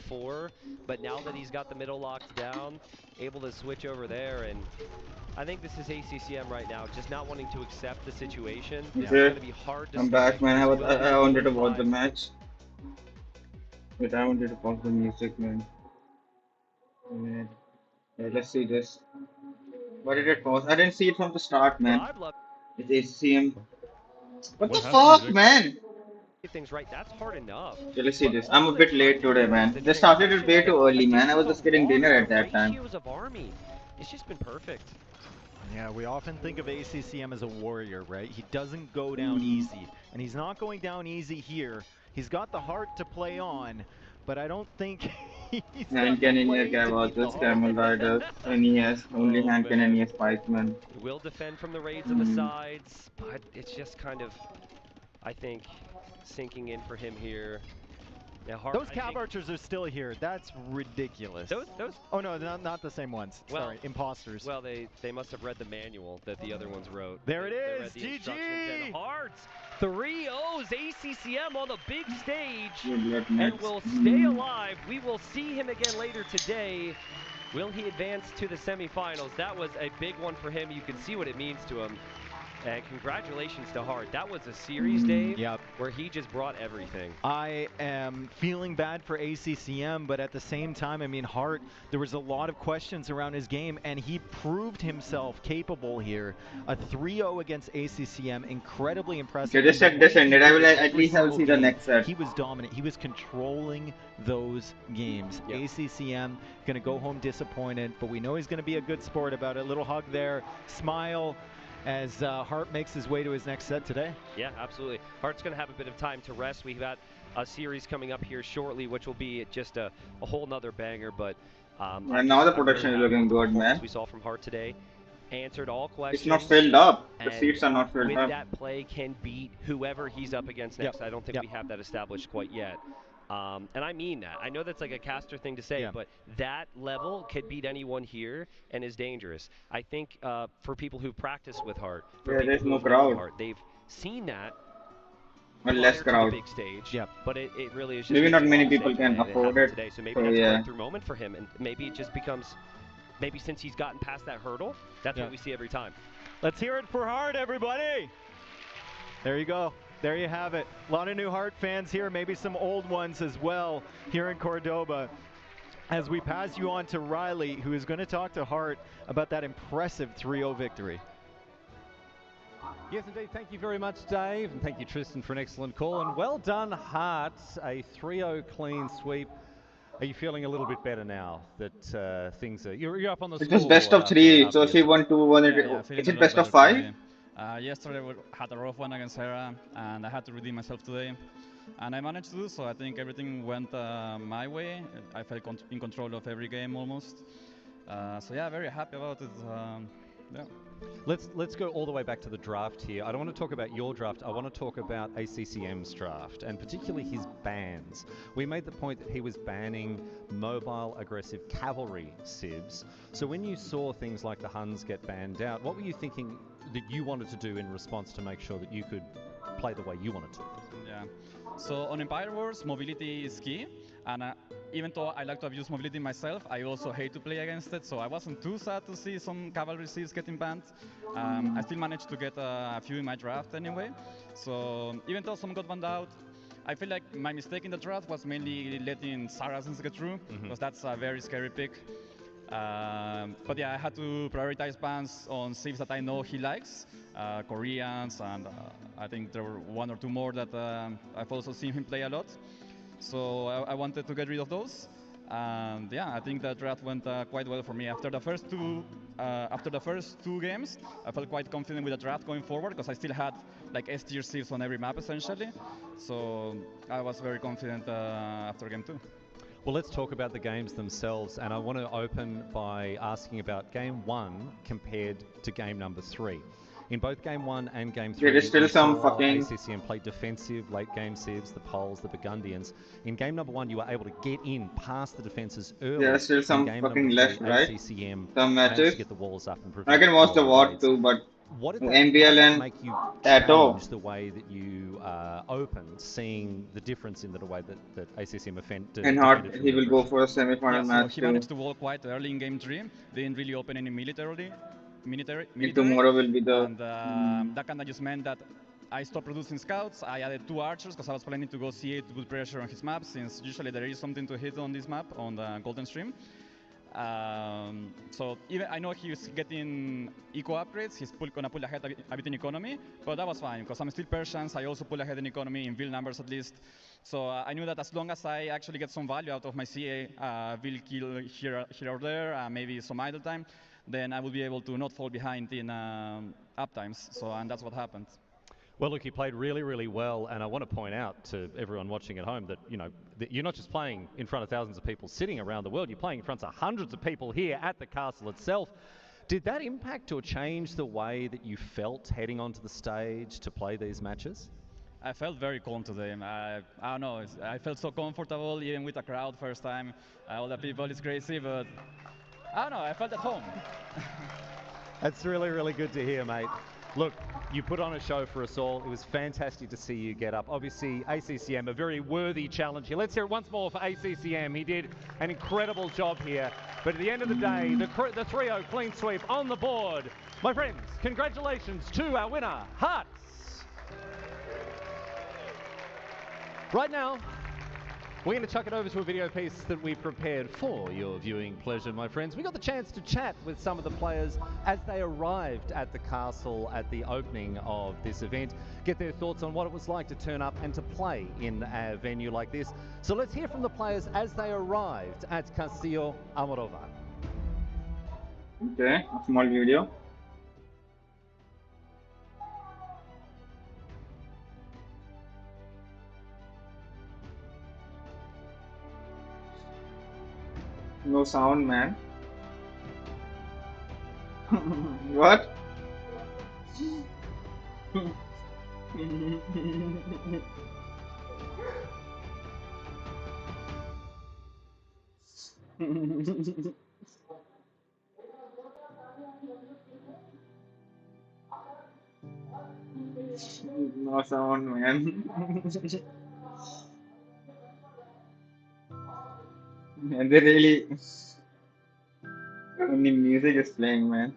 before, but now that he's got the middle locked down, able to switch over there, and I think this is ACCM right now, just not wanting to accept the situation. This is going to be hard to I'm start. back, man. I wanted to watch the 45. match. But I wanted to pause the music, man. Yeah, let's see this. Why did it pause? I didn't see it from the start, What man. I'd love It's ACM. What the What fuck, happened? man? things right, that's hard enough. Okay, let's see But this. I'm all a they're bit trying late to today, do is man. the They started it transition way of too early, man. I was additions just of getting dinner water, at that the time. ratios of army. It's just been perfect. Yeah, we often think of ACCM as a warrior, right? He doesn't go down easy, and he's not going down easy here. He's got the heart to play on, but I don't think he's Hand got the cannon play guy to was beat the this heart. camel rider. NES. Only Oh, hand cannon man. NES Pikeman. Will defend from the raids on the sides, but it's just kind of, I think, sinking in for him here. Now, Hart, Those Cav Archers are still here. That's ridiculous. Those? Oh no, not the same ones. Well, sorry, imposters. Well, they must have read the manual that the other ones wrote. There it They read is. the instructions, GG. and Hearts 3-0's ACCM on the big stage, Good and will stay alive. We will see him again later today. Will he advance to the semifinals? That was a big one for him. You can see what it means to him. And congratulations to Hart. That was a series, Dave, where he just brought everything. I am feeling bad for ACCM, but at the same time, I mean, Hart, there was a lot of questions around his game, and he proved himself capable here. A 3-0 against ACCM, incredibly impressive. Okay, this set ended. I will at least I will see the next set. He was dominant. He was controlling those games. ACCM going to go home disappointed, but we know he's going to be a good sport about it. Little hug there, smile, as Hart makes his way to his next set today. Yeah, absolutely. Hart's going to have a bit of time to rest. We've got a series coming up here shortly, which will be just a whole nother banger. But and now the production is looking good, man. We saw from Hart today. Answered all questions. It's not filled up. The seats are not filled with up. That play can beat whoever he's up against next. I don't think we have that established quite yet. And I mean that. I know that's like a caster thing to say, but that level could beat anyone here and is dangerous. I think for people who practice with Hart, for there's people no who have crowd. Hart, they've seen that. Well, less crowd. Big stage. But it really is just maybe not many people can afford it. Today, so maybe that's a breakthrough moment for him, and maybe it just becomes. Maybe since he's gotten past that hurdle, that's what we see every time. Let's hear it for Hart, everybody. There you go. There you have it. A lot of new Hart fans here, maybe some old ones as well here in Cordoba. As we pass you on to Riley, who is going to talk to Hart about that impressive 3-0 victory. Yes, indeed. Thank you very much, Dave. And thank you, Tristan, for an excellent call. And well done, Hart. A 3-0 clean sweep. Are you feeling a little bit better now that things are... You're up on the score. It was best of 3, so if he won 2-1, is it best of 5? Yesterday we had a rough one against Hera, and I had to redeem myself today. And I managed to do so. I think everything went my way. I felt in control of every game almost. So yeah, very happy about it. Yeah. Let's go all the way back to the draft here. I don't want to talk about your draft. I want to talk about ACCM's draft, and particularly his bans. We made the point that he was banning mobile aggressive cavalry civs. So when you saw things like the Huns get banned out, what were you thinking that you wanted to do in response to make sure that you could play the way you wanted to? Yeah. So on Empire Wars, mobility is key, and even though I like to abuse mobility myself, I also hate to play against it, so I wasn't too sad to see some cavalry civs getting banned. I still managed to get a few in my draft anyway, so even though some got banned out, I feel like my mistake in the draft was mainly letting Saracens get through, because that's a very scary pick. But yeah, I had to prioritize bans on civs that I know he likes, Koreans, and I think there were 1 or 2 more that I've also seen him play a lot. So I wanted to get rid of those, and yeah, I think the draft went quite well for me. After the first two games, I felt quite confident with the draft going forward because I still had like S-tier civs on every map essentially. So I was very confident after game 2. Well, let's talk about the games themselves, and I want to open by asking about game 1 compared to game number 3. In both game 1 and game 3, there is still some fucking ACCM played defensive late game civs, the Poles, the Burgundians. In game number 1, you were able to get in past the defenses early. There are still some fucking left, right? ACCM some matches. to get the walls up and I can watch the WOD too, but What did MBL that and make you Tato. change the way that you opened, seeing the difference in the way that ACCM And Hart, defended from he your will go impression? for a semi-final Yeah, so match he too. managed to wall quite early in game 3. Didn't really open any military. And tomorrow will be the... And that kind of just meant that I stopped producing scouts. I added 2 archers because I was planning to go C8 to put pressure on his map, since usually there is something to hit on this map, on the Golden Stream. So even I know he's getting eco upgrades, he's gonna pull ahead a bit in economy, but that was fine because I'm still Persians. I also pull ahead in economy, in build numbers at least. So I knew that as long as I actually get some value out of my CA, will kill here or there, maybe some idle time, then I will be able to not fall behind in up times. So, and that's what happened. Well, look, you played really, really well, and I want to point out to everyone watching at home that, you know, that you're not just playing in front of thousands of people sitting around the world, you're playing in front of hundreds of people here at the castle itself. Did that impact or change the way that you felt heading onto the stage to play these matches? I felt very calm today. I don't know, I felt so comfortable even with a crowd first time. All the people is crazy, but I don't know, I felt at home. That's really, really good to hear, mate. Look, you put on a show for us all. It was fantastic to see you get up. Obviously, ACCM, a very worthy challenge here. Let's hear it once more for ACCM. He did an incredible job here. But at the end of the day, the 3-0 clean sweep on the board. My friends, congratulations to our winner, Hearts. Right now, we're going to chuck it over to a video piece that we prepared for your viewing pleasure, my friends. We got the chance to chat with some of the players as they arrived at the castle at the opening of this event, get their thoughts on what it was like to turn up and to play in a venue like this. So let's hear from the players as they arrived at Castillo Amorova. Okay, a small video. No sound, man. What? No sound, man. And they really only music is playing, man.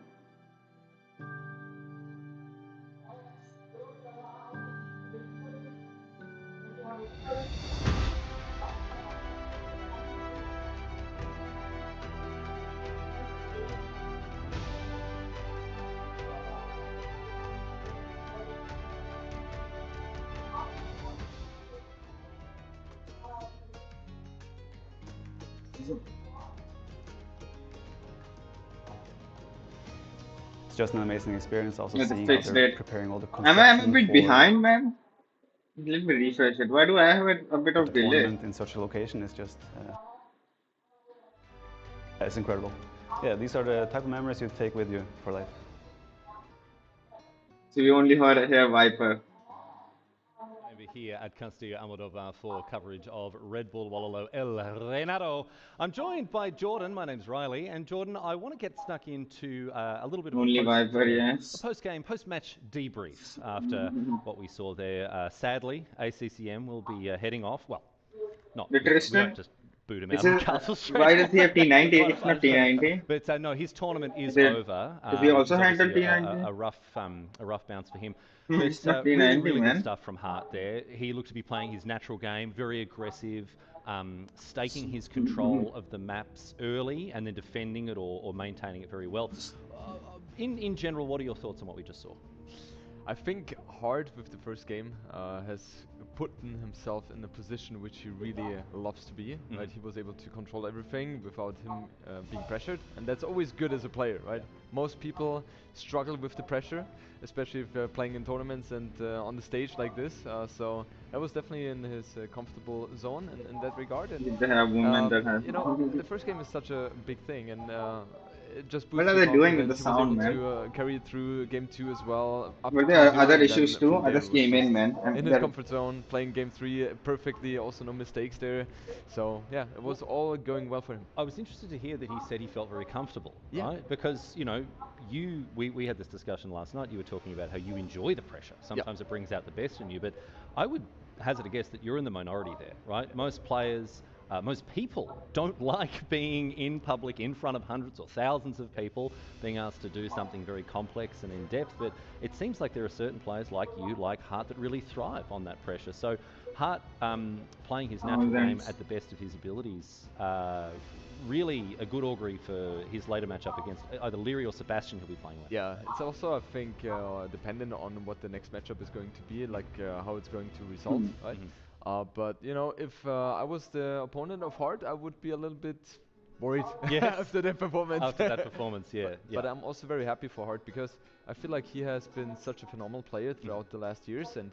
It's just an amazing experience also Yeah, the seeing how fixed they're rate. preparing all the I'm a construction bit for behind, man. Let me refresh it. Why do I have a bit the of delay? tournament in such a location. Is just it's incredible. Yeah, these are the type of memories you take with you for life. So we only hear Viper. Over here at Castillo Amorova for coverage of Red Bull Wololo El Reinado. I'm joined by Jordan. My name's Riley, and Jordan, I want to get stuck into a little bit of Only Viper, yes. a post-game, post-match debrief after what we saw there. Sadly, ACCM will be heading off. Well, not The we Tristan? don't just boot him This out of is, the castle straight. why does he have T90? It's not T90. But no, his tournament is Is it- over. does he also which is handle obviously T90? a rough bounce for him. It's But not really, T90, really man. good stuff from Hart there. He looked to be playing his natural game, very aggressive, staking his control of the maps early and then defending it or maintaining it very well. In general, what are your thoughts on what we just saw? I think Hart with the first game has put himself in a position which he really loves to be. Right, he was able to control everything without him being pressured, and that's always good as a player, right? Most people struggle with the pressure, especially if they're playing in tournaments and on the stage like this. So that was definitely in his comfortable zone in that regard. And They have women that have. you know, the first game is such a big thing, and it just What boosts are your they doing with the confidence. He was sound, able man? to carry it through game 2 as well. Up But to there are 2-0, other and then issues too. from there Others it was came in, just man. And in his they're- comfort zone, playing game 3 perfectly. Also no mistakes there. So yeah, it was all going well for him. I was interested to hear that he said he felt very comfortable, Yeah. right? Because, you know, we had this discussion last night. You were talking about how you enjoy the pressure. Sometimes it brings out the best in you, but I would hazard a guess that you're in the minority there, right? Most players, most people don't like being in public in front of hundreds or thousands of people, being asked to do something very complex and in-depth, but it seems like there are certain players like you, like Hart, that really thrive on that pressure. So Hart playing his natural game at the best of his abilities, really a good augury for his later matchup against either Leary or Sebastian he'll be playing with. Yeah, it's also, I think, dependent on what the next matchup is going to be, like how it's going to result, right? But, you know, if I was the opponent of Hart, I would be a little bit worried after that performance. After that performance, yeah. But I'm also very happy for Hart because I feel like he has been such a phenomenal player throughout the last years, and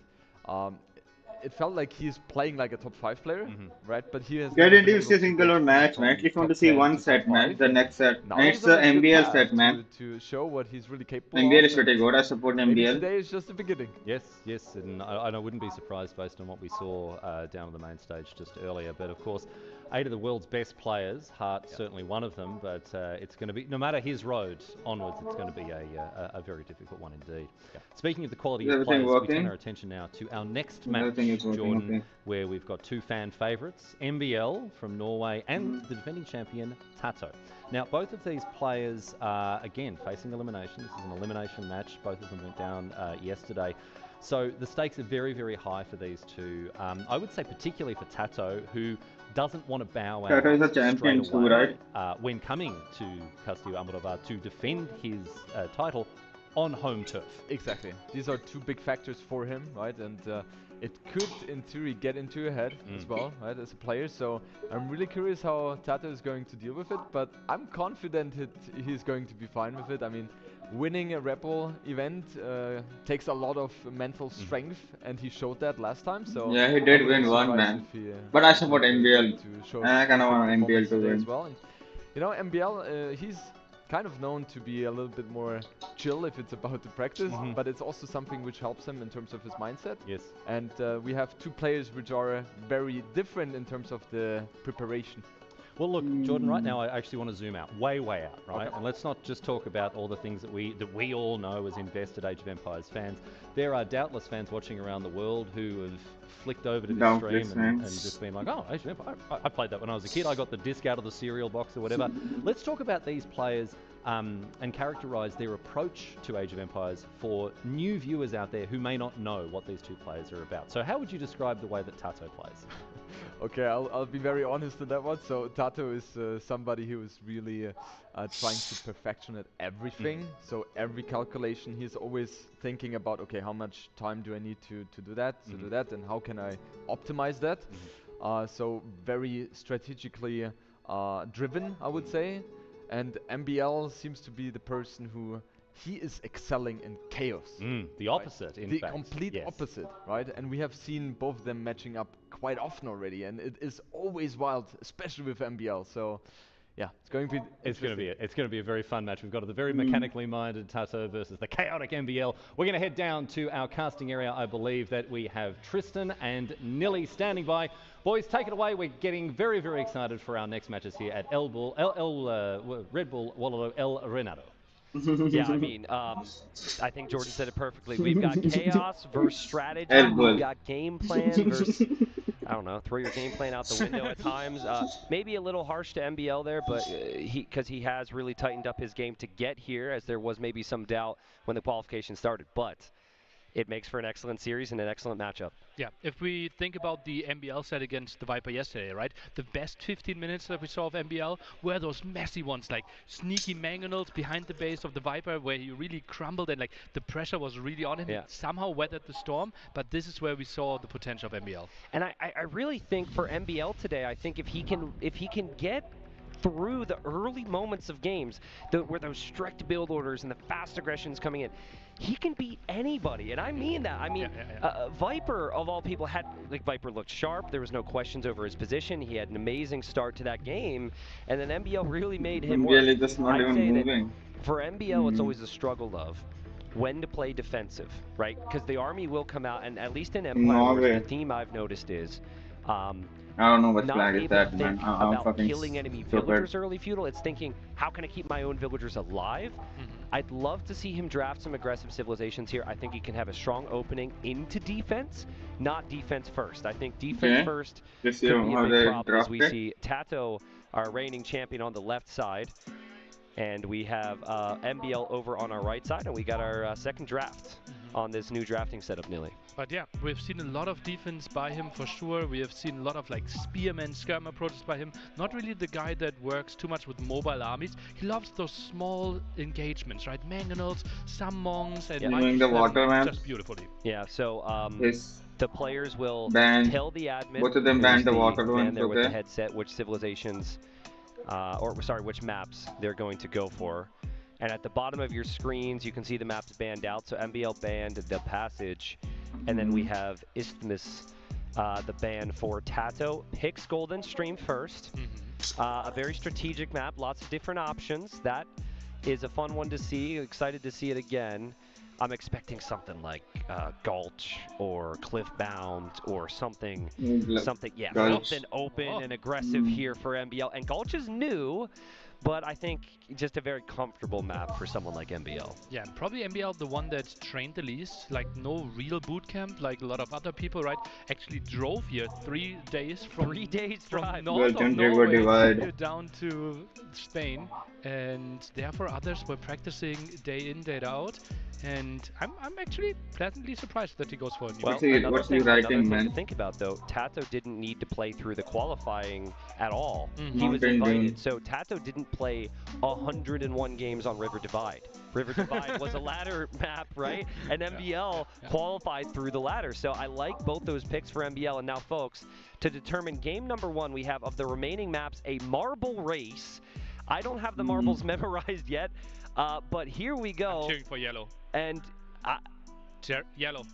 it felt like he's playing like a top 5 player, right? But he has. They didn't see a single match, man. At least want to see one set match, the next set. Now And it's he's the on a good MBL path set, man. to show what he's really capable MBL of. is pretty good. I support Maybe MBL. today is just the beginning. Yes, and I wouldn't be surprised based on what we saw down on the main stage just earlier. But of course, 8 of the world's best players, Hart certainly one of them, but it's going to be, no matter his road onwards, it's going to be a very difficult one indeed. Speaking of the quality of players, we turn our attention now to our next match, Jordan, where we've got 2 fan favourites, MBL from Norway and the defending champion, Tato. Now, both of these players are, again, facing elimination. This is an elimination match. Both of them went down yesterday. So the stakes are very, very high for these two. I would say particularly for Tato, who doesn't want to bow out Tato is a champion straight away, too, right? when coming to Castillo Almodovar to defend his title on home turf. Exactly. These are 2 big factors for him, right? And it could, in theory, get into your head as well, right, as a player. So I'm really curious how Tato is going to deal with it, but I'm confident he's going to be fine with it. I mean, winning a Rebel event takes a lot of mental strength, and he showed that last time. So yeah, he did win one, man. But I support MBL. I kind of want MBL to win as well. And, you know, MBL, he's kind of known to be a little bit more chill if it's about the practice, but it's also something which helps him in terms of his mindset. Yes. And we have 2 players which are very different in terms of the preparation. Well, look, Jordan, right now I actually want to zoom out, way out, right? Okay. And let's not just talk about all the things that we all know as invested Age of Empires fans. There are doubtless fans watching around the world who have flicked over to this stream and just been like, oh, Age of Empires, I played that when I was a kid. I got the disc out of the cereal box or whatever. Let's talk about these players and characterize their approach to Age of Empires for new viewers out there who may not know what these 2 players are about. So how would you describe the way that Tato plays? Okay, I'll be very honest in that one. So Tato is somebody who is really trying to perfection at everything. So every calculation, he's always thinking about, okay, how much time do I need to do that, and how can I optimize that? So very strategically driven, I would say. And MBL seems to be the person who he is excelling in chaos. The opposite, right? in the fact. complete opposite, right? And we have seen both of them matching up quite often already, and it is always wild, especially with MBL. So, yeah, it's going to be a very fun match. We've got the very mechanically minded Tato versus the chaotic MBL. We're going to head down to our casting area. I believe that we have Tristan and Nilly standing by. Boys, take it away. We're getting very, very excited for our next matches here at Red Bull Wololo El Reinado. Yeah, I mean, I think Jordan said it perfectly. We've got chaos versus strategy. We've got game plan versus, I don't know, throw your game plan out the window at times. Maybe a little harsh to MBL there, but because he has really tightened up his game to get here, as there was maybe some doubt when the qualification started. But it makes for an excellent series and an excellent matchup. Yeah, if we think about the MBL set against the Viper yesterday, right? The best 15 minutes that we saw of MBL were those messy ones, like sneaky mangonels behind the base of the Viper, where he really crumbled and like the pressure was really on him. Yeah. He somehow weathered the storm, but this is where we saw the potential of MBL. And I really think for MBL today, I think if he can get through the early moments of games, where those strict build orders and the fast aggressions coming in, he can beat anybody, and I mean that. I mean, Viper, of all people, Viper looked sharp. There was no questions over his position. He had an amazing start to that game, and then MBL really made him work. MBL is just not even moving. For MBL, it's always a struggle of when to play defensive, right? Because the army will come out, and at least in Empire, the theme I've noticed is I don't know what flag is that, man. I'm about fucking killing enemy villagers early feudal. It's thinking, how can I keep my own villagers alive? I'd love to see him draft some aggressive civilizations here. I think he can have a strong opening into defense, not defense first. I think defense first could be a big problem as we see Tato, our reigning champion, on the left side. And we have MBL over on our right side, and we got our second draft on this new drafting setup, Nili. But yeah, we've seen a lot of defense by him for sure. We have seen a lot of like spearman, skirm approaches by him. Not really the guy that works too much with mobile armies. He loves those small engagements, right? Mangonels, some monks, and doing the water man just beautifully. Yeah, so the players will tell the admin. Both of them banned the water man there with the headset, which civilizations, which maps they're going to go for. And at the bottom of your screens, you can see the maps banned out. So MBL banned the Passage, and then we have Isthmus, the ban for Tato. Picks Golden Stream first. A very strategic map, lots of different options. That is a fun one to see. Excited to see it again. I'm expecting something like Gulch or Cliffbound or something, something open and aggressive here for MBL. And Gulch is new, but I think just a very comfortable map for someone like MBL. Yeah, and probably MBL the one that's trained the least, like no real boot camp like a lot of other people, right? Actually drove here 3 days from north of Norway down to Spain, and therefore others were practicing day in, day out. And I'm actually pleasantly surprised that he goes for a new. Well, what's he writing, man? To think about though, Tato didn't need to play through the qualifying at all. He was invited, so Tato didn't play 101 games on River Divide. River Divide was a ladder map, right? And MBL qualified through the ladder. So I like both those picks for MBL. And now, folks, to determine game number 1, we have of the remaining maps a marble race. I don't have the marbles memorized yet, but here we go. I'm cheering for yellow. And yellow.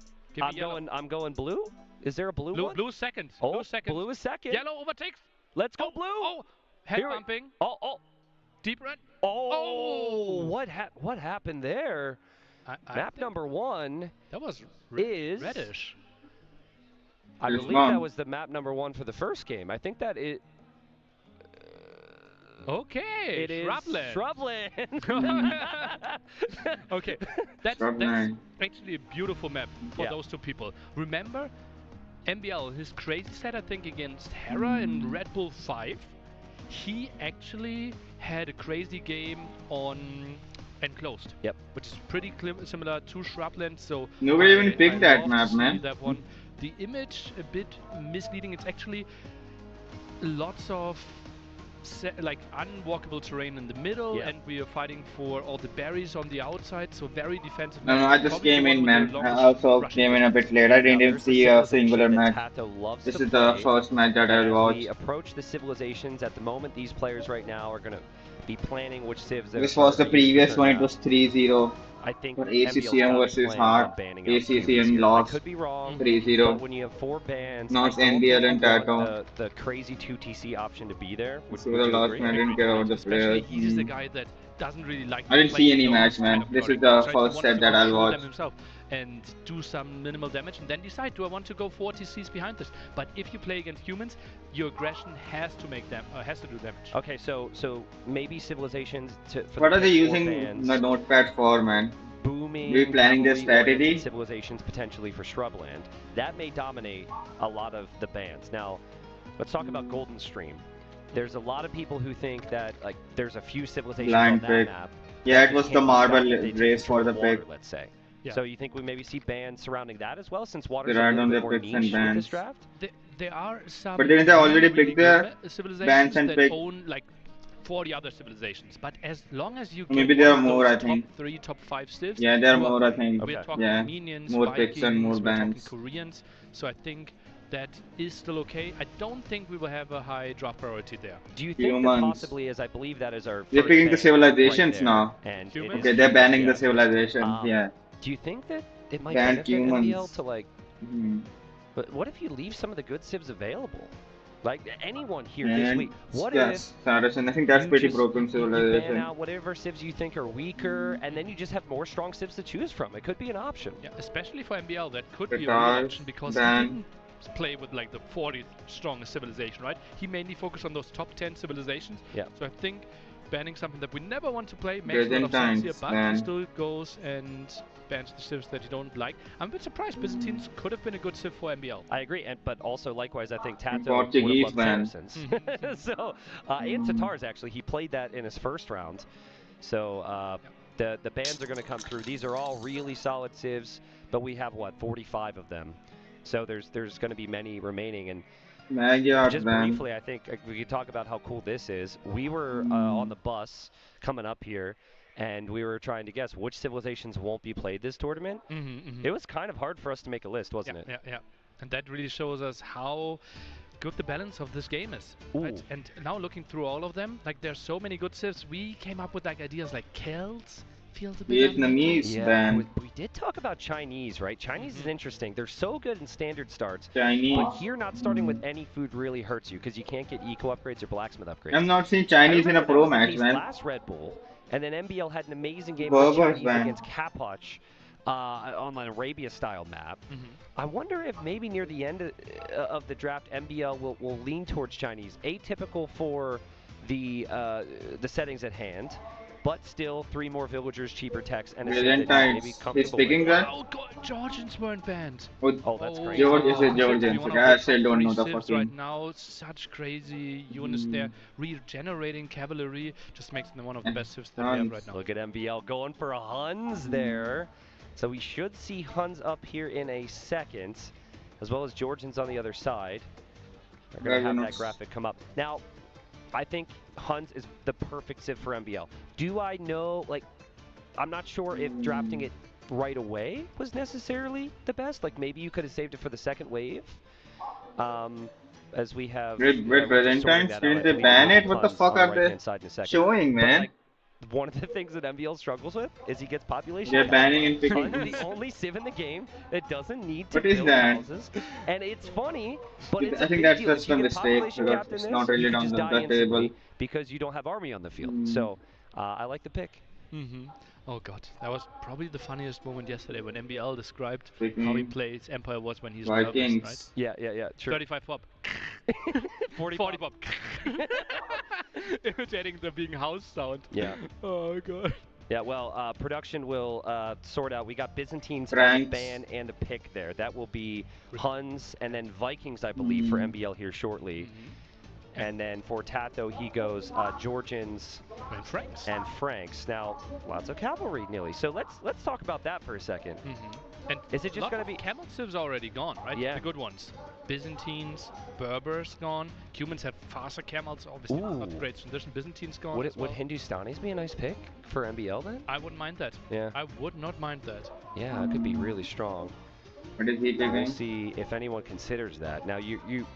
I'm going blue. Is there a blue one? Blue second. Oh, blue second. Blue is second. Yellow overtakes. Let's go blue. Oh, head bumping. Oh. Deep red. Oh. What happened there? Map number 1. That was reddish. I believe that was the map number 1 for the first game. I think that it. Okay, it is Shrubland. Okay, that's actually a beautiful map for those two people. Remember, MBL, his crazy set, I think, against Hera in Red Bull 5, he actually had a crazy game on Enclosed. Yep. Which is pretty similar to Shrubland, so... Nobody even picked that map, man. That one. The image, a bit misleading. It's actually lots of like unwalkable terrain in the middle, and we are fighting for all the berries on the outside, so very defensive. No, I just came in, man. I also came in a bit late. I didn't even see a singular match. This is the first match that I watched. We approach the civilizations at the moment. These players right now are going to be planning which civs. This was the previous one. It was 3-0. I think for ACCM versus Hard. ACCM lost 3-0. When you have 4 bans, not NBL and Tato. The crazy 2TC option to be there. So the last man, I didn't care about the players. He's the guy that doesn't really like. I didn't see any match, man. This is the first set that I'll watch. And do some minimal damage, and then decide, do I want to go 4 TCs behind this? But if you play against humans, your aggression has to make them has to do damage. Okay, so maybe civilizations to. What are they using the notepad for, man? Booming. Are we planning their strategy? Civilizations potentially for Shrubland. That may dominate a lot of the bans. Now, let's talk about Golden Stream. There's a lot of people who think that like there's a few civilizations on that map. Yeah, it was the marble race for the pick. Let's say. Yeah. So you think we maybe see bans surrounding that as well, since water is a little bit more niche with this draft? There are some. But didn't they already pick the bans and pick? Own like 40 other civilizations, but as long as you maybe there are more, I think. Top 3, top 5 civs. Yeah, there are more, I think. We're talking yeah, Armenians, more Vikings, picks and more bans. Koreans. So I think that is still okay. I don't think we will have a high draft priority there. Do you think that possibly, as I believe that is our they're first picking the ban civilizations right there, now. and Okay, they're banning the civilizations. Yeah. Do you think that it might Ban benefit humans. MBL to like? But what if you leave some of the good civs available? Like anyone here this week. What if Saracen? I think that's pretty broken you civilization. ban out whatever civs you think are weaker, and then you just have more strong civs to choose from. It could be an option. Yeah, especially for MBL, that could be a real option because he didn't play with like the 40th strongest civilization, right? He mainly focused on those top 10 civilizations. Yeah. So I think banning something that we never want to play makes a lot of sense here, but he still goes and bans the civs that you don't like. I'm a bit surprised. Byzantines could have been a good civ for MBL. I agree, but also likewise, I think Tato would have loved Saracens. So, and Tatars actually, he played that in his first round. So the bans are going to come through. These are all really solid civs, but we have what 45 of them. So there's going to be many remaining, and just briefly, I think we could talk about how cool this is. We were on the bus coming up here, and we were trying to guess which civilizations won't be played this tournament. It was kind of hard for us to make a list, wasn't it? Yeah. And that really shows us how good the balance of this game is. Right? And now looking through all of them, like there's so many good civs. We came up with like ideas like Celts. Feels a bit Vietnamese ban. We did talk about Chinese, right? Chinese is interesting. They're so good in standard starts. Chinese. But here, not starting with any food really hurts you because you can't get eco upgrades or blacksmith upgrades. I'm not seeing Chinese in a pro match, man. Last Red Bull, and then MBL had an amazing game with Chinese against Kapoch on an Arabia-style map. I wonder if maybe near the end of the draft, MBL will lean towards Chinese. Atypical for the settings at hand. But still, 3 more villagers, cheaper techs, and a Valentine's. He's picking that? Oh god, Georgians weren't banned. Oh, that's crazy. Georgians. I still don't know the fucking. Right now, such crazy units there. Regenerating cavalry just makes them one of the best civs that we have right now. Look at MBL going for a Huns there. So we should see Huns up here in a second, as well as Georgians on the other side. They're going to have that graphic come up. Now, I think Huns is the perfect civ for MBL. Do I know, like, I'm not sure if drafting it right away was necessarily the best. Like, maybe you could have saved it for the second wave. As we have... With Valentine's, did they ban it? What the fuck are they showing, man? Like, one of the things that MBL struggles with is he gets population. They're banning and picking. Huns the only civ in the game that doesn't need to build houses. And it's funny, but it's I think that's just a mistake because it's not really on the table. Because you don't have army on the field. So I like the pick. Oh god, that was probably the funniest moment yesterday when MBL described how he plays Empire Wars when he's nervous, right? Yeah, true. 35 pop. 40 pop. Imitating the being house sound. Yeah. Oh god. Yeah, well, production will sort out. We got Byzantines on a ban and a pick there. That will be Huns and then Vikings, I believe, for MBL here shortly. And then for Tato, he goes Georgians and Franks. Now, lots of cavalry, nearly. So let's talk about that for a second. And is it just going to be camel civs already gone, right? Yeah, the good ones. Byzantines, Berbers gone. Cumans have faster camels, obviously not great condition. Byzantines gone. Would Hindustanis be a nice pick for MBL then? I wouldn't mind that. Yeah, I would not mind that. Yeah, it could be really strong. What is he picking? We'll see if anyone considers that. Now you.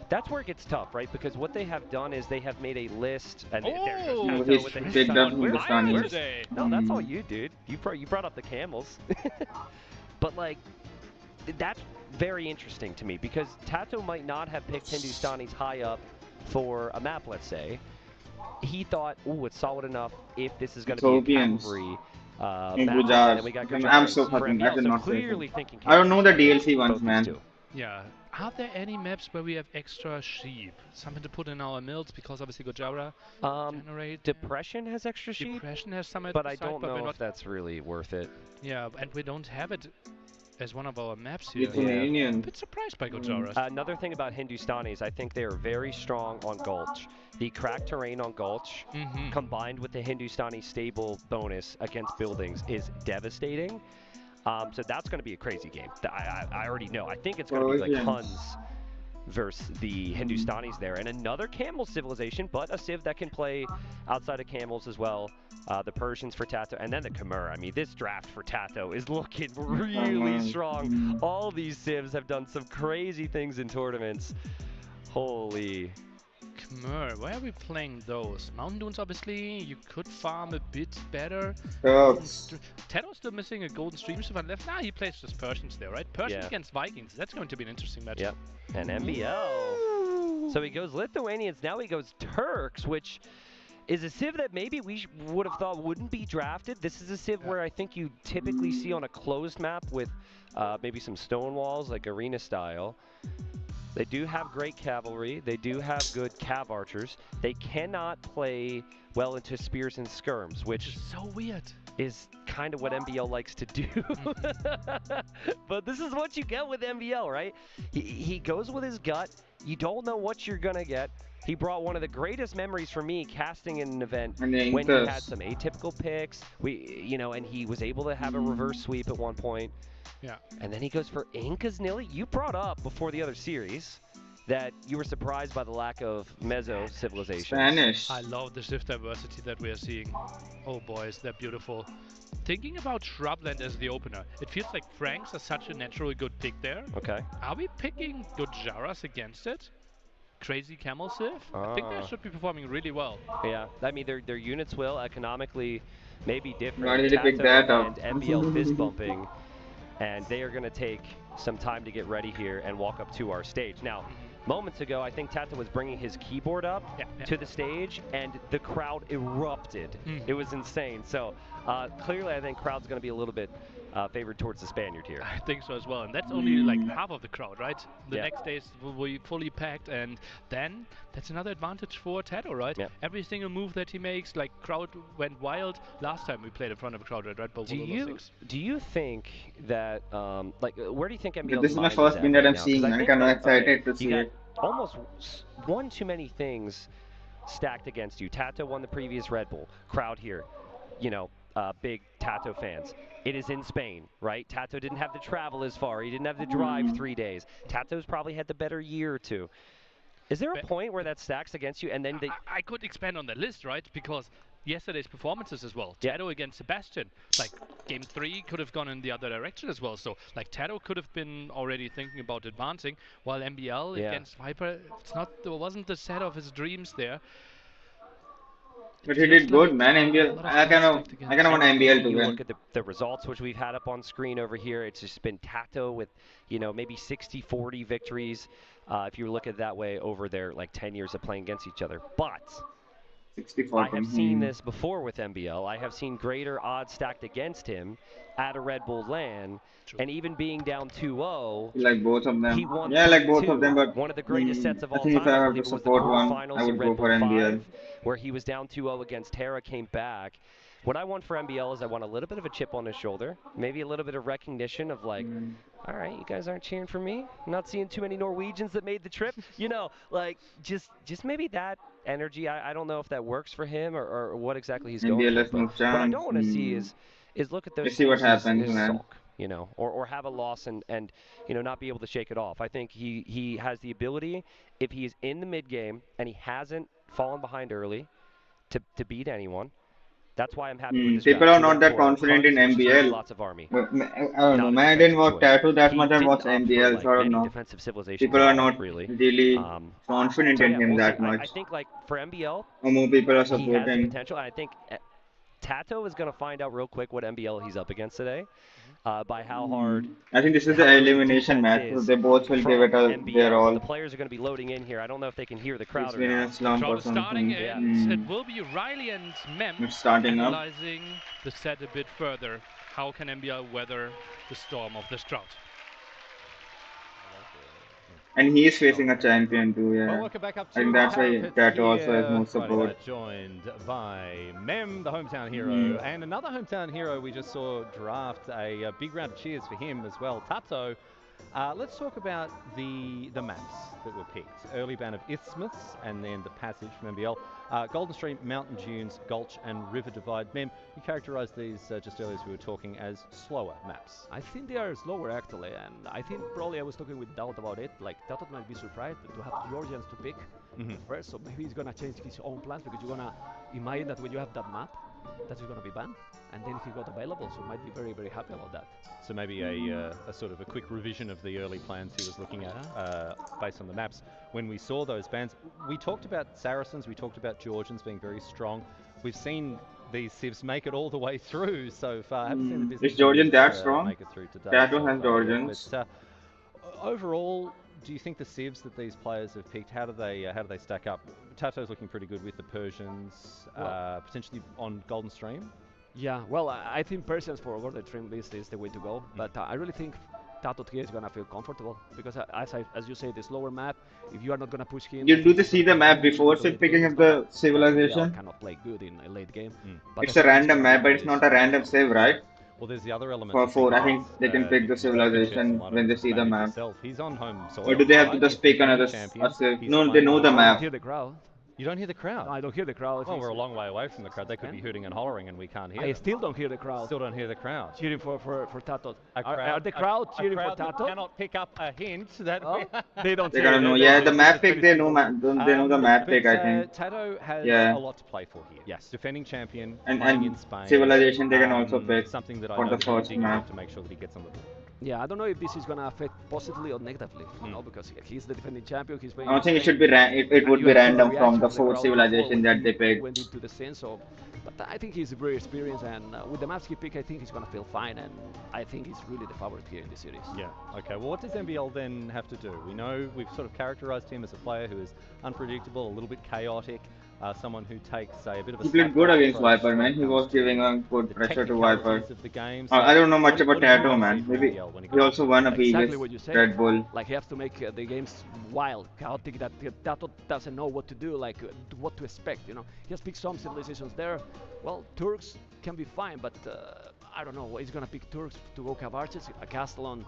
That's where it gets tough, right? Because what they have done is they have made a list, and he's picked up Hindustanis. No, that's all you, dude. You brought up the camels, but like that's very interesting to me because Tato might not have picked Hindustanis high up for a map. Let's say he thought, "Ooh, it's solid enough if this is going to be a cavalry." I'm so fucking. I did not say. I don't know the DLC ones, man. Yeah. Are there any maps where we have extra sheep? Something to put in our mills because obviously Gojara generate. Depression has extra sheep. Depression has some but I don't know if that's really worth it. Yeah, and we don't have it as one of our maps here. I'm a bit surprised by Gojara. Another thing about Hindustanis, I think they are very strong on Gulch. The cracked terrain on Gulch, combined with the Hindustani stable bonus against buildings, is devastating. So that's going to be a crazy game. I already know. I think it's going to be like Huns versus the Hindustanis there. And another camel civilization, but a civ that can play outside of camels as well. The Persians for Tato, and then the Khmer. I mean, this draft for Tato is looking really strong. All these civs have done some crazy things in tournaments. Holy. Khmer, where are we playing those? Mountain Dunes, obviously. You could farm a bit better. Tato's still missing a Golden Stream Savant left. Nah, he plays just Persians there, right? Persians against Vikings. That's going to be an interesting match. Yep. And MBL. So he goes Lithuanians. Now he goes Turks, which is a civ that maybe we would have thought wouldn't be drafted. This is a civ where I think you typically see on a closed map with maybe some stone walls, like arena style. They do have great cavalry. They do have good cav archers. They cannot play well into spears and skirms, which is so weird. Is kind of what MBL likes to do. But this is what you get with MBL, right? He goes with his gut. You don't know what you're going to get. He brought one of the greatest memories for me casting in an event when he had some atypical picks. And he was able to have a reverse sweep at one point. Yeah. And then he goes for Incas Nilly. You brought up before the other series that you were surprised by the lack of Meso civilization. Spanish. I love the shift diversity that we are seeing. Oh boys, they're beautiful. Thinking about Shrubland as the opener, it feels like Franks are such a naturally good pick there. Okay. Are we picking Dojaras against it? Crazy Camel Civ? I think they should be performing really well. Yeah, I mean their units will economically maybe different. Why did you pick that up? And MBL fist bumping. And they are going to take some time to get ready here and walk up to our stage. Now, moments ago, I think Tato was bringing his keyboard up to the stage, and the crowd erupted. It was insane. So clearly, I think crowd's going to be a little bit favored towards the Spaniard here. I think so as well. And that's only like half of the crowd, right? The next days will be fully packed, and then that's another advantage for Tato, right? Every single move that he makes, like crowd went wild last time we played in front of a crowd at Red Bull. Do you think that where do you think MBL? This is my first win that I'm seeing. I'm kind of excited to see it. Almost one too many things stacked against you. Tato won the previous Red Bull. Crowd here, big Tato fans. It is in Spain, right? Tato didn't have to travel as far. He didn't have to drive 3 days. Tato's probably had the better year or two. Is there a point where that stacks against you and then I could expand on the list, right? Because yesterday's performances as well. Tato against Sebastian. Like, game 3 could have gone in the other direction as well. So, like, Tato could have been already thinking about advancing, while MBL against Viper, it wasn't the set of his dreams there. But he did good, man. MBL. I kind of want MBL to win. Look at the results which we've had up on screen over here. It's just been Tato with, maybe 60-40 victories. If you look at it that way over their 10 years of playing against each other. But 64 I have seen this before with MBL. I have seen greater odds stacked against him at a Red Bull LAN, and even being down 2-0. Like both of them. He won like both of them, but one of the greatest sets of all I think time. if I have to support one, I would go for MBL. Where he was down 2-0 against Terra, came back. What I want for MBL is I want a little bit of a chip on his shoulder, maybe a little bit of recognition of all right, you guys aren't cheering for me. I'm not seeing too many Norwegians that made the trip. Just maybe that energy. I don't know if that works for him or what exactly he's going for. What I don't want to see is look at those. Let's see what happens, man. Sulk, or have a loss and not be able to shake it off. I think he has the ability, if he's in the mid game and he hasn't fallen behind early, to beat anyone. That's why I'm happy with this People are not that confident in MBL. Lots of army. I don't know, man. I didn't watch Tattoo that much. I watched MBL, so I don't know. People are not really confident in him that much. I think, for MBL, more people are supporting. He has the potential. I think Tato is going to find out real quick what MBL he's up against today. By how hard. I think this is the elimination match, so they both will give it their all. The players are going to be loading in here. I don't know if they can hear the crowd. It's been in a slump or something. It will be Riley and Mem analyzing the set a bit further. How can MBL weather the storm of this drought? And he is facing a champion too, Well, welcome back up to I think that's why Tattoo also has more support. Joined by Mem, the hometown hero, and another hometown hero we just saw draft. A big round of cheers for him as well. Tato, Let's talk about the maps that were picked. Early ban of Isthmus and then the passage from MBL. Golden Stream, Mountain Dunes, Gulch and River Divide. Mem, you characterised these just earlier as we were talking as slower maps. I think they are slower actually, and I think probably I was talking with Doubt about it. Like Doubt might be surprised to have Georgians to pick first, so maybe he's gonna change his own plans because you're gonna imagine that when you have that map, that is gonna be banned, and then he got available, so might be very, very happy about that. So maybe a sort of a quick revision of the early plans he was looking at based on the maps. When we saw those bans, we talked about Saracens, we talked about Georgians being very strong. We've seen these civs make it all the way through so far. Haven't seen the business is Georgian that strong? Make it through today. Tato has Georgians. But, overall, do you think the civs that these players have picked, how do they stack up? Tato's looking pretty good with the Persians, potentially on Golden Stream. Yeah, well, I think Persians for Golden Stream list is the way to go, but I really think Tato here is gonna feel comfortable because as you say, this lower map, if you are not gonna push him, You do they see the map before picking up the civilization? Cannot play good in a late game. But it's a random map, but it's not a random save, right? Well, there's the other element. For 4, I think they can pick the civilization when they see the map. He's on home soil. Or do they have to just pick another save? No, they know the map. Hear the crowd. You don't hear the crowd? No, I don't hear the crowd. Well, we're a long way away from the crowd. They could be hooting and hollering and we can't hear I still don't hear the crowd. Still don't hear the crowd. Cheering for Tato. Are the crowd cheering for Tato? Cannot pick up a hint that they don't. They gotta know. Yeah, the map pick. They know. They know the map pick. I think. Tato has a lot to play for here. Yes. Defending champion. And in Spain. civilization they can also pick. Something that for the first map to make sure that he gets on the board. Yeah, I don't know if this is gonna affect positively or negatively, you know, because he's the defending champion. He's I don't think it should be it would be random from the 4 civilization that they pick. Went into the scene, so, but I think he's very experienced, and with the maps he pick, I think he's gonna feel fine, and I think he's really the favorite here in the series. Yeah. Okay. Well, what does MBL then have to do? We know we've sort of characterized him as a player who is unpredictable, a little bit chaotic. Someone who takes, say, a bit of a... He played good against Viper, man. He was giving a good pressure to Viper. I don't know much about Tato, man. Maybe he also won a previous Red Bull. Like, he has to make the games wild, chaotic, that Tato doesn't know what to do, like, what to expect, you know. He has picked some civilizations there. Well, Turks can be fine, but I don't know. He's going to pick Turks to go have archers, a castle on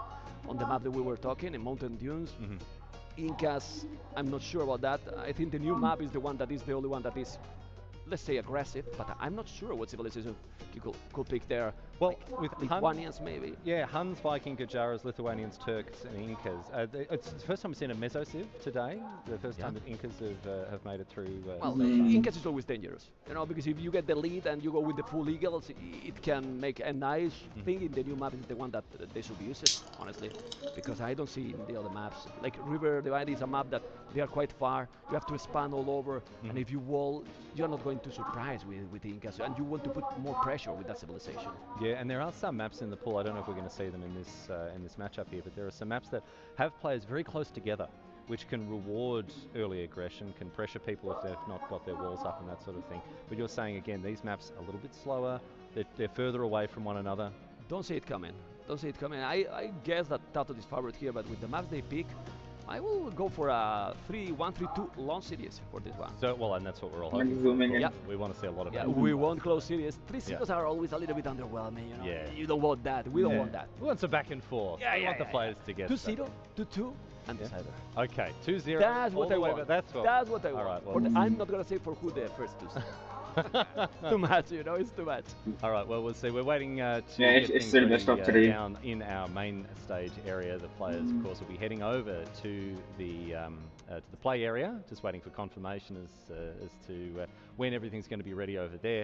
the map that we were talking, in Mountain Dunes. Incas, I'm not sure about that. I think the new map is the one that is the only one that is, let's say, aggressive, but I'm not sure what civilization you could pick there. Well, like, with Lithuanians maybe. Yeah, Huns, Viking, Gujaras, Lithuanians, Turks, and Incas. It's the first time we've seen a Meso-civ today. The first time that Incas have made it through. Well, Incas is always dangerous, you know, because if you get the lead and you go with the full eagles, it can make a nice thing. In the new map is the one that they should be using, honestly, because I don't see in the other maps. Like River Divide is a map that they are quite far. You have to expand all over, and if you wall, you're not going to surprise with the Incas, and you want to put more pressure with that civilization. Yeah, and there are some maps in the pool. I don't know if we're going to see them in this matchup here, but there are some maps that have players very close together, which can reward early aggression, can pressure people if they've not got their walls up and that sort of thing. But you're saying again, these maps are a little bit slower. They're further away from one another. Don't see it coming. Don't see it coming. I guess that Tato is favored here, but with the maps they pick, I will go for a 3-1-3-2 long series for this one. So, well, and that's what we're all hoping for. Yeah. We want to see a lot of that. We want close series. 3 singles are always a little bit underwhelming, you know. Yeah. You don't want that. We don't want that. We want some back and forth. We want the players to get 2-0, 2-2, and decider. Okay, 2-0. That's what I want. That's what I want. All right, well, I'm not going to say for who the first two. Too much, you know, it's too much. All right, well, we'll see. We're waiting to it's still best of 3 down in our main stage area. The players, of course, will be heading over to the play area, just waiting for confirmation as to when everything's going to be ready over there.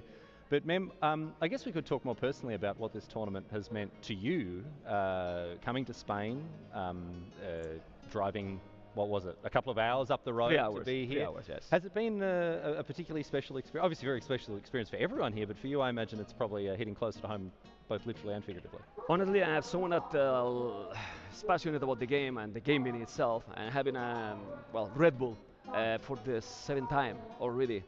But Mem, I guess we could talk more personally about what this tournament has meant to you, coming to Spain, driving. What was it? A couple of hours up the road to be here. 3 hours, yes. Has it been a particularly special experience? Obviously, very special experience for everyone here, but for you, I imagine it's probably hitting closer to home, both literally and figuratively. Honestly, I have someone that is passionate about the game and the game in itself, and having a Red Bull for the 7th time already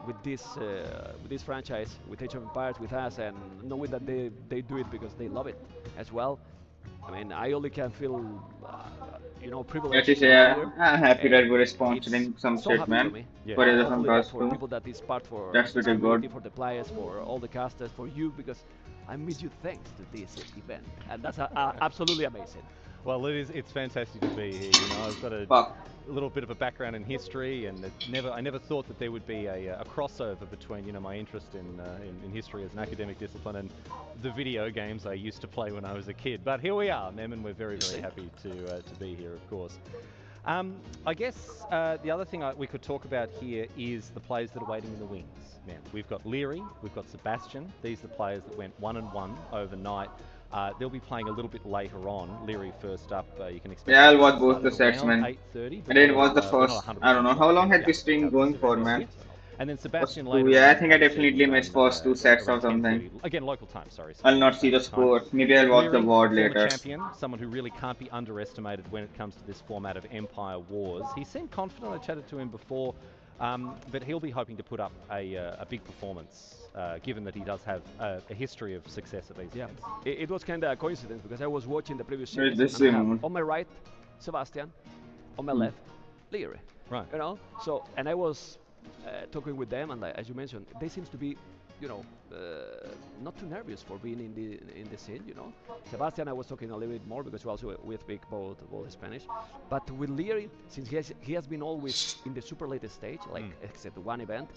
with this franchise, with Age of Empires, with us, and knowing that they do it because they love it as well. I mean, I only can feel, you know, privileged. I'm happy that we're sponsoring some shit, man. For Age of Empires for people that is part for that's pretty good. For the players, for all the casters, for you, because I miss you thanks to this event, and that's absolutely amazing. Well, it's fantastic to be here. You know, I've got a little bit of a background in history, and I never thought that there would be a crossover between, you know, my interest in history as an academic discipline and the video games I used to play when I was a kid. But here we are, Mem, and we're very, very happy to be here, of course. I guess the other thing we could talk about here is the players that are waiting in the wings. Now, we've got Leary, we've got Sebastian. These are the players that went 1-1 overnight. They'll be playing a little bit later on. Leary first up, you can expect... Yeah, I'll watch both the sets, man. I didn't watch the first... I don't know, how long had this stream going for, man? And then Sebastian later. Yeah, I think I definitely missed first 2 sets or something. Again, local time, sorry. I'll not see the score. Maybe I'll watch the VOD later. Champion, someone who really can't be underestimated when it comes to this format of Empire Wars. He seemed confident. I chatted to him before, but he'll be hoping to put up a big performance, given that he does have a history of success at these games. It was kind of a coincidence because I was watching the previous series. On my right, Sebastian. On my left, Leary. Right. You know. So, and I was talking with them, and as you mentioned, they seems to be, you know, not too nervous for being in the scene. You know, Sebastian, I was talking a little bit more because we speak both Spanish, but with Leary, since he has been always in the super late stage, like except one event.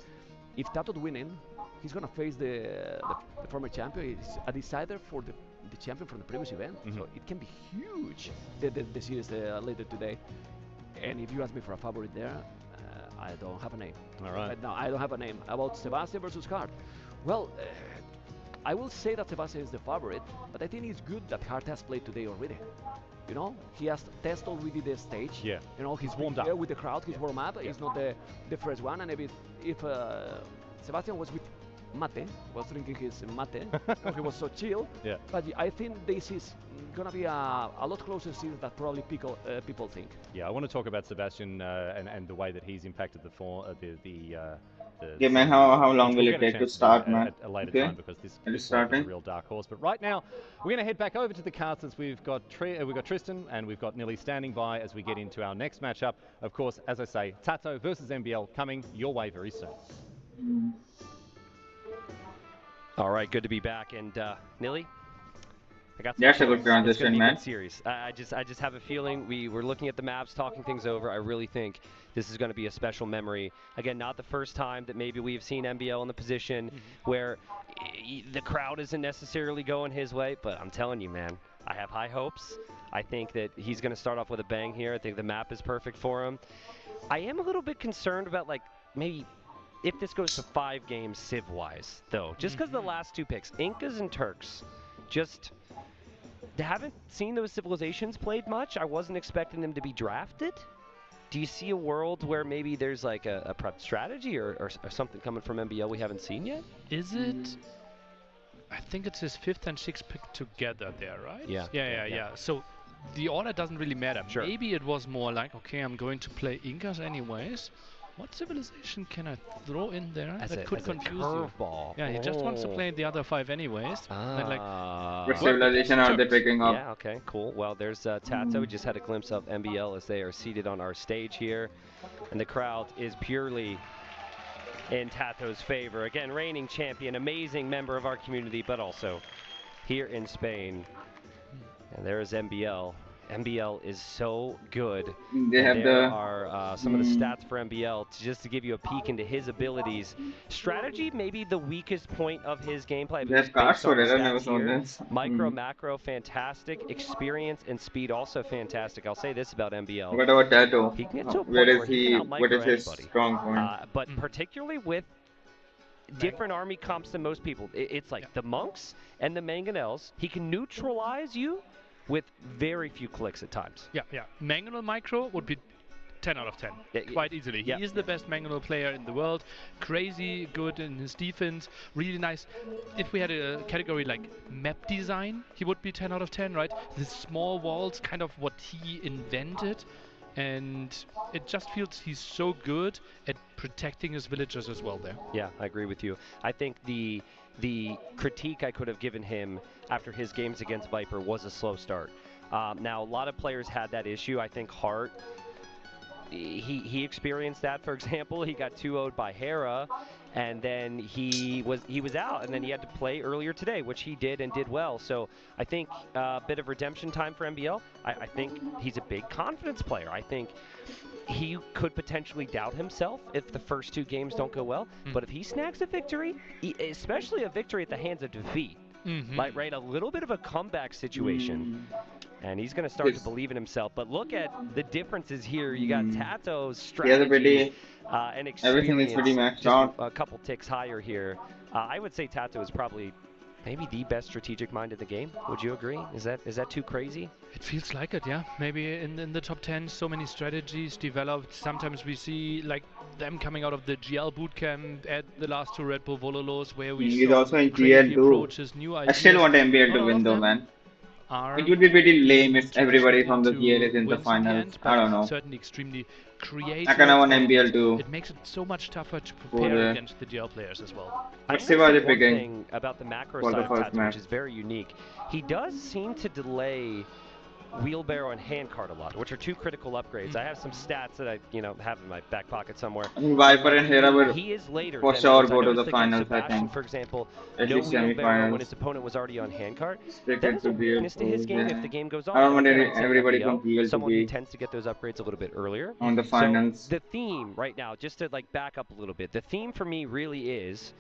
If Tato's winning, he's gonna face the former champion. It's a decider for the champion from the previous event, so it can be huge. The series later today. And if you ask me for a favorite there, I don't have a name. All right. No, I don't have a name. About Sebastian versus Hart. Well, I will say that Sebastian is the favorite, but I think it's good that Hart has played today already. You know, he has tested already the stage. Yeah. You know, he's warmed up with the crowd. He's warmed up. Yeah. He's not the first one. And if Sebastian was with mate, was drinking his mate, he was so chill. Yeah. But I think this is gonna be a lot closer season than probably people think. Yeah, I want to talk about Sebastian and the way that he's impacted yeah, man, how long will it take to start, man? At a later time, because this is a real dark horse. But right now, we're going to head back over to the casters. We've got Tristan and we've got Nilly standing by as we get into our next matchup. Of course, as I say, Tato versus MBL coming your way very soon. All right, good to be back. And Nilly, I got that's a good transition, man. Series. I just have a feeling we were looking at the maps, talking things over. I really think this is going to be a special memory. Again, not the first time that maybe we've seen MBL in the position where the crowd isn't necessarily going his way, but I'm telling you, man, I have high hopes. I think that he's going to start off with a bang here. I think the map is perfect for him. I am a little bit concerned about, like, maybe if this goes to 5 games Civ-wise, though. Just because the last 2 picks, Incas and Turks, just haven't seen those civilizations played much. I wasn't expecting them to be drafted. Do you see a world where maybe there's like a prep strategy or something coming from MBL we haven't seen yet? Is it? I think it's his 5th and 6th pick together there, right? Yeah. Yeah. So the order doesn't really matter. Sure. Maybe it was more like, okay, I'm going to play Incas anyways. What civilization can I throw in there that could confuse you? Yeah, he just wants to play the other 5 anyways. What civilization are they picking up? Yeah, okay, cool. Well, there's Tato. We just had a glimpse of MBL as they are seated on our stage here. And the crowd is purely in Tato's favor. Again, reigning champion, amazing member of our community, but also here in Spain. And there is MBL. MBL is so good. They have there are some of the stats for MBL just to give you a peek into his abilities. Strategy, maybe the weakest point of his gameplay. There's cards for it. I never saw this. Micro, macro, fantastic. Experience and speed, also fantastic. I'll say this about MBL. What about Tato? He can get to a point where where he can what is his anybody. strong point? But particularly with different army comps than most people, it's like the monks and the mangonels. He can neutralize you with very few clicks at times. Yeah. Mangonel Micro would be 10 out of 10, quite easily. He is the best Mangonel player in the world. Crazy good in his defense, really nice. If we had a category like map design, he would be 10 out of 10, right? The small walls, kind of what he invented. And it just feels he's so good at protecting his villagers as well there. Yeah, I agree with you. I think the critique I could have given him after his games against Viper was a slow start. Now, a lot of players had that issue. I think Hart, he experienced that, for example. He got 2-0'd by Hera, and then he was out, and then he had to play earlier today, which he did and did well. So I think a bit of redemption time for MBL. I think he's a big confidence player. I think he could potentially doubt himself if the first 2 games don't go well. But if he snags a victory, especially a victory at the hands of defeat, like a little bit of a comeback situation, and he's going to start to believe in himself. But look at the differences here. You got Tato's strategy and experience. Everything is pretty maxed out. A couple ticks higher here. I would say Tato is probably maybe the best strategic mind in the game. Would you agree? Is that too crazy? It feels like it, yeah. Maybe in the top 10, so many strategies developed. Sometimes we see like them coming out of the GL bootcamp at the last 2 Red Bull Vololos, where we He's saw also in crazy GL approaches, new ideas. I still want MBL to win though, man. It would be pretty lame if everybody from the GL is in the finals. I don't know. Certainly extremely creative. I kind of want MBL to. It makes it so much tougher to prepare against the GL players as well. I say one thing about the macro side of Tato, which is very unique. He does seem to delay wheelbarrow and handcart a lot, which are 2 critical upgrades. I have some stats that I have in my back pocket somewhere. Viper and Hera will he is later for sure go to the finals, I think. For example, at no least wheelbarrow when his opponent was already on handcart. That is a weakness to his game if the game goes on. I don't want everybody from GL someone to who be tends to get those upgrades a little bit earlier. On the finals. So the theme right now, just to back up a little bit, the theme for me really is,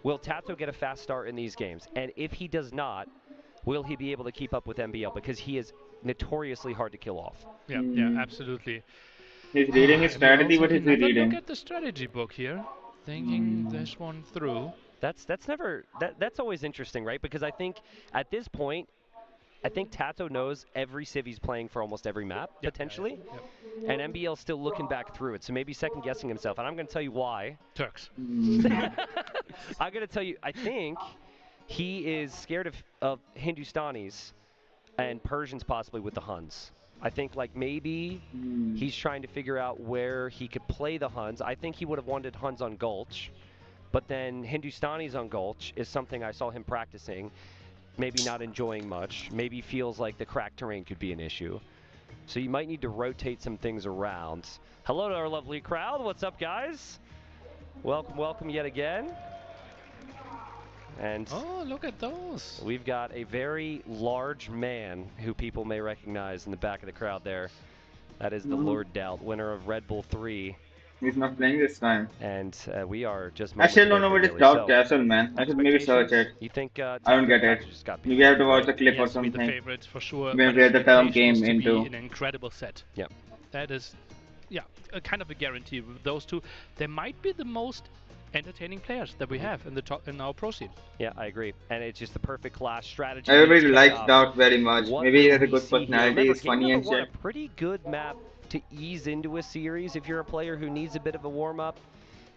will Tato get a fast start in these games? And if he does not, will he be able to keep up with MBL? Because he is notoriously hard to kill off. Yeah, yeah, absolutely. He's reading his strategy, what is he reading? Look at the strategy book here, thinking this one through. That's always interesting, right? Because I think at this point, I think Tato knows every civ he's playing for almost every map, potentially. And MBL's still looking back through it, so maybe second guessing himself. And I'm going to tell you why. Turks. I'm going to tell you, I think he is scared of Hindustanis and Persians possibly with the Huns. I think maybe he's trying to figure out where he could play the Huns. I think he would have wanted Huns on Gulch, but then Hindustanis on Gulch is something I saw him practicing, maybe not enjoying much, maybe feels like the cracked terrain could be an issue. So you might need to rotate some things around. Hello to our lovely crowd. What's up, guys? Welcome, welcome yet again. And oh, look at those. We've got a very large man who people may recognize in the back of the crowd there. That is the Lord Doubt, winner of Red Bull 3. He's not playing this time. And we are just... I still don't know what is Doubt Castle, man. I should maybe search it. You think... I don't get it. Maybe I have to watch the clip or something. The favorites for sure. Maybe the term came into... An incredible set. Yeah. That is, yeah, a kind of a guarantee with those 2. They might be the most entertaining players that we have in our pro scene. Yeah, I agree. And it's just the perfect class strategy. Everybody likes Doubt very much. Maybe he has a good personality, he's funny and shit. A pretty good map to ease into a series if you're a player who needs a bit of a warm-up.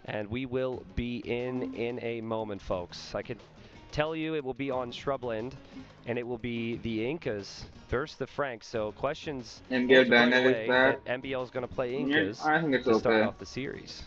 And we will be in a moment, folks. I can tell you it will be on Shrubland, and it will be the Incas versus the Franks. So questions MBL banner is that MBL is going to play Incas to start off the series.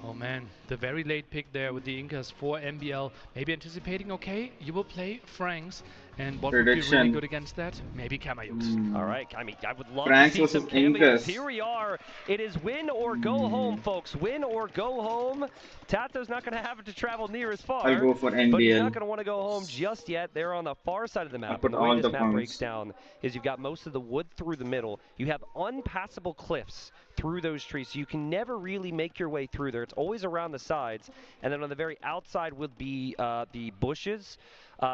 Oh man, the very late pick there with the Incas for MBL. Maybe anticipating, okay, you will play Franks. And what would be really good against that? Maybe Kamayuks. All right, I mean, I would love Franks to see some Incas. Here we are. It is win or go home, folks. Win or go home. Tato's not going to have to travel near as far. I'll go for NBL. But he's not going to want to go home just yet. They're on the far side of the map. And the way this map breaks down is you've got most of the wood through the middle. You have unpassable cliffs through those trees, so you can never really make your way through there. It's always around the sides. And then on the very outside would be the bushes.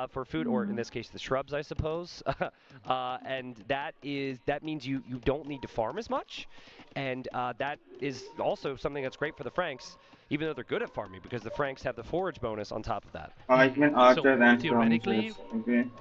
For food, or in this case, the shrubs, I suppose. And that means you don't need to farm as much. And that is also something that's great for the Franks, even though they're good at farming, because the Franks have the forage bonus on top of that. So theoretically,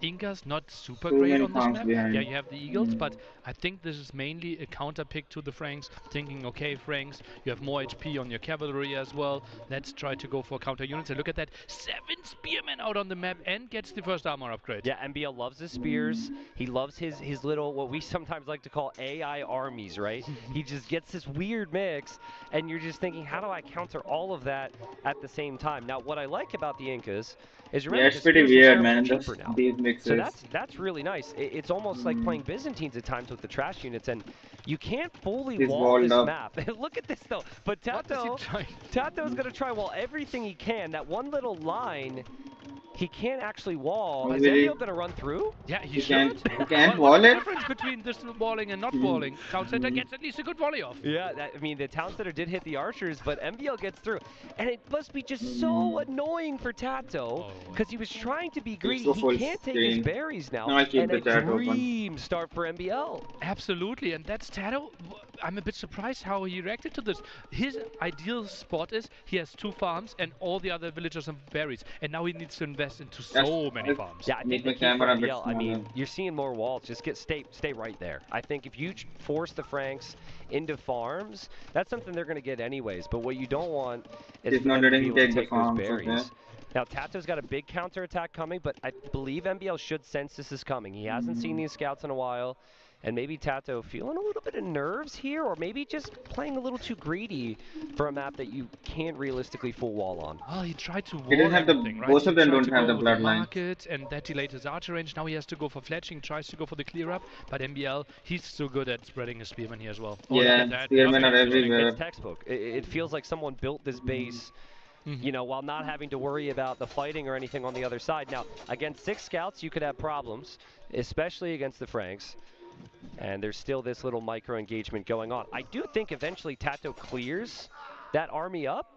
Incas not super great on this map. Yeah, you have the Eagles, but I think this is mainly a counter pick to the Franks, thinking, okay, Franks, you have more HP on your cavalry as well. Let's try to go for counter units. And look at that, 7 spearmen out on the map and gets the first armor upgrade. Yeah, MBL loves his spears. He loves his little, what we sometimes like to call AI armies, right? He just gets this weird mix, and you're just thinking, how do I counter all of that at the same time? Now, what I like about the Incas is, remember, it's pretty weird, man. These mixes. So that's really nice. It's almost like playing Byzantines at times with the trash units, and You can't fully He's wall this up. map. Look at this though. But Tato's going to try wall everything he can. That one little line, he can't actually wall. Is Emil going to run through? Yeah, he should. He can't What's wall the it? difference between this walling and not walling? Town Center gets at least a good volley off. Yeah, I mean, the Town Center did hit the archers, but MBL gets through. And it must be just so annoying for Tato, because he was trying to be greedy. He can't take his berries now. And a dream start for MBL. Absolutely, and that's Tato. I'm a bit surprised how he reacted to this. His ideal spot is he has 2 farms and all the other villagers have berries, and now he needs to invest into so many farms. Yeah, I think the key for MBL, I mean, you're seeing more walls. Just stay right there. I think if you force the Franks into farms, that's something they're going to get anyways. But what you don't want is for them to be able to take those berries. Okay. Now, Tato's got a big counterattack coming, but I believe MBL should sense this is coming. He hasn't seen these scouts in a while. And maybe Tato feeling a little bit of nerves here, or maybe just playing a little too greedy for a map that you can't realistically full wall on. Well, he tried to wall he didn't have everything, right? Both of them don't have the bloodline. Market, and that delayed his archer range. Now he has to go for fletching, tries to go for the clear up. But MBL, he's so good at spreading his spearmen here as well. Yeah, spearmen are everywhere. It's textbook. It feels like someone built this base, you know, while not having to worry about the fighting or anything on the other side. Now, against 6 scouts, you could have problems, especially against the Franks. And there's still this little micro engagement going on. I do think eventually Tato clears that army up.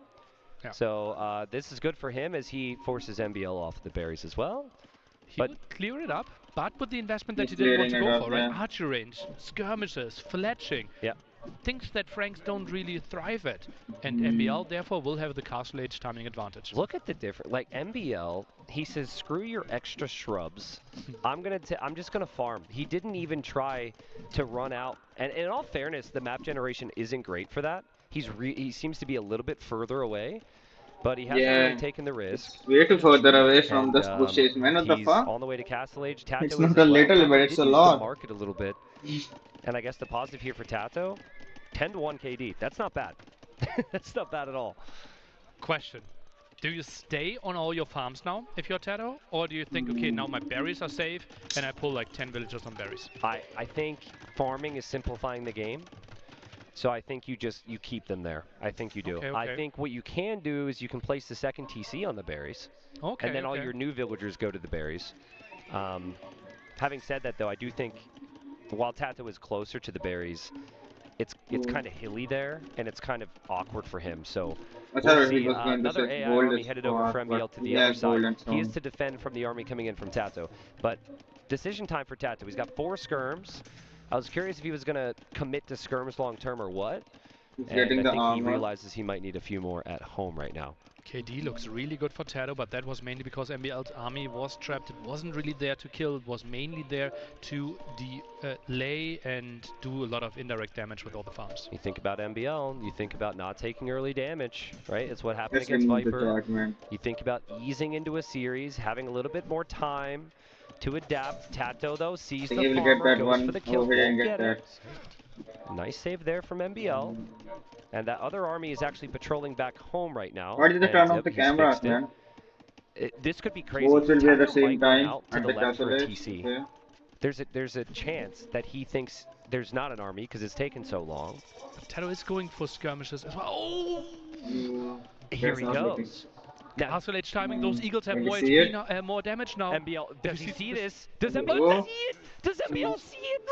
Yeah. So this is good for him as he forces MBL off the berries as well. He would clear it up, but with the investment that he didn't want to go for, right? Archer range, skirmishes, fletching. Yeah. Things that Franks don't really thrive at. And MBL, therefore, will have the castle age timing advantage. Look at the difference. Like, MBL, he says, screw your extra shrubs. I'm just going to farm. He didn't even try to run out. And in all fairness, the map generation isn't great for that. He seems to be a little bit further away. But he hasn't really taken the risk. It's way too further away from the bushes, man. What the fuck? On the way to Castle Age. Tato it's not a little, but it's a lot. Market a little bit. And I guess the positive here for Tato, 10-1 KD. That's not bad. That's not bad at all. Question. Do you stay on all your farms now if you're Tato? Or do you think, okay, now my berries are safe and I pull like 10 villagers on berries? I think farming is simplifying the game. So I think you keep them there. I think you do. Okay. I think what you can do is you can place the second TC on the berries. Okay. And then all your new villagers go to the berries. Having said that, though, I do think while Tato is closer to the berries, it's kind of hilly there, and it's kind of awkward for him. So we'll see. Another AI army headed over from MBL to the other side. He is to defend from the army coming in from Tato. But decision time for Tato. He's got 4 skirms. I was curious if he was going to commit to skirms long term or what. And I think he realizes he might need a few more at home right now. KD looks really good for Tato, but that was mainly because MBL's army was trapped. It wasn't really there to kill. It was mainly there to delay and do a lot of indirect damage with all the farms. You think about MBL, you think about not taking early damage, right? It's what happened against Viper. You think about easing into a series, having a little bit more time to adapt. Tato, though, sees the farmer, goes for the kill. Get it. Nice save there from MBL. And that other army is actually patrolling back home right now. Why did they turn off the cameras, man? This could be crazy. Both will be at the same time. Out to the left for a TC. Okay. There's a chance that he thinks there's not an army because it's taken so long. Tato is going for skirmishes as well. Oh! Here he goes. Now, Castle Age timing, those eagles have more HP now, more damage now. MBL, does he see this? Does MBL see it? Does MBL see it?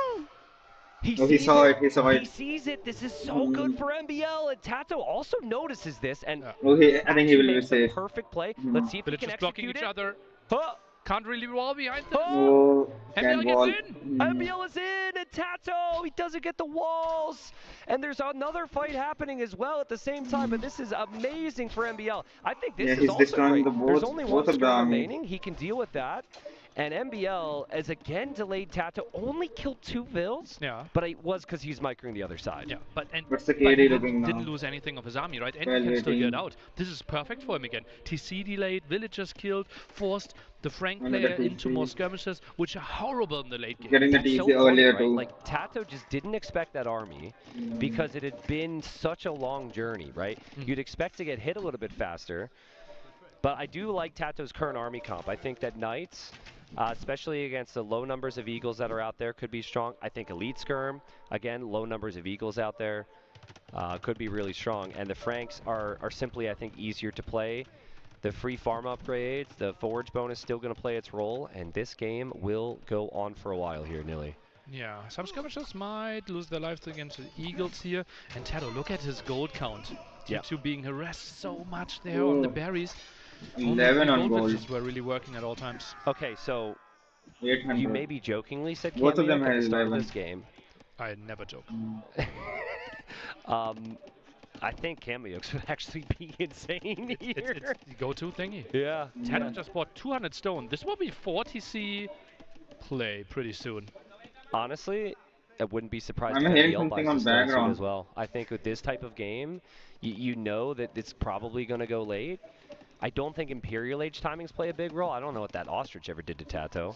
He saw it. He saw it. He sees it. This is so good for MBL. And Tato also notices this. And I think he will be safe. Perfect play. Let's see if he can execute blocking each other. Can't really wall behind them. MBL gets in. MBL is in. And Tato, he doesn't get the walls. And there's another fight happening as well at the same time. But this is amazing for MBL. I think this is also great. There's only one skirm remaining. He can deal with that. And MBL has again delayed Tato, only killed 2 vills, but it was because he's microing the other side. Yeah, but What's the KD looking now? Didn't lose anything of his army, right? And he can still get out. This is perfect for him again. TC delayed, villagers killed, forced the Frank player into more skirmishes, which are horrible in the late game. Getting the TC earlier too. Like, Tato just didn't expect that army because it had been such a long journey, right? You'd expect to get hit a little bit faster. But I do like Tato's current army comp. I think that Knights, especially against the low numbers of Eagles that are out there, could be strong. I think Elite Skirm, again, low numbers of Eagles out there, could be really strong. And the Franks are simply, I think, easier to play. The free farm upgrades, the forge bonus still going to play its role, and this game will go on for a while here, Nilly. Yeah, some skirmishers might lose their lives against the Eagles here. And Tato, look at his gold count. Due to being harassed so much there on the berries. 11 on gold. Witches were really working at all times. Okay, so 800. you maybe jokingly said Both of Cameo them at the had start of 11. this game. I never joke. I think Cameos would actually be insane here. It's the go-to thingy. Yeah. Tato just bought 200 stone. This will be 40C play pretty soon. Honestly, I wouldn't be surprised I'm if hearing NBL buys something on this stone soon background. as well. I think with this type of game, you know that it's probably going to go late. I don't think Imperial Age timings play a big role. I don't know what that Ostrich ever did to Tato.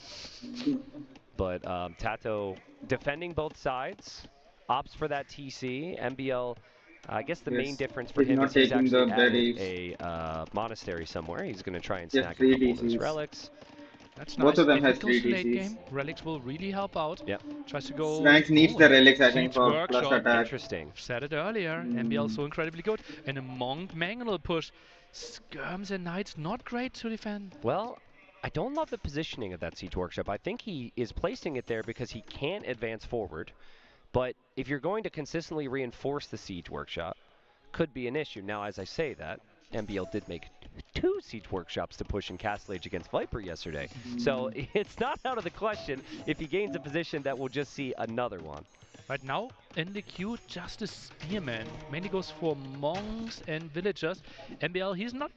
But Tato defending both sides, opts for that TC. MBL, I guess the main difference for him is he's actually at a monastery somewhere. He's going to try and snag a couple of those relics. That's Both nice. of them If has it goes 3 late DCs. game, relics will really help out. Yep. Tries to go. Frank needs the relics, I think, Siege for Workshop. plus attack. Interesting. Said it earlier. MBL so incredibly good. And a Monk Mangonel push. Skirms and Knights not great to defend. Well, I don't love the positioning of that Siege Workshop. I think he is placing it there because he can't advance forward. But if you're going to consistently reinforce the Siege Workshop, could be an issue. Now, as I say that, MBL did make 2 Siege Workshops to push in Castle Age against Viper yesterday. So it's not out of the question if he gains a position that we'll just see another one. Right now, in the queue, just a Spearman. Mainly goes for monks and villagers. MBL, he's not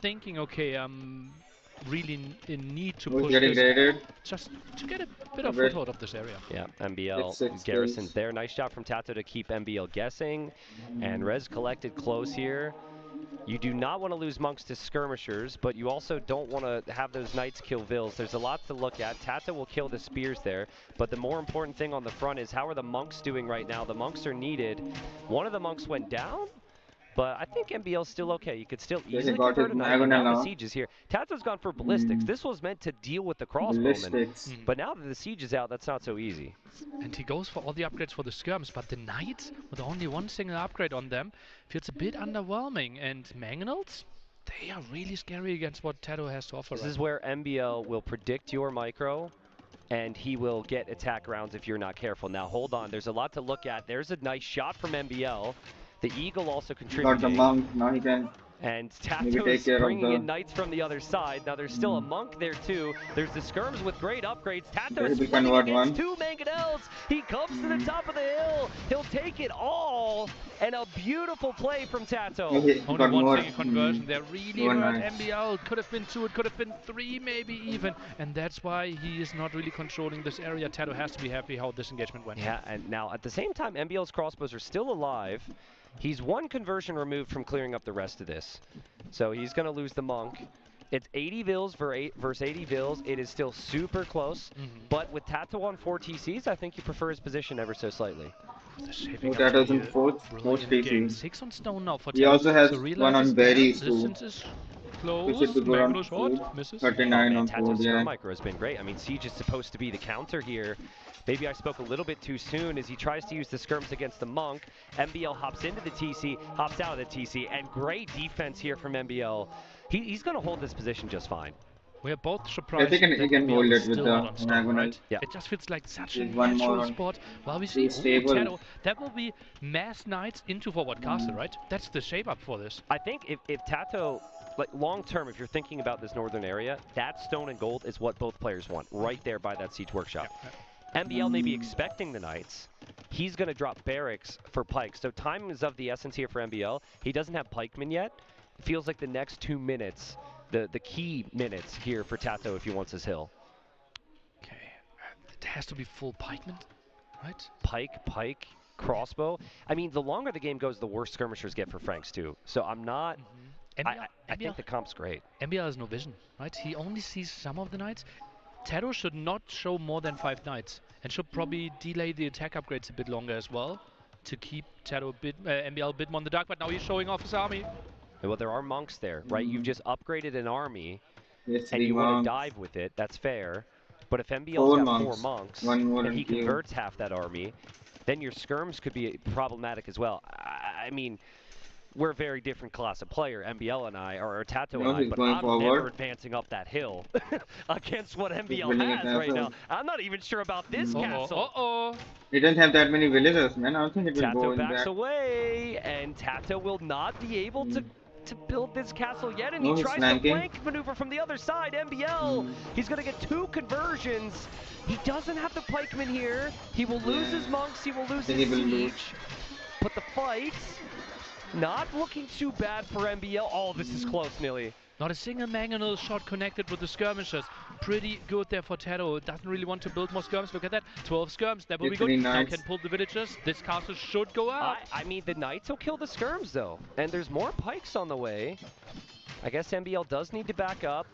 thinking, okay, I'm really in need to push this. Graded? Just to get a bit of foothold of this area. Yeah, MBL garrisons there. Nice job from Tato to keep MBL guessing. And Rez collected close here. You do not want to lose monks to skirmishers, but you also don't want to have those knights kill vills. There's a lot to look at. Tato will kill the spears there, but the more important thing on the front is how are the monks doing right now? The monks are needed. One of the monks went down, but I think MBL's still okay. You could still easily convert a knight, and now the siege is here. Tato's gone for ballistics. This was meant to deal with the crossbowmen, but now that the siege is out, that's not so easy. And he goes for all the upgrades for the skirms, but the knights, with only one single upgrade on them, feels a bit underwhelming. And Mangonels, they are really scary against what Tato has to offer. This is where MBL will predict your micro, and he will get attack rounds if you're not careful. Now, hold on. There's a lot to look at. There's a nice shot from MBL. The Eagle also contributing. Got the monk, now he can. And Tato is bringing in knights from the other side. Now there's still a monk there too. There's the skirms with great upgrades. Tato is splitting against 2 Mangonels. He comes to the top of the hill. He'll take it all. And a beautiful play from Tato. Only one single conversion. They're really hurt MBL. Could have been 2, it could have been 3 maybe even. And that's why he is not really controlling this area. Tato has to be happy how this engagement went. Yeah, and now at the same time, MBL's crossbows are still alive. He's 1 conversion removed from clearing up the rest of this. So he's going to lose the monk. It's 80 vills versus 80 vills. It is still super close. But with Tato on 4 TCs, I think you prefer his position ever so slightly. Tato's in 4th TC. 6 on stone now for Tato. He also has so 1 on berries too. Close. Mango shot. Misses. 39 on Tato's 4, micro has been great. I mean, Siege is supposed to be the counter here. Maybe I spoke a little bit too soon as he tries to use the skirms against the monk. MBL hops into the TC, hops out of the TC, and great defense here from MBL. He's going to hold this position just fine. We're both surprised. I think he can hold it with the Nagonal. Right? Yeah. It just feels like such a one natural more spot. While we see Tato, that will be mass knights into forward castle, right? That's the shape up for this. I think if Tato, like long term, if you're thinking about this northern area, that stone and gold is what both players want, right there by that siege workshop. MBL may be expecting the knights. He's going to drop barracks for pikes. So time is of the essence here for MBL. He doesn't have pikemen yet. It feels like the next 2 minutes, the key minutes here for Tato if he wants his hill. Okay, it has to be full pikemen, right? Pike, crossbow. I mean, the longer the game goes, the worse skirmishers get for Franks too. So I'm not... I think the comp's great. MBL has no vision, right? He only sees some of the knights. Tato should not show more than 5 knights and should probably delay the attack upgrades a bit longer as well to keep Tato MBL a bit more in the dark, but now he's showing off his army. Well, there are monks there, right? You've just upgraded an army, Yes, and the you want to monks. dive with it. That's fair. But if MBL's 4 got monks. 4 monks, One more and he in queue. converts half that army, then your skirms could be problematic as well. I mean, we're a very different class of player, MBL and I, or Tato and I, he's but going I'm forward. never advancing up that hill against what MBL building a has right now. castle. I'm not even sure about this castle. Uh-oh. He doesn't have that many villagers, man. I don't think it will go Tato in backs that. away, and Tato will not be able to build this castle yet, and No, he he's tries flanking. to flank maneuver from the other side. MBL, he's going to get 2 conversions. He doesn't have the pikemen here. He will lose his monks, he will lose his siege. But the fight, not looking too bad for MBL. Oh, this is close, Nilly. Not a single mangonel shot connected with the skirmishers. Pretty good there for Tato. Doesn't really want to build more skirms. Look at that. 12 skirms. That will be good. Now can pull the villagers. This castle should go up. I mean, the knights will kill the skirms, though. And there's more pikes on the way. I guess MBL does need to back up.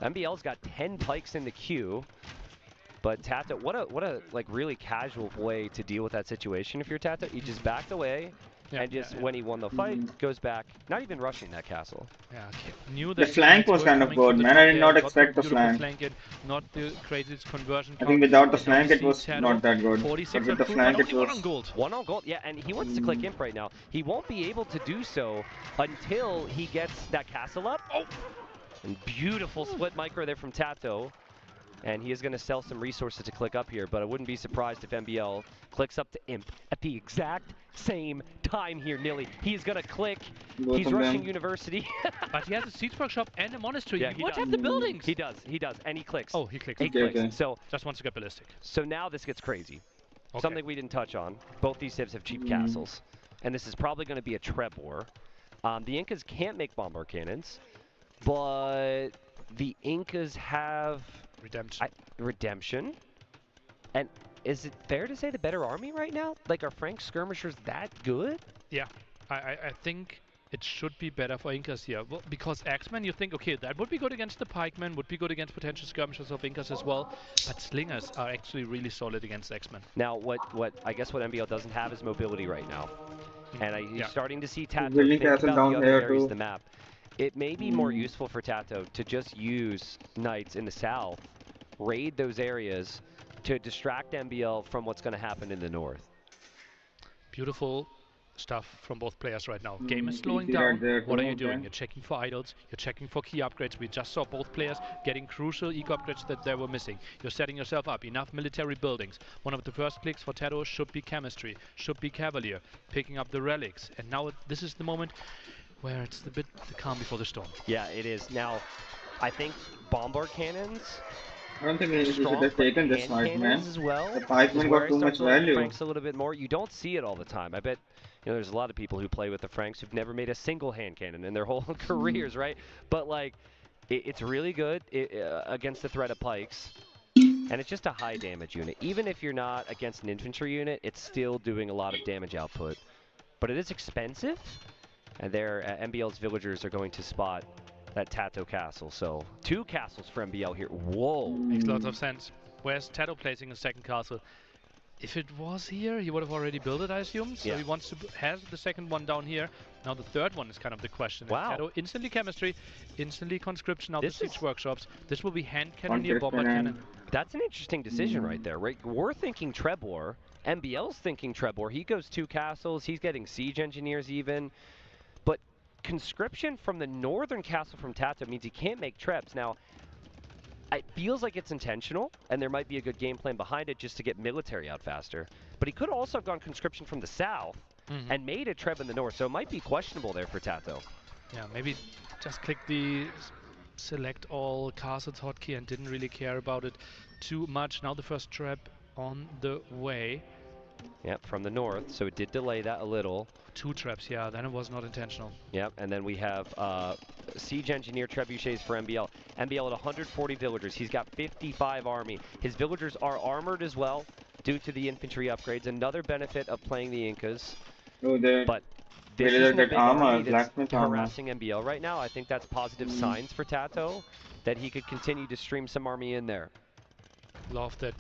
MBL's got 10 pikes in the queue. But Tato, what a like really casual way to deal with that situation if you're Tato. He just backed away. And just when he won the fight, goes back, not even rushing that castle. Yeah, knew The that flank was kind of good, man. I did not expect the flank. Not the craziest conversion. I think without the flank, it was not that good. But with the flank, it was... 1 on gold. 1 on gold, yeah, and he wants to click imp right now. He won't be able to do so until he gets that castle up. Oh! And beautiful split micro there from Tato. And he is going to sell some resources to click up here, but I wouldn't be surprised if MBL clicks up to imp at the exact same time here, Nilly. He's going to click. He's rushing university. But he has a siege workshop and a monastery. Yeah, Watch out the buildings. He does, and he clicks. Oh, he clicks. He clicks. So just wants to get ballistic. So now this gets crazy. Okay. Something we didn't touch on. Both these civs have cheap castles, and this is probably going to be a Treb war. The Incas can't make bombard cannons, but the Incas have redemption. And is it fair to say the better army right now? Like, are Frank skirmishers that good? Yeah, I think it should be better for Incas here. Well, because Axemen, you think, okay, that would be good against the pikemen, would be good against potential skirmishers of Incas as well. But slingers are actually really solid against Axemen. Now, I guess what MBL doesn't have is mobility right now. And you're starting to see Tato Building think castle about down the other here areas too. of the map. It may be more useful for Tato to just use knights in the south, raid those areas to distract MBL from what's going to happen in the north. Beautiful stuff from both players right now. Game is slowing down. What are you doing? You're checking for idols. You're checking for key upgrades. We just saw both players getting crucial eco upgrades that they were missing. You're setting yourself up. Enough military buildings. One of the first clicks for Tato should be chemistry, should be cavalier, picking up the relics. And now this is the moment where it's the calm before the storm. Yeah, it is. Now, I think bombard cannons. I don't think he should have taken this fight, man. As well. The pikemen got too much value. Franks a little bit more. You don't see it all the time. I bet there's a lot of people who play with the Franks who've never made a single hand cannon in their whole careers, right? But like, it's really good against the threat of pikes. And it's just a high damage unit. Even if you're not against an infantry unit, it's still doing a lot of damage output. But it is expensive. And there, MBL's villagers are going to spot that Tato castle. So 2 castles for MBL here. Whoa. Makes lots of sense. Where's Tato placing a second castle? If it was here, he would have already built it, I assume. So he wants to has the second one down here. Now the third one is kind of the question. Wow. Tato instantly chemistry, instantly conscription of the siege workshops. This will be hand cannon near bombard cannon. That's an interesting decision right there, right? We're thinking Treb war. MBL's thinking Treb war. He goes 2 castles. He's getting siege engineers even. But conscription from the northern castle from Tato means he can't make Trebs. Now, it feels like it's intentional, and there might be a good game plan behind it just to get military out faster. But he could also have gone conscription from the south and made a Treb in the north, so it might be questionable there for Tato. Yeah, maybe just click the select all castles hotkey and didn't really care about it too much. Now the first Treb on the way. Yep, from the north, so it did delay that a little. 2 Trebs, yeah, then it was not intentional. Yep, and then we have Siege Engineer Trebuchets for MBL. MBL at 140 villagers. He's got 55 army. His villagers are armored as well due to the infantry upgrades. Another benefit of playing the Incas. Oh, but this is that armor, blacksmith armor. Harassing MBL right now. I think that's positive signs for Tato that he could continue to stream some army in there. Love that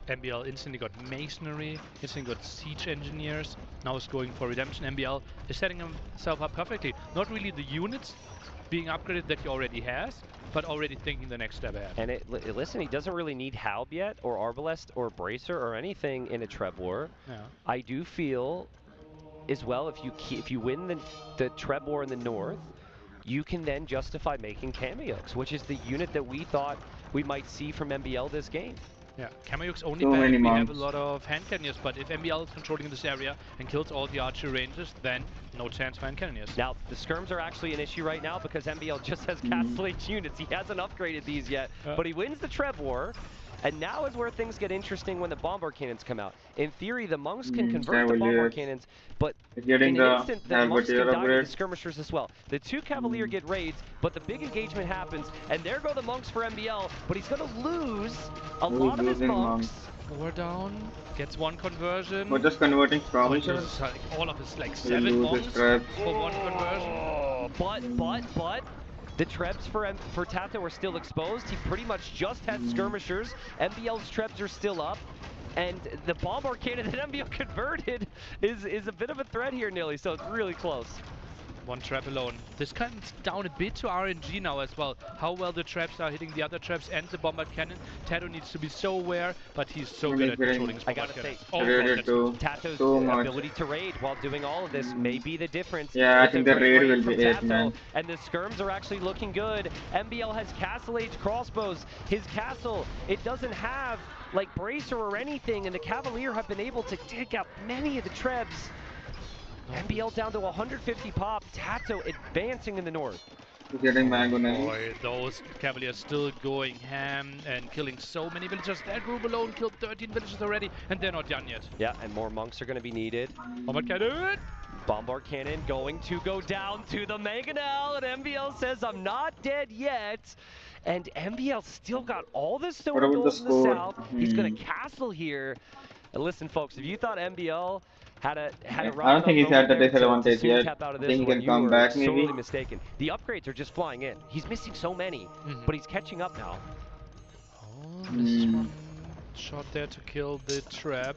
MBL instantly got Masonry, instantly got Siege Engineers, now is going for Redemption. MBL is setting himself up perfectly. Not really the units being upgraded that he already has, but already thinking the next step ahead. And listen, he doesn't really need Halb yet, or Arbalest, or Bracer, or anything in a Treb War. Yeah. I do feel, as well, if you win the Treb War in the north, you can then justify making Kameyux, which is the unit that we thought we might see from MBL this game. Yeah, Kameyux only bad if we have a lot of hand cannoneers, but if MBL is controlling this area and kills all the archer ranges, then no chance for hand cannoneers. Now, the skirms are actually an issue right now because MBL just has Castle Age units. He hasn't upgraded these yet, but he wins the Treb War. And now is where things get interesting when the Bombard Cannons come out. In theory, the monks can convert the Bombard Cannons, but in an instant, the monks can die with the skirmishers as well. The 2 Cavalier get raids, but the big engagement happens, and there go the monks for MBL, but he's going to lose a lot of his monks. 4 down, gets 1 conversion. We're just converting skirmishers. All of his, like, 7 monks for 1 conversion. But the Trebs for Tato are still exposed. He pretty much just had skirmishers. MBL's Trebs are still up. And the Bombard Cannon that MBL converted is a bit of a threat here, Nilly, so it's really close. 1 trap alone. This comes down a bit to RNG now as well. How well the traps are hitting the other traps and the Bombard Cannon. Tato needs to be so aware, but he's so good at controlling his Bombard Cannon. Tato's ability to raid while doing all of this may be the difference. Yeah, I think the raid will be it, man. And the skirms are actually looking good. MBL has Castle Age crossbows. His castle, it doesn't have like Bracer or anything, and the Cavalier have been able to take out many of the Trebs. MBL down to 150 pop. Tato advancing in the north. Getting mango now. Boy, those Cavaliers still going ham and killing so many villagers. That group alone killed 13 villagers already, and they're not done yet. Yeah, and more monks are going to be needed. Bombard Cannon! Bombard Cannon going to go down to the Mangonel, and MBL says, I'm not dead yet. And MBL still got all the silver gold in the south. He's going to castle here. And listen, folks, if you thought MBL had a I don't think he's had the disadvantage yet. I think he can come back maybe. Totally mistaken. The upgrades are just flying in. He's missing so many, but he's catching up now. Oh, this one shot there to kill the trap.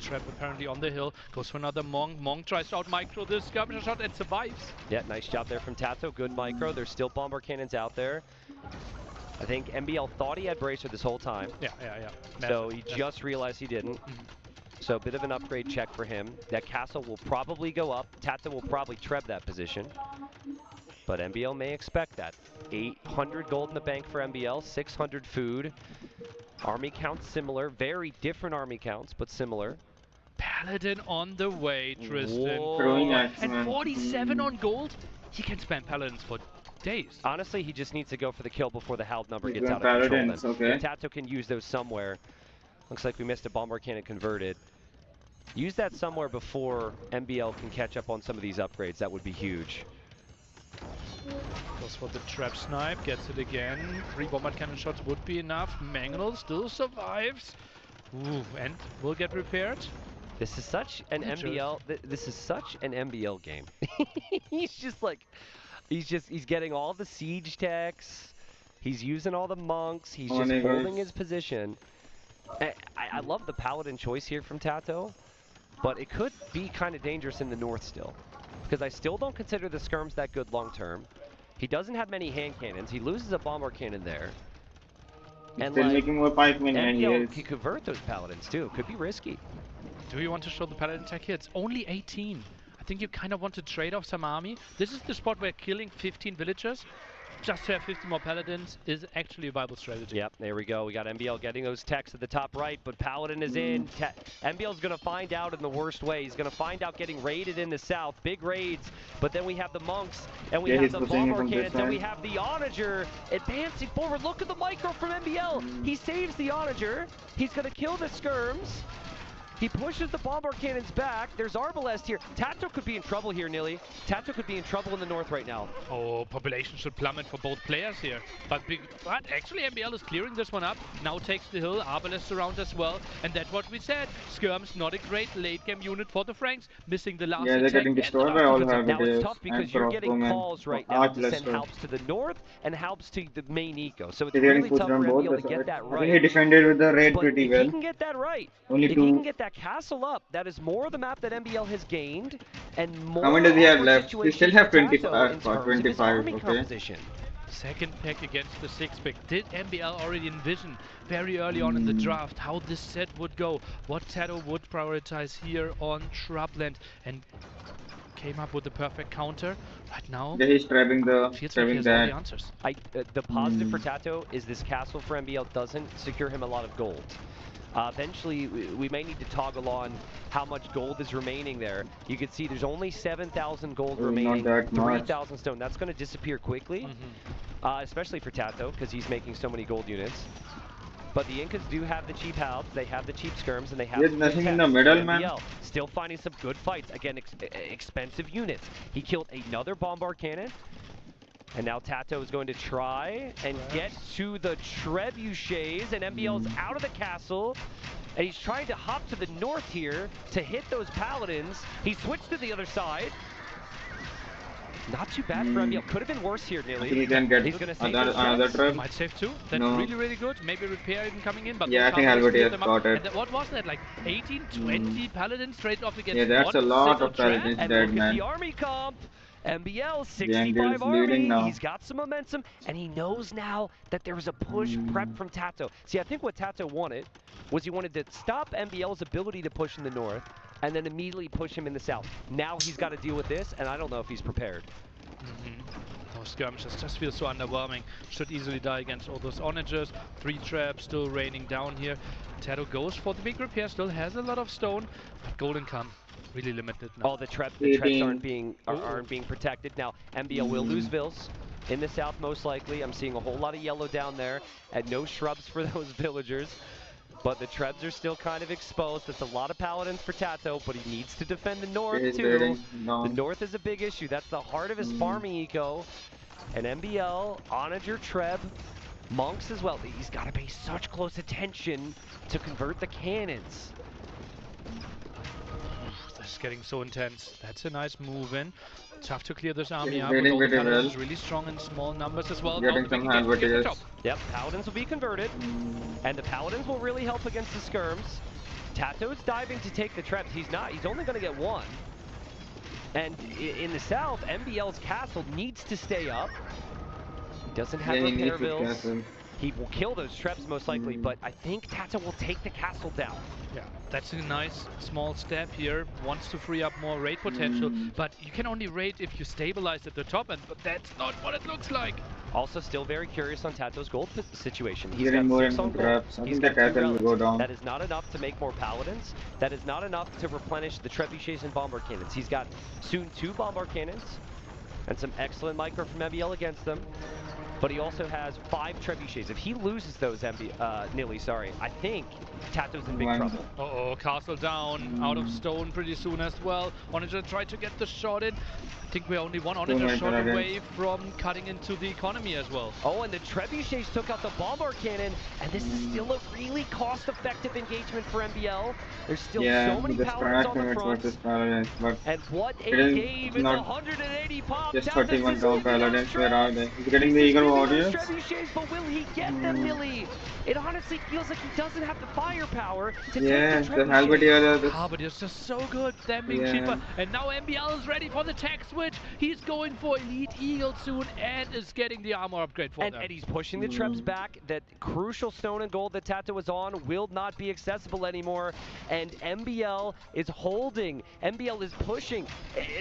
Trap apparently on the hill. Goes for another Monk. Monk tries to out micro this skirmisher shot and survives. Yeah, nice job there from Tato. Good micro. There's still Bombard Cannons out there. I think MBL thought he had Bracer this whole time. Yeah. So he just realized he didn't. So a bit of an upgrade check for him. That castle will probably go up. Tato will probably treb that position. But MBL may expect that. 800 gold in the bank for MBL, 600 food. Army counts similar, very different army counts, but similar. Paladin on the way, Tristan. And 47 on gold? He can spam Paladins for days. Honestly, he just needs to go for the kill before the Halb number gets out of control. Okay. Tato can use those somewhere. Looks like we missed a Bombard Cannon converted. Use that somewhere before MBL can catch up on some of these upgrades. That would be huge. Goes for the trap snipe, gets it again. 3 Bombard Cannon shots would be enough. Mangonel still survives. Ooh, and will get repaired. This is such an MBL. This is such an MBL game. He's just like, he's getting all the siege techs. He's using all the monks. He's just holding his position. I love the Paladin choice here from Tato, but it could be kind of dangerous in the north still, because I still don't consider the skirms that good long term. He doesn't have many hand cannons. He loses a Bombard Cannon there. And still making more pikemen, and he could convert those Paladins too. Could be risky. Do you want to show the Paladin tech here? It's only 18. I think you kind of want to trade off some army. This is the spot where killing 15 villagers just to have 50 more Paladins is actually a viable strategy. Yep, there we go. We got MBL getting those techs at the top right, but Paladin is in. MBL's going to find out in the worst way. He's going to find out getting raided in the south. Big raids, but then we have the monks, and we have the Bombard Cannons, and we have the Onager advancing forward. Look at the micro from MBL. He saves the Onager. He's going to kill the skirms. He pushes the Bombard Cannons back. There's Arbalest here. Tato could be in trouble here, Nilly. Tato could be in trouble in the north right now. Oh, population should plummet for both players here. But actually, MBL is clearing this one up. Now takes the hill. Arbalest around as well. And that's what we said. Skirm's not a great late game unit for the Franks. Missing the last they're getting destroyed by all Halberdiers. Now it's tough because you're getting calls right now to send Halbs to the north and Halbs to the main eco. So it's really tough for MBL to get that right. I think he defended with the raid pretty well. If he can get that right, if he can get that castle up, that is more of the map that MBL has gained, and more. How many does he have left? He still have 25. Okay. Second pick against the 6th pick. Did MBL already envision very early on in the draft how this set would go? What Tato would prioritize here on Shrubland, and came up with the perfect counter. Right now, yeah, he's trapping the the answers. The positive for Tato is this castle for MBL doesn't secure him a lot of gold. Eventually, we may need to toggle on how much gold is remaining there. You can see there's only 7,000 gold remaining, 3,000 stone. That's going to disappear quickly, especially for Tato, because he's making so many gold units. But the Incas do have the cheap Halbs, they have the cheap Skirms, and they have nothing in the middle, man. Still finding some good fights. Again, expensive units. He killed another Bombard Cannon. And now Tato is going to try and get to the Trebuchets, and MBL's out of the castle. And he's trying to hop to the north here to hit those Paladins. He switched to the other side. Not too bad for MBL. Could have been worse here, Nilly. He can get another trap. Might save two. That's really, really good. Maybe repair even coming in. But yeah, I think Halberdiers got it. And what was that? Like 18, 20 Paladins straight off against that's a lot of Paladins dead, man. The army comp. MBL 65 army, he's got some momentum, and he knows now that there was a push prep from Tato. See, I think what Tato wanted was he wanted to stop MBL's ability to push in the north, and then immediately push him in the south. Now he's got to deal with this, and I don't know if he's prepared. Those skirmishes just feel so underwhelming. Should easily die against all those onagers. 3 traps still raining down here. Tato goes for the big repair, still has a lot of stone, but golden come. Really limited now. Oh, the traps aren't being protected now. MBL will lose Vils in the south most likely. I'm seeing a whole lot of yellow down there, and no shrubs for those villagers. But the Trebs are still kind of exposed. That's a lot of Paladins for Tato, but he needs to defend the north too. The north is a big issue. That's the heart of his farming eco. And MBL, Onager, Treb, Monks as well. He's got to pay such close attention to convert the cannons. This is getting so intense. That's a nice move in. Tough to clear this army up. Paladins really strong in small numbers as well. Getting some Halberdiers. Yep, Paladins will be converted. And the Paladins will really help against the Skirms. Tato's diving to take the Trebs. He's only going to get one. And in the south, MBL's castle needs to stay up. He doesn't have repair bills. He will kill those Trebs most likely, but I think Tato will take the castle down. Yeah, that's a nice small step here. Wants to free up more raid potential, but you can only raid if you stabilize at the top end, but that's not what it looks like. Also, still very curious on Tato's gold situation. He's got more on traps. I think the castle will go down. That is not enough to make more Paladins. That is not enough to replenish the Trebuchets and Bombard Cannons. He's got soon 2 Bombard Cannons and some excellent micro from MBL against them. But he also has 5 Trebuchets. If he loses those, Nilly, sorry, I think Tato's in big trouble. Uh-oh, castle down, out of stone pretty soon as well. Onager tried to get the shot in. I think we're only one Onager shot away from cutting into the economy as well. Oh, and the Trebuchets took out the Bombard Cannon, and this is still a really cost-effective engagement for MBL. There's still so many Paladins on the front. And what a game, it's 180 pop. Just 31 gold Paladins, where are they? He's getting the Eagle Warriors. But will he get them, Nilly? It honestly feels like he doesn't have the firepower to take the Halberdiers. Halberdiers just so good, them being cheaper. And now MBL is ready for the tech switch. He's going for Elite Eagle soon and is getting the armor upgrade for them. And he's pushing the Trebs back. That crucial stone and gold that Tato was on will not be accessible anymore. And MBL is holding. MBL is pushing.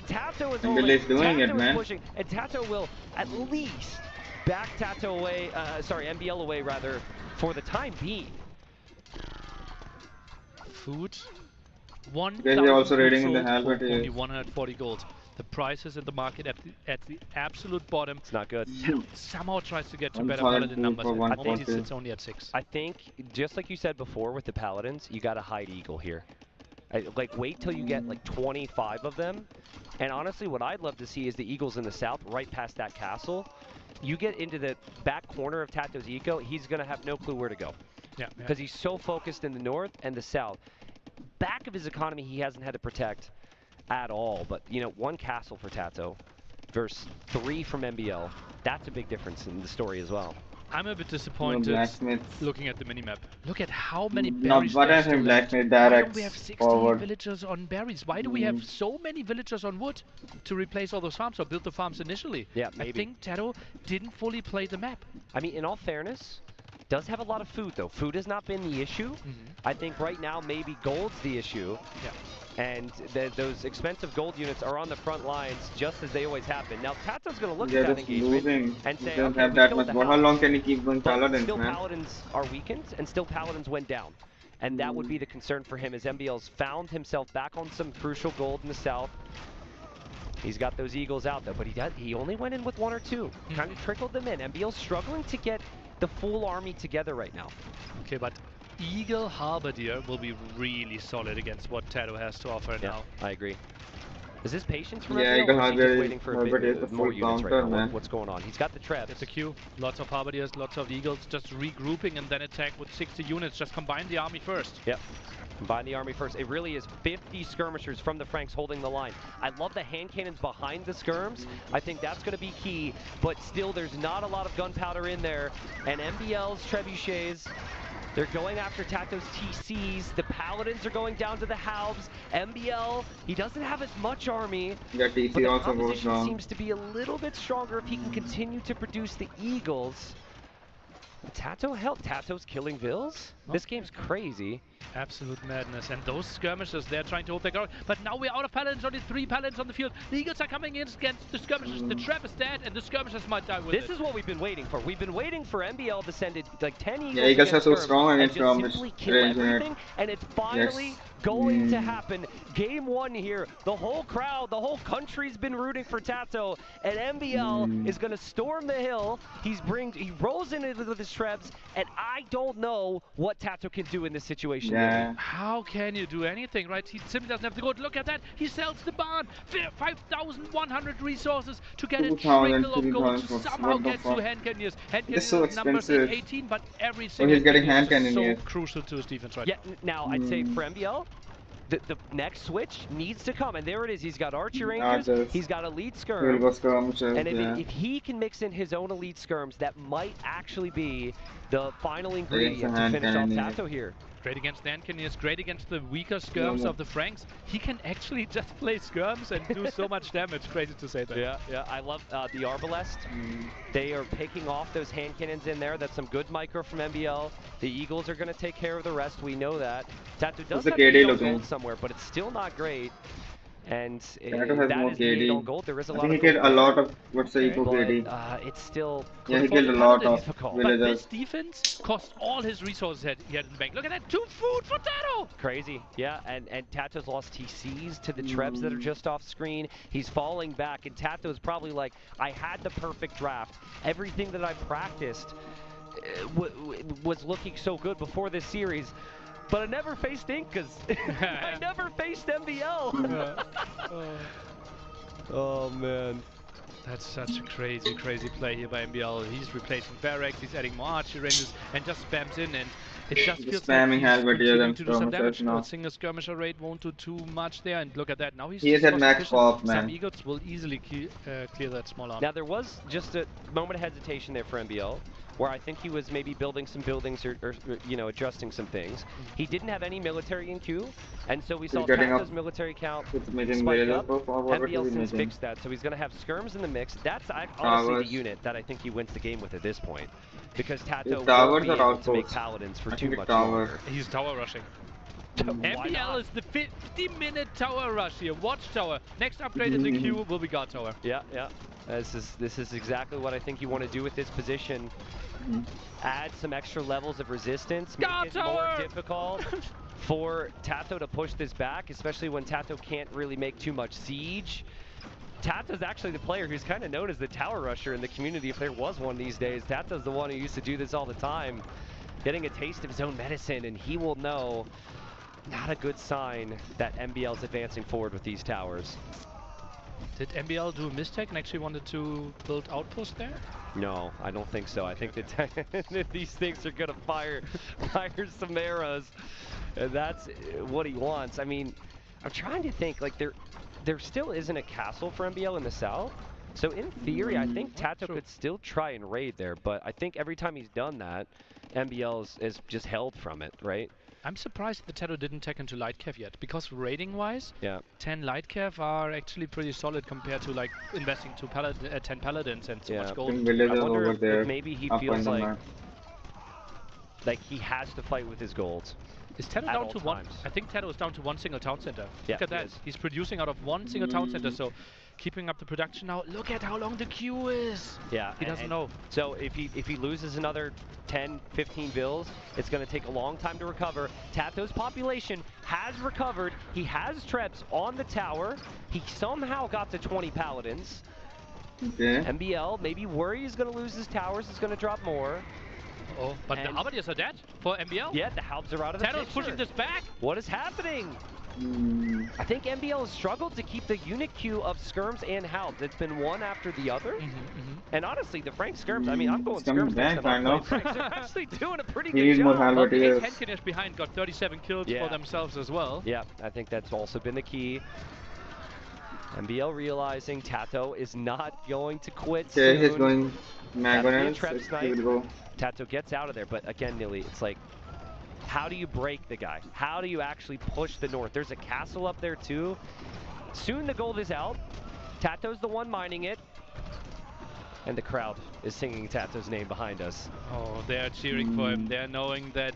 Tato is holding. MBL is doing it, man. Pushing. And Tato will at least back Tato away, MBL away rather, for the time being. Food. 1,000 they're also raiding in the Halberdiers. Only 140 gold. The prices in the market at the absolute bottom. It's not good. Somehow tries to get to better Paladin numbers. I think it's only at 6. I think, just like you said before with the Paladins, you got to hide Eagle here. Like, wait till you get like 25 of them. And honestly, what I'd love to see is the Eagles in the south, right past that castle. You get into the back corner of Tato's eco, he's going to have no clue where to go. Yeah. Because he's so focused in the north and the south. Back of his economy, he hasn't had to protect at all. But, you know, 1 castle for Tato versus 3 from MBL. That's a big difference in the story as well. I'm a bit disappointed looking at the minimap. Look at how many berries but I there's think still left. Blacksmith Why directs don't we have 60 forward. villagers on berries? Why do we have so many villagers on wood to replace all those farms or build the farms initially? Yeah, maybe. I think Tato didn't fully play the map. I mean, in all fairness, does have a lot of food, though. Food has not been the issue. I think right now maybe gold's the issue. Yeah. And those expensive gold units are on the front lines just as they always have been. Now, Tato's going to look at that engagement and say, don't have that much. How long can he keep going Paladins, still man? Paladins are weakened, and still Paladins went down. And that would be the concern for him as MBL's found himself back on some crucial gold in the south. He's got those Eagles out, though, but he only went in with 1 or 2. Kind of trickled them in. MBL's struggling to get the full army together right now. Okay, but Eagle Halberdier will be really solid against what Tato has to offer now. I agree. Is this patience from Yeah, MBL, Eagle or is he just Halberdier waiting for a bit more units right now? man. What's going on? He's got the Trebs. It's a queue. Lots of Halberdiers, lots of Eagles, just regrouping and then attack with 60 units. Just combine the army first. Yep. Combine the army first. It really is 50 skirmishers from the Franks holding the line. I love the hand cannons behind the skirms. I think that's going to be key, but still there's not a lot of gunpowder in there. And MBL's trebuchets, they're going after Tato's TCs. The Paladins are going down to the halves. MBL, he doesn't have as much army. Yeah, TC but the also goes composition down. seems to be a little bit stronger if he can continue to produce the Eagles. Tato help. Tato's killing Vills. This game's crazy. Absolute madness. And those skirmishers, they're trying to hold their ground. But now we're out of paladins, only 3 paladins on the field. The Eagles are coming in against the skirmishers. The trap is dead, and the skirmishers might die with This is what we've been waiting for. We've been waiting for MBL to send it like 10 Eagles. Yeah, Eagles are so strong and against just skirmish. simply kill everything, and it's finally going to happen. Game 1 here. The whole crowd, the whole country's been rooting for Tato, and MBL is going to storm the hill. He rolls in with his Trebs, and I don't know what Tato can do in this situation. Yeah. How can you do anything, right? He simply doesn't have the gold. Look at that. He sells the barn. 5,100 resources to get a trickle of gold to somehow get to hand cannoneers. Hand It's so cannoneers numbers at expensive. 18, but every single he's getting hand is so cannoneers. crucial to his defense right now. Now I'd say for MBL, the next switch needs to come, and there it is. He's got Archer Rangers, he's got Elite Skirms, and if he can mix in his own Elite Skirms, that might actually be the final ingredient to finish off Tato here. Great against the Ancanese, great against the weaker skirms of the Franks. He can actually just play skirms and do so much damage. Crazy to say that. Yeah. I love the Arbalest. They are picking off those hand cannons in there. That's some good micro from MBL. The Eagles are going to take care of the rest. We know that. Tato does have the gold somewhere, but it's still not great. And that is the 8 on gold. There is a lot of he killed a lot of, what's the eco KD? It's still... Yeah, he killed a lot of But villagers. this defense cost all his resources he had in the bank. Look at that, 2 food for Tato! Crazy, yeah, and Tato's lost TCs to the Trebs that are just off screen. He's falling back, and Tato's probably like, I had the perfect draft. Everything that I practiced was looking so good before this series. But I never faced Ink because I never faced MBL. Oh man. That's such a crazy, crazy play here by MBL. He's replacing barracks, he's adding more archer rangers, and just spams in, and it just feels like he's continuing to do some damage. No single skirmisher rate won't do too much there, and look at that. Now he's at max pop, man. Some Eagles will easily clear that small arm. Now there was just a moment of hesitation there for MBL, where I think he was maybe building some buildings or you know, adjusting some things. He didn't have any military in queue, and so we saw Tato's military count spike up. MBL since fixed that, so he's going to have skirms in the mix. That's honestly the unit that I think he wins the game with at this point, because Tato won't be able to make paladins for too much longer. He's tower rushing. MBL is the 50-minute tower rush here. Watchtower. Next upgrade in the queue will be guard tower. Yeah. This is exactly what I think you want to do with this position. Add some extra levels of resistance, make it more difficult for Tato to push this back, especially when Tato can't really make too much siege. Tato's actually the player who's kind of known as the tower rusher in the community, if there was one these days. Tato's the one who used to do this all the time, getting a taste of his own medicine, and he will know not a good sign that MBL's advancing forward with these towers. Did MBL do a mistake and actually wanted to build outpost there? No, I don't think so. I think that these things are gonna fire some arrows, and that's what he wants. I mean, I'm trying to think. Like there still isn't a castle for MBL in the south. So in theory, I think Tato could still try and raid there, but I think every time he's done that, MBL is just held from it, right? I'm surprised that Tato didn't tech into light cav yet, because raiding-wise, yeah, 10 light cav are actually pretty solid compared to like investing 10 paladins and so much gold. I wonder if maybe he feels like he has to fight with his gold. Is Tato down to one? I think Tato is down to one single town center. Yeah, look at that. He's producing out of one single town center, so keeping up the production now. Look at how long the queue is. Yeah, he doesn't know. So if he loses another 10, 15 bills, it's going to take a long time to recover. Tato's population has recovered. He has Trebs on the tower. He somehow got to 20 paladins. Okay. MBL maybe worry he's going to lose his towers. He's going to drop more. Oh, but the Halberdiers are dead for MBL? Yeah, the Halbs are out of the picture. Tato's pushing this back. What is happening? I think MBL has struggled to keep the unit queue of Skirms and Halbs. It's been one after the other. And honestly, the Frank Skirms, I mean, I'm going Skirms next time I play Franks. They're actually doing a pretty good job. Henkinesh behind got 37 kills for themselves as well. Yeah, I think that's also been the key. MBL realizing Tato is not going to quit soon. He's going Tato gets out of there, but again, Nilly, it's like, how do you break the guy? How do you actually push the north? There's a castle up there too. Soon the gold is out. Tato's the one mining it. And the crowd is singing Tato's name behind us. Oh, they're cheering for him. They're knowing that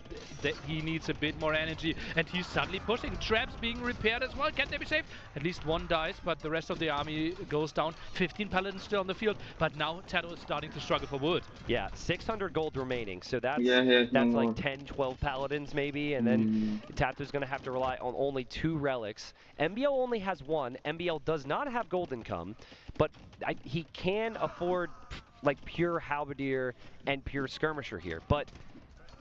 he needs a bit more energy. And he's suddenly pushing. Traps being repaired as well. Can they be saved? At least one dies, but the rest of the army goes down. 15 paladins still on the field. But now Tato is starting to struggle for wood. Yeah, 600 gold remaining. So that's like 10, 12 paladins maybe. And then Tato's going to have to rely on only 2 relics. MBL only has 1. MBL does not have gold income. But he can afford like pure halberdier and pure skirmisher here. But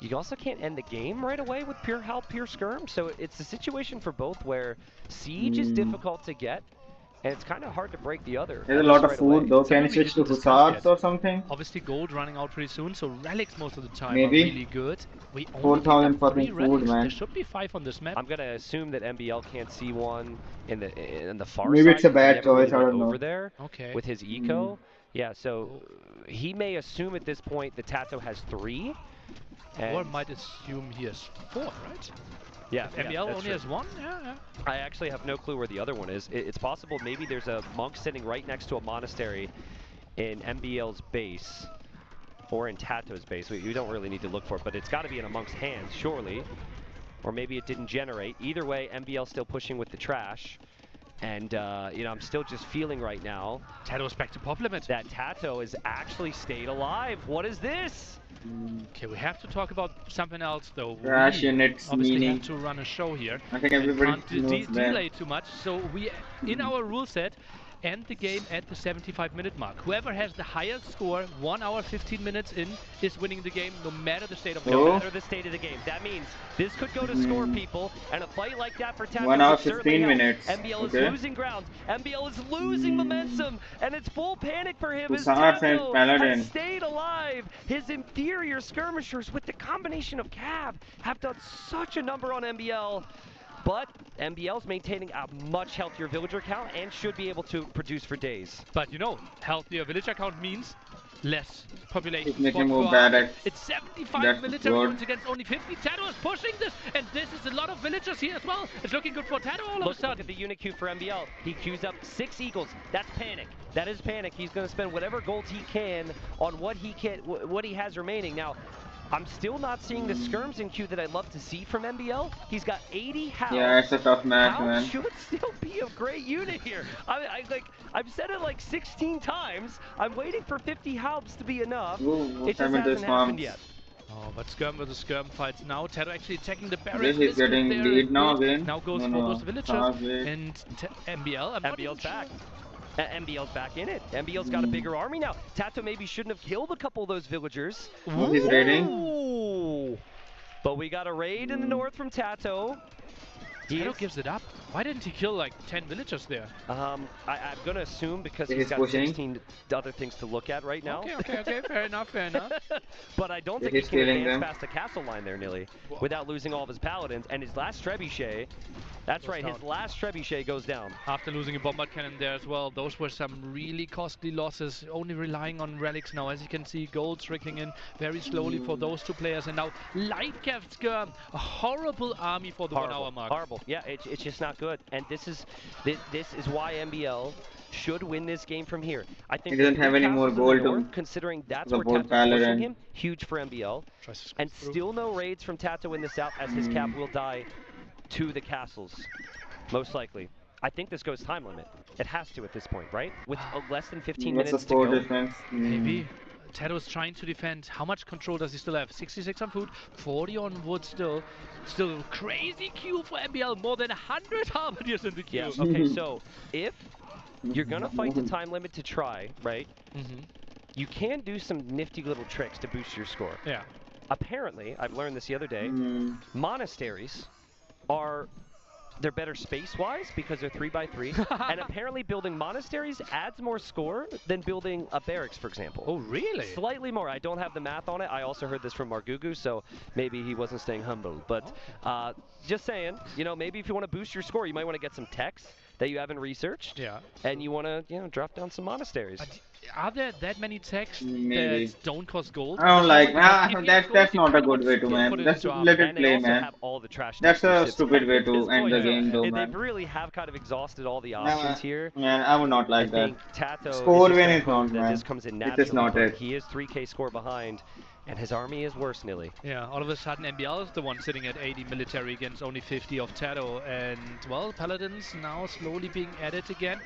you also can't end the game right away with pure skirm. So it's a situation for both where siege is difficult to get, and it's kind of hard to break the other. There's a lot of food though. Can you switch to hussars or something? Obviously gold running out pretty soon, so relics most of the time are really good. We 4,000 fucking food, man. There should be 5 on this map. I'm gonna assume that MBL can't see one in the far side. Maybe it's a bad choice, I don't know. Over there with his eco. Yeah, so he may assume at this point that Tato has 3. Or might assume he has 4, right? Yeah, MBL only has 1? Yeah. I actually have no clue where the other one is. It's possible maybe there's a monk sitting right next to a monastery in MBL's base. Or in Tato's base. We don't really need to look for it, but it's got to be in a monk's hands, surely. Or maybe it didn't generate. Either way, MBL's still pushing with the trash. And, you know, I'm still just feeling right now. Tato's back to pop limit. That Tato has actually stayed alive. What is this? Okay, we have to talk about something else, though. Trash units obviously have to run a show here. I think everybody knows that. Delay too much, so we, in our rule set, end the game at the 75-minute mark. Whoever has the highest score, 1 hour 15 minutes in, is winning the game, no matter the state of the game. No matter the state of the game. That means this could go to score, people, and a fight like that for Tato 1 hour 15 minutes. MBL is losing ground. MBL is losing momentum, and it's full panic for him as Tato has stayed alive. His inferior skirmishers with the combination of Cav have done such a number on MBL. But MBL's maintaining a much healthier villager count and should be able to produce for days. But you know, healthier villager count means less population. It's 75 military units against only 50. Tato is pushing this, and this is a lot of villagers here as well. It's looking good for Tato all of a sudden. Look at the unit queue for MBL. He queues up 6 eagles. That's panic. That is panic. He's going to spend whatever gold he can on what he has remaining. Now, I'm still not seeing the skirms in queue that I'd love to see from MBL. He's got 80 house. Yeah, it's a tough match, man. Should still be a great unit here. I've said it like 16 times. I'm waiting for 50 halbs to be enough. It just hasn't happened yet. Oh, but skirm versus skirm fights now. Tato actually attacking the barracks. He's getting lead now again. Now goes for those villagers. And MBL. MBL's back. MBL's back in it. MBL's got a bigger army now. Tato maybe shouldn't have killed a couple of those villagers. He's raiding. But we got a raid in the north from Tato. Tato gives it up. Why didn't he kill like 10 villagers there? I'm going to assume because He's he's got pushing. 16 other things to look at right now. Okay, fair enough, fair enough. But I don't think he can advance past the castle line there, Nilly, without losing all of his paladins. And his last trebuchet, that's right, his last trebuchet goes down. After losing a bombard cannon there as well, those were some really costly losses, only relying on relics now. As you can see, gold trickling in very slowly for those two players. And now Lightcap Skirm, a horrible army for the 1 hour mark. Horrible, yeah, it's just not good. And this is why MBL should win this game from here. I think he doesn't have any more gold considering that's where Tato's pushing him, huge for MBL. And still no raids from Tato in the south, as his cap will die to the castles, most likely. I think this goes time limit. It has to at this point, right? With less than 15 minutes to go. Maybe. Tato's trying to defend. How much control does he still have? 66 on food, 40 on wood still. Still crazy queue for MBL, more than 100 halberdiers in the queue. Yeah, okay, so if you're gonna fight the time limit to try, right? You can do some nifty little tricks to boost your score. Yeah. Apparently, I've learned this the other day, monasteries they're better space-wise because they're 3x3, and apparently building monasteries adds more score than building a barracks, for example. Oh, really? Slightly more. I don't have the math on it. I also heard this from Margugu, so maybe he wasn't staying humble. But just saying, you know, maybe if you want to boost your score, you might want to get some techs that you haven't researched. Yeah. And you want to, you know, drop down some monasteries. Are there that many techs that don't cost gold? I don't like, that's not a good way to, man. That's let it play, man. That's a stupid way to end the game, though, man. They really have kind of exhausted all the options here. Man, I would not like that. Tato score win is not, man. This comes in it is not it. He is 3k score behind. And his army is worse, Nilly. Yeah, all of a sudden MBL is the one sitting at 80 military against only 50 of Tato. And, well, Paladins now slowly being added again.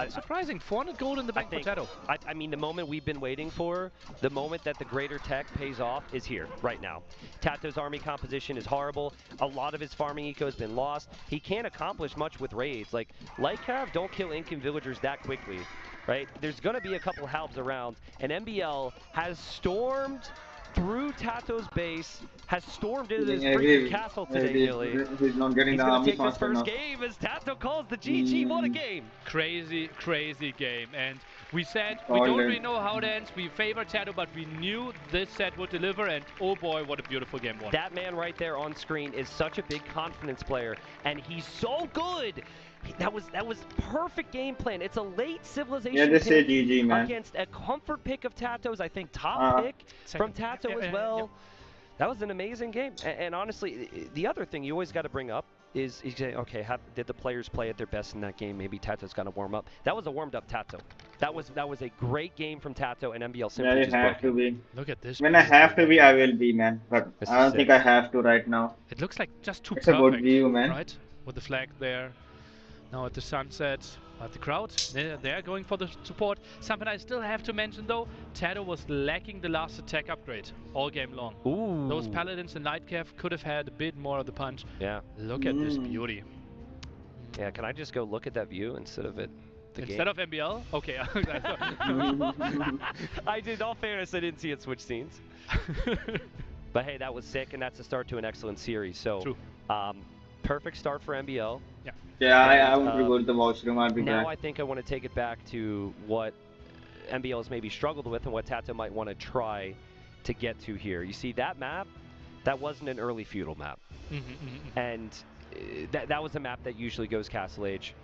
Surprising, 400 gold in the bank for Tato. I mean, the moment we've been waiting for, the moment that the greater tech pays off is here, right now. Tato's army composition is horrible. A lot of his farming eco has been lost. He can't accomplish much with raids. Like, Lightcav don't kill Incan villagers that quickly, right? There's going to be a couple halbs around. And MBL has stormed through Tato's base, has stormed into this freaking castle today, Nilly. He's not getting the army take this first game as Tato calls the GG. What a game! Crazy, crazy game. And we said we don't really know how it ends. We favor Tato, but we knew this set would deliver. And oh boy, what a beautiful game one. That man right there on screen is such a big confidence player, and he's so good. That was perfect game plan. It's a late civilization just say GG, man. Against a comfort pick of Tato's. I think top pick from Tato as well. That was an amazing game. And honestly, the other thing you always got to bring up is you say, okay, did the players play at their best in that game? Maybe Tato's got to warm up. That was a warmed up Tato. That was a great game from Tato, and MBL simply just have to be. Look at this. When I have to be, I will be, man. But I don't think I have to right now. It looks like just too perfect. It's a good view, man. Right? With the flag there. Now at the sunset, at the crowd, they're going for the support. Something I still have to mention though, Tato was lacking the last attack upgrade all game long. Ooh. Those Paladins and Lightcav could have had a bit more of the punch. Yeah. Look at this beauty. Yeah, can I just go look at that view instead of Instead of MBL? Okay. I did, all fairness, I didn't see it switch scenes. But hey, that was sick, and that's a start to an excellent series. So, true. Perfect start for MBL. Yeah. Yeah, I want to go to the washroom. I'll be now back. I think I want to take it back to what MBL has maybe struggled with and what Tato might want to try to get to here. You see that map? That wasn't an early feudal map. And that was a map that usually goes Castle Age.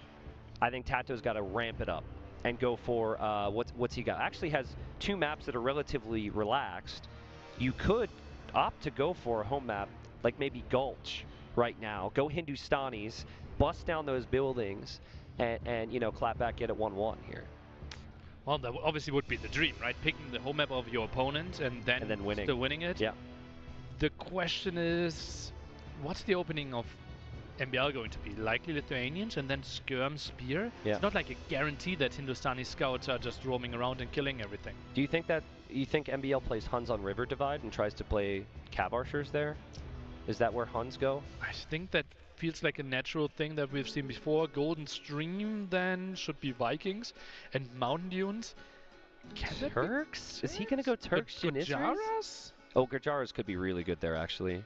I think Tato's got to ramp it up and go for what's he got? Actually has two maps that are relatively relaxed. You could opt to go for a home map like maybe Gulch right now. Go Hindustanis, bust down those buildings, and you know, clap back, get it 1-1 here. Well, that obviously would be the dream, right? Picking the home map of your opponent and then winning. Still winning it. Yeah. The question is, what's the opening of MBL going to be? Likely Lithuanians and then Skirm Spear? Yeah. It's not like a guarantee that Hindustani scouts are just roaming around and killing everything. Do you think MBL plays Huns on River Divide and tries to play Cav Archers there? Is that where Huns go? I think that feels like a natural thing that we've seen before. Golden Stream then should be Vikings, and Mountain Dunes. Turks? Is he going to go Turks? Gujaras? Oh, Gujaras could be really good there, actually.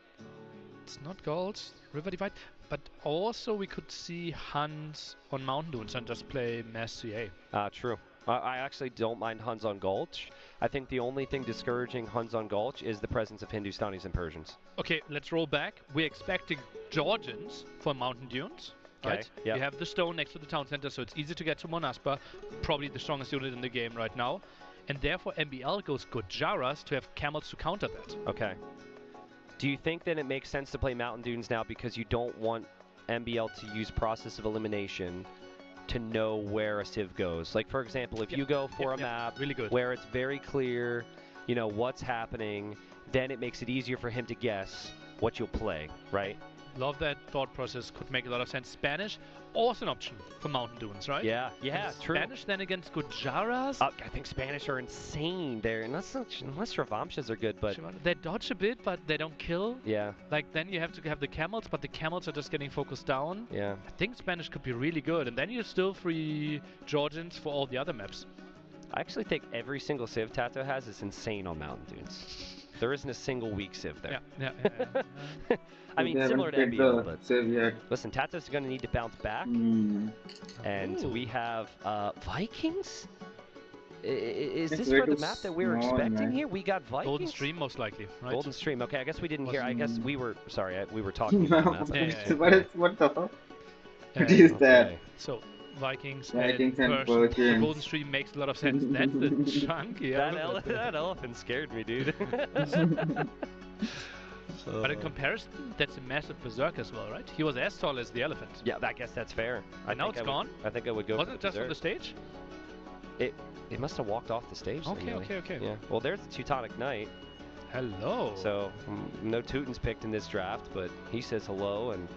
It's not gold. River Divide. But also we could see Hans on Mountain Dunes and just play Mass CA. True. I actually don't mind Huns on Gulch. I think the only thing discouraging Huns on Gulch is the presence of Hindustanis and Persians. Okay, let's roll back. We're expecting Georgians for Mountain Dunes. Right? Yep. You have the stone next to the town center, so it's easy to get to Monaspa. Probably the strongest unit in the game right now. And therefore MBL goes Gujaras to have camels to counter that. Okay. Do you think that it makes sense to play Mountain Dunes now because you don't want MBL to use process of elimination to know where a civ goes? Like, for example, if you go for a map really good. where it's very clear, you know, what's happening, then it makes it easier for him to guess what you'll play, right? Love that thought process. Could make a lot of sense. Spanish, also an option for Mountain Dunes, right? Yeah, true. Spanish then against Gujaras. I think Spanish are insane there, unless Ravamshas are good, but they dodge a bit, but they don't kill. Yeah. Like then you have to have the camels, but the camels are just getting focused down. Yeah. I think Spanish could be really good, and then you still free Georgians for all the other maps. I actually think every single civ Tato has is insane on Mountain Dunes. There isn't a single weak civ there. Yeah. I mean, similar to MBL, but listen, Tato's going to need to bounce back, and we have Vikings. Is this for the map that we were expecting here? We got Vikings. Golden Stream, most likely. Right? Golden Stream. Okay, I guess we didn't hear. I guess we were sorry. We were talking about that. What the fuck? What is that? So Vikings and Persians. The Golden Stream makes a lot of sense. That's the chunky. That elephant scared me, dude. But in comparison, that's a massive berserk as well, right? He was as tall as the elephant. Yeah, I guess that's fair. And now it's gone? I think I would go Wasn't it just on the stage? It must have walked off the stage. Okay. Yeah. Well, there's the Teutonic Knight. Hello. So, no Teutons picked in this draft, but he says hello and...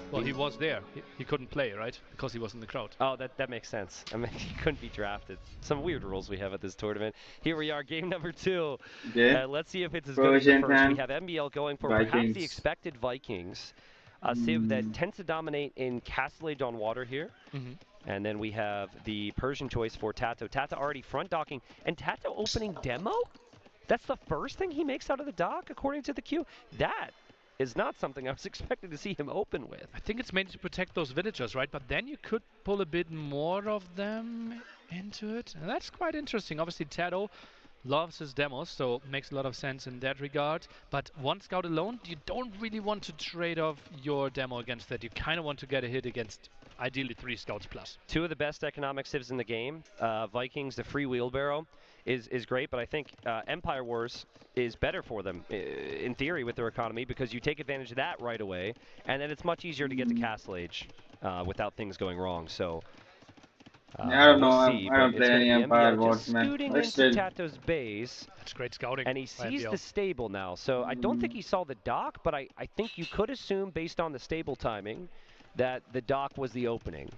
Well, he was there. He couldn't play, right? Because he was in the crowd. Oh, that makes sense. I mean, he couldn't be drafted. Some weird rules we have at this tournament. Here we are, game number 2. Yeah. Let's see if it's as good as the first. We have MBL going for perhaps the expected Vikings. A civ that tends to dominate in Castle Age on water here. And then we have the Persian choice for Tato. Tato already front docking. And Tato opening demo? That's the first thing he makes out of the dock, according to the queue? That is not something I was expecting to see him open with. I think it's mainly to protect those villagers, right? But then you could pull a bit more of them into it. And that's quite interesting. Obviously, Tato loves his demos, so it makes a lot of sense in that regard. But one scout alone, you don't really want to trade off your demo against that. You kind of want to get a hit against ideally 3 scouts plus. 2 of the best economic civs in the game. Vikings, the free wheelbarrow is great, but I think Empire Wars is better for them in theory with their economy because you take advantage of that right away, and then it's much easier to get to Castle Age without things going wrong. So I don't know. I don't play any Empire Wars, man. Scooting into Tato's base. That's great scouting. And he sees the stable now. So I don't think he saw the dock, but I think you could assume based on the stable timing that the dock was the opening,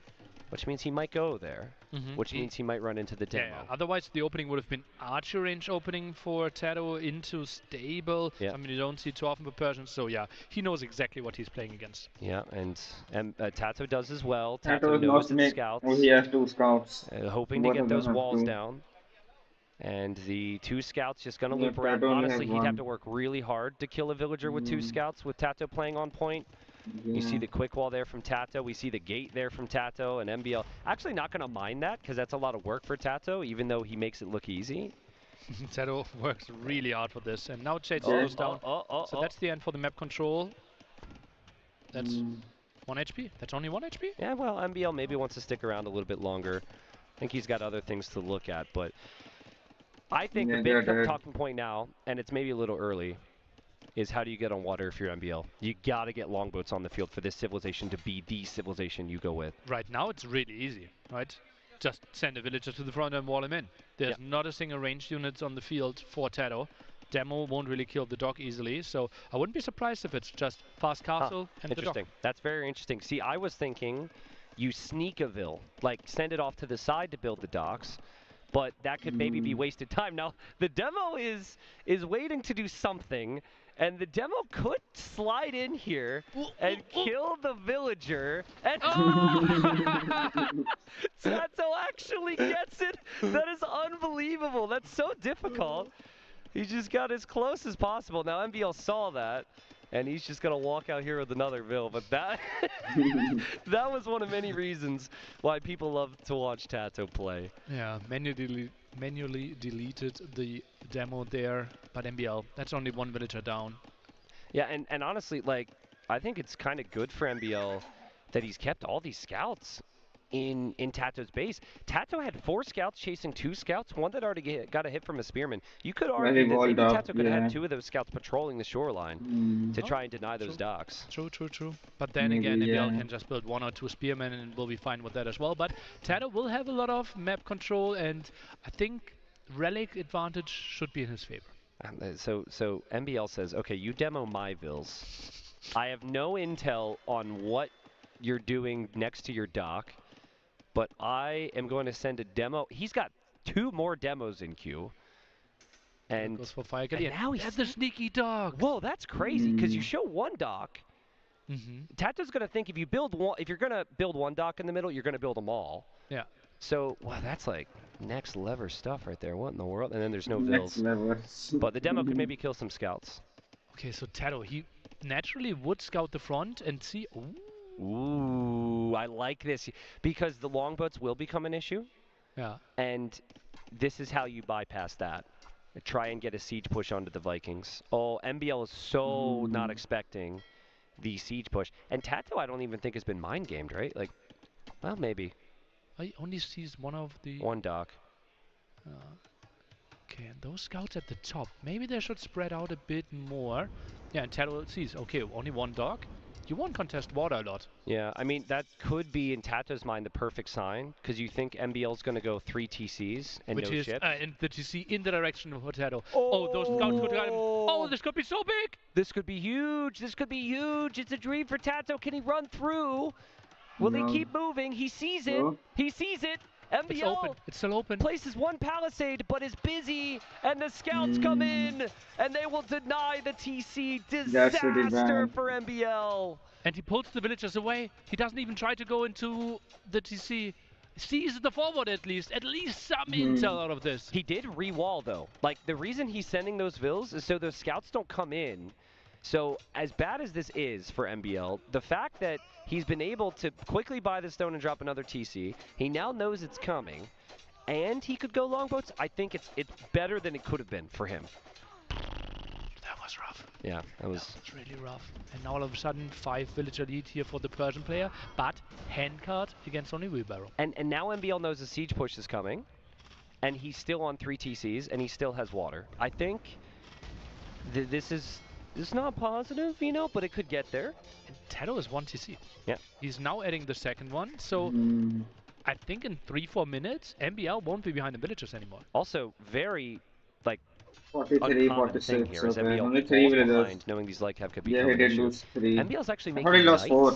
which means he might go there, which means he might run into the demo. Yeah, otherwise the opening would have been archer range opening for Tato into stable. Yeah. I mean, you don't see too often for Persians, so yeah, he knows exactly what he's playing against. Yeah, and Tato does as well. Tato knows his scouts. He has 2 scouts. Hoping to get those walls down. And the 2 scouts just going to loop around. Honestly, he'd have to work really hard to kill a villager with 2 scouts with Tato playing on point. You see the quick wall there from Tato. We see the gate there from Tato and MBL. Actually not going to mind that because that's a lot of work for Tato, even though he makes it look easy. Tato works really hard for this. And now Chase slows down. So that's the end for the map control. That's 1 HP. That's only 1 HP? Yeah, well, MBL maybe wants to stick around a little bit longer. I think he's got other things to look at, but I think the big talking point now, and it's maybe a little early, is how do you get on water if you're MBL? You got to get longboats on the field for this civilization to be the civilization you go with. Right now it's really easy, right? Just send a villager to the front and wall him in. There's not a single ranged unit on the field for Tato. Demo won't really kill the dock easily, so I wouldn't be surprised if it's just fast castle and the dock. Interesting. That's very interesting. See, I was thinking you sneak a vill, like send it off to the side to build the docks, but that could maybe be wasted time. Now, the demo is waiting to do something, and the demo could slide in here and kill the villager. And Tato actually gets it. That is unbelievable. That's so difficult. He just got as close as possible. Now, MBL saw that. And he's just going to walk out here with another Vil. But that that was one of many reasons why people love to watch Tato play. Yeah, manually deleted the demo there, but MBL, that's only one villager down. Yeah, and honestly, like, I think it's kind of good for MBL that he's kept all these scouts in Tato's base. Tato had 4 scouts chasing 2 scouts, one that already got a hit from a spearman. You could argue that maybe Tato could have had 2 of those scouts patrolling the shoreline to try and deny those docks. True. But then again, MBL can just build 1 or 2 spearmen and will be fine with that as well. But Tato will have a lot of map control, and I think relic advantage should be in his favor. So MBL says, okay, you demo my Vils. I have no intel on what you're doing next to your dock, but I am going to send a demo. He's got 2 more demos in queue. And goes for fire. And now he's the sneaky dock. Whoa, that's crazy, because you show 1 dock. Tato's going to think if you're going to build 1 dock in the middle, you're going to build them all. Yeah. So, wow, that's like next level stuff right there. What in the world? And then there's no Vils. But the demo could maybe kill some scouts. Okay, so Tato, he naturally would scout the front and see. Ooh, I like this, because the longboats will become an issue. Yeah. And this is how you bypass that. Try and get a siege push onto the Vikings. Oh, MBL is so not expecting the siege push. And Tato, I don't even think has been mind gamed, right? Like, well, maybe. He only sees one of the... 1 dock. Okay, and those scouts at the top, maybe they should spread out a bit more. Yeah, and Tato sees, okay, only 1 dock. You won't contest water a lot. Yeah, I mean, that could be, in Tato's mind, the perfect sign, because you think MBL's going to go 3 TCs and no ships. And the TC in the direction of Tato. Oh, those scouts could have him. Oh, this could be so big! This could be huge. This could be huge. It's a dream for Tato. Can he run through? Will he keep moving? He sees it. He sees it. MBL it's open. It's still open. Places 1 palisade, but is busy, and the scouts come in, and they will deny the TC. Disaster for MBL. And he pulls the villagers away. He doesn't even try to go into the TC. Sees the forward at least some intel out of this. He did re-wall though. Like, the reason he's sending those Vils is so those scouts don't come in. So, as bad as this is for MBL, the fact that he's been able to quickly buy the stone and drop another TC, he now knows it's coming, and he could go longboats, I think it's better than it could have been for him. That was rough. Yeah, that was really rough. And all of a sudden, 5 villager lead here for the Persian player, but handcart against only wheelbarrow. And now MBL knows a siege push is coming, and he's still on 3 TCs, and he still has water. I think this is... It's not positive, you know, but it could get there. And Tato is 1 TC. Yeah. He's now adding the second one, so I think in 3-4 minutes, MBL won't be behind the villagers anymore. Also, very, like, 43, 46, here is okay. MBL Only 3 behind, knowing these like have could be he did lose 3. MBL's actually making he lost 4.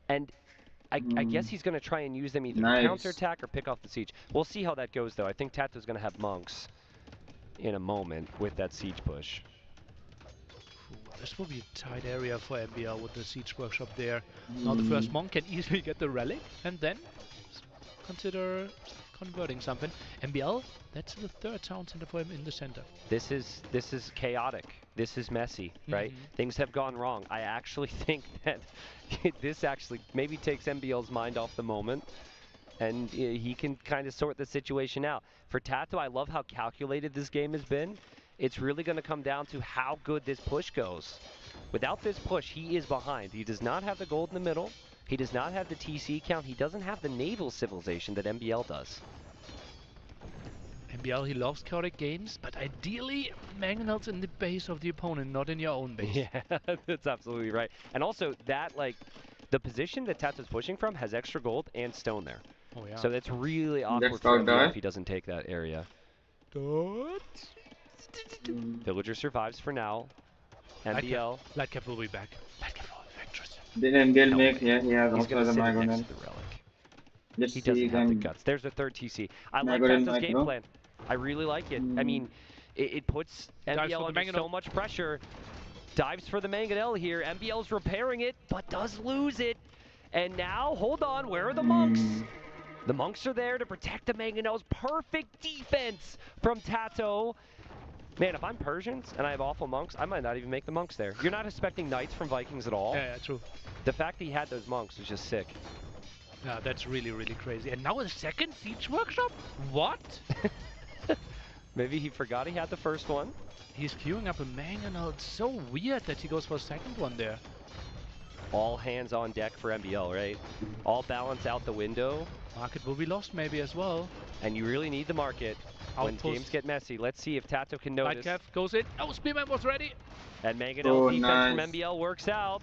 And I guess he's going to try and use them either to counterattack or pick off the siege. We'll see how that goes, though. I think Tato's going to have monks in a moment with that siege push. This will be a tight area for MBL with the siege workshop there. Now the first monk can easily get the relic and then consider converting something. MBL, that's the 3rd town center for him in the center. This is chaotic. This is messy, right? Things have gone wrong. I actually think that this actually maybe takes MBL's mind off the moment, and he can kind of sort the situation out. For Tato, I love how calculated this game has been. It's really going to come down to how good this push goes. Without this push, he is behind. He does not have the gold in the middle. He does not have the TC count. He doesn't have the naval civilization that MBL does. MBL, he loves chaotic games, but ideally, mangonels in the base of the opponent, not in your own base. Yeah, that's absolutely right. And also, that, like, the position that Tato's pushing from has extra gold and stone there. Oh, yeah. So that's really awkward for MBL if he doesn't take that area. Villager survives for now. MBL. Lightcap will be back. Lightcap will be back, Tristan. Didn't MBL make, he has He's also the Magonel. next to the relic. He doesn't have the guts. There's a 3rd TC. I like Tato's game plan. I really like it. I mean, it puts MBL under so much pressure. Dives for the Mangonel here. MBL's repairing it, but does lose it. And now, hold on, where are the monks? The monks are there to protect the Mangonels. Perfect defense from Tato. Man, if I'm Persians and I have awful monks, I might not even make the monks there. You're not expecting knights from Vikings at all. Yeah, true. The fact that he had those monks was just sick. Yeah, that's really, really crazy. And now a second siege workshop? What? Maybe he forgot he had the first one. He's queuing up a mangonel. It's so weird that he goes for a second one there. All hands on deck for MBL, right? All balance out the window. Market will be lost maybe as well. And you really need the market when games get messy. Let's see if Tato can notice. Lightcap goes in. Oh, Spearman was ready. And mangonel defense from MBL works out.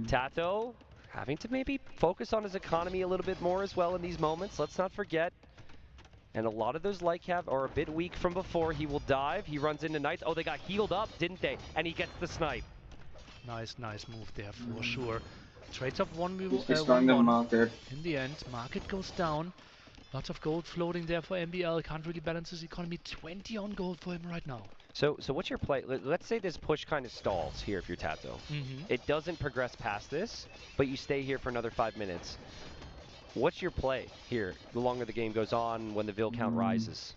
Tato having to maybe focus on his economy a little bit more as well in these moments. Let's not forget. And a lot of those Lightcap are a bit weak from before. He will dive. He runs into Knights. Oh, they got healed up, didn't they? And he gets the snipe. Nice move there for sure. Trades up 1v1. In the end, market goes down. Lots of gold floating there for MBL. Can't really balance his economy. 20 on gold for him right now. So what's your play? Let's say this push kind of stalls here if you're Tato. It doesn't progress past this, but you stay here for another 5 minutes. What's your play here the longer the game goes on when the Vil count rises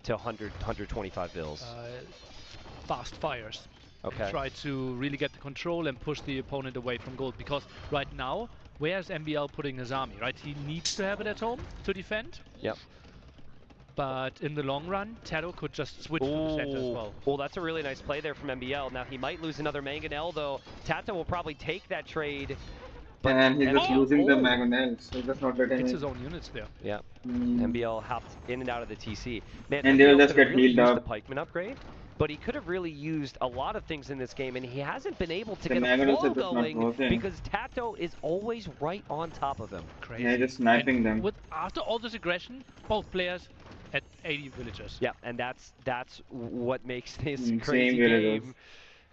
to 100, 125 Vils? Fast fires. Okay. Try to really get the control and push the opponent away from gold, because right now, where's MBL putting his army, right? He needs to have it at home to defend. Yep. But in the long run, Tato could just switch to the center as well. Well, that's a really nice play there from MBL. Now, he might lose another Mangonel, though. Tato will probably take that trade. And he's just losing the Mangonel, so that's not letting It's his own units there. Yeah. MBL hopped in and out of the TC. Man, and they'll just get healed up. The pikeman upgrade, but he could have really used a lot of things in this game, and he hasn't been able to get a flow going because Tato is always right on top of him. Crazy. Yeah, just sniping them. After all this aggression, both players at 80 villagers. Yeah, and that's what makes this crazy game.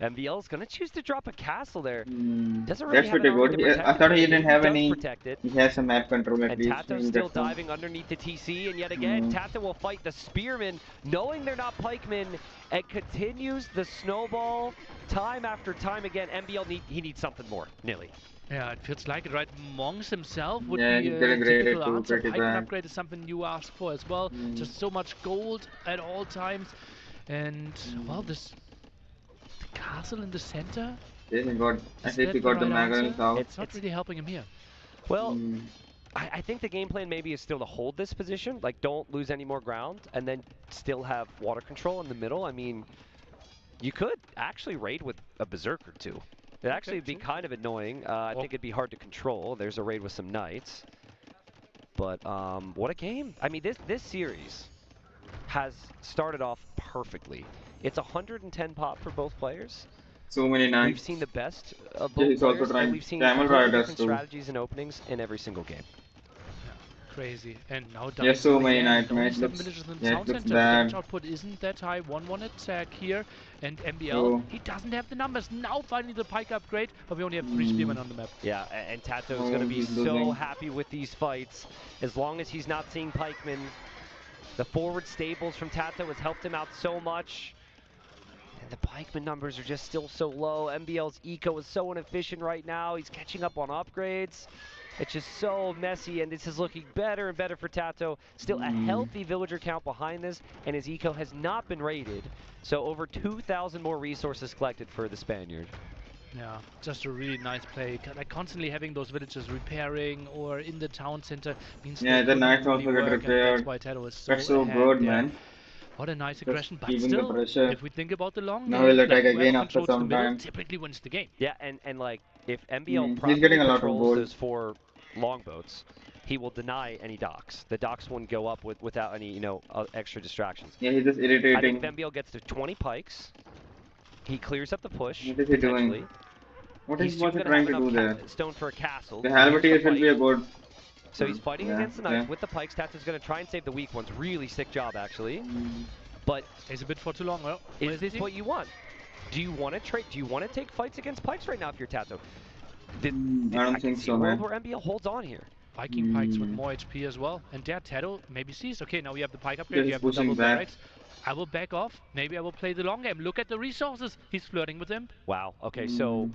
MBL's gonna choose to drop a castle there. Doesn't really have an army to protect. I thought he didn't have any. Protect it. He has some map control at least. And Tato's still diving underneath the TC, and yet again, Tato will fight the Spearmen, knowing they're not pikemen, and continues the snowball time after time again. MBL he needs something more, Nilly. Yeah, it feels like it, right? Monks himself would be a typical answer. Pikeman upgrade is something you ask for as well. Just so much gold at all times, and well, this castle in the center. I think he got the Mangonels out. It's not really helping him here. Well, I think the game plan maybe is still to hold this position, like don't lose any more ground, and then still have water control in the middle. I mean, you could actually raid with a Berserker too. It'd actually be kind of annoying. I think it'd be hard to control. There's a raid with some Knights. But what a game. I mean, this series has started off perfectly. It's 110 pop for both players. So many Knights. We've seen the best of both players, and we've seen different strategies and openings in every single game. Crazy. And now down so many Knights, man. The output isn't that high. 1-1 attack here, and MBL, he doesn't have the numbers. Now finally the pike upgrade, but we only have 3 spearmen on the map. Yeah, and Tato's going to be so happy with these fights. As long as he's not seeing pikemen, the forward stables from Tato has helped him out so much. And the pikeman numbers are just still so low. MBL's eco is so inefficient right now. He's catching up on upgrades. It's just so messy, and this is looking better and better for Tato. Still a healthy villager count behind this, and his eco has not been raided. So over 2,000 more resources collected for the Spaniard. Yeah, just a really nice play. Like constantly having those villagers repairing or in the town center means the Knights also get repaired. That's why Tato is that's so good, man. What a nice aggression, but still, if we think about the long game, he'll attack again after some time. Typically wins the game. Yeah, and like if MBL properly controls those 4 longboats, he will deny any docks. The docks wouldn't go up without any extra distractions. Yeah, he's just irritating. I think if MBL gets to 20 pikes, he clears up the push. What is he doing? What is he trying to do there? Stone for a castle. The halberdier should be a good. So he's fighting against the Knights with the pikes. Tato's going to try and save the weak ones. Really sick job, actually. But it's a bit for too long. Well, is this what you want? Do you want to trade? Do you want to take fights against pikes right now if you're Tato? I don't think so, man. Where MBL holds on here. Viking pikes with more HP as well. And there, Tato maybe sees, okay, now we have the pike upgrade, you have the double barracks. I will back off. Maybe I will play the long game. Look at the resources. He's flirting with them. Wow. Okay, so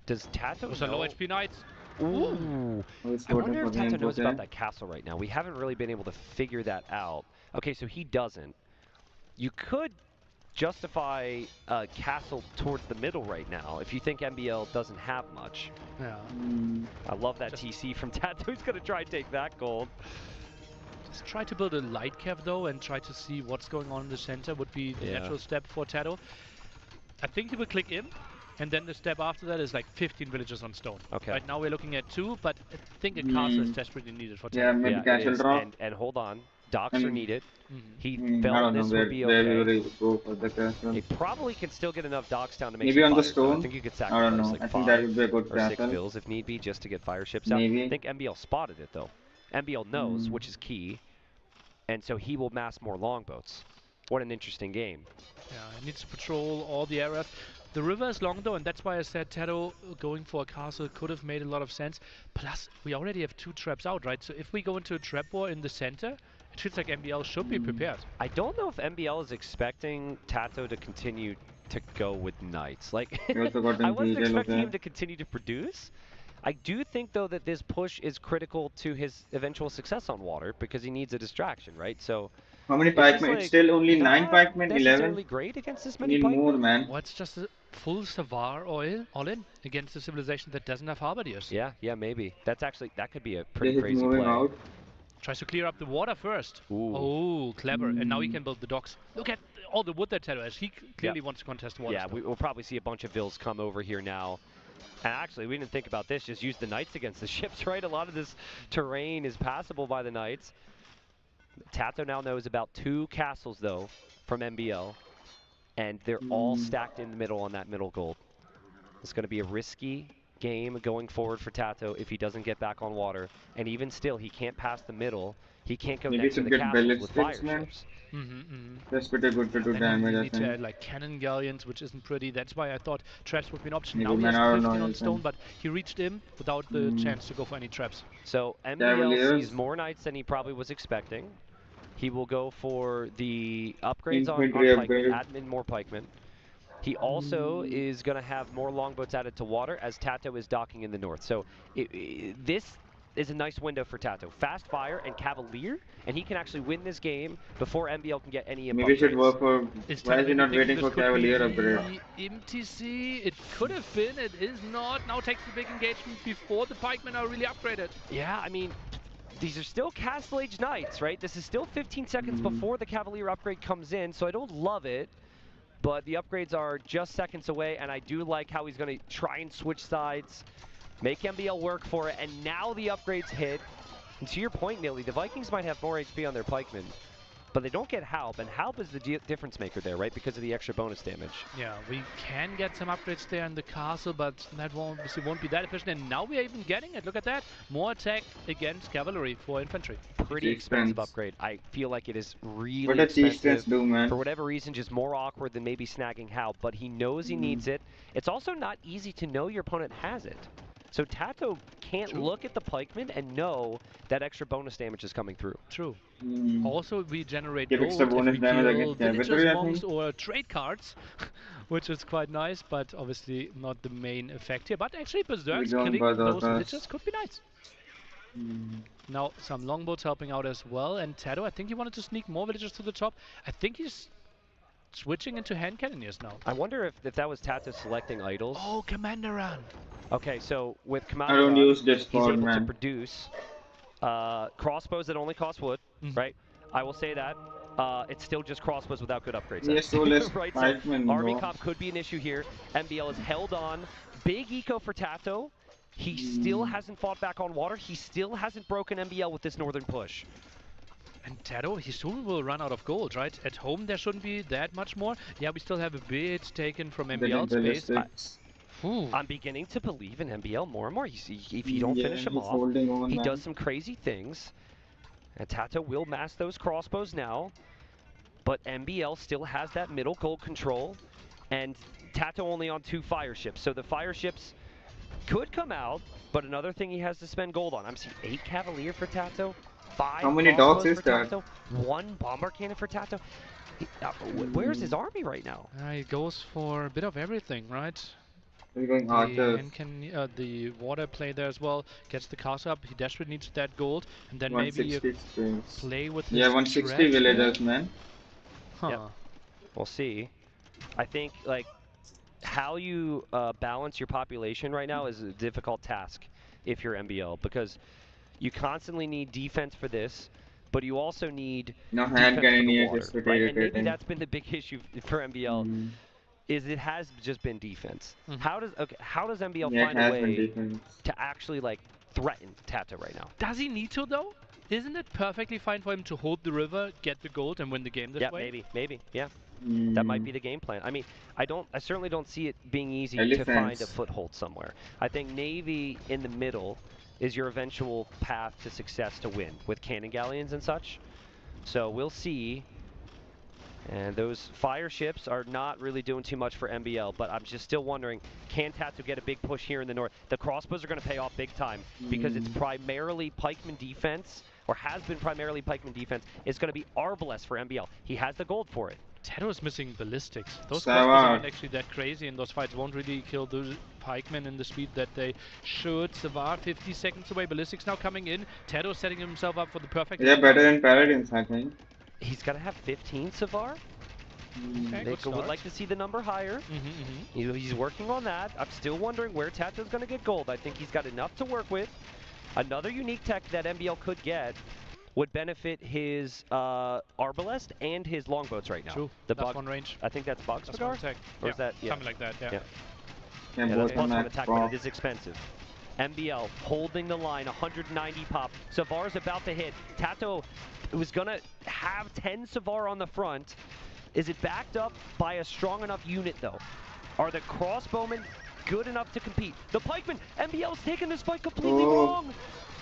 does Tato know? Low HP Knights. Ooh. I wonder if Tato knows about that castle right now. We haven't really been able to figure that out. Okay, so he doesn't. You could justify a castle towards the middle right now if you think MBL doesn't have much. Yeah. I love that TC from Tato. He's going to try and take that gold. Just try to build a light cap though and try to see what's going on in the center would be the natural step for Tato. I think he will click in, and then the step after that is like 15 villagers on stone. Okay. Right now we're looking at 2, but I think a castle is desperately needed for Tato. Yeah, maybe castle drop. And hold on, docks are needed. He I felt don't this know would be where okay. we will go for the castle. He probably can still get enough docks down to make Maybe some on the fires, stone? I think you could I sacrifice don't know. like I 5 think that would be a good or 6 castle. fills if need be just to get fire ships Maybe. out. I think MBL spotted it though. MBL knows, which is key. And so he will mass more longboats. What an interesting game. Yeah, he needs to patrol all the areas. The river is long though, and that's why I said Tato going for a castle could have made a lot of sense. Plus, we already have 2 traps out, right? So if we go into a trap war in the center, it feels like MBL should be prepared. I don't know if MBL is expecting Tato to continue to go with knights. Like, I wasn't expecting him to continue to produce. I do think, though, that this push is critical to his eventual success on water because he needs a distraction, right? So, how many pikemen? like, It's still only 9 pikemen, 11. Necessarily great against this many need pikemen. more, man. What's just a full Savar all in against a civilization that doesn't have halberdiers? Yeah, maybe. That's actually, that could be a pretty This is crazy moving play. out. Tries to clear up the water first. Ooh. Oh, clever. And now he can build the docks. Look at all the wood that Tato has. He clearly wants to contest water. Yeah, we'll probably see a bunch of vills come over here now. And actually, we didn't think about this. Just use the knights against the ships, right? A lot of this terrain is passable by the knights. Tato now knows about 2 castles, though, from MBL. And they're all stacked in the middle on that middle gold. It's going to be a risky game going forward for Tato if he doesn't get back on water. And even still, he can't pass the middle. He can't go next to the castles with fire ships. That's pretty good to do damage, You I need to think. add like cannon galleons, which isn't pretty. That's why I thought traps would be an option. Maybe Now he man, I has don't 15 know on anything. stone, but he reached in without the chance to go for any traps. So MBL Cavaliers. sees more knights than he probably was expecting. He will go for the upgrades on Infantry pikemen, upgrade. add in more pikemen. He also is going to have more longboats added to water as Tato is docking in the north. So this is a nice window for Tato. Fast fire and Cavalier, and he can actually win this game before MBL can get any Maybe we should upgrades. work for... Is Why is he not Tato waiting thinking for this could Cavalier be upgrade? the MTC? It could have been. It is not. Now takes the big engagement before the pikemen are really upgraded. Yeah, I mean, these are still Castle Age Knights, right? This is still 15 seconds before the Cavalier upgrade comes in, so I don't love it. But the upgrades are just seconds away, and I do like how he's going to try and switch sides, make MBL work for it, and now the upgrades hit. And to your point, Nilly, the Vikings might have more HP on their pikemen, but they don't get Halp, and Halp is the difference maker there, right, because of the extra bonus damage. Yeah, we can get some upgrades there in the castle, but that obviously won't be that efficient. And now we're even getting it. Look at that. More attack against cavalry for infantry. Pretty expensive upgrade. I feel like it is really What does expensive. do, man? For whatever reason, just more awkward than maybe snagging Halp, but he knows he needs it. It's also not easy to know your opponent has it. So Tato can't look at the pikemen and know that extra bonus damage is coming through. True. Also, we generate Give gold extra if bonus we damage kill against cavalry, villagers, I monks, think. or trade cards, which is quite nice, but obviously not the main effect here. But actually, Berserks don't killing bother those us. villagers could be nice. Now, some longboats helping out as well, and Tato, I think he wanted to sneak more villagers to the top. I think he's switching into hand cannoneers now. I wonder if that was Tato selecting idols. Oh, Commander Run! Okay, so with Commander I don't Run, use this he's card, able to man. produce crossbows that only cost wood, right? I will say that. It's still just crossbows without good upgrades. Yes, so less right? pikemen, Army bro. Cop could be an issue here. MBL is held on. Big eco for Tato. He still hasn't fought back on water. He still hasn't broken MBL with this northern push. And Tato, he soon will run out of gold, right? At home, there shouldn't be that much more. Yeah, we still have a bit taken from MBL space. I'm beginning to believe in MBL more and more. If you don't finish him he's off, holding on, he man. does some crazy things. And Tato will mass those crossbows now. But MBL still has that middle gold control. And Tato only on 2 fire ships. So the fire ships could come out, but another thing he has to spend gold on. I'm seeing 8 Cavalier for Tato, 5 How many dogs crossbows is for that? Tato, 1 bomber cannon for Tato. Where's his army right now? He goes for a bit of everything, right? He's going archers. The water play there as well, gets the cast up. He desperately needs that gold, and then maybe 160 strings. play with his Yeah, 160 threat villagers, there. man. Huh. Yep. We'll see. I think like how you balance your population right now is a difficult task if you're MBL, because you constantly need defense for this, but you also need defense for the water, right? And maybe that's been the big issue for MBL, is it has just been defense. How does MBL find a way to actually like threaten Tato right now? Does he need to though? Isn't it perfectly fine for him to hold the river, get the gold, and win the game this way? Yeah, maybe, yeah. That might be the game plan. I mean, I certainly don't see it being easy to find a foothold somewhere. I think Navy in the middle is your eventual path to success to win with cannon galleons and such. So we'll see. And those fire ships are not really doing too much for MBL, but I'm just still wondering, can Tato get a big push here in the north? The crossbows are going to pay off big time because it's primarily pikeman defense, or has been primarily pikeman defense. It's going to be Arbalest for MBL. He has the gold for it. Tato is missing ballistics. Those crossbows aren't actually that crazy, and those fights won't really kill those pikemen in the speed that they should. Savar 50 seconds away. Ballistics now coming in. Tato setting himself up for the perfect. Yeah, better than Paladins, I think. He's got to have 15 Savar. Okay, they would like to see the number higher. He's working on that. I'm still wondering where Tato's going to get gold. I think he's got enough to work with. Another unique tech that MBL could get would benefit his Arbalest and his longboats right now. True. That's one range. I think that's Bogspagar? Or yeah. Is that, something like that, yeah. Yeah, that's plus one attack, but it is expensive. MBL holding the line, 190 pop. Savar's about to hit. Tato was going to have 10 Savar on the front. Is it backed up by a strong enough unit, though? Are the crossbowmen good enough to compete? The pikeman, MBL's taking this fight completely wrong.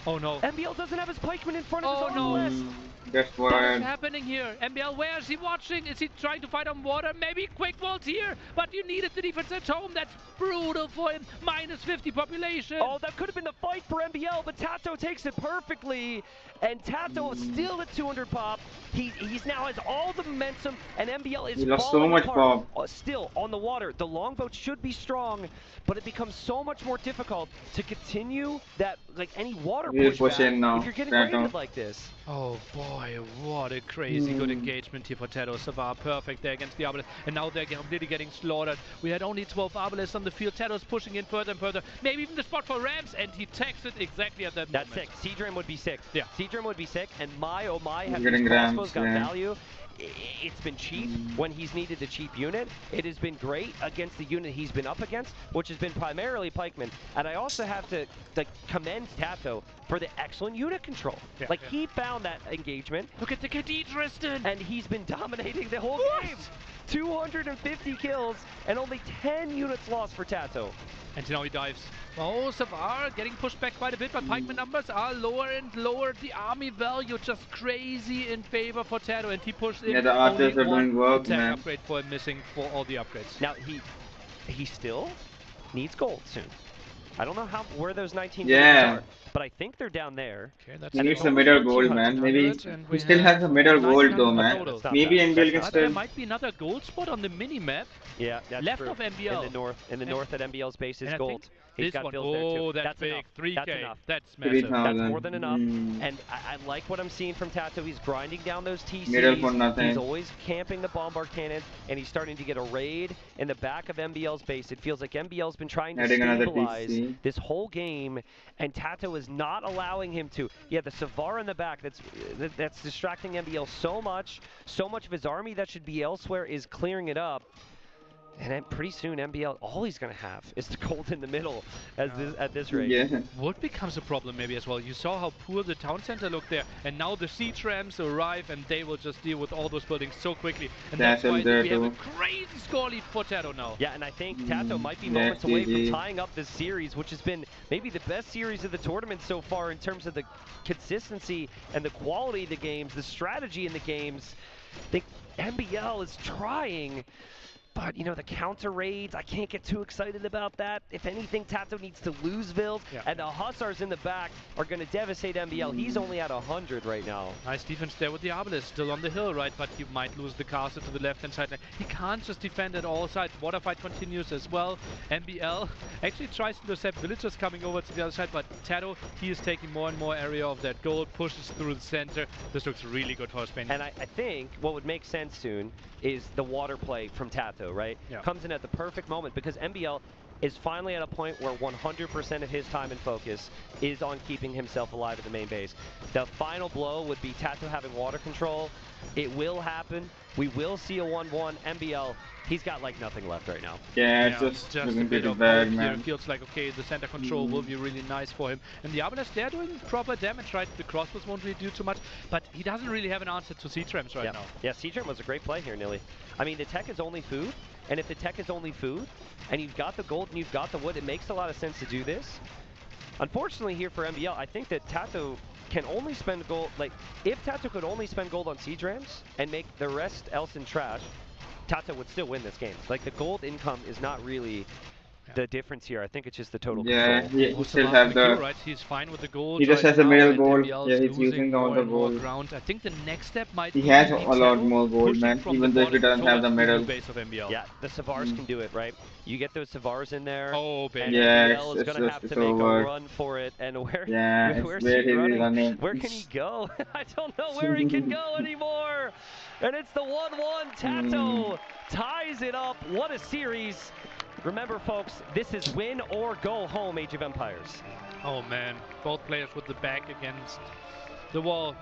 Oh no. MBL doesn't have his pikeman in front of his Arbalest. That's what is happening here? MBL, where is he watching? Is he trying to fight on water? Maybe quick vault here, but you needed the defense at home. That's brutal for him. Minus 50 population. Oh, that could have been the fight for MBL, but Tato takes it perfectly. And Tato is still at 200 pop. He's now has all the momentum, and MBL is lost so much pop. Still on the water. The longboat should be strong, but it becomes so much more difficult to continue that, like any water pushback now. if you're getting raided like this. Oh boy, what a crazy good engagement here for Tato. Savar perfect there against the Arbalest, and now they're completely getting slaughtered. We had only 12 Arbalests on the field. Tato's pushing in further and further. Maybe even the spot for Rams, and he takes it exactly at that moment. That's sick. Seadram would be sick. Yeah. Seadram would be sick, and oh my, have these crossbows got value. It's been cheap when he's needed a cheap unit. It has been great against the unit he's been up against, which has been primarily pikemen. And I also have to commend Tato for the excellent unit control. He found that engagement. Look at the Tristan! And he's been dominating the whole game. 250 kills and only 10 units lost for Tato. And now he dives. Oh, Savar getting pushed back quite a bit, but pikeman numbers are lower and lower. The army value just crazy in favor for Tato, and he pushed in. Yeah, the archers are doing work, man. Upgrade for him missing for all the upgrades. Now he still needs gold soon. I don't know where those 19 are, but I think they're down there. Okay, he needs a middle gold, man. Maybe he still has a middle gold though, man. Maybe MBL can still. There might be another gold spot on the mini map. Yeah, that's left true. of MBL. In the north at MBL's base is gold. He's got bills there too. That's big. Enough. 3K. That's enough. That's massive. That's more than enough. And I like what I'm seeing from Tato. He's grinding down those TCs. Middle for nothing. He's always camping the bombard cannons, and he's starting to get a raid in the back of MBL's base. It feels like MBL's been trying to stabilize this whole game, and Tato is not allowing him to. Yeah, the Savar in the back that's distracting MBL so much. So much of his army that should be elsewhere is clearing it up. And then pretty soon, MBL, all he's going to have is the gold in the middle at this rate. Yeah. What becomes a problem maybe as well? You saw how poor the town center looked there, and now the siege rams arrive, and they will just deal with all those buildings so quickly. And that's why we have a crazy score lead for Tato now. Yeah, and I think Tato might be moments away from tying up this series, which has been maybe the best series of the tournament so far in terms of the consistency and the quality of the games, the strategy in the games. I think MBL is trying. But, you know, the counter raids, I can't get too excited about that. If anything, Tato needs to lose Vild, and the Hussars in the back are going to devastate MBL. He's only at 100 right now. Nice defense there with the Arbalest, still on the hill, right? But you might lose the castle to the left-hand side. He can't just defend at all sides. Water fight continues as well. MBL actually tries to intercept villagers coming over to the other side, but Tato, he is taking more and more area of that gold, pushes through the center. This looks really good for Spain. And I think what would make sense soon is the water play from Tato. Tato, right? Yeah. Comes in at the perfect moment because MBL is finally at a point where 100% of his time and focus is on keeping himself alive at the main base. The final blow would be Tato having water control. It will happen. We will see a 1-1. MBL, he's got like nothing left right now. Yeah, it's just a looking bit pretty of bad, hope here. man. It feels like, okay, the center control will be really nice for him. And the Diabolos, they're doing proper damage, right? The crossbows won't really do too much, but he doesn't really have an answer to C-Trams right now. Yeah, C-Tram was a great play here, Nilly. I mean, the tech is only food, and if the tech is only food, and you've got the gold and you've got the wood, it makes a lot of sense to do this. Unfortunately here for MBL, I think that Tato can only spend gold, like, if Tato could only spend gold on siege rams and make the rest else in trash, Tato would still win this game. Like, the gold income is not really the difference here. I think it's just the total control. He still has the... Right? He's fine with the gold. He just right has the now, middle and gold. MBL Yeah, is he's using all more the and more gold. ground. I think the next step might He be has a Big lot Shadow more gold, pushing man, from even the though he bottom doesn't have the towards middle. new base of MBL. Yeah, the Savars can do it, right? You get those Savars in there, oh, and baby. MBL is going to have to make over. a run for it. And where's where he running? running? Where can he go? I don't know where he can go anymore. And it's the 1-1. Tato ties it up. What a series. Remember, folks, this is win or go home, Age of Empires. Oh, man. Both players with the back against the wall.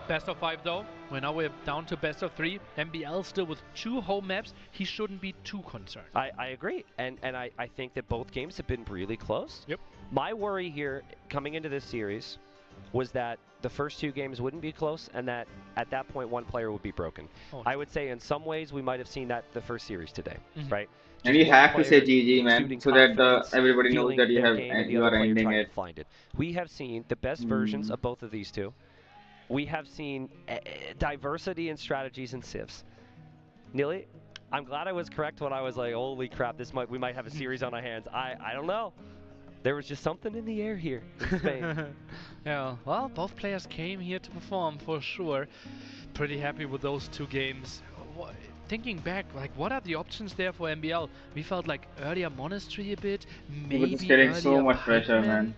Best of 5, though. We're down to best of 3. MBL still with 2 home maps. He shouldn't be too concerned. I agree. And I think that both games have been really close. Yep. My worry here coming into this series was that the first 2 games wouldn't be close and that at that point one player would be broken. Oh. I would say in some ways we might have seen that the first series today, right? And you have to say GG, man, so that everybody knows that you are ending it. Find it. We have seen the best versions of both of these two. We have seen diversity in strategies and civs. Nilly, I'm glad I was correct when I was like, holy crap, we might have a series on our hands. I don't know. There was just something in the air here in Spain. Yeah, well, both players came here to perform for sure. Pretty happy with those 2 games. Thinking back, like, what are the options there for MBL? We felt like earlier Monastery a bit, maybe he was just getting so much pressure, man.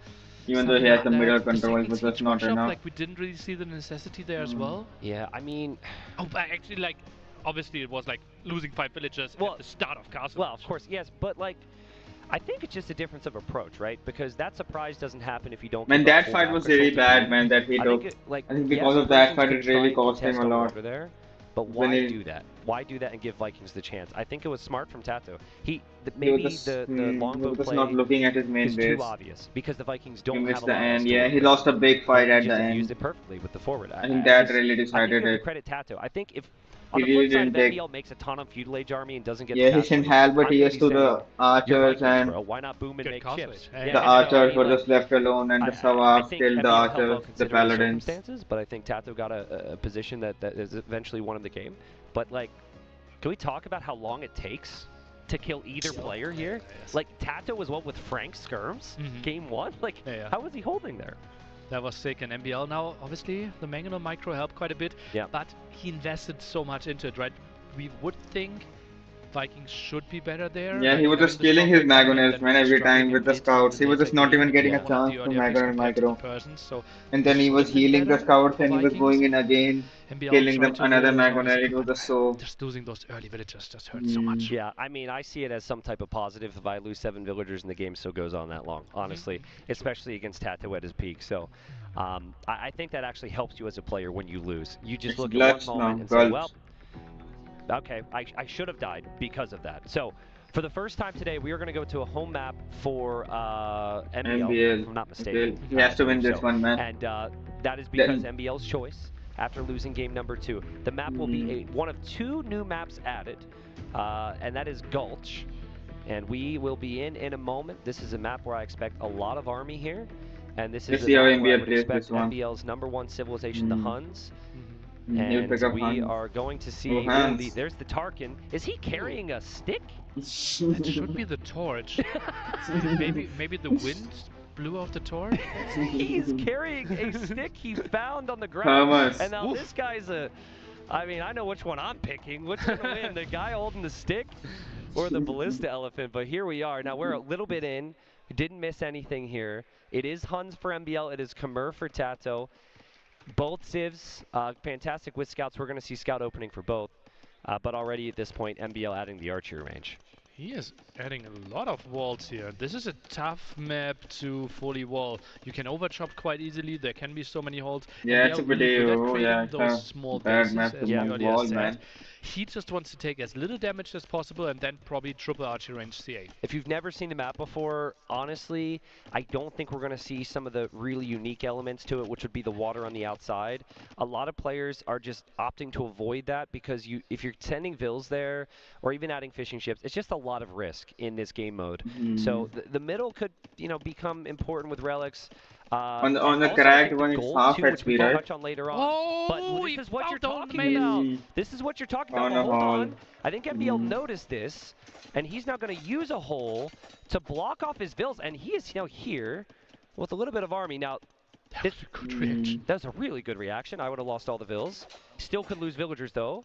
Even though he has the middle control, it was just not enough. Like, we didn't really see the necessity there as well. Yeah, I mean... Oh, but actually, like, obviously it was like losing 5 villagers at the start of Castle. Well, of course, yes, but like, I think it's just a difference of approach, right? Because that surprise doesn't happen if you don't... Man, that fight was really bad, man, that he took. I think because of that fight, it really cost him a lot. But why do that? Why do that and give Vikings the chance? I think it was smart from Tato. Maybe the longbow play not looking at his main is base. too obvious because the Vikings don't have a the lot end. of Yeah, he lost a big fight at the end. He used it perfectly with the forward. I think that really decided it. it. Credit Tato. I think if on the flip side, if MBL makes a ton of feudal age army and doesn't get he sent Halbert ES to the archers and why not boom and make chips? The archers were just left alone and the Savars killed the archers, the paladins. But I think Tato got a position that is eventually won in the game. But like, can we talk about how long it takes to kill either player here? Like, Tato was with Frank Skirms, game 1? Like, how was he holding there? That was sick, and MBL now, obviously, the Mangonel micro helped quite a bit, but he invested so much into it, right? We would think Vikings should be better there. Yeah, he was just killing his Magonels, man, every time with the scouts. He was just not even getting a chance to Magonel micro. And then he was healing the scouts and he was going in again, killing them another Magonel. It was just so... Just losing those early villagers just hurt so much. Yeah, I mean, I see it as some type of positive if I lose 7 villagers and the game still goes on that long, honestly, especially against Tato at his peak. So I think that actually helps you as a player when you lose. You just look at one moment and say, well, okay, I should have died because of that. So, for the first time today, we are going to go to a home map for MBL, if I'm not mistaken. He has to win this one, man. And that is because MBL's choice after losing game number 2. The map will be one of 2 new maps added, and that is Gulch. And we will be in a moment. This is a map where I expect a lot of army here. And this is a map where I would expect MBL's #1 civilization, the Huns. And we are going to see, there's the Tarkin. Is he carrying a stick? It should be the torch. maybe the wind blew off the torch? He's carrying a stick he found on the ground. And now this guy's I mean, I know which one I'm picking. Which one to win, the guy holding the stick or the ballista elephant? But here we are. Now we're a little bit in. We didn't miss anything here. It is Huns for MBL. It is Khmer for Tato. Both civs, fantastic with scouts. We're going to see scout opening for both. But already at this point, MBL adding the archery range. He is adding a lot of walls here. This is a tough map to fully wall. You can overchop quite easily. There can be so many holes. Yeah, it's MBL a really pretty, good at oh creating yeah, it's those a small bad bases, map as to we move earlier wall, said. man. He just wants to take as little damage as possible and then probably triple archery range CA. If you've never seen the map before, honestly, I don't think we're going to see some of the really unique elements to it, which would be the water on the outside. A lot of players are just opting to avoid that because if you're sending vills there or even adding fishing ships, it's just a lot of risk in this game mode. So the middle could, become important with relics. On the Also, cracked I one, think the it's gold half too, which we HP, will right? touch on later on. Oh, but this is what you're talking mate. about. This is what you're talking about. On But a hold hole. on. I think MBL noticed this, and he's now going to use a hole to block off his vills, and he is now here with a little bit of army. Now, that was a good reaction. That's a really good reaction. I would have lost all the vills. Still could lose villagers, though.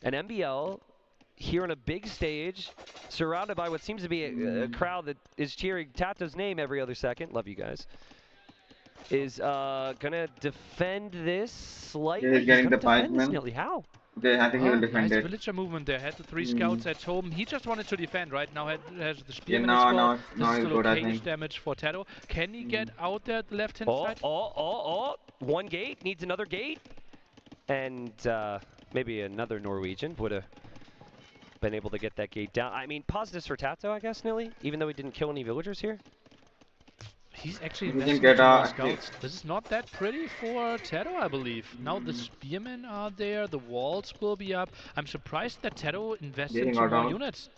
And MBL here on a big stage, surrounded by what seems to be a crowd that is cheering Tato's name every other second. Love you guys. Is gonna defend this slightly. Yeah, he's getting the pikeman. pikeman. How? Okay, I think he will defend nice it. villager movement there. Had the 3 scouts at home. He just wanted to defend, right? Now has the spearman Yeah, as well. no, This is he's the good, I location think. damage for Tato. Can he get out there at the left-hand side? One gate, needs another gate. And maybe another Norwegian would have been able to get that gate down. I mean, positives for Tato, I guess, Nilly, even though he didn't kill any villagers here. He's actually He can investing get into more out. scouts. This is not that pretty for Tato, I believe. Now the spearmen are there, the walls will be up. I'm surprised that Tato invested Getting into out more out. units.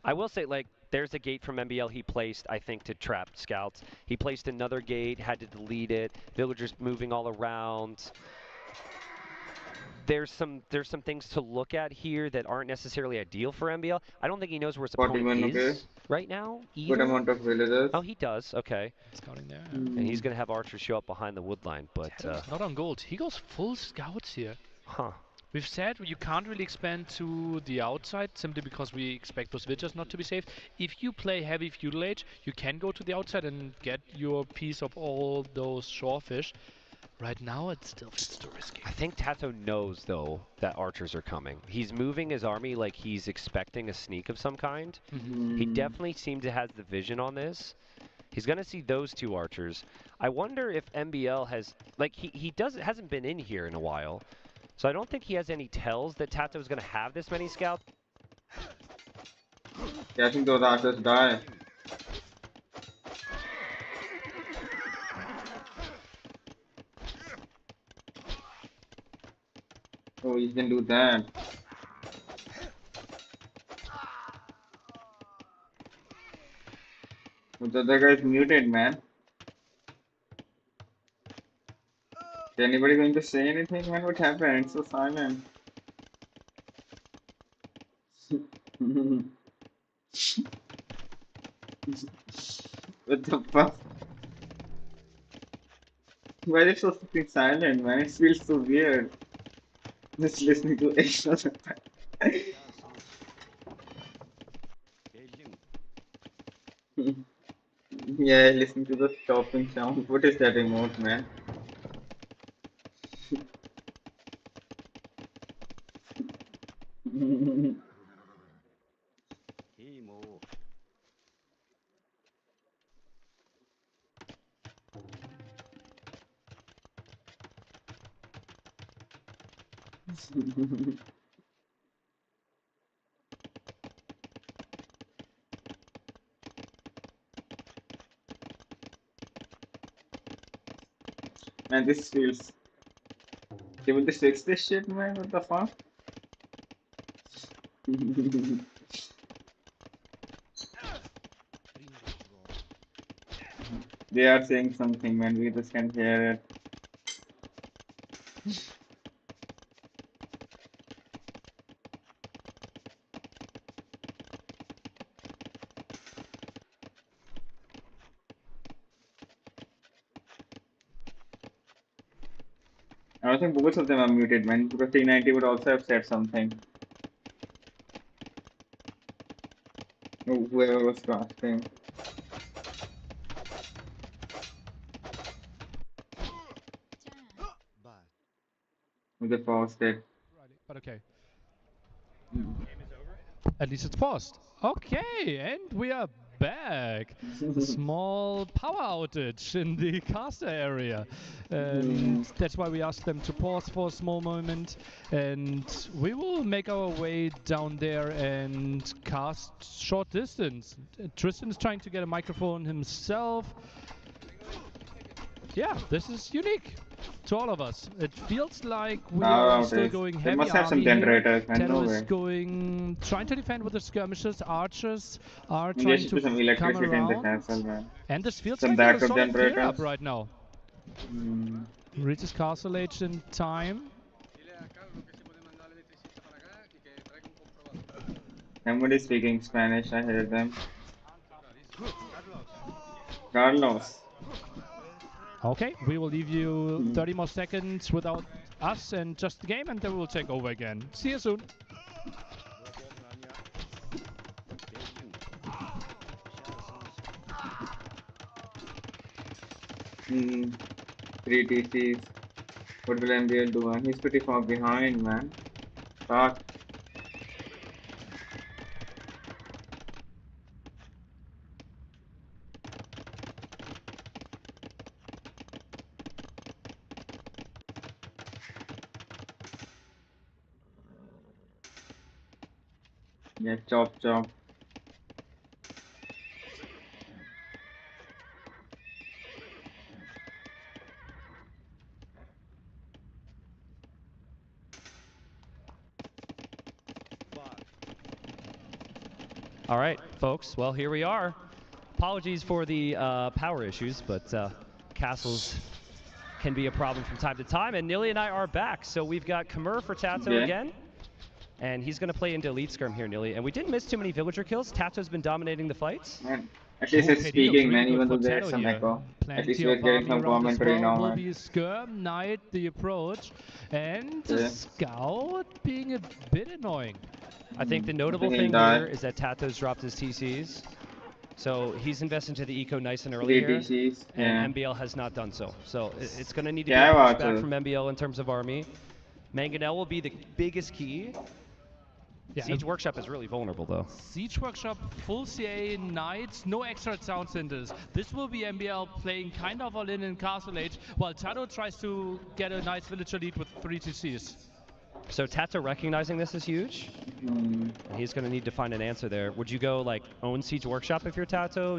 I will say, like, there's a gate from MBL he placed, I think, to trap scouts. He placed another gate, had to delete it. Villagers moving all around. There's some things to look at here that aren't necessarily ideal for MBL. I don't think he knows where his opponent is right now either. Good amount of villagers. Oh, he does. Okay. Scouting there. And he's going to have archers show up behind the wood line, but Tato's not on gold. He goes full scouts here. Huh. We've said you can't really expand to the outside simply because we expect those villagers not to be safe. If you play heavy feudal age, you can go to the outside and get your piece of all those shorefish. Right now, it still feels too risky. I think Tato knows, though, that archers are coming. He's moving his army like he's expecting a sneak of some kind. He definitely seems to have the vision on this. He's going to see those 2 archers. I wonder if MBL has, like, he hasn't been in here in a while. So I don't think he has any tells that Tato's going to have this many scouts. Yeah, I think those archers die. Oh, you can do that. But the other guy's muted, man. Is anybody going to say anything, man? What happened? It's so silent. What the fuck? Why is it so fucking silent, man? It feels so weird. Just listening to it. Yeah, listening to the chopping sound. What is that remote, man? Man, this feels. They will just fix this shit, man? What the fuck? They are saying something, man. We just can't hear it. I don't think both of them are muted, man, because T90 would also have said something. Oh, whoever was casting. They paused it. But okay. At least it's paused. Okay, and we are back. A small power outage in the caster area. And that's why we asked them to pause for a small moment. And we will make our way down there and cast short distance. Tristan is trying to get a microphone himself. Yeah, this is unique to all of us. It feels like we are still going heavy. They must have some generators. Teto is trying to defend with the skirmishers. Archers are trying to some come electricity around. in the castle, man. And this feels Some like backup a solid clear generators. up right now. Reaches castle age in time. Somebody speaking Spanish, I hear them. Carlos. Okay, we will leave you 30 more seconds without us and just the game, and then we'll take over again. See you soon. Three TCs. What will MBL do? Man? He's pretty far behind, man. Fuck. Yeah, chop. All right, folks. Well, here we are. Apologies for the power issues, but castles can be a problem from time to time. And Nili and I are back. So we've got Khmer for Tato again. And he's going to play into Elite Skirm here, Nili. And we didn't miss too many villager kills. Tato's been dominating the fights. Man, at least it's speaking, man, even though there's some echo. At least we're getting some commentary now, will man. be Skirm, Knight, the approach, and the Scout being a bit annoying. I think the notable thing here is that Tato's dropped his TCs. So he's invested into the eco nice and early here. TCs, and MBL has not done so. So it's going to need to be a pushback from MBL in terms of army. Mangonel will be the biggest key. Yeah, Siege Workshop is really vulnerable, though. Siege Workshop, full CA, Knights, no extra sound centers. This will be MBL playing kind of all in Castle Age, while Tato tries to get a nice villager lead with 3 TCs. So Tato recognizing this is huge. And he's going to need to find an answer there. Would you go like own Siege Workshop if you're Tato?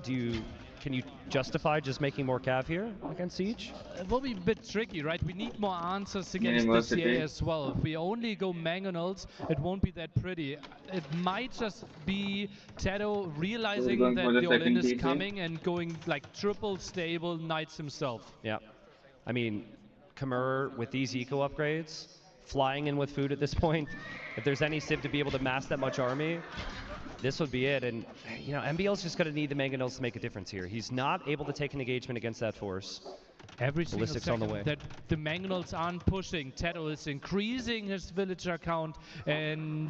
Can you justify just making more cav here against Siege? It will be a bit tricky, right? We need more answers against the CA as well. If we only go Mangonels, it won't be that pretty. It might just be Tato realizing that the all-in is coming and going like triple stable Knights himself. Yeah. I mean, Khmer with these eco upgrades, flying in with food at this point, if there's any civ to be able to mass that much army, this would be it. And, you know, MBL's just going to need the Mangonels to make a difference here. He's not able to take an engagement against that force. Every single second on the way that the Mangonels aren't pushing, Tato is increasing his villager count, and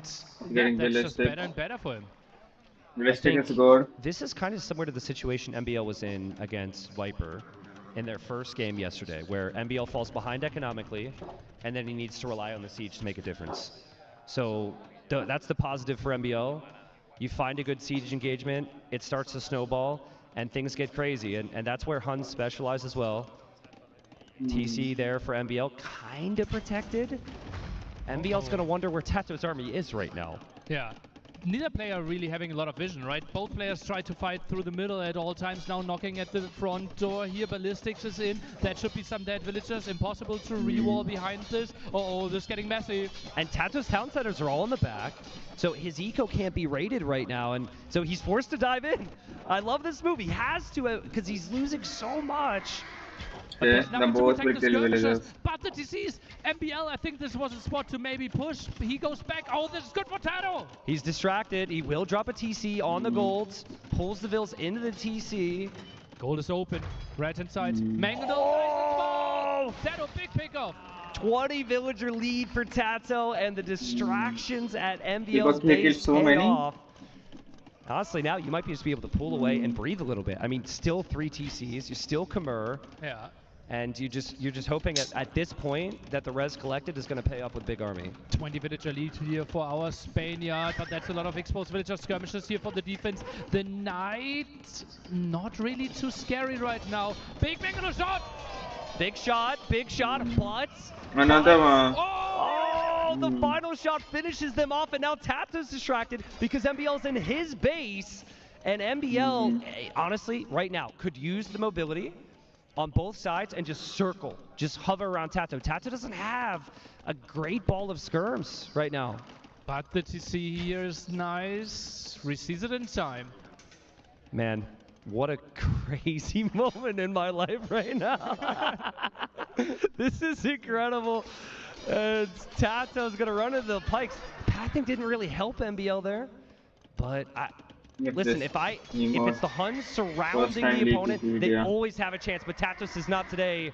that's just better and better for him. This is kind of similar to the situation MBL was in against Viper in their first game yesterday, where MBL falls behind economically, and then he needs to rely on the siege to make a difference. So that's the positive for MBL. You find a good siege engagement, it starts to snowball, and things get crazy, and that's where Huns specialize as well. TC there for MBL, kind of protected. MBL's going to wonder where Tato's army is right now. Yeah. Neither player really having a lot of vision, right? Both players try to fight through the middle at all times, now knocking at the front door here. Ballistics is in. That should be some dead villagers. Impossible to re-wall behind this. Uh-oh, this is getting messy. And Tato's town centers are all in the back, so his eco can't be raided right now, and so he's forced to dive in. I love this move. He has to, because he's losing so much. Yeah, the both will kill villagers. But the disease, MBL, I think this was a spot to maybe push. He goes back. Oh, this is good for Tato. He's distracted. He will drop a TC on the golds, pulls the vills into the TC. Gold is open. Right inside. Mangonel. Tato, big pickoff. 20 villager lead for Tato, and the distractions at MBL's base pay off. Honestly, now you might just be able to pull away and breathe a little bit. I mean, still 3 TCs. You're still Khmer. Yeah. And you're just hoping at this point that the res collected is going to pay off with big army. 20 villager lead here for our Spaniard, but that's a lot of exposed villager skirmishes here for the defense. The Knight, not really too scary right now. Big Mango shot! Big shot, but... Another one. Oh, the final shot finishes them off, and now Tato's distracted because MBL's in his base. And MBL, honestly, right now, could use the mobility on both sides and just circle, just hover around Tato. Tato doesn't have a great ball of skirms right now. But the TC here is nice. Receives it in time. Man, what a crazy moment in my life right now. This is incredible. Tato's going to run into the pikes. Pathing didn't really help MBL there, but listen, if it's the Huns surrounding the opponent, they always have a chance, but Tatos is not today.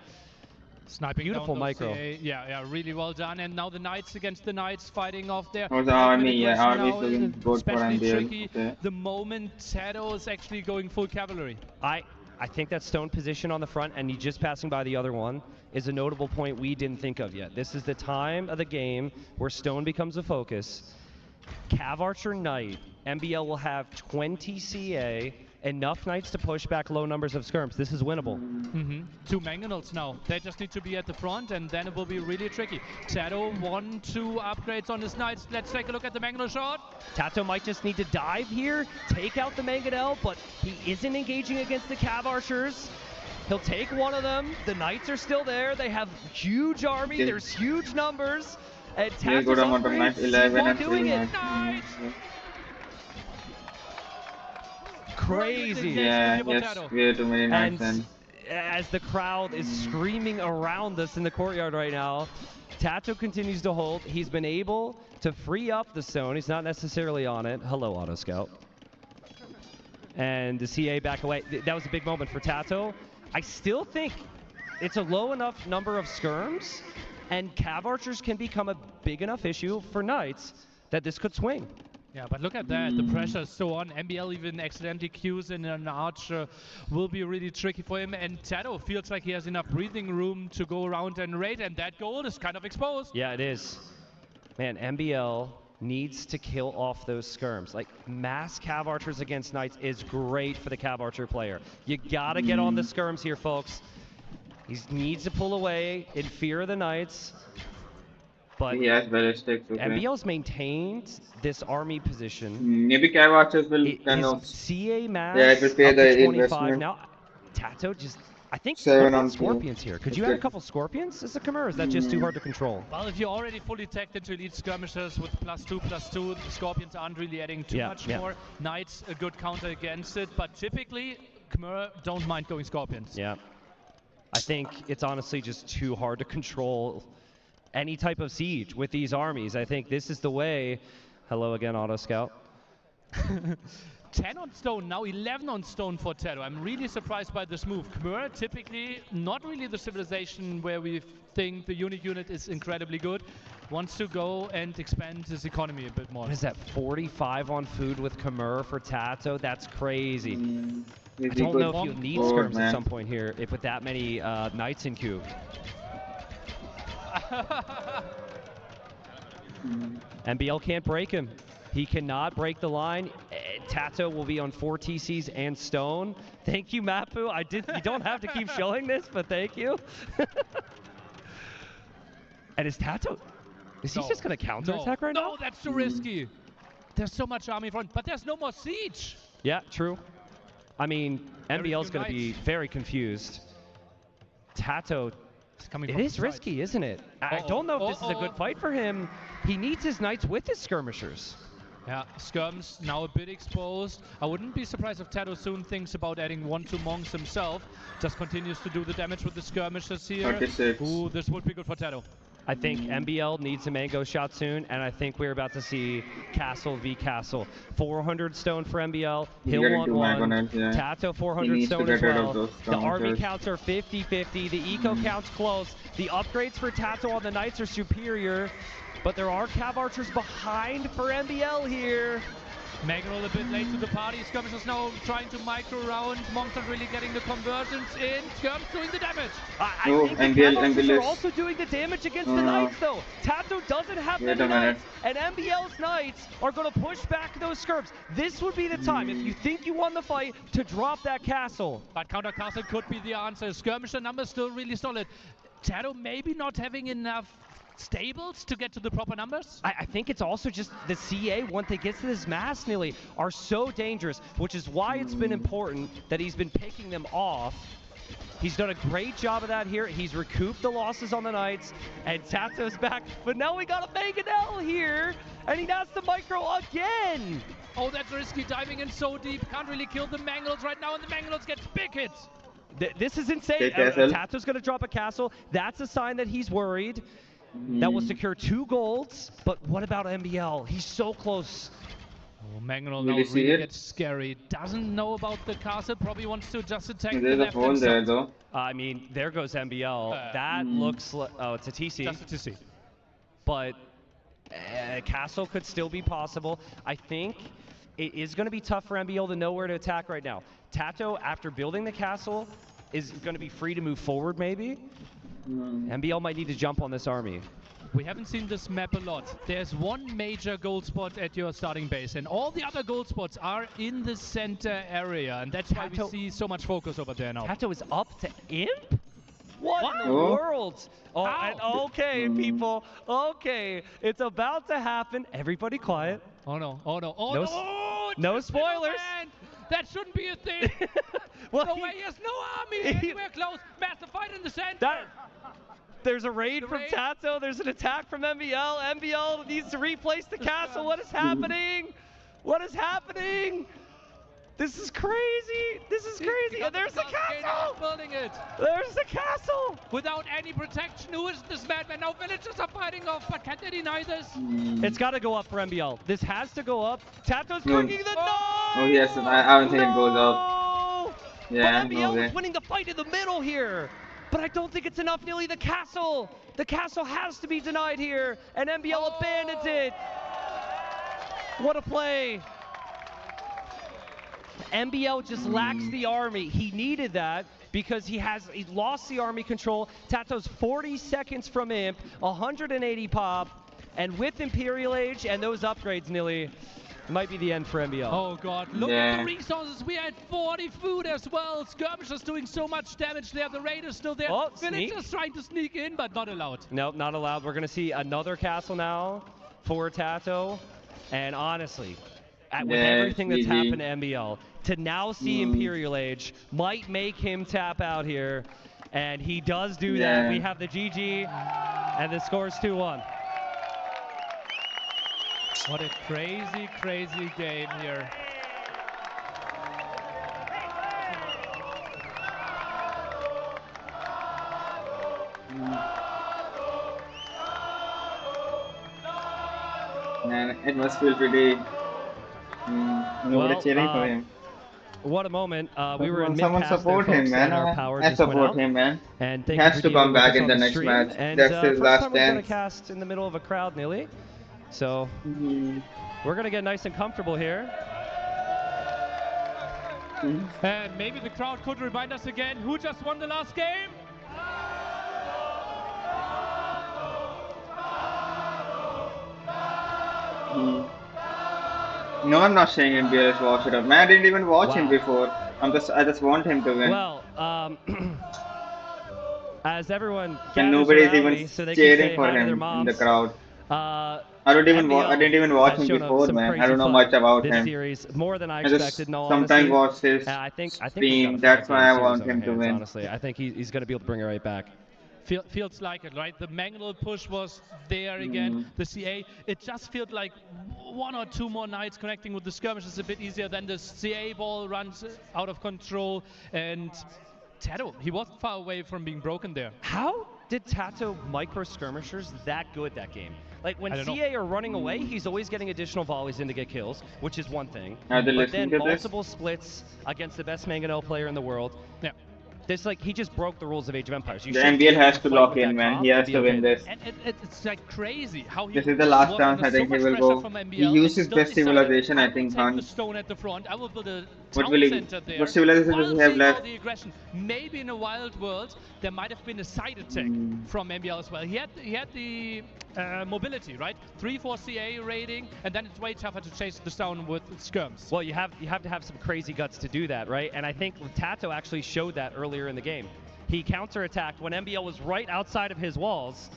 Sniping beautiful micro. Yeah, really well done. And now the Knights against the Knights fighting off there. Oh, the army, army is looking good for MBL. Tricky the moment Tato is actually going full cavalry. I think that stone position on the front and you just passing by the other one is a notable point we didn't think of yet. This is the time of the game where stone becomes a focus. Cav Archer Knight, MBL will have 20 CA, enough Knights to push back low numbers of skirms. This is winnable. 2 Mangonels now. They just need to be at the front, and then it will be really tricky. Tato, 1-2 upgrades on his Knights. Let's take a look at the Mangonel shot. Tato might just need to dive here, take out the Mangonel, but he isn't engaging against the Cav Archers. He'll take one of them. The Knights are still there. They have huge army. There's huge numbers. And Tato's upgrades, 11 and doing 3 it. Crazy. Yeah, yes, way too many Knights. And as the crowd is screaming around us in the courtyard right now, Tato continues to hold. He's been able to free up the stone. He's not necessarily on it. Hello, Auto Scout. And the CA back away. That was a big moment for Tato. I still think it's a low enough number of skirms, and Cav Archers can become a big enough issue for Knights that this could swing. Yeah, but look at that. The pressure is so on. MBL even accidentally queues in an archer will be really tricky for him. And Tato feels like he has enough breathing room to go around and raid. And that goal is kind of exposed. Yeah, it is. Man, MBL needs to kill off those skirms. Like, mass Cav Archers against Knights is great for the Cav Archer player. You got to get on the skirms here, folks. He needs to pull away in fear of the Knights. But he has ballistics. MBL's maintained this army position. Maybe Cav Archers will kind of CA mass. Yeah, it will pay the investment. Now, Tato just, I think, 7 on Scorpions here. Could you add a couple Scorpions as a Khmer, or is that just too hard to control? Well, if you're already fully tagged into elite skirmishers with +2/+2, the Scorpions aren't really adding too much more. Knights, a good counter against it, but typically, Khmer don't mind going Scorpions. Yeah. I think it's honestly just too hard to control any type of siege with these armies. I think this is the way. Hello again, Auto Scout. 10 on stone, now 11 on stone for Tato. I'm really surprised by this move. Khmer, typically not really the civilization where we think the unique unit is incredibly good. Wants to go and expand his economy a bit more. What is that, 45 on food with Khmer for Tato? That's crazy. I don't know if you'll need skirms at some point here if with that many Knights in queue. MBL can't break him. He cannot break the line. Tato will be on 4 TCs and stone. Thank you, Mapu. You don't have to keep showing this, but thank you. And is Tato? Is he just going to counterattack right now? No, that's too risky. There's so much army front, but there's no more siege. Yeah, true. I mean, MBL's going to be very confused. Tato, it is risky, isn't it? I don't know if this is a good fight for him. He needs his Knights with his skirmishers. Yeah, skirms now a bit exposed. I wouldn't be surprised if Tato soon thinks about adding 1-2 monks himself. Just continues to do the damage with the skirmishers here. 36. Ooh, this would be good for Tato. I think MBL needs a mango shot soon, and I think we're about to see Castle v Castle. 400 stone for MBL, Hill on 1, Tato 400 stone as well. The army counts are 50-50, the eco counts close. The upgrades for Tato on the Knights are superior, but there are Cav Archers behind for MBL here. Mangonel a bit late to the party. Skirmishers now trying to micro round. Monster really getting the conversions in. Skirms doing the damage. I think the Cavaliers are also doing the damage against the Knights, though. Tato doesn't have many Knights, and MBL's Knights are going to push back those Skirms. This would be the time, if you think you won the fight, to drop that castle. But counter castle could be the answer. Skirmisher numbers still really solid. Tato maybe not having enough stables to get to the proper numbers? I think it's also just the CA, once they get to this mass, Nilly, are so dangerous, which is why it's been important that he's been picking them off. He's done a great job of that here. He's recouped the losses on the Knights, and Tato's back. But now we got a Mangonel here, and he has to micro again. Oh, that's risky, diving in so deep. Can't really kill the Mangonels right now, and the Mangonels get big hits. This is insane. Tato's going to drop a castle. That's a sign that he's worried. That will secure 2 golds, but what about MBL? He's so close. Oh, Mangonel now really gets scary. Doesn't know about the castle, probably wants to just attack the left. There's a hole there, though. I mean, there goes MBL. That looks like... Oh, it's a TC. Just a TC. But castle could still be possible. I think it is going to be tough for MBL to know where to attack right now. Tato, after building the castle, is going to be free to move forward, maybe. MBL might need to jump on this army. We haven't seen this map a lot. There's one major gold spot at your starting base, and all the other gold spots are in the center area, and that's why we see so much focus over there now. Tato is up to Imp? What in the world? Oh, and okay, people. Okay, it's about to happen. Everybody quiet. Oh no, oh no, oh no! No spoilers. That shouldn't be a thing. Well, no way, he has no army anywhere close. Massive fight in the center. There's a raid from Tato. There's an attack from MBL. MBL needs to replace the castle. What is happening? What is happening? This is crazy. This is crazy. And there's the castle. Building it. There's the castle. Without any protection, who is this madman? Now villagers are fighting off, but can they deny this? It's got to go up for MBL. This has to go up. Tato's bringing the Oh yes, I don't think it goes up. Yeah, but MBL is winning the fight in the middle here. But I don't think it's enough, nearly the castle. The castle has to be denied here, and MBL abandons it. What a play. MBL just lacks the army. He needed that because he lost the army control. Tato's 40 seconds from Imp, 180 pop, and with Imperial Age and those upgrades, Nilly, might be the end for MBL. Oh god, look at the resources. We had 40 food as well. Skirmishers doing so much damage there. The raid is still there. Oh, Villagers trying to sneak in, but not allowed. Nope, not allowed. We're going to see another castle now for Tato. And honestly, with everything that's happened to MBL, to now see Imperial Age might make him tap out here. And he does do that. We have the GG, and the score's 2-1. What a crazy, crazy game here. Man, it must feel pretty... nobody cheering for him. What a moment. We were in someone support him, man. I support him, man. And he has to come back in the next match. And, that's his last time we're going to dance. cast in the middle of a crowd, Nilly. So, we're going to get nice and comfortable here. And maybe the crowd could remind us again who just won the last game. No, I'm not saying MBL is washed up. Man, I didn't even watch him before. I just want him to win. Well, as everyone and nobody's even me, so cheering for him in the crowd. I didn't even watch him before, man. I don't know much about him. Series, more than I expected. No, sometimes watch his stream. That's why I want him to win. Honestly, I think he's going to be able to bring it right back. Feels like it, right? The Mangonel push was there again. The CA, it just felt like 1 or 2 more Knights connecting with the skirmishes a bit easier. Then the CA ball runs out of control, and Tato, he wasn't far away from being broken there. How did Tato micro skirmishers that good that game? Like when CA are running away, he's always getting additional volleys in to get kills, which is one thing. But then multiple splits against the best Mangonel player in the world. Yeah. This like he just broke the rules of Age of Empires. You the MBL has to lock in, man. He has to win this. And it's like crazy how he This is the last was chance. under I think so he much will pressure go. from MBL He used and his still best decided, civilization, I I will think, take the Hans. stone at the front. I will build a What town will he? center there. What civilization does he have While left? all the aggression. Maybe in a wild world there might have been a side attack from MBL as well. He had the mobility, right? 3-4 CA raiding, and then it's way tougher to chase this down with skirms. Well, you have to have some crazy guts to do that, right? And I think Tato actually showed that earlier in the game. He counterattacked when MBL was right outside of his walls.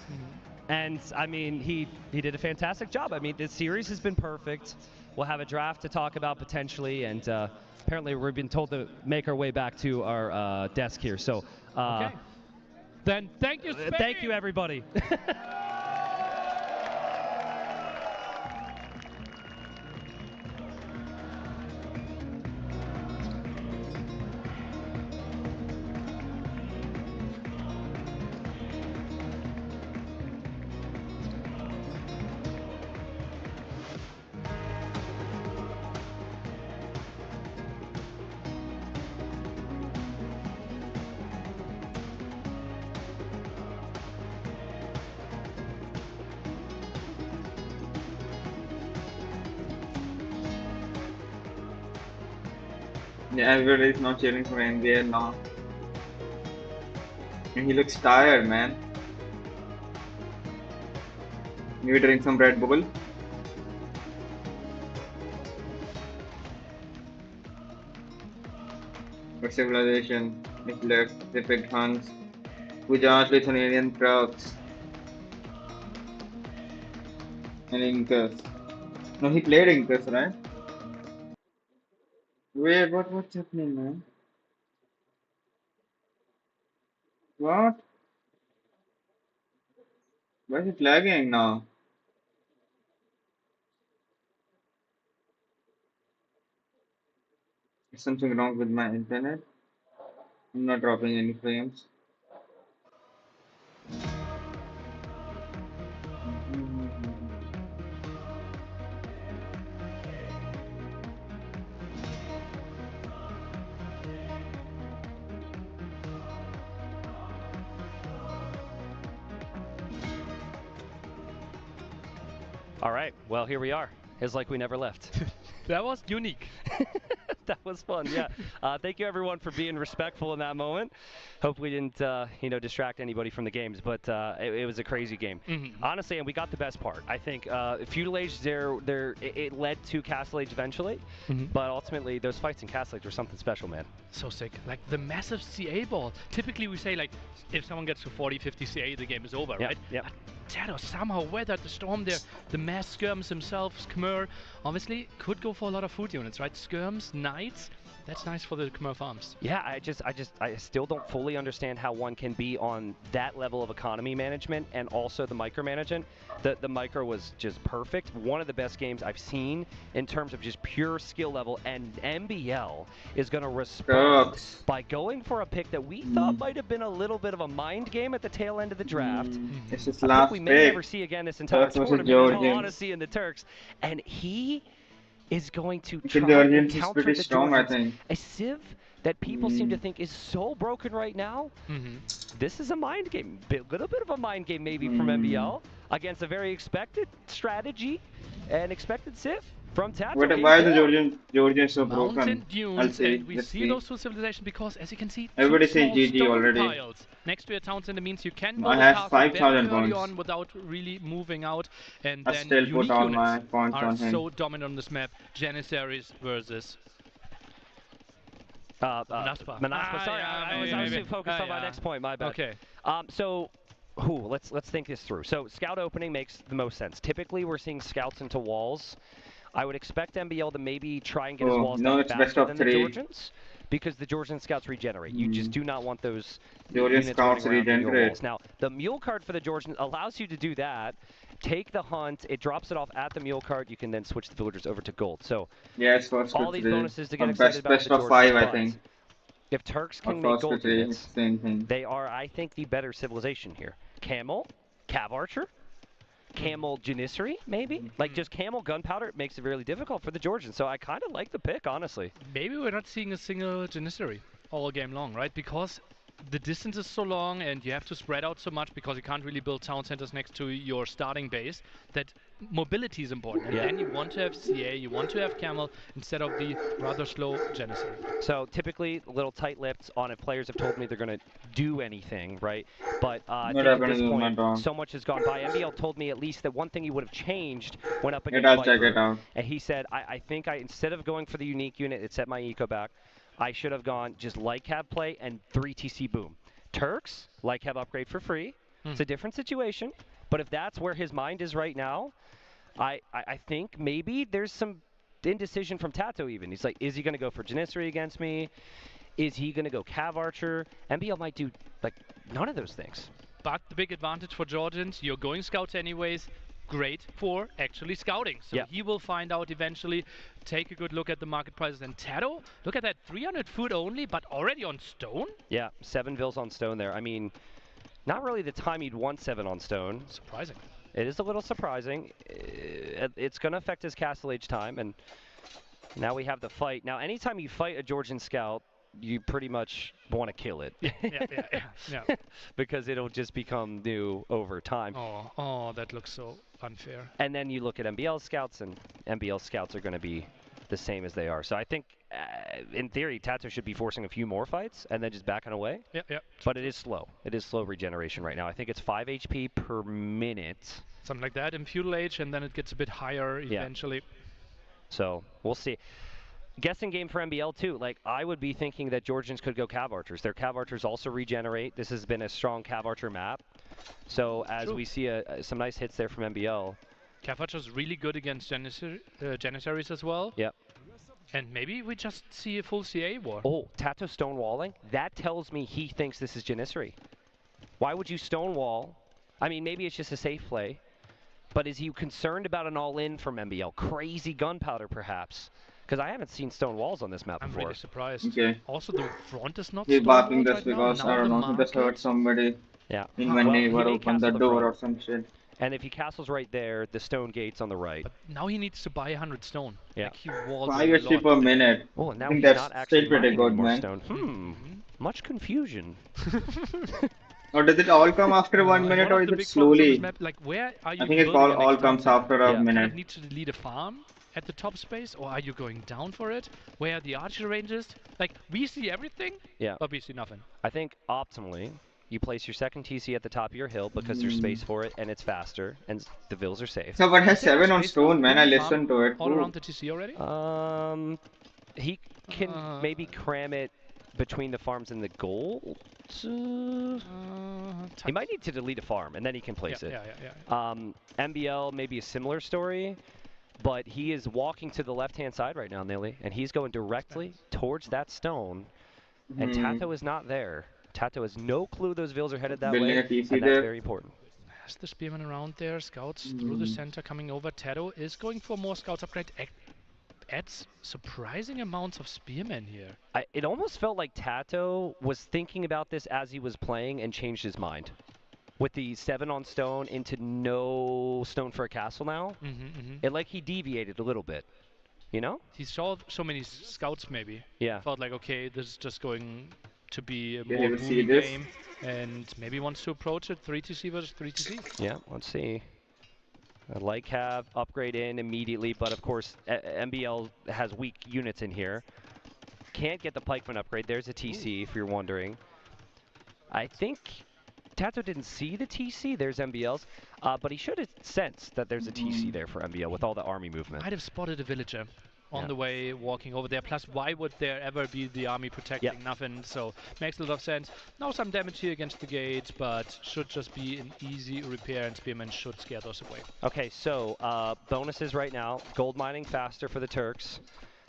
And, I mean, he did a fantastic job. I mean, this series has been perfect. We'll have a draft to talk about potentially, and apparently we've been told to make our way back to our desk here. So, okay. Then thank you, Spain. Thank you, everybody. Yeah, everybody is not cheering for NBA now. And he looks tired, man. Maybe drink some Red Bull. But civilization is left. They picked Huns. Gujarat, Lithuanian Turks. And Incas. No, he played Incas, right? Wait, what's happening, man? What? Why is it lagging now? Is something wrong with my internet? I'm not dropping any frames. All right, well, here we are. It's like we never left. That was unique. That was fun, yeah. Thank you, everyone, for being respectful in that moment. Hope we didn't, distract anybody from the games, but it was a crazy game. Honestly, and we got the best part. I think Feudal Age, it led to Castle Age eventually, but ultimately, those fights in Castle Age were something special, man. So sick. Like the massive CA ball. Typically, we say, like, if someone gets to 40, 50 CA, the game is over, right? Yep. Tato somehow weathered the storm there. The mass skirms himself, Khmer, obviously could go for a lot of food units, right? Skirms, knights, that's nice for the Khmer farms. Yeah, I still don't fully understand how one can be on that level of economy management and also the micromanagement. The micro was just perfect. One of the best games I've seen in terms of just pure skill level, and MBL is going to respond by going for a pick that we thought might have been a little bit of a mind game at the tail end of the draft. It's just I last think we may never see again this entire tournament, in all honesty, in the Turks. And he is going to try and counter the strong, I Georgians. A Civ that people seem to think is so broken right now. This is a mind game, a little bit of a mind game maybe from MBL against a very expected strategy and expected Civ from Tato. Why is the Georgian so broken? Mountain dunes, and we see those two civilizations because, as you can see, everybody saying GG already. Piles next to a town center means you can I have 5,000 points on without really moving out, and I then still unique put all units my points are on him. so dominant on this map. Janissaries versus Manaspa. Sorry, I was too focused on my next point. My bad. Okay. Let's think this through. So scout opening makes the most sense. Typically, we're seeing scouts into walls. I would expect MBL to maybe try and get his walls down faster than the Georgians, because the Georgian scouts regenerate. You just do not want those Georgian units scouts running around your regenerate. walls. Now, the mule card for the Georgians allows you to do that. Take the hunt, it drops it off at the mule card. You can then switch the villagers over to gold. So yeah, it's first all these bonuses to get best, excited about best the of Georgians. 5, I think. If Turks can make gold units, they are, I think, the better civilization here. Camel, Cav Archer, Camel Janissary, maybe? Like, just Camel Gunpowder makes it really difficult for the Georgians. So I kind of like the pick, honestly. Maybe we're not seeing a single Janissary all game long, right? Because the distance is so long and you have to spread out so much because you can't really build town centers next to your starting base, that mobility is important. And then you want to have CA, you want to have Camel instead of the rather slow Janissary. So typically, a little tight-lipped on if players have told me they're going to do anything, right? But I think at this point, so much has gone by. MBL told me at least that one thing he would have changed when up against Viper. And he said, I think instead of going for the unique unit, it set my eco back. I should have gone just light cab play and 3 TC boom. Turks, light cab upgrade for free. It's a different situation. But if that's where his mind is right now, I think maybe there's some indecision from Tato even. He's like, is he going to go for Janissary against me? Is he going to go Cav Archer? MBL might do like none of those things. But the big advantage for Georgians, you're going scouts anyways. Great for actually scouting. So he will find out eventually, take a good look at the market prices. And Tato, look at that, 300 food only, but already on stone? Yeah, 7 Vils on stone there. I mean, not really the time you'd want 7 on stone. Surprising. It is a little surprising. It's going to affect his Castle Age time, and now we have the fight. Now, anytime you fight a Georgian scout, you pretty much want to kill it. Yeah. Because it'll just become new over time. Oh, that looks so unfair. And then you look at MBL scouts, and MBL scouts are going to be the same as they are. So I think, in theory, Tato should be forcing a few more fights and then just backing away. Yeah. But it is slow. It is slow regeneration right now. I think it's 5 HP per minute. Something like that in Feudal Age, and then it gets a bit higher eventually. So we'll see. Guessing game for MBL too. Like, I would be thinking that Georgians could go Cav Archers. Their Cav Archers also regenerate. This has been a strong Cav Archer map. So as we see some nice hits there from MBL. Cav Archer's really good against Janissaries as well. Yep. And maybe we just see a full CA war. Oh, Tato stonewalling? That tells me he thinks this is Janissary. Why would you stonewall? I mean, maybe it's just a safe play. But is he concerned about an all-in from MBL? Crazy gunpowder, perhaps? Because I haven't seen stone walls on this map before. I'm really surprised. Okay. Also, the front is not He's barking this right because, now. I don't know, he just heard somebody in my neighbor open the door or some shit. And if he castles right there, the stone gate's on the right. But now he needs to buy 100 stone. Yeah. Like he walled 5 HP per minute. Oh, and now I think he's that's not actually still pretty good, more man. Stone. Much confusion. Or does it all come after 1 minute, or is it slowly? Like, where are you I think it all comes after a minute. Do you need to delete a farm at the top space, or are you going down for it? Where are the archer ranges? Like, we see everything, but we see nothing. I think optimally, you place your second TC at the top of your hill because there's space for it and it's faster and the Vils are safe. So, but has 7 on stone, man. I listened to it. All around the TC already? He can maybe cram it between the farms and the gold. He might need to delete a farm and then he can place it. MBL maybe a similar story, but he is walking to the left-hand side right now, Nilly, and he's going directly towards that stone, and Tato is not there. Tato has no clue those Vils are headed that way, and that's very important. Has the Spearman around there, scouts through the center coming over. Tato is going for more scouts upgrade. Adds surprising amounts of Spearmen here. It almost felt like Tato was thinking about this as he was playing and changed his mind. With the 7 on stone into no stone for a castle now, it like he deviated a little bit, you know? He saw so many scouts maybe. Yeah. Felt like, okay, this is just going to be a more booming game, and maybe wants to approach it 3TC versus 3TC. Yeah, let's see. A light cab, upgrade in immediately, but of course MBL has weak units in here. Can't get the pikeman upgrade. There's a TC if you're wondering. I think Tato didn't see the TC. There's MBL's, but he should have sensed that there's a TC there for MBL with all the army movement. Might have spotted a villager on the way walking over there. Plus, why would there ever be the army protecting nothing? So makes a lot of sense. Now some damage here against the gates, but should just be an easy repair, and Spearmen should scare those away. Okay, so bonuses right now. Gold mining faster for the Turks.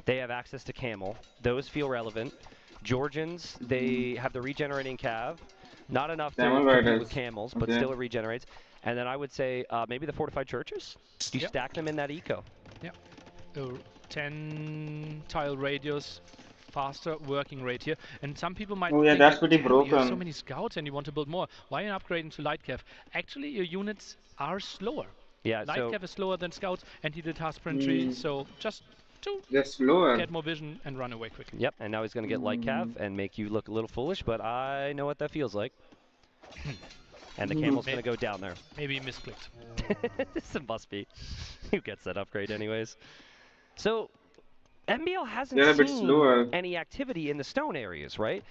They have access to camel. Those feel relevant. Georgians, they have the regenerating cav. Not enough to compete with camels, but still it regenerates. And then I would say maybe the fortified churches. You stack them in that eco. Yeah. 10 tile radius, faster working rate here. And some people might think that's pretty broken. You have so many scouts and you want to build more. Why are you upgrading to light cav? Actually, your units are slower. Yeah, light cav is slower than scouts, and he did task sprintry, so just to get more vision and run away quickly. Yep, and now he's going to get light cav and make you look a little foolish, but I know what that feels like. And the camel's going to go down there. Maybe he misclicked. This must be. Who gets that upgrade anyways? So, MBL hasn't seen any activity in the stone areas, right?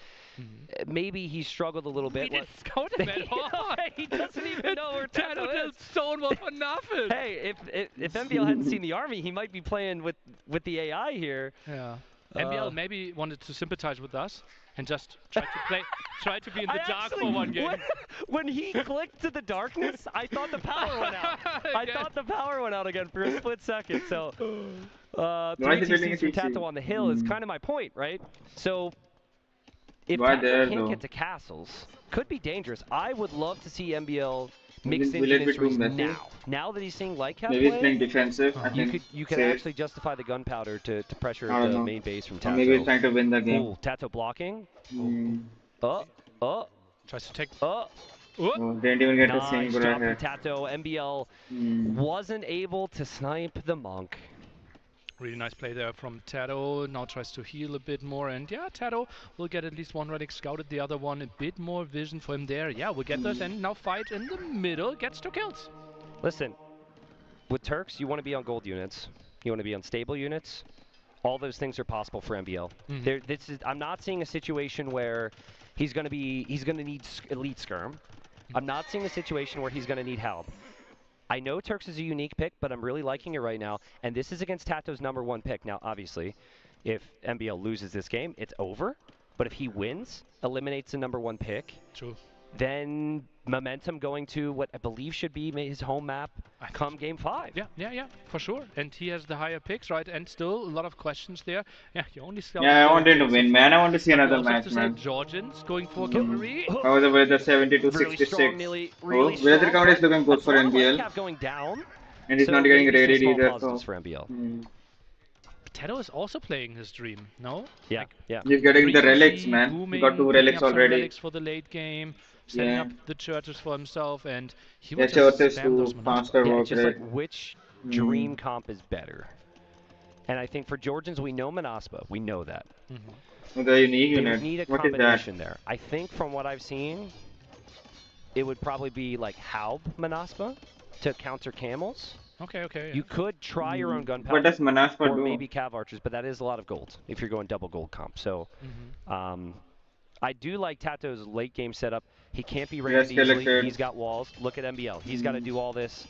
Maybe he struggled a little bit. He didn't scout him at all. He doesn't even know where Tato is. Stone was for nothing. Hey, if MBL hadn't seen the army, he might be playing with the AI here. Yeah. MBL maybe wanted to sympathize with us and just try to be in the dark for one game. When he clicked to the darkness, I thought the power went out. I thought the power went out again for a split second. So, 3 TCs from Tato on the hill is kind of my point, right? So, if Tato can't get to castles, could be dangerous. I would love to see MBL mix in Janiceries now. Now that he's seeing light cap maybe he's playing defensive. You could actually justify the gunpowder to pressure the main base from Tato. Or maybe he's trying to win the game. Ooh, Tato blocking. Tries to take. Didn't even get a single job here. from Tato. MBL wasn't able to snipe the monk. Really nice play there from Tato. Now tries to heal a bit more, and yeah, Tato will get at least one relic scouted. The other one, a bit more vision for him there. Yeah, we'll get this, and now fight in the middle, gets 2 kills. Listen, with Turks, you want to be on gold units. You want to be on stable units. All those things are possible for MBL. I'm not seeing a situation where he's going to need elite skirm. I'm not seeing a situation where he's going to need help. I know Turks is a unique pick, but I'm really liking it right now. And this is against Tato's #1 pick. Now, obviously, if MBL loses this game, it's over. But if he wins, eliminates the #1 pick, then momentum going to what I believe should be his home map come game 5. Yeah, for sure. And he has the higher picks, right? And still a lot of questions there. Yeah, you only scout. Yeah, I wanted to win, man. I want to see another match, man. Georgians going for cavalry. How was the weather? 70 to 66. Weather count is looking good for MBL. Going down. And he's not getting raided either. So. For MBL. Tato is also playing his dream, no? Yeah, He's getting the relics, man. He got 2 relics already. Relics for the late game. Setting up the churches for himself, and he will just spam those faster work just like which dream comp is better. And I think for Georgians, we know Manaspa. We know that. The unique unit. Need a combination there. I think from what I've seen, it would probably be like Haub Manaspa to counter camels. Okay. You could try your own gunpowder. What does Manaspa or do? maybe Cav Archers, but that is a lot of gold if you're going double gold comp. So, I do like Tato's late game setup. He can't be raided easily. He's got walls. Look at MBL. He's got to do all this,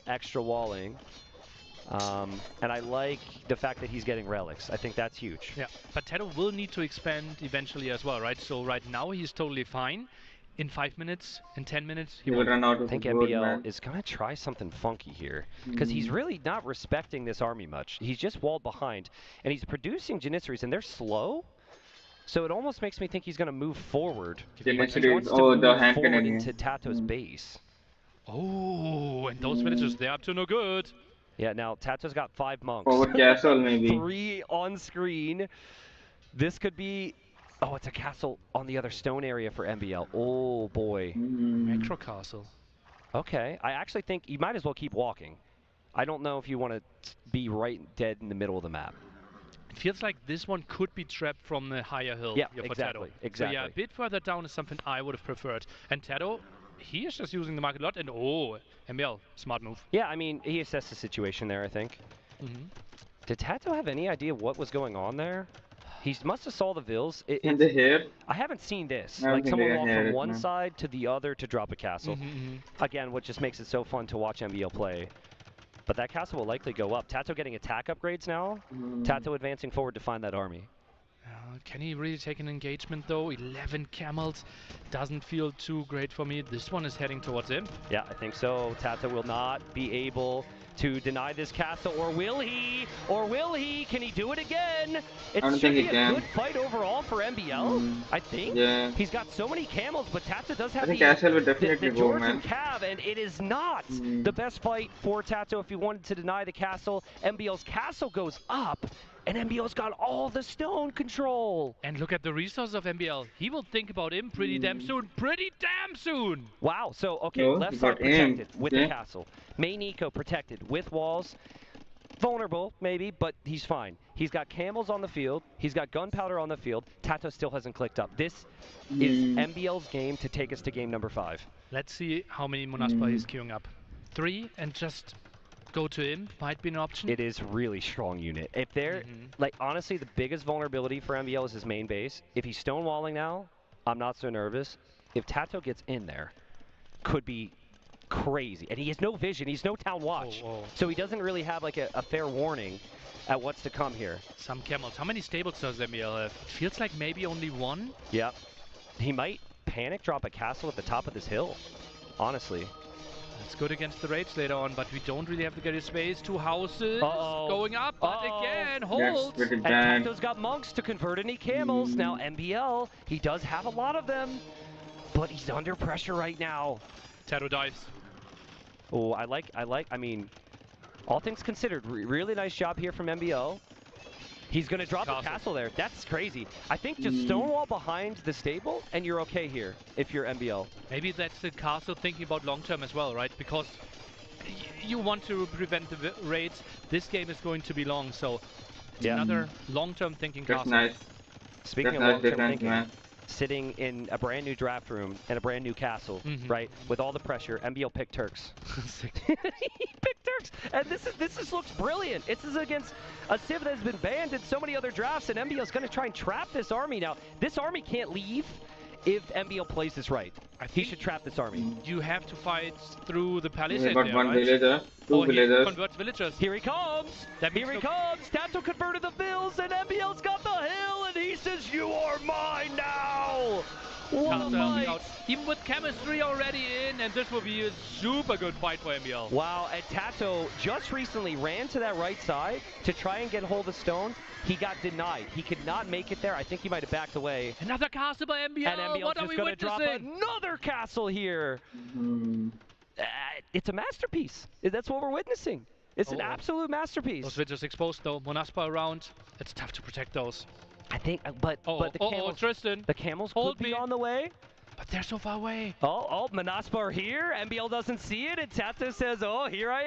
extra walling. And I like the fact that he's getting relics. I think that's huge. Yeah, but Tato will need to expand eventually as well, right? So right now he's totally fine. In 5 minutes, in 10 minutes, he will run out of I think MBL is going to try something funky here. Because he's really not respecting this army much. He's just walled behind. And he's producing Janissaries, and they're slow. So it almost makes me think he's going to move forward. Like he wants to move forward into Tato's base. Oh, and those villagers, they're up to no good. Yeah, now Tato's got 5 monks. Forward castle, maybe. 3 on screen. This could be... Oh, it's a castle on the other stone area for MBL. Oh, boy. Macro castle. Okay. I actually think you might as well keep walking. I don't know if you want to be right dead in the middle of the map. It feels like this one could be trapped from the higher hill. Yeah, for exactly. Tato. So yeah, a bit further down is something I would have preferred. And Tato, he is just using the market a lot. And MBL, smart move. Yeah, I mean, he assessed the situation there, I think. Did Tato have any idea what was going on there? He must have saw the vills. In the hair? I haven't seen this. Like someone walk from one side to the other to drop a castle. Again, what just makes it so fun to watch MBL play. But that castle will likely go up. Tato getting attack upgrades now. Tato advancing forward to find that army. Can he really take an engagement though? 11 camels. Doesn't feel too great for me. This one is heading towards him. Yeah, I think so. Tato will not be able to deny this castle, or will he? Or will he? Can he do it again? It should be a good fight overall for MBL, I think. Yeah. He's got so many camels, but Tato does have the castle will definitely the go, Georgian Cav, and it is not the best fight for Tato if he wanted to deny the castle. MBL's castle goes up, and MBL's got all the stone control. And look at the resources of MBL. He will think about him pretty damn soon. Pretty damn soon! Wow, so, okay, left side protected with the castle. Main eco protected with walls. vulnerable, maybe, but he's fine. He's got camels on the field. He's got gunpowder on the field. Tato still hasn't clicked up. This is MBL's game to take us to game number 5. Let's see how many Monaspa he's queuing up. 3 and just go to him might be an option. It is really strong unit. If they're, like, honestly, the biggest vulnerability for MBL is his main base. If he's stonewalling now, I'm not so nervous. If Tato gets in there, could be crazy. And he has no vision. He's no town watch. So he doesn't really have, like, a fair warning at what's to come here. Some camels. How many stables does MBL have? It feels like maybe only 1. Yep. He might panic drop a castle at the top of this hill, honestly. It's good against the raids later on, but we don't really have to get his space. 2 houses going up, but again, holds. And Tato's got monks to convert any camels. Now MBL, he does have a lot of them, but he's under pressure right now. Tato dives. Oh, I mean, all things considered, really nice job here from MBL. He's going to drop the castle there. That's crazy. I think just stonewall behind the stable, and you're okay here if you're MBL. Maybe that's the castle thinking about long-term as well, right? Because you want to prevent the raids. This game is going to be long, so another long-term thinking castle. Nice. Speaking of long-term thinking, sitting in a brand new draft room and a brand new castle, right? With all the pressure, MBL picked Turks. He picked Turks, and this looks brilliant. This is against a Civ that has been banned in so many other drafts, and MBL is going to try and trap this army. Now, this army can't leave if MBL plays this right. He should trap this army. You have to fight through the palisade. Got one villager, 2 villagers. Converts villagers. Here he comes. Here he comes. Tato converted the vills, and MBL's got the hill, and he says, "You are mine now." What a fight. Even with chemistry already in, and this will be a super good fight for MBL. Wow, and Tato just recently ran to that right side to try and get hold of stone. He got denied. He could not make it there. I think he might have backed away. Another castle by MBL. And MBL what are we just going to drop another castle here. It's a masterpiece. That's what we're witnessing. It's an absolute masterpiece. Those villages exposed though. Monaspa around. It's tough to protect those. I think, but the camels, Tristan. The camels could be on the way. But they're so far away. Monaspa are here. MBL doesn't see it, and Tato says, "Oh, here I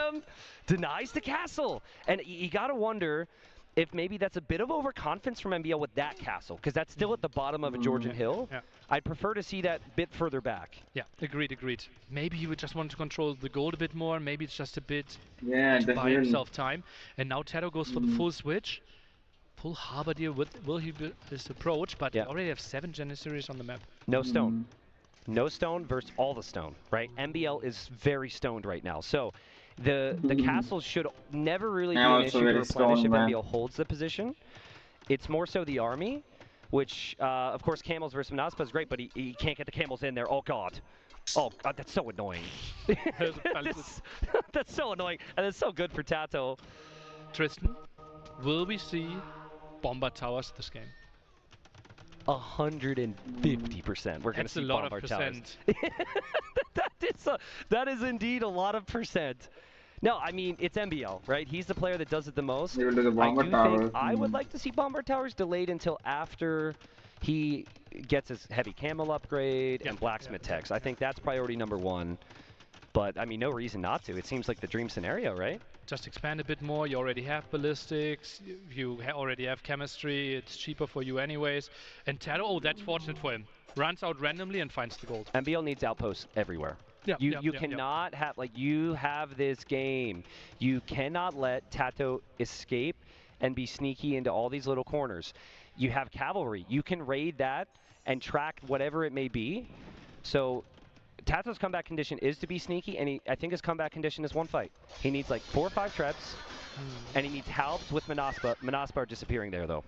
am." Denies the castle, and you gotta wonder if maybe that's a bit of overconfidence from MBL with that castle, because that's still at the bottom of a Georgian hill. Yeah. I'd prefer to see that bit further back. Yeah, agreed. Maybe he would just want to control the gold a bit more. Maybe it's just a bit to buy himself time. And now Tato goes for the full switch. Full harbor deal will he build this approach, but we already have 7 Janissaries on the map. No stone. No stone versus all the stone, right? MBL is very stoned right now. So the castles should never really be an issue to replenish if MBL holds the position. It's more so the army, which, of course, camels versus Monaspa is great, but he can't get the camels in there. Oh, God. Oh, God, that's so annoying. That's so annoying, and it's so good for Tato. Tristan, will we see Bombard Towers this game? 150%. We're going to see Bombard Towers. That is indeed a lot of percent. No, I mean, it's MBL, right? He's the player that does it the most. He will do the Bombard Towers. I would like to see Bombard Towers delayed until after he gets his heavy camel upgrade and blacksmith techs. I think that's priority number 1. But, I mean, no reason not to. It seems like the dream scenario, right? Just expand a bit more. You already have ballistics. You already have chemistry. It's cheaper for you anyways. And Tato, that's fortunate for him. Runs out randomly and finds the gold. MBL needs outposts everywhere. You cannot have, like, you have this game. You cannot let Tato escape and be sneaky into all these little corners. You have cavalry. You can raid that and track whatever it may be. So Tato's comeback condition is to be sneaky, and I think his comeback condition is 1 fight. He needs like 4 or 5 traps, and he needs halves with Monaspa. Monaspa are disappearing there, though.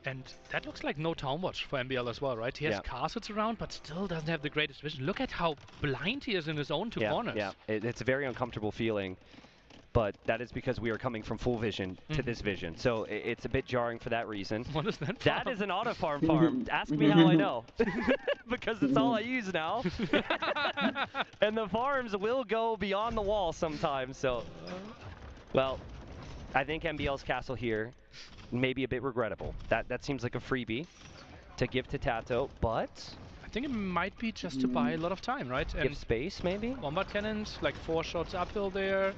And that looks like no town watch for MBL as well, right? He has castles around, but still doesn't have the greatest vision. Look at how blind he is in his own 2 corners. Yeah, it's a very uncomfortable feeling, but that is because we are coming from full vision to this vision. So it's a bit jarring for that reason. What is that? That is an auto farm. Ask me how I know. Because it's all I use now. And the farms will go beyond the wall sometimes. So, well, I think MBL's castle here may be a bit regrettable. That seems like a freebie to give to Tato, but I think it might be just to buy a lot of time, right? Give space, maybe? Bombard cannons, like 4 shots uphill there.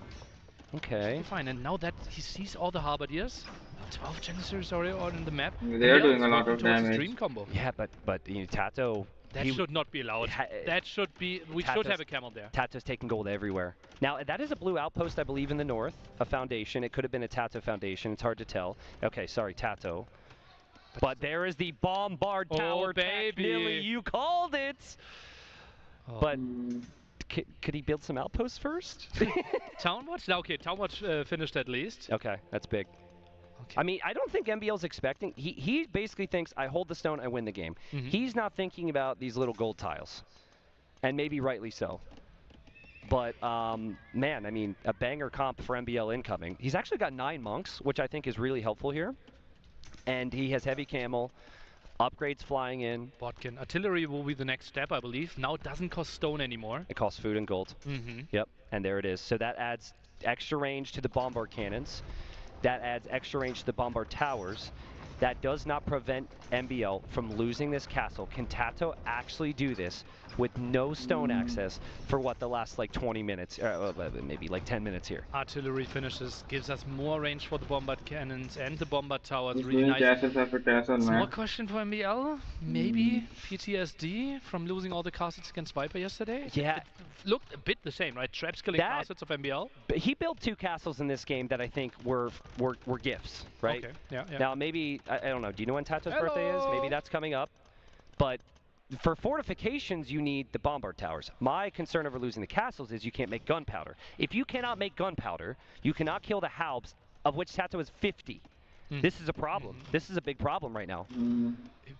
Okay. Fine, and now that he sees all the halberdiers, 12 Janissaries already on the map. They're doing a lot of damage. Dream combo. Yeah, but you know, Tato. That should not be allowed. That should be. We should have a camel there. Tato's taking gold everywhere. Now that is a blue outpost, I believe, in the north. A foundation. It could have been a Tato foundation. It's hard to tell. Okay, sorry, Tato. But there is the Bombard Tower. Oh, baby! Nearly, you called it. Oh. But could he build some outposts first? Town Watch? No, okay, Town Watch finished at least. Okay, that's big. Okay. I mean, I don't think MBL's expecting. He basically thinks, I hold the stone, I win the game. He's not thinking about these little gold tiles. And maybe rightly so. But, man, I mean, a banger comp for MBL incoming. He's actually got 9 monks, which I think is really helpful here. And he has heavy camel. Upgrades flying in. Botkin. Artillery will be the next step, I believe. Now it doesn't cost stone anymore. It costs food and gold. Yep, and there it is. So that adds extra range to the bombard cannons. That adds extra range to the bombard towers. That does not prevent MBL from losing this castle. Can Tato actually do this with no stone access for what, the last like 20 minutes, maybe like 10 minutes here? Artillery finishes, gives us more range for the bombard cannons and the bombard towers. He's really nice. Small question for MBL, maybe PTSD from losing all the castles against Viper yesterday? Yeah. It looked a bit the same, right? Traps killing castles of MBL. But he built 2 castles in this game that I think were gifts, right? Okay, yeah. Now maybe, I don't know, do you know when Tato's birthday is? Maybe that's coming up. But for fortifications, you need the bombard towers. My concern over losing the castles is you can't make gunpowder. If you cannot make gunpowder, you cannot kill the Halbs, of which Tato is 50. This is a problem. This is a big problem right now.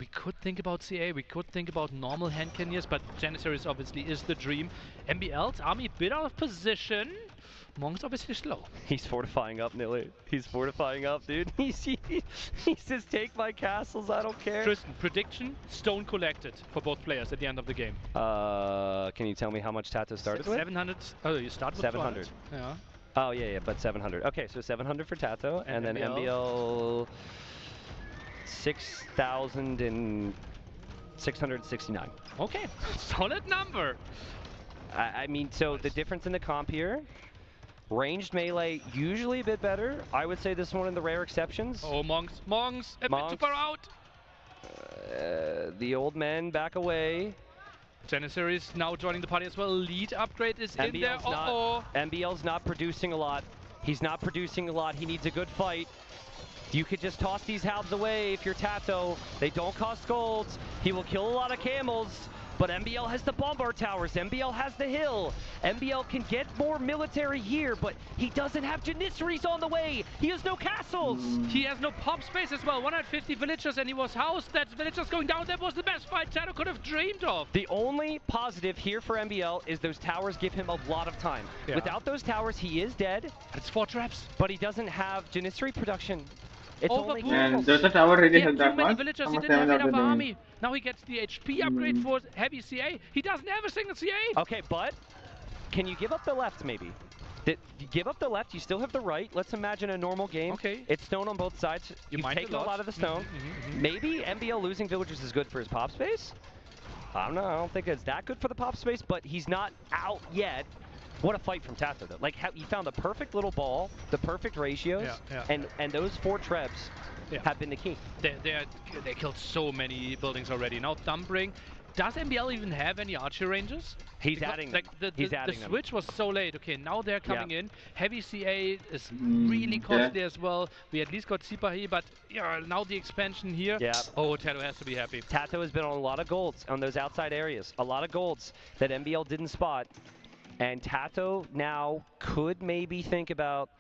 We could think about CA, we could think about normal hand cannons, but Janissaries obviously is the dream. MBL's army a bit out of position. Monk's obviously slow. He's fortifying up, Nilly. He's fortifying up, dude. He says, take my castles, I don't care. Tristan, prediction, stone collected for both players at the end of the game. Can you tell me how much Tato started with? 700. Oh, you start with 700. Yeah. Oh, yeah, but 700. Okay, so 700 for Tato, and then MBL 6,669. Okay, solid number. I mean, so the difference in the comp here, ranged melee usually a bit better. I would say this is one of the rare exceptions. Oh, monks, a bit too far out. The old men back away. Janissaries now joining the party as well. Lead upgrade is in there. MBL's not producing a lot. He's not producing a lot. He needs a good fight. You could just toss these halves away if you're Tato. They don't cost golds. He will kill a lot of camels. But MBL has the bombard towers. MBL has the hill. MBL can get more military here, but he doesn't have Janissaries on the way. He has no castles. He has no pop space as well. 150 villagers and he was housed. That's villagers going down. That was the best fight Tato could have dreamed of. The only positive here for MBL is those towers give him a lot of time. Yeah. Without those towers, he is dead. It's 4 traps. But he doesn't have Janissary production. It's only and does the tower really help that much? Villagers, he didn't have enough army. Now he gets the HP upgrade for heavy CA. He doesn't have a single CA. Okay, but can you give up the left maybe? You give up the left, you still have the right. Let's imagine a normal game. Okay. It's stone on both sides. You've taken a lot of the stone. Maybe MBL losing villagers is good for his pop space? I don't know. I don't think it's that good for the pop space, but he's not out yet. What a fight from Tato, though. Like, he found the perfect little ball, the perfect ratios, and those 4 trebs have been the key. They killed so many buildings already. Now Thumbring. Does MBL even have any archer ranges? He's adding them. The switch was so late. Okay, now they're coming in. Heavy CA is really costly as well. We at least got Sipahi, but now the expansion here. Yeah. Oh, Tato has to be happy. Tato has been on a lot of golds on those outside areas. A lot of golds that MBL didn't spot. And Tato now could maybe think about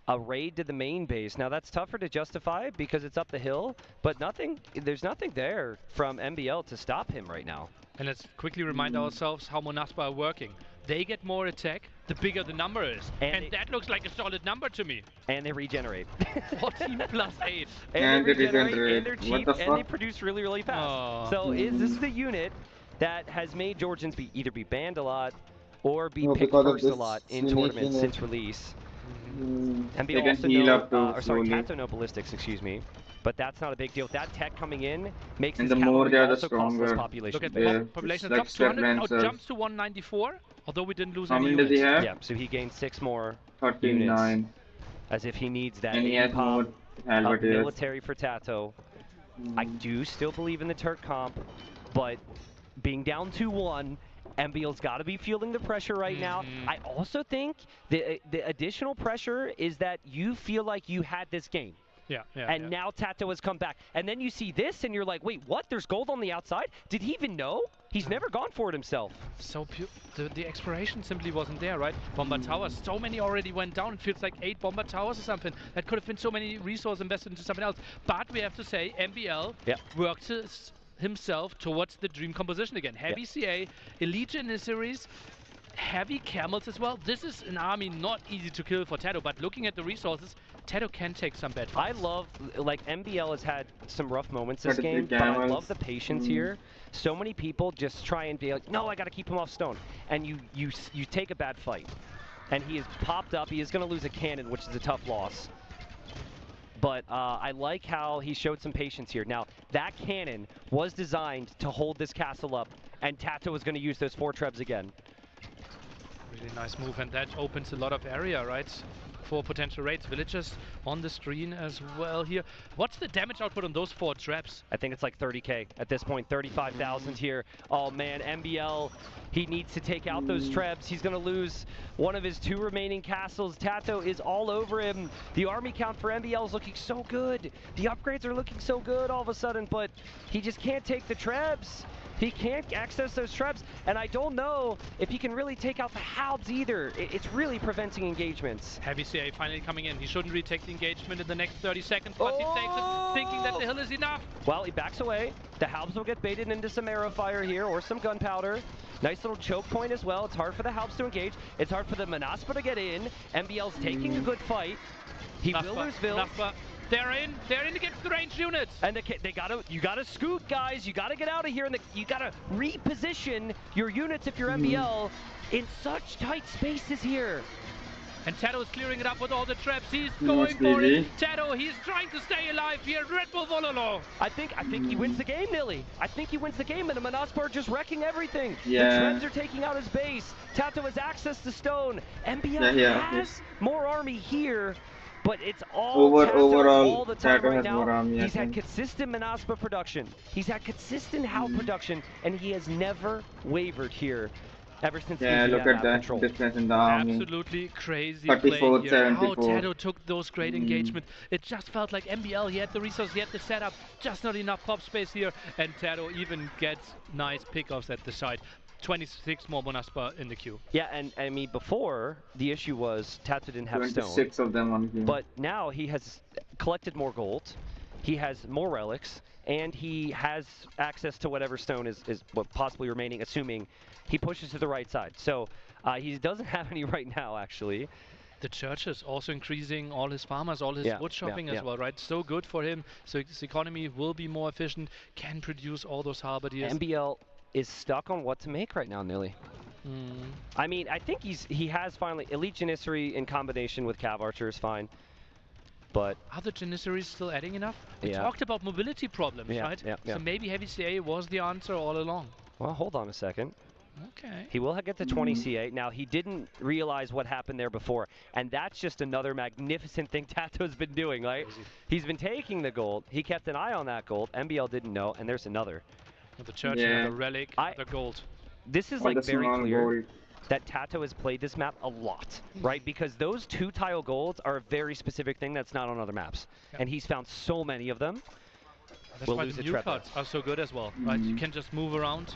a raid to the main base. Now that's tougher to justify because it's up the hill, but there's nothing there from MBL to stop him right now. And let's quickly remind ourselves how Monaspa are working. They get more attack, the bigger the number is. And that looks like a solid number to me. And they regenerate. 14 plus 8. And they regenerate, and they're cheap, and they produce really, really fast. So this is the unit that has made Georgians either be banned a lot or be picked first a lot in tournaments since release. MBL also Tato no ballistics, excuse me. But that's not a big deal. That tech coming in makes And this the more cavalry they are, the also costless stronger. population. Look at Yeah, the population like drops to 100, now Lancers. jumps to 194, although we didn't lose How any many does he units. have? Yeah, so he gained 6 more 39. units. As if he needs that And he 80 has pop more of halberdiers. military for Tato. I do still believe in the Turk comp, but being down 2-1, MBL's got to be feeling the pressure right now. I also think the additional pressure is that you feel like you had this game. And now Tato has come back. And then you see this and you're like, wait, what? There's gold on the outside? Did he even know? He's never gone for it himself. So the exploration simply wasn't there, right? Bomber towers, so many already went down. It feels like 8 bomber towers or something. That could have been so many resources invested into something else. But we have to say, MBL worked himself towards the dream composition again. Heavy CA, elite Janissaries, heavy camels as well. This is an army not easy to kill for Tato, but looking at the resources, Tato can take some bad fights. I love, like, MBL has had some rough moments this game, but I love the patience here. So many people just try and be like, no, I got to keep him off stone. And you take a bad fight. And he has popped up. He is going to lose a cannon, which is a tough loss. But I like how he showed some patience here. Now, that cannon was designed to hold this castle up, and Tato was going to use those 4 trebs again. Really nice move, and that opens a lot of area, right, for potential raids. Villagers on the screen as well here. What's the damage output on those 4 traps? I think it's like 30k at this point, 35,000 here. Oh man, MBL, he needs to take out those trebs. He's going to lose one of his 2 remaining castles. Tato is all over him. The army count for MBL is looking so good. The upgrades are looking so good all of a sudden, but he just can't take the trebs. He can't access those trebs, and I don't know if he can really take out the Hounds either. It's really preventing engagements. Heavy CA finally coming in. He shouldn't retake the engagement in the next 30 seconds, but he takes it, thinking that the hill is enough. Well, he backs away. The Haubs will get baited into some arrow fire here, or some gunpowder. Nice little choke point as well. It's hard for the Haubs to engage. It's hard for the Manaspa to get in. MBL's taking a good fight. He will lose Vil. They're in against the ranged units. And you gotta scoot, guys. You gotta get out of here, and you gotta reposition your units if you're MBL in such tight spaces here. And Tato is clearing it up with all the traps. He's going for it. Tato, he's trying to stay alive here. Red Bull Wololo. I think he wins the game, Nilly. I think he wins the game, and the Manaspar just wrecking everything. Yeah. The Trebs are taking out his base. Tato has access to stone. MBL has more army here. But it's all overall, all the time Tato right has now. more army, He's had consistent Manaspa production. He's had consistent Hound production, and he has never wavered here ever since he's look at that control. difference in the army. Absolutely crazy 34, play here. How 74. Tato took those great engagements. It just felt like MBL, he had the resources, he had the setup, just not enough pop space here, and Tato even gets nice pickoffs at the side. 26 more Monaspa in the queue. Yeah, and I mean, before, the issue was Tato didn't have 26 stone. of them on queue. But now he has collected more gold, he has more relics, and he has access to whatever stone is what possibly remaining, assuming he pushes to the right side. So he doesn't have any right now, actually. The church is also increasing all his farmers, all his wood shopping as well, right? So good for him. So his economy will be more efficient, can produce all those halberdiers. MBL is stuck on what to make right now, Nilly. I mean, I think he has finally elite Janissary in combination with Cav Archer is fine, but are the Janissaries still adding enough? We talked about mobility problems, right? So maybe Heavy CA was the answer all along. Well, hold on a second. Okay. He will get to 20 CA. Now, he didn't realize what happened there before, and that's just another magnificent thing Tato's been doing, right? He's been taking the gold. He kept an eye on that gold. MBL didn't know, and there's another. The church, another relic, the gold. This is like very clear that Tato has played this map a lot, right? Because those 2 tile golds are a very specific thing that's not on other maps. And he's found so many of them. That's why the new cards are so good as well, right? You can just move around.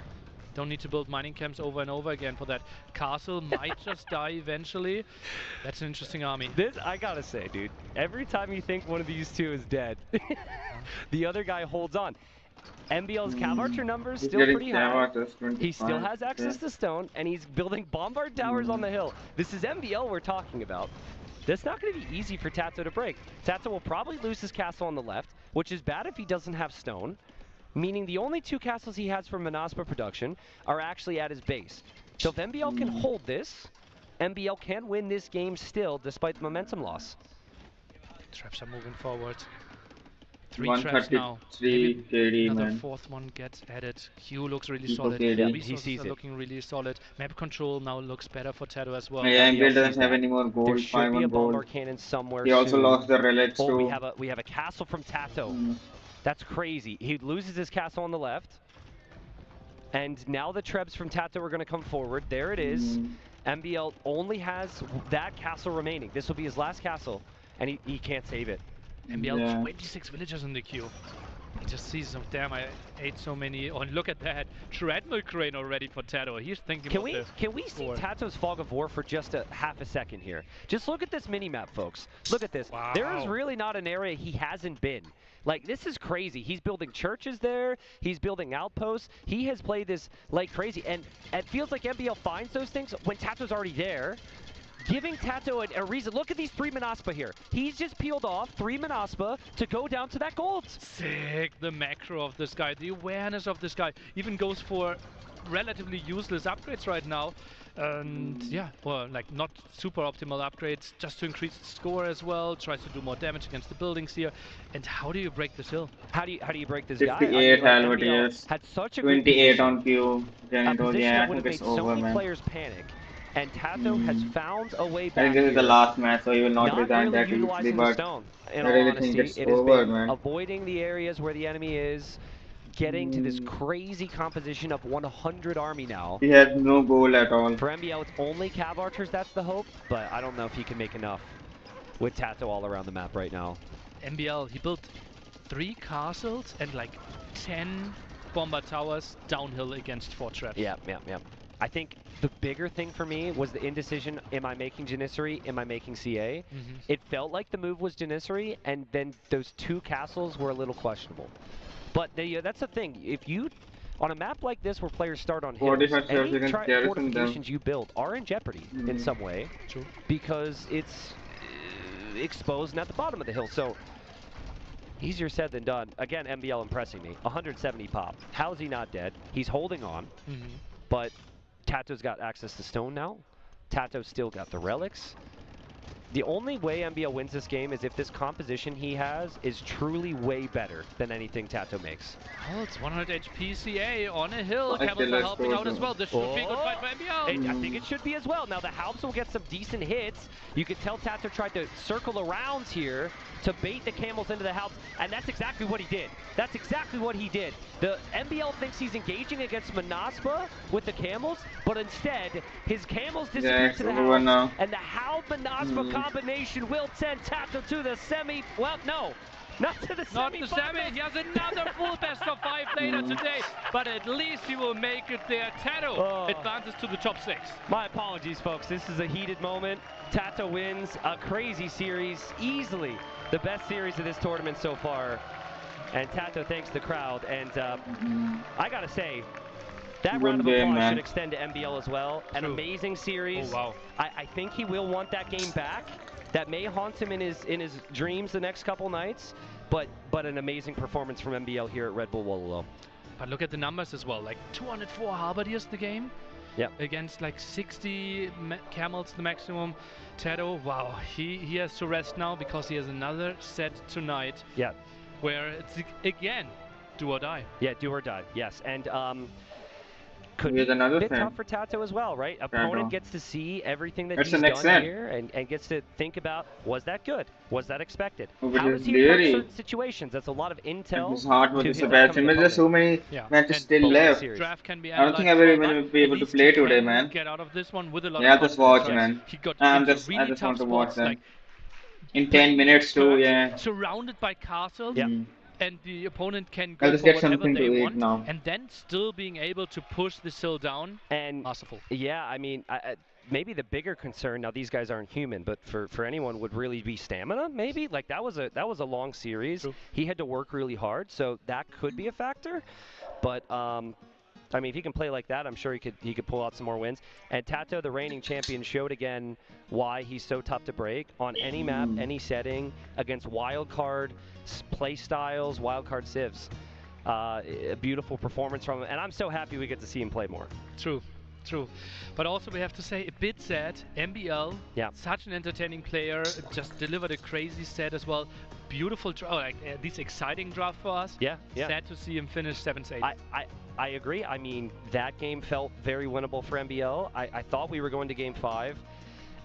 Don't need to build mining camps over and over again for that. Castle might just die eventually. That's an interesting army. I gotta say, dude, every time you think one of these 2 is dead, the other guy holds on. MBL's Cav Archer numbers still pretty high. He still has access to stone, and he's building bombard towers on the hill. This is MBL we're talking about. That's not going to be easy for Tato to break. Tato will probably lose his castle on the left, which is bad if he doesn't have stone, meaning the only 2 castles he has for Manaspa production are actually at his base. So if MBL can hold this, MBL can win this game still, despite the momentum loss. Traps are moving forward. 3 traps now. 133 KD, Another man. 4th one gets added. Hugh looks really Keep solid. KD. Resources are looking really solid. Map control now looks better for Tato as well. Yeah, MBL doesn't have any more gold. There should be a 5-1 bomber gold. cannon somewhere He also soon. lost the relics Oh, too. we have a castle from Tato. That's crazy. He loses his castle on the left. And now the Trebs from Tato are going to come forward. There it is. MBL only has that castle remaining. This will be his last castle, and he can't save it. MBL 26 villagers in the queue. He just sees them. Damn, I ate so many. Oh, and look at that. Treadmill crane already for Tato. He's thinking Can we see Tato's Fog of War for just a half a second here? Just look at this mini-map, folks. Look at this. Wow. There is really not an area he hasn't been. Like, this is crazy. He's building churches there. He's building outposts. He has played this like crazy. And it feels like MBL finds those things when Tato's already there. Giving Tato a reason. Look at these 3 Manaspa here. He's just peeled off 3 Manaspa to go down to that gold. Sick. The macro of this guy, the awareness of this guy, even goes for relatively useless upgrades right now. And yeah, well, like not super optimal upgrades, just to increase the score as well. Tries to do more damage against the buildings here. And how do you break this hill? How do you break this 58 guy? Albert, yes. Had such a 28 on Q. Then a it was, position yeah, that would I have think it's made so over, many man. players panic. And Tato has found a way I back think this is the here. last match, so he will not resign really that easily, utilizing the but stone. In I all really honesty, think it's it has over, been man. avoiding the areas where the enemy is, getting to this crazy composition of 100 army now. He has no goal at all. For MBL, it's only Cav Archers, that's the hope, but I don't know if he can make enough with Tato all around the map right now. MBL, he built 3 castles and like 10 bomber towers downhill against 4 traps. Yeah. I think the bigger thing for me was the indecision, am I making Janissary, am I making CA? It felt like the move was Janissary, and then those 2 castles were a little questionable. But that's the thing, if you, on a map like this where players start on hills, any fortifications you build are in jeopardy in some way. True. Because it's exposed and at the bottom of the hill. So easier said than done. Again, MBL impressing me. 170 pop. How is he not dead? He's holding on. But Tato's got access to stone now. Tato's still got the relics. The only way MBL wins this game is if this composition he has is truly way better than anything Tato makes. Oh, it's 100 HP CA on a hill. Camels are helping out as well. This should be a good fight for MBL. I think it should be as well. Now the Halps will get some decent hits. You could tell Tato tried to circle around here to bait the Camels into the Halps, and that's exactly what he did. That's exactly what he did. The MBL thinks he's engaging against Manaspa with the Camels, but instead his Camels disappear to the Halps, and the Halp-Manaspa combination will send Tato to the semi. Well, no. Not to the semi. Not the semi. He has another full best of 5 later today, but at least he will make it there. Tato advances to the top 6. My apologies, folks. This is a heated moment. Tato wins a crazy series, easily the best series of this tournament so far. And Tato thanks the crowd. And I gotta say, that round of applause should extend to MBL as well. An amazing series. Oh, wow. I think he will want that game back. That may haunt him in his dreams the next couple nights, but an amazing performance from MBL here at Red Bull Wololo. But look at the numbers as well, like 204 halberdiers the game. Yep. Against like 60 camels the maximum. Tato, wow, he has to rest now because he has another set tonight. Yeah. Where it's again do or die. Yeah, do or die. Yes, and could be a bit tough for Tato as well, right? Opponent gets to see everything that he's done here and gets to think about, was that good? Was that expected? How does he approach certain situations? That's a lot of intel. It's hard with this bad team. There's so many matches still left. Draft can be I don't think I will even be able to play today, man. Get out of this one with a lot of just watch, man. I just want to watch them. Like, in 10 minutes too, yeah. Surrounded by castles. Yeah. And the opponent can go for whatever they want, and then still being able to push this hill down. And masterful. Yeah, I mean, maybe the bigger concern, now these guys aren't human, but for anyone would really be stamina. Maybe like that was a long series. True. He had to work really hard, so that could be a factor. But I mean, if he can play like that, I'm sure he could pull out some more wins. And Tato, the reigning champion, showed again why he's so tough to break on any map, any setting, against wild card play styles, wild card civs. A beautiful performance from him, and I'm so happy we get to see him play more. True. true. But also we have to say, a bit sad, MBL, such an entertaining player, just delivered a crazy set as well. Beautiful draft, this exciting draft for us. Yeah. Sad to see him finish 7th, 8th. I agree. I mean, that game felt very winnable for MBL. I thought we were going to game 5.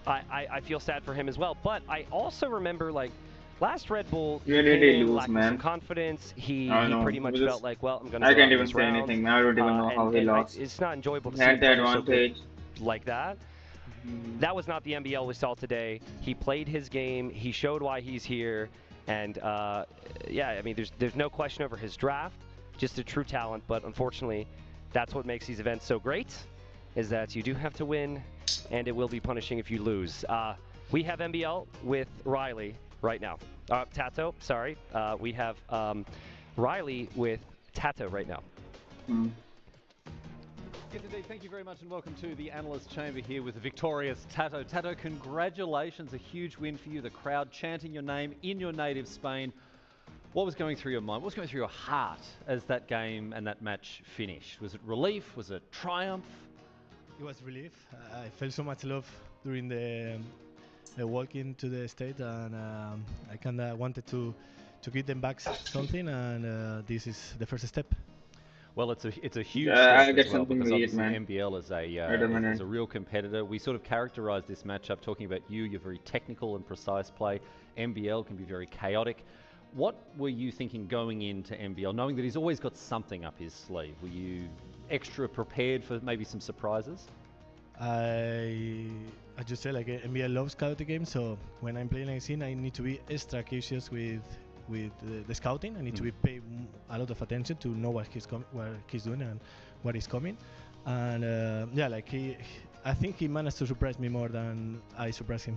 I feel sad for him as well. But I also remember, like, last Red Bull, he really lose, lacking man. some confidence. He pretty much felt like, well, I'm going to. I can't even say anything, man. I don't even know how he lost. It's not enjoyable to see had the him advantage so like that. That was not the MBL we saw today. He played his game. He showed why he's here, and yeah, I mean, there's no question over his draft. Just a true talent, but unfortunately, that's what makes these events so great, is that you do have to win, and it will be punishing if you lose. We have MBL with Riley right now. Tato, sorry. We have Riley with Tato right now. Yes, indeed. Thank you very much, and welcome to the Analyst Chamber here with the victorious Tato. Tato, congratulations. A huge win for you. The crowd chanting your name in your native Spain. What was going through your mind? What was going through your heart as that game and that match finished? Was it relief? Was it triumph? It was relief. I felt so much love during the walk into the state, and I kind of wanted to give them back something, and this is the first step. Well, it's a huge step get as well, something because weird, obviously man. MBL is a real competitor. We sort of characterised this matchup talking about your very technical and precise play. MBL can be very chaotic. What were you thinking going into MBL, knowing that he's always got something up his sleeve? Were you extra prepared for maybe some surprises? I just say, like, MBL loves chaotic games, so when I'm playing against him, I need to be extra cautious with the scouting. I need to be pay a lot of attention to know what he's doing and what is coming. And yeah, like I think he managed to surprise me more than I surprised him.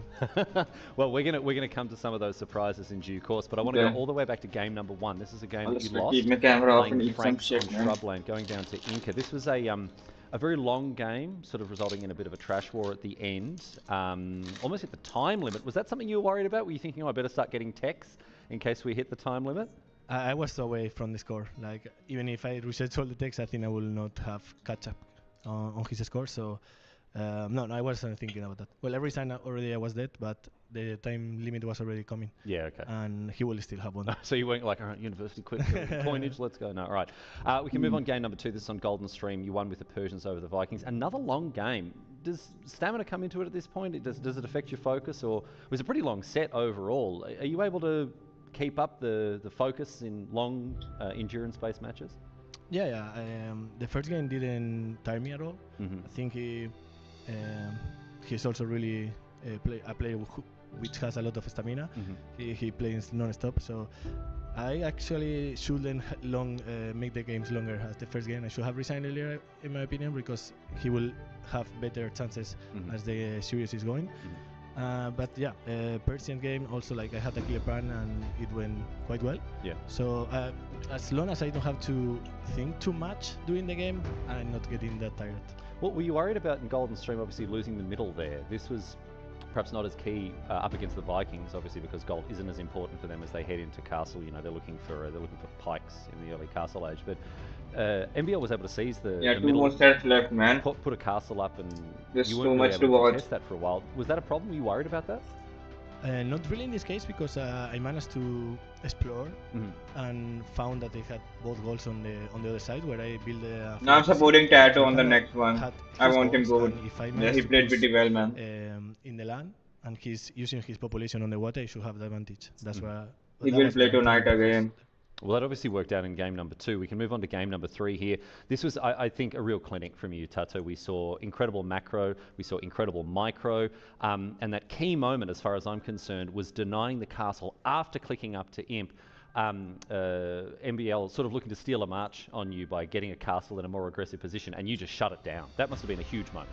Well, we're gonna come to some of those surprises in due course, but I want to go all the way back to game number 1. This is a game that you lost. Keep my camera off and playing eat some Franks shit, on man. Shrubland, going down to Inca. This was a very long game, sort of resulting in a bit of a trash war at the end. Almost hit the time limit. Was that something you were worried about? Were you thinking, oh, I better start getting techs in case we hit the time limit? I was away from the score. Like, even if I reset all the techs, I think I will not have catch up on his score. So no, I wasn't thinking about that. Well, every time already I was dead, but the time limit was already coming. Yeah, okay. And he will still have one. So you weren't like, all right, university quit, coinage, let's go. No, all right. We can move on. Game number 2. This is on Golden Stream. You won with the Persians over the Vikings. Another long game. Does stamina come into it at this point? Does it affect your focus, or it was a pretty long set overall? Are you able to keep up the focus in long endurance-based matches? Yeah. The first game didn't tire me at all. I think he's also really a player which has a lot of stamina. He plays non-stop, so I actually shouldn't make the games longer as the first game. I should have resigned earlier, in my opinion, because he will have better chances as the series is going. But yeah, Persian game also, like, I had a clear plan and it went quite well. Yeah. So as long as I don't have to think too much during the game, I'm not getting that tired. What were you worried about in Golden Stream? Obviously losing the middle there. This was perhaps not as key up against the Vikings, obviously, because gold isn't as important for them as they head into Castle. You know, they're looking for pikes in the early Castle age. But MBL was able to seize the two middle, more sets left, man. Put a castle up, and there's you so weren't much really to able watch. Test that for a while. Was that a problem? Were you worried about that? Not really in this case, because I managed to explore and found that they had both goals on the other side, where I built a... Now I'm supporting Tato on the next one. I want him good. Yeah, he played pretty well, man. In the land, and he's using his population on the water, he should have the advantage. That's why... He will play tonight again. Well, that obviously worked out in game number 2. We can move on to game number 3 here. This was, I think, a real clinic from you, Tato. We saw incredible macro, we saw incredible micro, and that key moment, as far as I'm concerned, was denying the castle after clicking up to Imp. MBL sort of looking to steal a march on you by getting a castle in a more aggressive position, and you just shut it down. That must have been a huge moment.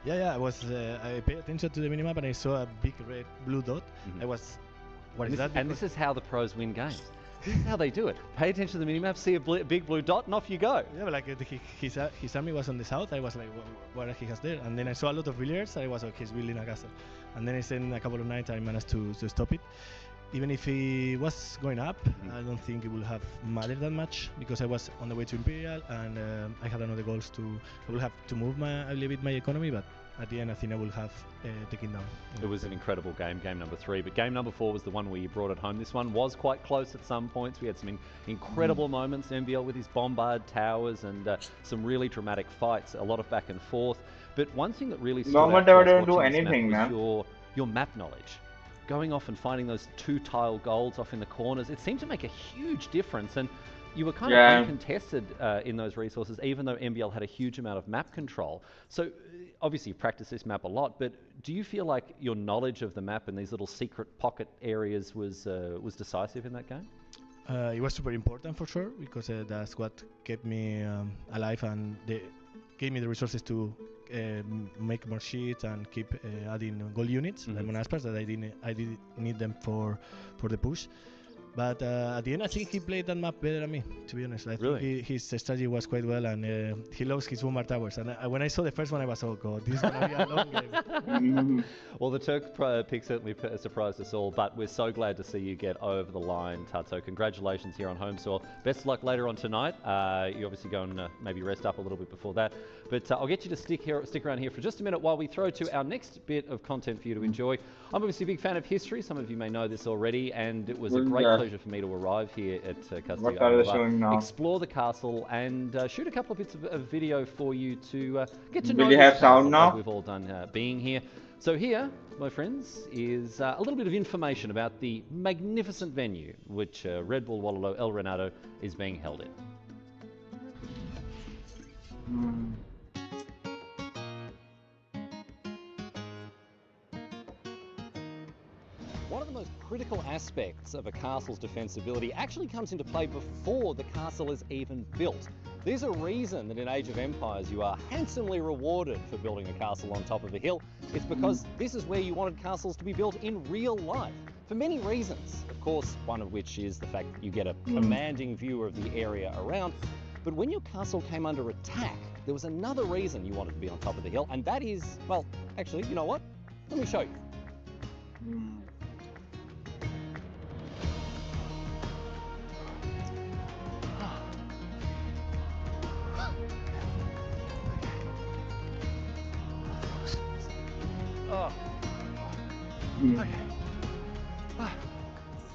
Yeah, I paid attention to the minimap and I saw a big red-blue dot. I was, what is that? And this is how the pros win games. This is how they do it. Pay attention to the minimap, see a big blue dot, and off you go. Yeah, but like his army was on the south. I was like, what he has there? And then I saw a lot of villagers. I was like, he's building a castle. And then I spent a couple of nights. I managed to stop it. even if he was going up, I don't think it will have mattered that much because I was on the way to Imperial and I had another goals to. I will have to move a little bit my economy, but at the end I think I will have taken down. It was an incredible game number 3, but game number 4 was the one where you brought it home. This one was quite close at some points. We had some incredible moments. MBL with his bombard towers and some really dramatic fights, a lot of back and forth. But one thing that really stood out to us didn't do watching this anything, map man. was your map knowledge. Going off and finding those 2-tile golds off in the corners, it seemed to make a huge difference. And you were kind of uncontested in those resources, even though MBL had a huge amount of map control. So obviously you've practiced this map a lot, but do you feel like your knowledge of the map and these little secret pocket areas was decisive in that game? It was super important for sure because that's what kept me alive and they gave me the resources to make more sheets and keep adding gold units, like Monaspas, that I didn't need them for the push. But at the end, I think he played that map better than me, to be honest. I think his strategy was quite well, and he loves his bombard towers. And when I saw the first one, I was, oh god, this is going to be a long game. Well, the Turk pick certainly surprised us all, but we're so glad to see you get over the line, Tatso. Congratulations here on home soil. Best of luck later on tonight. You obviously go and maybe rest up a little bit before that. But I'll get you to stick around here for just a minute while we throw to our next bit of content for you to enjoy. I'm obviously a big fan of history. Some of you may know this already, and it was a great pleasure for me to arrive here at Castillo, explore the castle, and shoot a couple of bits of video for you to get to know you have sound now? Like we've all done being here. So here, my friends, is a little bit of information about the magnificent venue which Red Bull Wololo El Reinado is being held in. One of the most critical aspects of a castle's defensibility actually comes into play before the castle is even built. There's a reason that in Age of Empires you are handsomely rewarded for building a castle on top of a hill. It's because this is where you wanted castles to be built in real life, for many reasons. Of course, one of which is the fact that you get a commanding view of the area around. But when your castle came under attack, there was another reason you wanted to be on top of the hill, and that is, well, actually, you know what? Let me show you. Okay.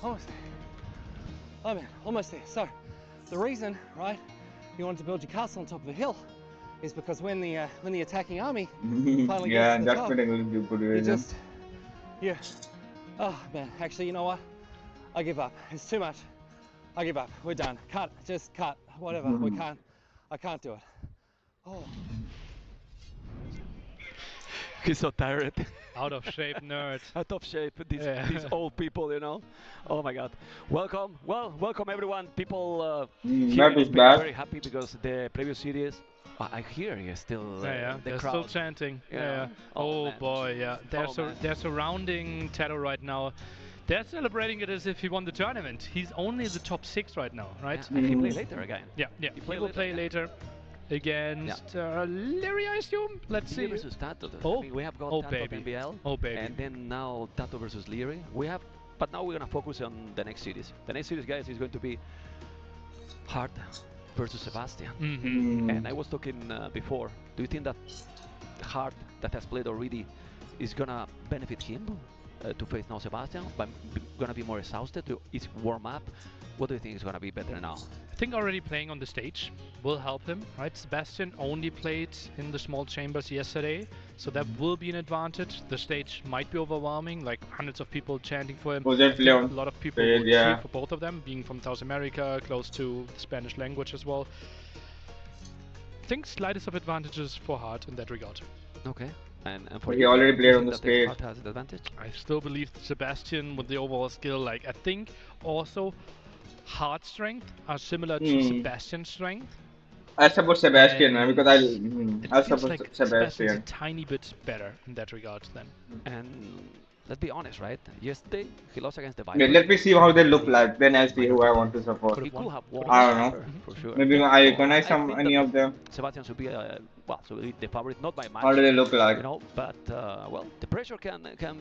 Almost there. Oh man, almost there. So, the reason, right, you wanted to build your castle on top of a hill is because when the attacking army finally gets to the top, you just, oh man, actually, you know what? I give up. It's too much. I give up. We're done. Cut. Just cut. Whatever. I can't do it. Oh. He's so tired. Out of shape nerd. Out of shape, these old people, you know. Oh my god. Welcome. Well, welcome everyone. People here in Spain very happy because the previous series, I hear is still the they're crowd. still chanting. Yeah. Oh boy, yeah. They're surrounding Tato right now. They're celebrating it as if he won the tournament. He's only in the top 6 right now, right? Yeah, and he play later again. Yeah. He will play later. Against Larry, I assume. Let's see. Versus Tato. I mean, we have got Tato baby. NBL. Oh baby. And then now Tato versus Leary. But now we're gonna focus on the next series. The next series, guys, is going to be Hart versus Sebastian. And I was talking before. Do you think that Hart, that has played already, is gonna benefit him to face now Sebastian? But gonna be more exhausted to warm up. What do you think is gonna be better now? I think already playing on the stage will help him, right? Sebastian only played in the small chambers yesterday, so that will be an advantage. The stage might be overwhelming, like hundreds of people chanting for him. A lot of people will cheer for both of them, being from South America, close to the Spanish language as well. I think slightest of advantages for Hart in that regard. Okay. And for he already played on the stage. Hart has an advantage? I still believe Sebastian with the overall skill, like I think also Hart's strength are similar to Sebastian's strength. I support Sebastian because I support Sebastian. A tiny bit better in that regard then. And let's be honest, right? Yesterday he lost against the Yeah, Viper. let me see how they look like. Then I see who I want to support. He could have won I don't know. Viper, for sure. Maybe I So recognize I think any that of them. Sebastian should be the favorite, not by much. How do they look like? You know, but well, the pressure can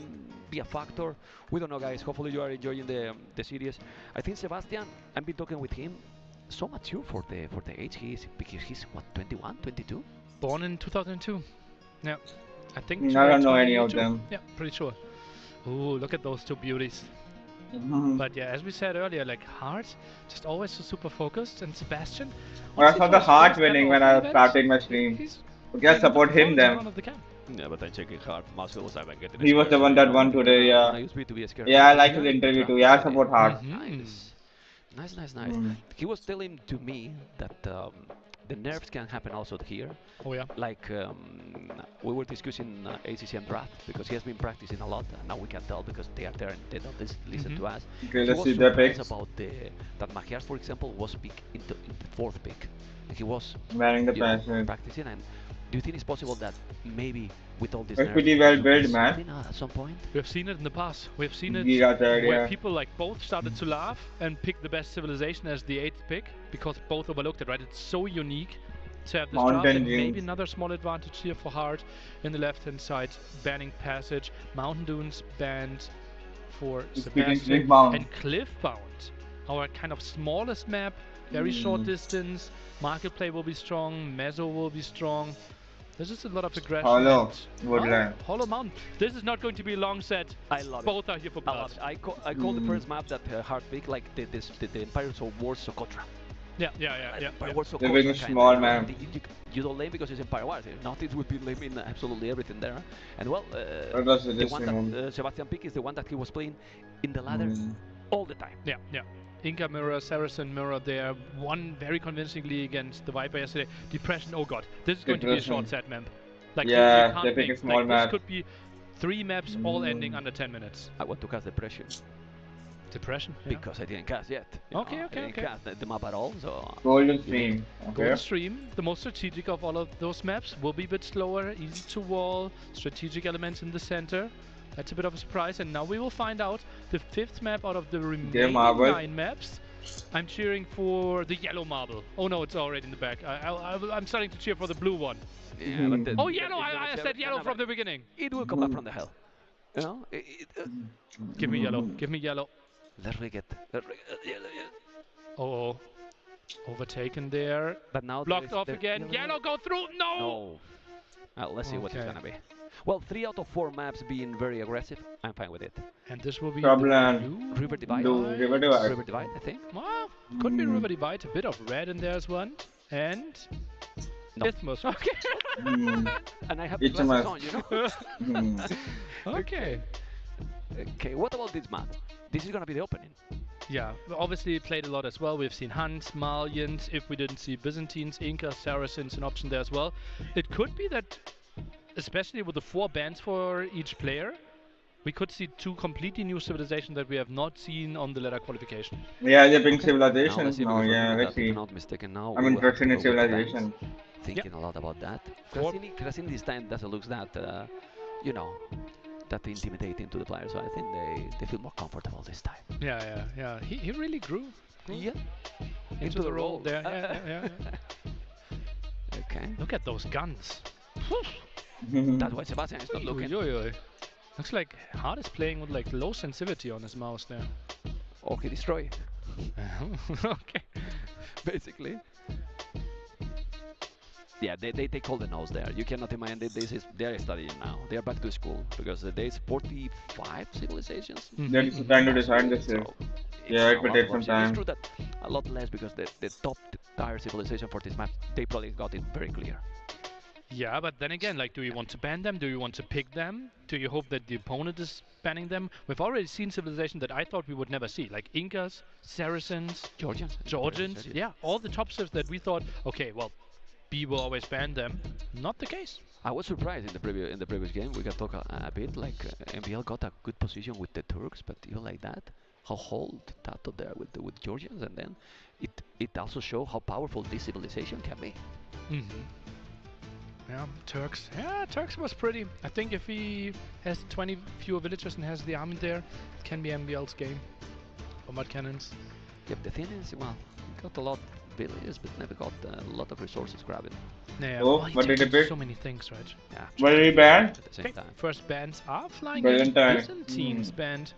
be a factor. We don't know, guys. Hopefully you are enjoying the series. I think Sebastian, I've been talking with him, so mature for the age he is, because he's what, 21, 22? Born in 2002. Yeah, I think. I don't know any 22. of them. Yeah, pretty sure. Ooh, look at those two beauties. But yeah, as we said earlier, like Hart, just always so super focused, and Sebastian. Well, I saw the Hart winning when I was starting my stream. Okay, I support him then. Yeah, but I'm checking Hart. Marcel was getting. He was the one that won today, yeah. Yeah, I like his interview too. Yeah, I support Hart. Nice. He was telling to me that the nerfs can happen also here. Oh yeah. Like we were discussing ACCM draft because he has been practicing a lot. And now we can tell because they are there and they don't listen to us. Okay, let's see the picks. About that Magiars, for example, was picked in the fourth pick. And he was wearing the password. Practicing. And do you think it's possible that maybe with all this it's pretty well built, man. At some point? We've seen it in the past. We've seen it there, where people like both started to laugh and picked the best civilization as the 8th pick because both overlooked it, right? It's so unique to have this draft, and maybe another small advantage here for Hart in the left-hand side, banning Passage, Mountain Dunes banned for Sebastian, and Cliffbound, our kind of smallest map, very short distance, market play will be strong, Mezzo will be strong. There's just a lot of aggression. Hollow Woodland. Hollow Mountain. This is not going to be a long set. I love Both it. are here for blood. I call the first map that Hart pick like the Empires of War Socotra. Yeah. Empire War They're very small, man. You don't lame because it's Empire Wars. Nothing would be lame in absolutely everything there. And well, the one that Sebastian pick is the one that he was playing in the ladder all the time. Yeah. Inca mirror, Saracen mirror there, won very convincingly against the Viper yesterday. Depression, oh god, this is going to be a short set map. Like, yeah, you can't they pick a small like, map. This could be 3 maps all ending under 10 minutes. I want to cast Depression. Depression? Yeah. Because I didn't cast yet. Okay. I didn't cast the map at all, so... Golden Stream. Golden Stream, the most strategic of all of those maps, will be a bit slower, easy to wall, strategic elements in the center. That's a bit of a surprise, and now we will find out the 5th map out of the remaining 9 maps. I'm cheering for the yellow marble. Oh no, it's already in the back. I'm starting to cheer for the blue one. Yeah, but oh, yellow! I said yellow from the beginning. It will come back from the hell. You know? Give me yellow. Give me yellow. Let's get yellow. Oh. Overtaken there. But now blocked off again. Yellow, go through! No! Let's see what it's gonna be. Well, 3 out of 4 maps being very aggressive. I'm fine with it. And this will be River Divide. River Divide. River Divide, I think. Well, could be River Divide. A bit of red in there as well. And Isthmus. Okay. And I have the glasses on, you know. Okay. Okay. What about this map? This is gonna be the opening. Yeah, obviously played a lot as well. We've seen Huns, Malians. If we didn't see Byzantines, Incas, Saracens, an option there as well. It could be that, especially with the 4 bans for each player, we could see 2 completely new civilizations that we have not seen on the ladder qualification. Yeah, they're being civilizations now. Yeah, let's see. I'm not mistaken now. I'm interested in civilization. Thinking a lot about that. Krasini this time doesn't look that, you know, that intimidating to the players. So I think they feel more comfortable this time. Yeah. He really grew. Yeah. Into the role there. Yeah. Okay. Look at those guns. That's why Sebastian is not looking. Looks like Hart is playing with like low sensitivity on his mouse there. Okay, destroy. Okay. Basically. Yeah, they call the nose there. You cannot imagine that they are studying now. They are back to school because there's 45 civilizations. They're trying to decide this year. Yeah, it will take some time. It's true that a lot less because the top tier civilization for this map, they probably got it very clear. Yeah, but then again, like, do you want to ban them? Do you want to pick them? Do you hope that the opponent is banning them? We've already seen civilization that I thought we would never see, like Incas, Saracens, Georgians. Yeah, all the top civs that we thought, okay, well, B will always ban them. Not the case. I was surprised in the previous game. We can talk a bit. Like MBL got a good position with the Turks, but even like that, how hold Tato there with Georgians, and then it also shows how powerful this civilization can be. Yeah, Turks. Yeah, Turks was pretty. I think if he has 20 fewer villagers and has the army there, it can be MBL's game. Bombard cannons. Yep, the thing is, well, he got a lot of villages, but never got a lot of resources grabbing. Yeah, Oh, well, what did he pick? so many things, right? Yeah. What did he ban? At the same time. First bands are flying Byzantine. Byzantine's band.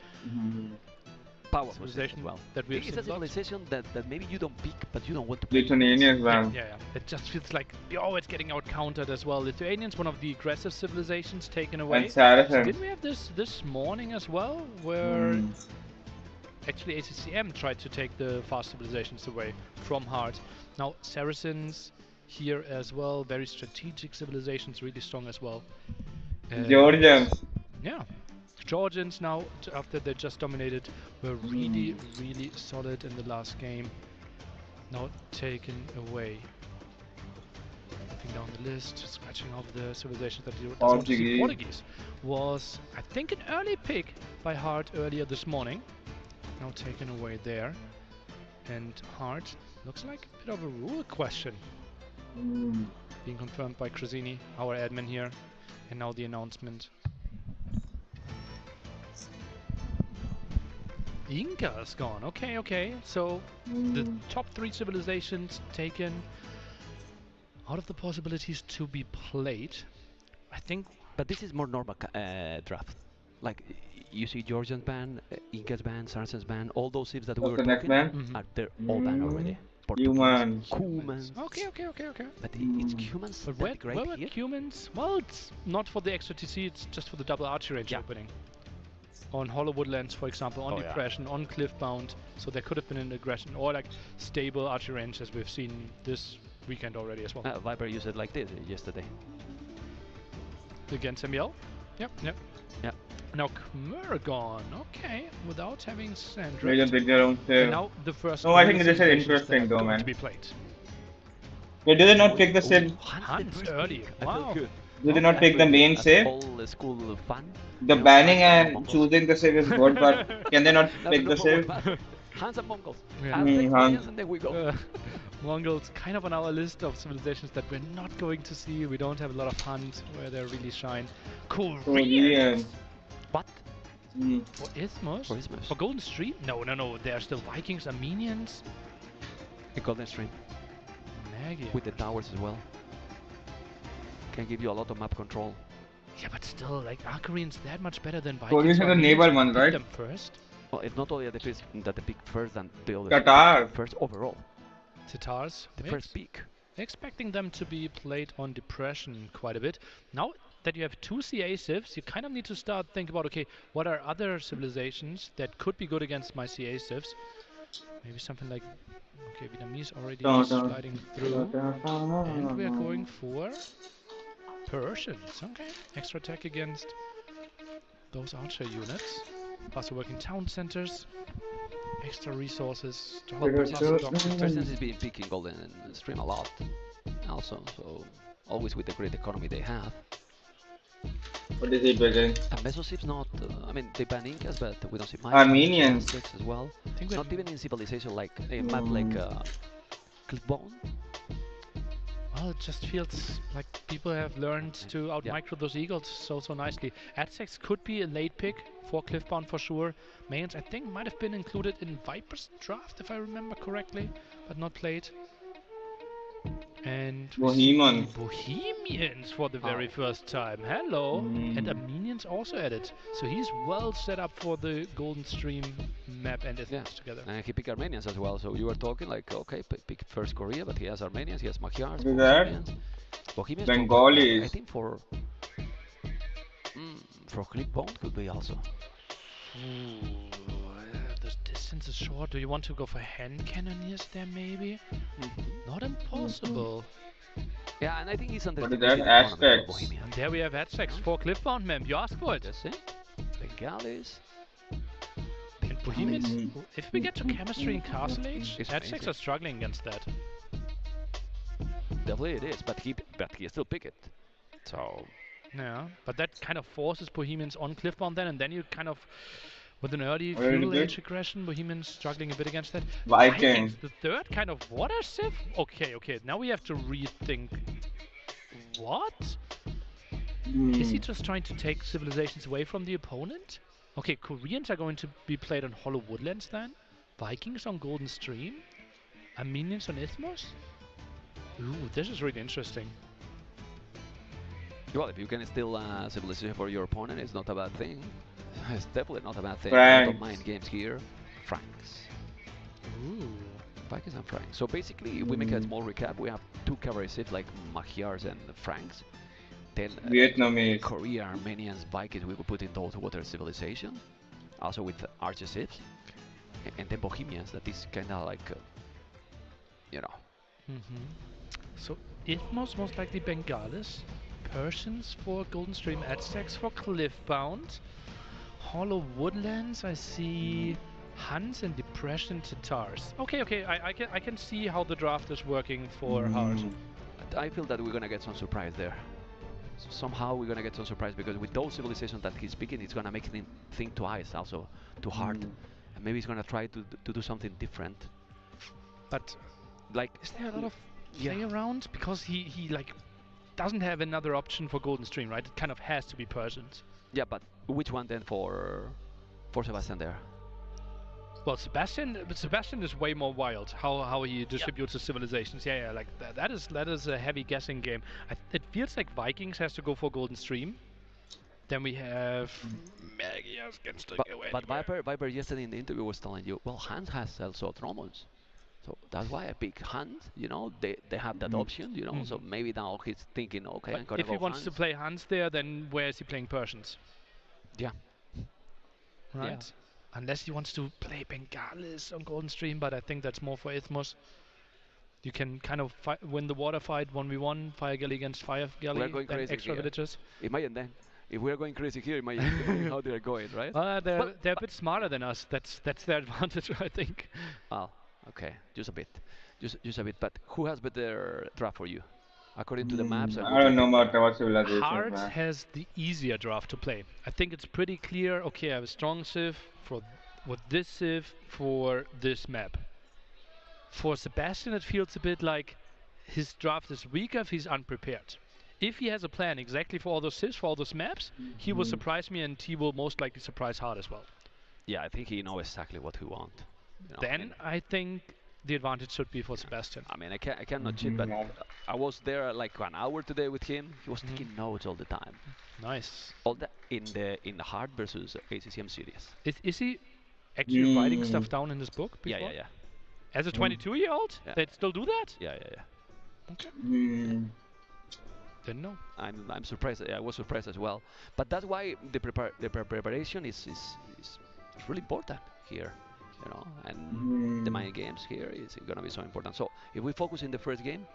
Power Civilization well. that we've It's seen a lots. civilization that maybe you don't pick, but you don't want to pick. Lithuanians ban. Yeah, it just feels like you're always getting out-countered as well. Lithuanians, one of the aggressive civilizations taken away. And Saracen. Didn't we have this morning as well, where actually ACCM tried to take the fast civilizations away from hard. Now Saracens here as well, very strategic civilizations, really strong as well. Georgians. Yeah. Georgians now, after they just dominated, were really, really solid in the last game. Now taken away. Looking down the list, scratching off the civilizations that you want to see. Portuguese was, I think, an early pick by Hart earlier this morning. Now taken away there. And Hart looks like a bit of a rule question. Being confirmed by Krasini, our admin here. And now the announcement. Inca's gone. Okay. So the top 3 civilizations taken out of the possibilities to be played. I think. But this is more normal draft. Like you see Georgians ban, Incas ban, Saracens ban, all those cities that we were talking are they're all banned already. Humans. Cumans. Okay. But it's humans. But where were humans? Well, it's not for the extra TC. It's just for the double archery range opening. On Hollow Woodlands, for example, on Depression, on Cliffbound, so there could have been an aggression or like stable archery range as we've seen this weekend already as well. Viper used it like this yesterday. Against MBL? Yep. Now Khmer gone, okay, without having Sandra. They just pick their own save. Now the first. No, I think this is interesting though, man. To be played. Wait, did they not pick the save? Hans early. Wow. Did they not pick the main save? Old school fun. The banning and choosing the save is good, but can they not pick the save? Hans and Mongols. Hans. And then we go. Mongols kind of on our list of civilizations that we're not going to see. We don't have a lot of Huns where they really shine. Koreans. What? For Isthmus? For Golden Stream? No. They are still Vikings, Armenians. The Golden Stream. Magyar. With the towers as well. Can give you a lot of map control. Yeah, but still, like, are Koreans that much better than Vikings? Koreans are the naval ones, right? Them first. Well, it's not only the first that they pick first and the other. Tatar. First overall. Tatars. The first pick. Expecting them to be played on Depression quite a bit. Now that you have 2 CA civs, you kind of need to start thinking about, okay, what are other civilizations that could be good against my CA civs? Maybe something like, okay, Vietnamese already sliding through. And we're going for Persians. Okay, extra attack against those archer units. Plus working town centers. Extra resources. Persians has been picking Golden Stream a lot. Also, so always with the great economy they have. What is he picking? And Mesosip's not. I mean, they ban Incas, but we don't see Armenians as well. Not even in civilization like a map like Cliffbone. Well, it just feels like people have learned to out-micro those eagles so nicely. Aztecs could be a late pick for Cliffbound for sure. Mayans, I think, might have been included in Viper's draft, if I remember correctly, but not played. And Bohemians for the very first time. Hello! And Armenians also added. So he's well set up for the Golden Stream map and Ethnics together. And he picked Armenians as well. So you were talking like, okay, pick first Korea, but he has Armenians, he has Magyars, Bohemians, Bengalis. I think for Cliffbone could be also. The distance is short. Do you want to go for hand cannoneers there maybe? Not impossible. Yeah, and I think he's under. What is that? Aztecs. And there we have Aztecs for Cliffbound, ma'am. You asked for it. That's it. Bengalis. And Bohemians. If we get to chemistry in Castle Age, Aztecs are struggling against that. Definitely it is, but he still pick it. So. Yeah, but that kind of forces Bohemians on Cliffbound then, and then you kind of. With an early feudal age aggression, Bohemians struggling a bit against that. Vikings. The third kind of water civ? Okay. Now we have to rethink What? Is he just trying to take civilizations away from the opponent? Okay, Koreans are going to be played on Hollow Woodlands then. Vikings on Golden Stream. Armenians on Isthmus. Ooh, this is really interesting. Well, if you can steal civilization for your opponent, it's not a bad thing. It's definitely not a bad thing. Franks. I don't mind games here. Franks. Ooh. Vikings and Franks. So basically, if we make a small recap, we have two cavalry cities like Magyars and Franks. Then Vietnamese. Korea, Armenians, Vikings, we could put in those water civilization. Also with archer cities. And then Bohemians, that is kind of like, you know. So Isthmus most likely Bengalis. Persians for Golden Stream, Aztecs for Cliffbound. Hollow Woodlands, I see Huns and Depression Tatars. Okay, I can see how the draft is working for Hard. I feel that we're gonna get some surprise there. So somehow we're gonna get some surprise because with those civilizations that he's picking, it's gonna make him think twice, also too hard, and maybe he's gonna try to do something different. But like, is there a lot of play around because he like doesn't have another option for Golden Stream, right? It kind of has to be Persians. Yeah, but which one then for Sebastian there? Well, Sebastian is way more wild. How he distributes his civilizations. Yeah, like that is a heavy guessing game. It feels like Vikings has to go for Golden Stream. Then we have Magyars can still go anywhere. But Viper yesterday in the interview was telling you, well, Hans has also Tromos. So that's why I pick Hans, you know, they have that option, you know, so maybe now he's thinking, okay, but I'm gonna if go he wants Hans. to play Hans there, then where is he playing Persians? Yeah. Right? Yeah. Unless he wants to play Bengalis on Golden Stream, but I think that's more for Isthmus. You can kind of win the water fight 1v1, Fire Galley against Fire Galley, We're going crazy extra here. villages. Imagine then, if we're going crazy here, imagine how they're going, right? They're a bit smarter than us. That's their advantage, I think. Oh, okay, just a bit. Just a bit, but who has better draft for you? According to the maps? I don't know about what civilization. Hard has the easier draft to play. I think it's pretty clear, okay, I have a strong civ with this civ for this map. For Sebastian, it feels a bit like his draft is weaker if he's unprepared. If he has a plan exactly for all those civs, for all those maps, he will surprise me and he will most likely surprise Hard as well. Yeah, I think he knows exactly what he wants. You know, then I think the advantage should be for Sebastian. I mean, I cannot cheat, but I was there like 1 hour today with him. He was taking notes all the time. Nice. All that in the Hard versus ACCM series. Is he actually writing stuff down in his book? Before? Yeah. As a 22-year-old, they'd still do that? Yeah. Okay. Didn't know. I'm surprised. I was surprised as well. But that's why the preparation is really important here. You know, and the mind games here is gonna be so important. So if we focus in the first game,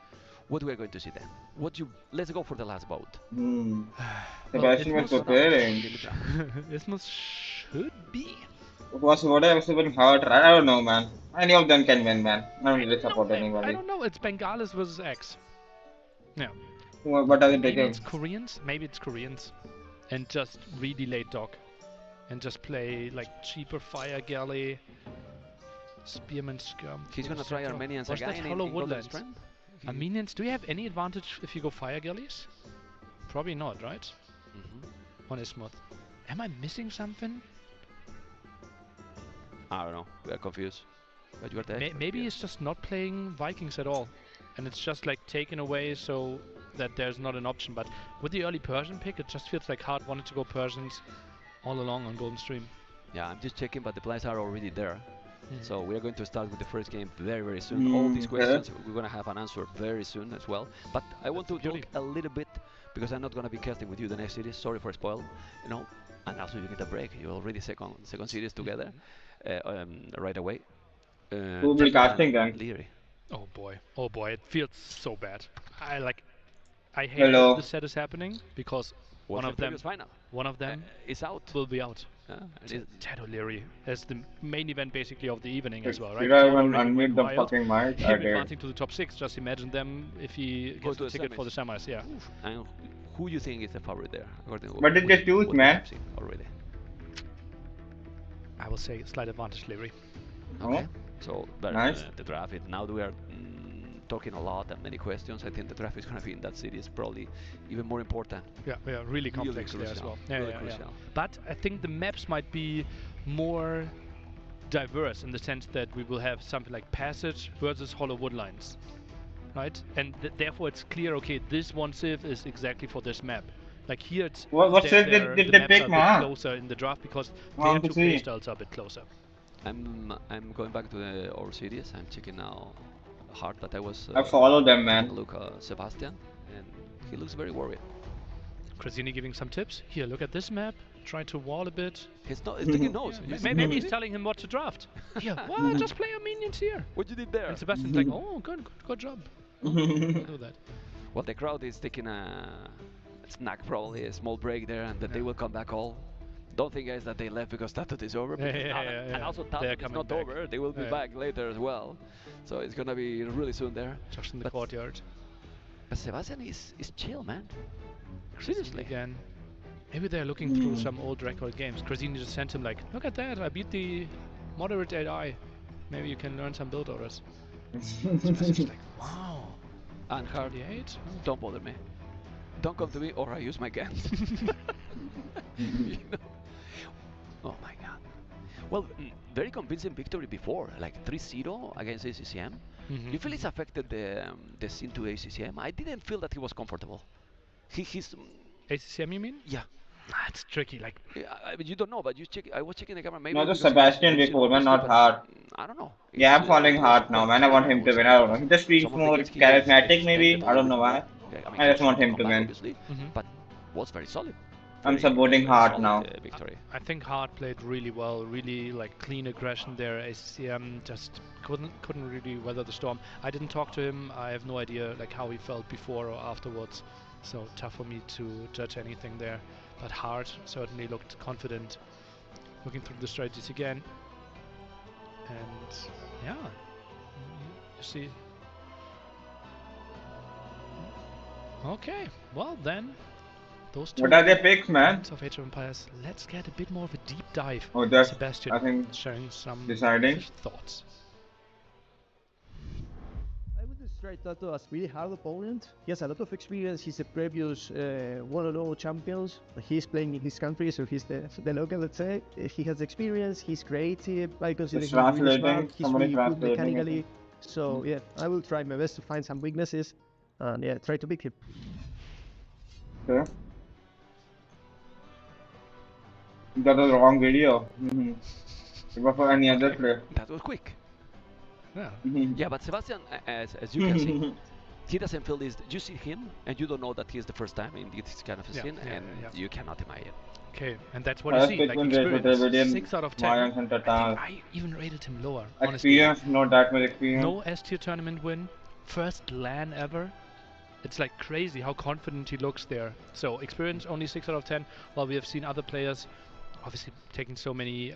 what we are going to see then? Let's go for the last vote. Sebastian was preparing. Isthmus should be. What was even hard? I don't know, man. Any of them can win, man. I don't really support anybody. I don't know. It's Bengalis versus X. Yeah. What are they Maybe taking? it's Koreans. Maybe it's Koreans, and just really late dock, and just play like cheaper Fire Galley. Spearman Scum. He's gonna try Armenians again in Hollow Golden Woodlands. Strand? Armenians, do you have any advantage if you go Fire Galleys? Probably not, right? On Isthmus. Am I missing something? I don't know. We are confused. But you are there. Maybe it's just not playing Vikings at all, and it's just like taken away so that there's not an option. But with the early Persian pick, it just feels like Hard wanted to go Persians all along on Golden Stream. Yeah, I'm just checking, but the players are already there. So we are going to start with the first game very soon. All these questions we're going to have an answer very soon as well. But I want to talk a little bit, because I'm not going to be casting with you the next series. Sorry for spoil, you know. And also you get a break. You're already second series together right away. Who will be casting then? Leary. Oh boy, it feels so bad. I hate Hello. that the set is happening because one of them is out. Will be out. Yeah, Ted O'Leary as the main event basically of the evening as well, right? Did I even unmute the fucking mic? I Him did. advancing to the top 6, just imagine them if he gets a ticket for the semis, yeah. And who you think is the favorite there? But did they choose, man? Already. I will say slight advantage Leary. Okay. So nice. The draft now we are talking a lot and many questions. I think the draft is going to be in that series probably even more important. Yeah, really complex there as well. Really crucial. But I think the maps might be more diverse in the sense that we will have something like Passage versus Hollow Woodlines, right? And therefore it's clear, okay, this one civ is exactly for this map. Like here it's what civ did they pick, man? Closer in the draft because their two playstyles are a bit closer. I'm going back to the old series. I'm checking now hard, but I follow them, man. Look, Sebastian, and he looks very worried. Krasini giving some tips. Here, look at this map. Try to wall a bit. He's taking notes. Yeah. Maybe he's telling him what to draft. Here, well, just play your minions here. What you did there? And Sebastian's like, oh, good job. I'll do that. Well, the crowd is taking a snack, probably a small break there, and then they will come back all. Don't think, guys, that they left because Tattoo is over. And also Tattoo is not back. Over. They will be back later as well. So it's gonna be really soon there. Just in the courtyard. But Sebastian is chill, man. Seriously. Again. Maybe they're looking through some old record games. Krasini just sent him like, look at that, I beat the moderate AI. Maybe you can learn some build orders. Sebastian's like, wow. And hard. Don't bother me. Don't come to me or I use my guns. You know? Oh my god. Well, very convincing victory before, like 3-0 against ACCM. You feel it's affected the scene to ACCM? I didn't feel that he was comfortable. He's... ACCM, you mean? Yeah. It's tricky, like... I mean, you don't know, but you check. I was checking the camera, maybe... No, just Sebastian before, man, not Hard. I don't know. Yeah, I'm following Hard now, man. I want him to win. I don't know. He just feels more charismatic, maybe. I don't know why. I just want him to win. But was very solid. I'm supporting Hard now. Victory. I think Hard played really well, really like clean aggression there. ACCM just couldn't really weather the storm. I didn't talk to him. I have no idea like how he felt before or afterwards. So tough for me to judge anything there. But Hard certainly looked confident. Looking through the strategies again. And yeah, you see. Okay, well then. Those two what are their picks, man? Of Age of Empires. Let's get a bit more of a deep dive. Oh, that's Sebastian I think sharing some thoughts. I would describe Tato as really hard opponent. He has a lot of experience. He's a previous Wololo champions. He's playing in his country, so he's the local, let's say. He has experience. He's creative. I consider him really smart. He's really good mechanically. So yeah, I will try my best to find some weaknesses and yeah, try to beat him. Okay. That was the wrong video. It was for any other player. That was quick. Yeah. Yeah, but Sebastian, as you can see, he doesn't feel this. You see him, and you don't know that he's the first time in this kind of a scene, and you cannot imagine. Okay, and that's what you see. Like experience, 6 out of 10. I even rated him lower. Experience, honestly. not that much experience. No S-tier tournament win, first LAN ever. It's like crazy how confident he looks there. So experience only 6 out of 10, while we have seen other players obviously taking so many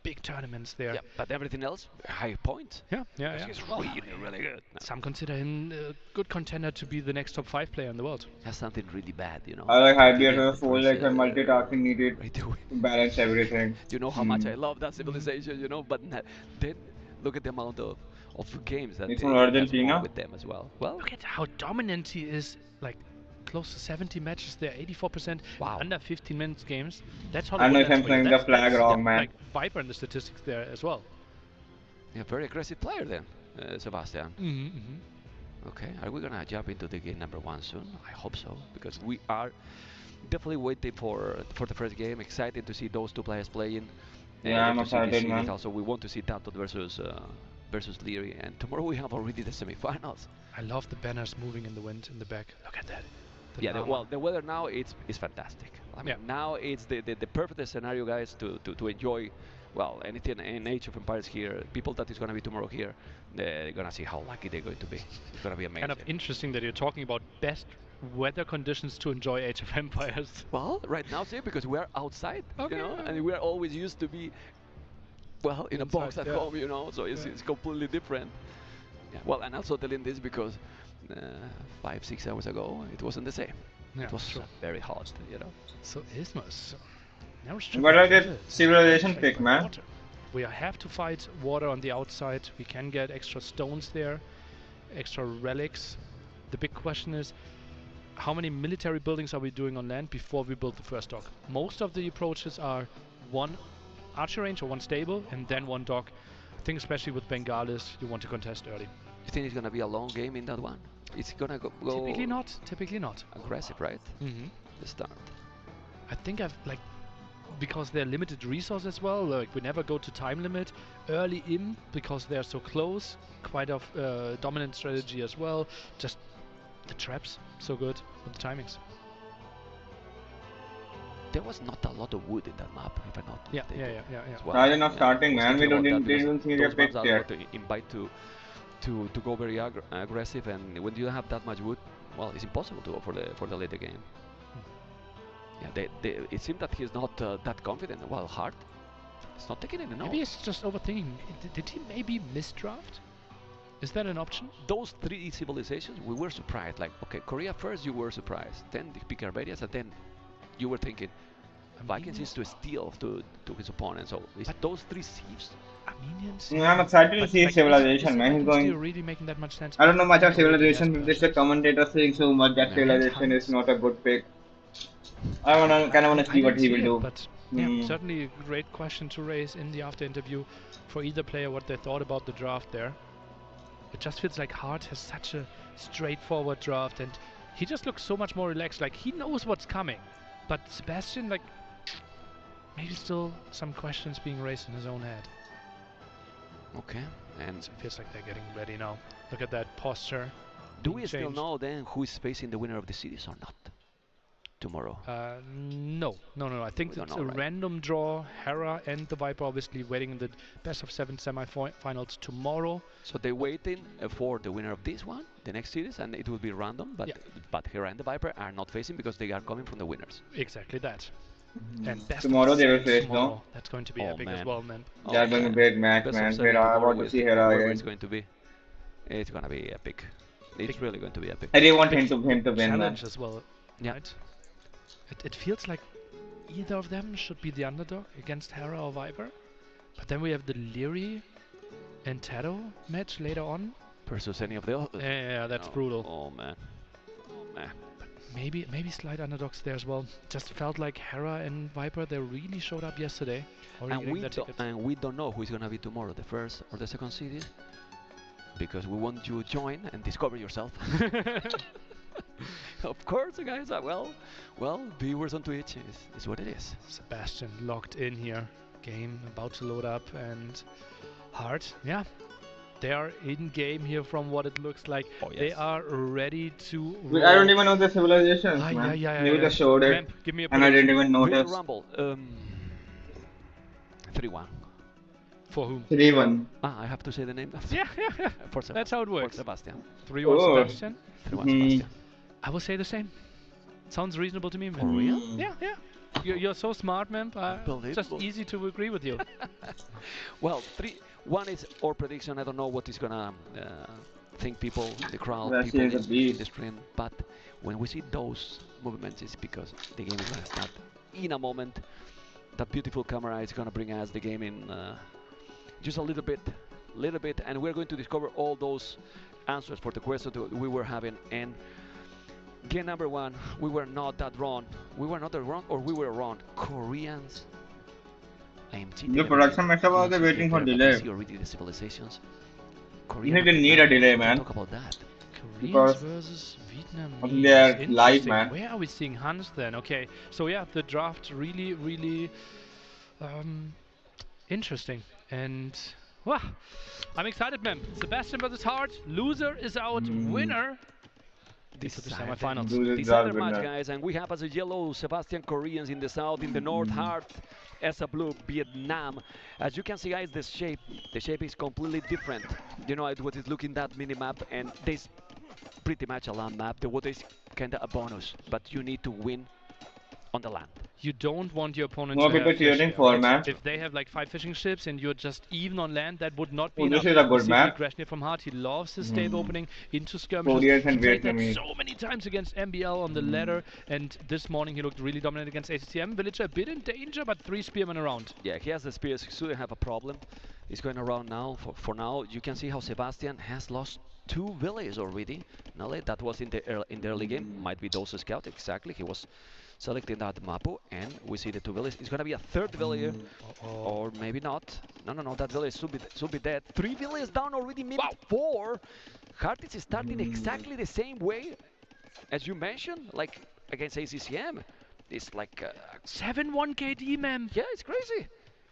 big tournaments there. Yeah, but everything else, high points. Yeah. He's really good. Some consider him a good contender to be the next top 5 player in the world. Has something really bad, you know. I like Hyper for like a multitasking needed to balance everything. You know how much I love that civilization, you know, but then look at the amount of games that it's from Argentina with them as well. Well, look at how dominant he is, like close to 70 matches there, 84%, under 15 minutes games. That's how I know if I'm playing the flag wrong, man. Like Viper in the statistics there as well. Yeah, very aggressive player then, Sebastian. Okay, are we gonna jump into the game number 1 soon? I hope so, because we are definitely waiting for the first game. Excited to see those two players playing. Yeah, I'm excited, man. Also, we want to see Tato versus Leary, and tomorrow we have already the semifinals. I love the banners moving in the wind in the back. Look at that. Yeah, the weather now is fantastic. I mean, now it's the perfect scenario, guys, to enjoy. Well, anything in Age of Empires here, people that is going to be tomorrow here, they're going to see how lucky they're going to be. It's going to be amazing. Kind of interesting that you're talking about best weather conditions to enjoy Age of Empires. Well, right now, see, because we are outside, you know, and we are always used to be, well, in a box at home, you know, so it's completely different. Yeah. Well, and also telling this because 5-6 hours ago, it wasn't the same. It was very hot, you know. So Ismus. What are the civilization pick, man? We have to fight water on the outside. We can get extra stones there. extra relics. The big question is, how many military buildings are we doing on land before we build the first dock? Most of the approaches are one archer range or one stable and then one dock. I think especially with Bengalis, you want to contest early. You think it's going to be a long game in that one? It's going to go Typically not. Typically not. Aggressive, right? Mm-hmm. The start. I think because they're limited resource as well, like we never go to time limit early in because they're so close. Quite a dominant strategy as well. Just the traps, so good with the timings. There was not a lot of wood in that map, if I'm not mistaken. Yeah. Well, they're not starting, man. We didn't see their picks yet. To invite to go very aggressive, and when you have that much wood, well, it's impossible to go for the later game. Yeah, it seemed that he's not that confident. Well, Hart, it's not taking any notes. Maybe he's just overthinking. Did he maybe misdraft? Is that an option? Those 3 civilizations, we were surprised. Like, okay, Korea first, you were surprised. Then the pick Arbarians, and then you were thinking Vikings is to steal to his opponent. So is those 3 sieves? Armenians? I'm excited to see Civilization, man. He's going. Really making that much sense. I don't know much of Civilization. This the commentator saying so much that Civilization is not a good pick. I kind of want to see what he will do. But yeah, certainly a great question to raise in the after interview for either player, what they thought about the draft there. It just feels like Hart has such a straightforward draft, and he just looks so much more relaxed. Like he knows what's coming. But Sebastian, like, maybe still some questions being raised in his own head. Okay, and it feels like they're getting ready now. Look at that posture. Do we still know then who is facing the winner of the series or not? Tomorrow? No. I think it's a random draw. Hera and the Viper obviously waiting in the best of 7 semi-finals tomorrow. So they're waiting for the winner of this one, the next series, and it will be random. But Hera and the Viper are not facing because they are coming from the winners. Exactly that. And best tomorrow they will face, no? That's going to be epic as well, man. They are going to be a big match, man. I want to see Hera again. It's going to be. It's going to be epic. It's really going to be epic. I really want him to win, challenge as well. Yeah. Right? It feels like either of them should be the underdog against Hera or Viper. But then we have the Leary and Taro match later on. Versus any of the others. Yeah, that's brutal. Oh man. But maybe slight underdogs there as well. Just felt like Hera and Viper, they really showed up yesterday. And we don't know who is going to be tomorrow, the first or the second series. Because we want you to join and discover yourself. Of course, guys. Well, viewers on Twitch is what it is. Sebastian locked in here. Game about to load up, and Hart, yeah, they are in game here from what it looks like. Oh, yes. They are ready to. I don't even know the civilizations, man. Maybe just showed it, give me a and I didn't even notice. Rumble. 3-1. For whom? 3-1. I have to say the name. Yeah. For That's how it works. For Sebastian. 3-1 Sebastian. 3-1 Sebastian. I will say the same. Sounds reasonable to me, man. For real? Yeah. You're so smart, man. Just easy to agree with you. Well, 3-1 is our prediction. I don't know what is gonna think people, the crowd, people in the stream. But when we see those movements, it's because the game is gonna start in a moment. That beautiful camera is gonna bring us the game in just a little bit, and we're going to discover all those answers for the questions that we were having. And game number 1, we were not that wrong. We were not that wrong, or we were wrong. Koreans. I am cheating. The production mess up, they're waiting for delay. Already the civilizations. You didn't need a delay, man. Talk about that. Koreans versus Vietnamese. They're live, man. Where are we seeing Hans then? Okay, so yeah, the draft really interesting. And wow, I'm excited, man. Sebastian versus Hart. Loser is out. Winner. This is the semi-finals. This other match, guys, and we have as a yellow Sebastian Koreans in the south, in the north Hart as a blue Vietnam. As you can see, guys, the shape is completely different. You know what is looking that mini map, and this pretty much a land map. The water is kinda a bonus, but you need to win on the land. You don't want your opponent more to people have cheering for, man. If they have like 5 fishing ships and you're just even on land, that would not be this enough. is a good map. Aggression from Hart. He loves his stable opening into skirmishes. Koreans and he played that Vietnamese. so many times against MBL on the ladder, and this morning he looked really dominant against ACTM. Villager a bit in danger, but 3 spearmen around. Yeah, he has the spears, he shouldn't have a problem. is going around now. For now, you can see how Sebastian has lost 2 villages already. Now that was in the early game. Might be those scout exactly. He was selecting that Mapu, and we see the 2 villages. It's gonna be a 3rd villager, or maybe not. No. That village should be dead. 3 villages down already. Minute 4. Heart is starting exactly the same way as you mentioned, like against ACCM. It's like 7-1 KD, man. Yeah, it's crazy.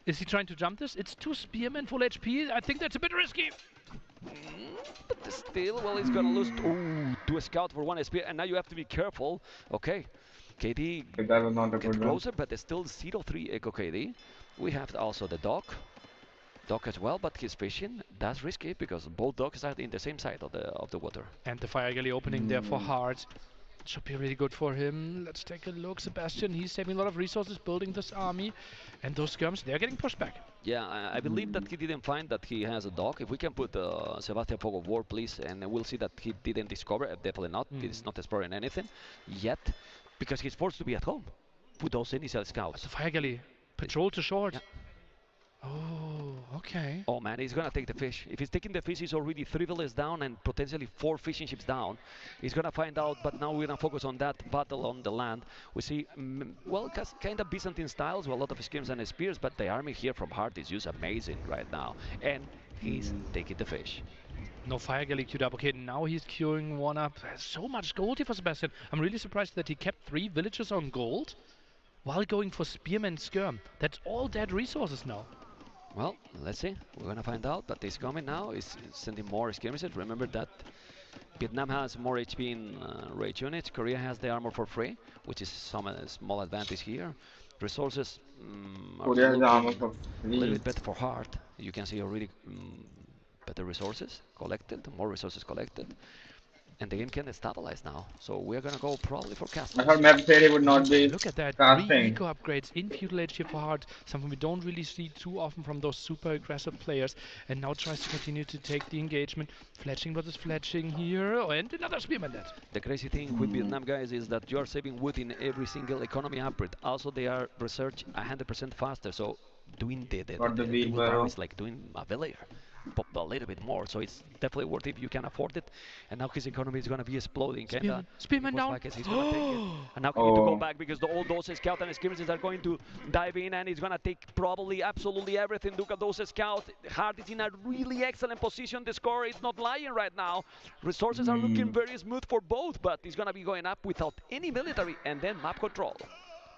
Is he trying to jump this? It's 2 spearmen, full HP. I think that's a bit risky. But still, well, he's gonna lose 2 scout for 1 spear, and now you have to be careful. Okay, KD get closer, but there's still 0-3 Echo KD. We have also the dog as well, but he's fishing. That's risky because both dogs are in the same side of the water. And the fire galley opening there for Hart. Should be really good for him. Let's take a look. Sebastian, he's saving a lot of resources building this army. And those skirms, they're getting pushed back. Yeah, I believe that he didn't find that he has a dog. If we can put Sebastian Fog of War, please, and we'll see that he didn't discover. Definitely not. He's not exploring anything yet, because he's forced to be at home. Put those initial scouts. The fire galley. Patrol to short. Yeah. Oh, okay. Oh man, he's gonna take the fish. If he's taking the fish, he's already 3 villages down and potentially 4 fishing ships down. He's gonna find out, but now we're gonna focus on that battle on the land. We see, well, kind of Byzantine styles, with a lot of schemes and spears, but the army here from Hart is just amazing right now. And he's taking the fish. No fire galley queued up. Okay, now he's queuing one up. So much gold here for Sebastian. I'm really surprised that he kept 3 villages on gold while going for spearman skirm. That's all dead resources now. Well, let's see. We're gonna find out, but he's coming now. He's sending more skirmishes. Remember that Vietnam has more HP in rage units. Korea has the armor for free, which is some small advantage here. Resources are a little bit better for Hart. You can see already better resources collected, more resources collected. And the game can stabilize now, so we're gonna go probably for casting. I thought map theory would not be Look at that, casting. 3 eco upgrades in feudal age here for Hart, something we don't really see too often from those super aggressive players. And now tries to continue to take the engagement. Fletching versus Fletching here, and another spearman dead. The crazy thing with Vietnam, guys, is that you are saving wood in every single economy upgrade. Also, they are research 100% faster, so doing the wood is like doing a villager. Pop a little bit more, so it's definitely worth it if you can afford it. And now his economy is going to be exploding. Spearman down. Like he's going to take it. And now he need to go back because all those scouts and skirmishes are going to dive in, and he's going to take probably absolutely everything. Look at those scouts. Hart is in a really excellent position. The score is not lying right now. Resources are looking very smooth for both, but he's going to be going up without any military and then map control.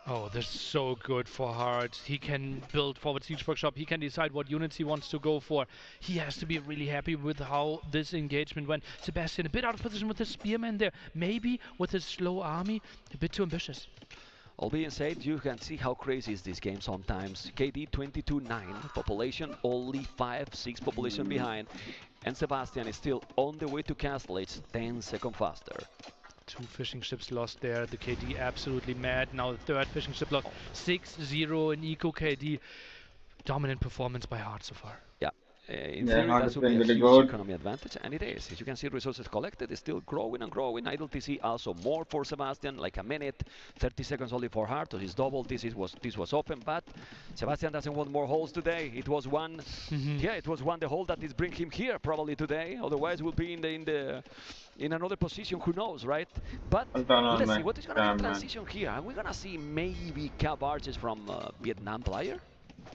Oh, this is so good for Hart. He can build forward siege workshop. He can decide what units he wants to go for. He has to be really happy with how this engagement went. Sebastian a bit out of position with the spearman there. Maybe with his slow army, a bit too ambitious. All being said, you can see how crazy is this game sometimes. KD 22-9, population only 5-6 population behind. And Sebastian is still on the way to castle. It's 10 seconds faster. 2 fishing ships lost there. The KD absolutely mad. Now the 3rd fishing ship lost. 6-0 in eco KD. Dominant performance by Hart so far. Yeah. In theory, that would be a huge economy advantage, and it is. As you can see, resources collected is still growing and growing. Idle TC also more for Sebastian, like a minute, 30 seconds only for Hart. So his double this was open, but Sebastian doesn't want more holes today. It was one, yeah, it was one the hole that is bringing him here probably today. Otherwise, we'll be in another position. Who knows, right? But let's see what is going to be the transition here. Are we going to see maybe cap arches from Vietnam player?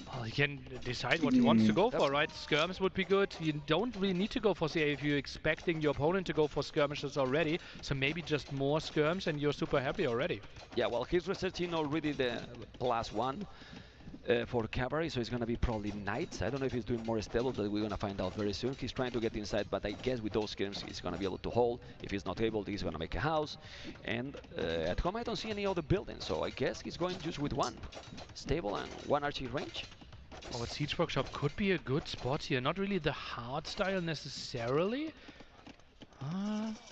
Well, he can decide what he wants to go for, right? Skirms would be good. You don't really need to go for CA if you're expecting your opponent to go for skirmishes already. So maybe just more skirms and you're super happy already. Yeah, well, he's researching already the +1 for cavalry, so it's going to be probably knights. I don't know if he's doing more stables, but we're going to find out very soon. He's trying to get inside, but I guess with those skirms he's going to be able to hold. If he's not able, he's going to make a house. And at home I don't see any other buildings, so I guess he's going just with 1 stable and 1 archery range. Oh, Siege Workshop could be a good spot here. Not really the hard style necessarily.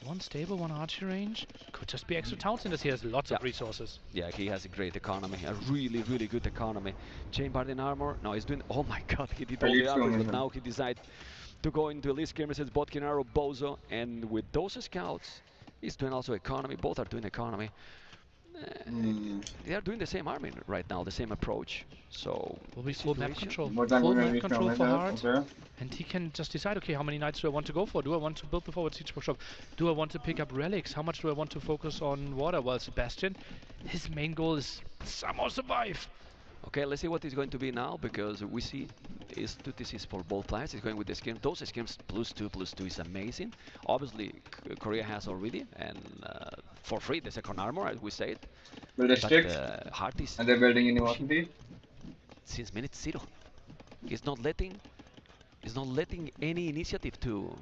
1 stable, 1 archer range. Could just be extra towns in this. He has lots of resources. Yeah, he has a great economy. A really, really good economy. Chainbarding armor. No, he's doing... Oh my god, he did all the others, but now he decided to go into elite skirmishes, Botkin Arrow, Bozo. And with those scouts, he's doing also economy. Both are doing economy. They are doing the same arming right now, the same approach. So will we full map control? Full map control for Hard, and he can just decide, okay, how many knights do I want to go for? Do I want to build the forward siege workshop? Do I want to pick up relics? How much do I want to focus on water? Well, Sebastian, his main goal is somehow survive. Okay, let's see what is going to be now, because we see is 2 TCs for both players. He's going with the skin. Those skins +2/+2 is amazing. Obviously, Korea has already, and for free, the second armor, as we said. Build districts, Hard is and they're building universities. Since minute 0, he's not letting any initiative to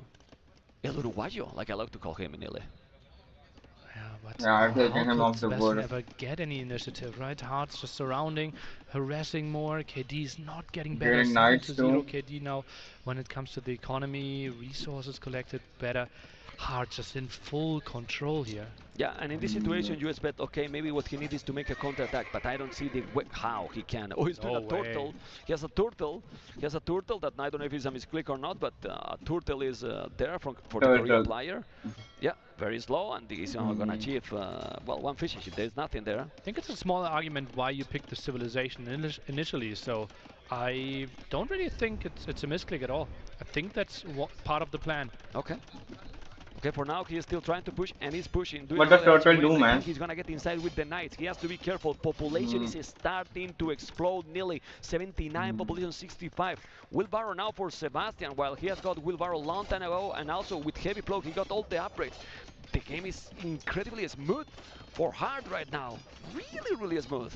El Uruguayo, like I like to call him in Ile. Yeah, I've taken him off the board. Never get any initiative, right? Hard's just surrounding, harassing more. KD's not getting better. Getting knights zero too. KD now when it comes to the economy, resources collected better. Hard just in full control here. Yeah, and in this situation you expect, okay, maybe what he needs is to make a counter-attack, but I don't see the how he can. Oh, he's doing a turtle. He has a turtle. He has a turtle that I don't know if it's a misclick or not, but a turtle is there for the Korean player. Yeah, very slow, and he's going to achieve, well, one fishing ship. There's nothing there. I think it's a small argument why you picked the civilization initially, so I don't really think it's a misclick at all. I think that's part of the plan. Okay. Okay, for now he is still trying to push, and he's pushing. What does turtle do, man? He's gonna get inside with the knights. He has to be careful. Population is starting to explode. Nearly 79, population 65. Wheelbarrow now for Sebastian, while he has got wheelbarrow long time ago, and also with heavy plow he got all the upgrades. The game is incredibly smooth for Hard right now. Really, really smooth.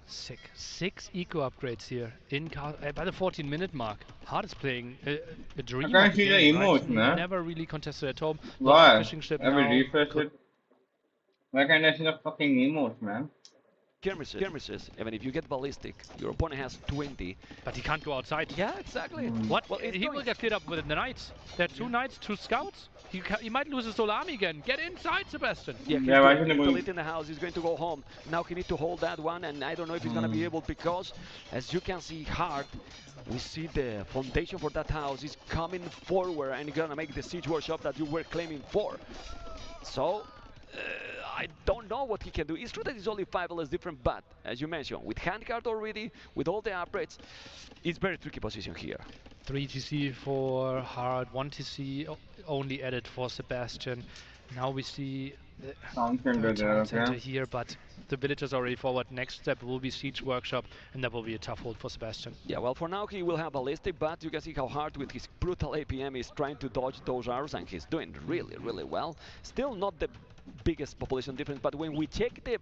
Sick. 6 eco upgrades here in by the 14-minute mark. Hard is playing a dream. I can't see the emotes, man. Never really contested at home. Why? Fishing ship I will now. refresh it. Why can't I see the fucking emotes, man? Skirmishes, even if you get ballistic, your opponent has 20. But he can't go outside. Yeah, exactly. What? Well, he will get cleared up with the knights. There are 2 knights, 2 scouts. He might lose his whole army again. Get inside, Sebastian. Yeah, he's still in the house. He's going to go home. Now he needs to hold that one, and I don't know if he's going to be able, because, as you can see, Hard, we see the foundation for that house is coming forward, and he's going to make the siege workshop that you were claiming for. So, I don't know what he can do. It's true that it's only 5 less different, but, as you mentioned, with handcard already, with all the upgrades, it's very tricky position here. 3 TC for Hard, 1 TC only added for Sebastian. Now we see the town center here, but the villagers are already forward. Next step will be siege workshop, and that will be a tough hold for Sebastian. Yeah, well, for now he will have ballistic, but you can see how Hard with his brutal APM is trying to dodge those arrows, and he's doing really, really well. Still not the biggest population difference, but when we check the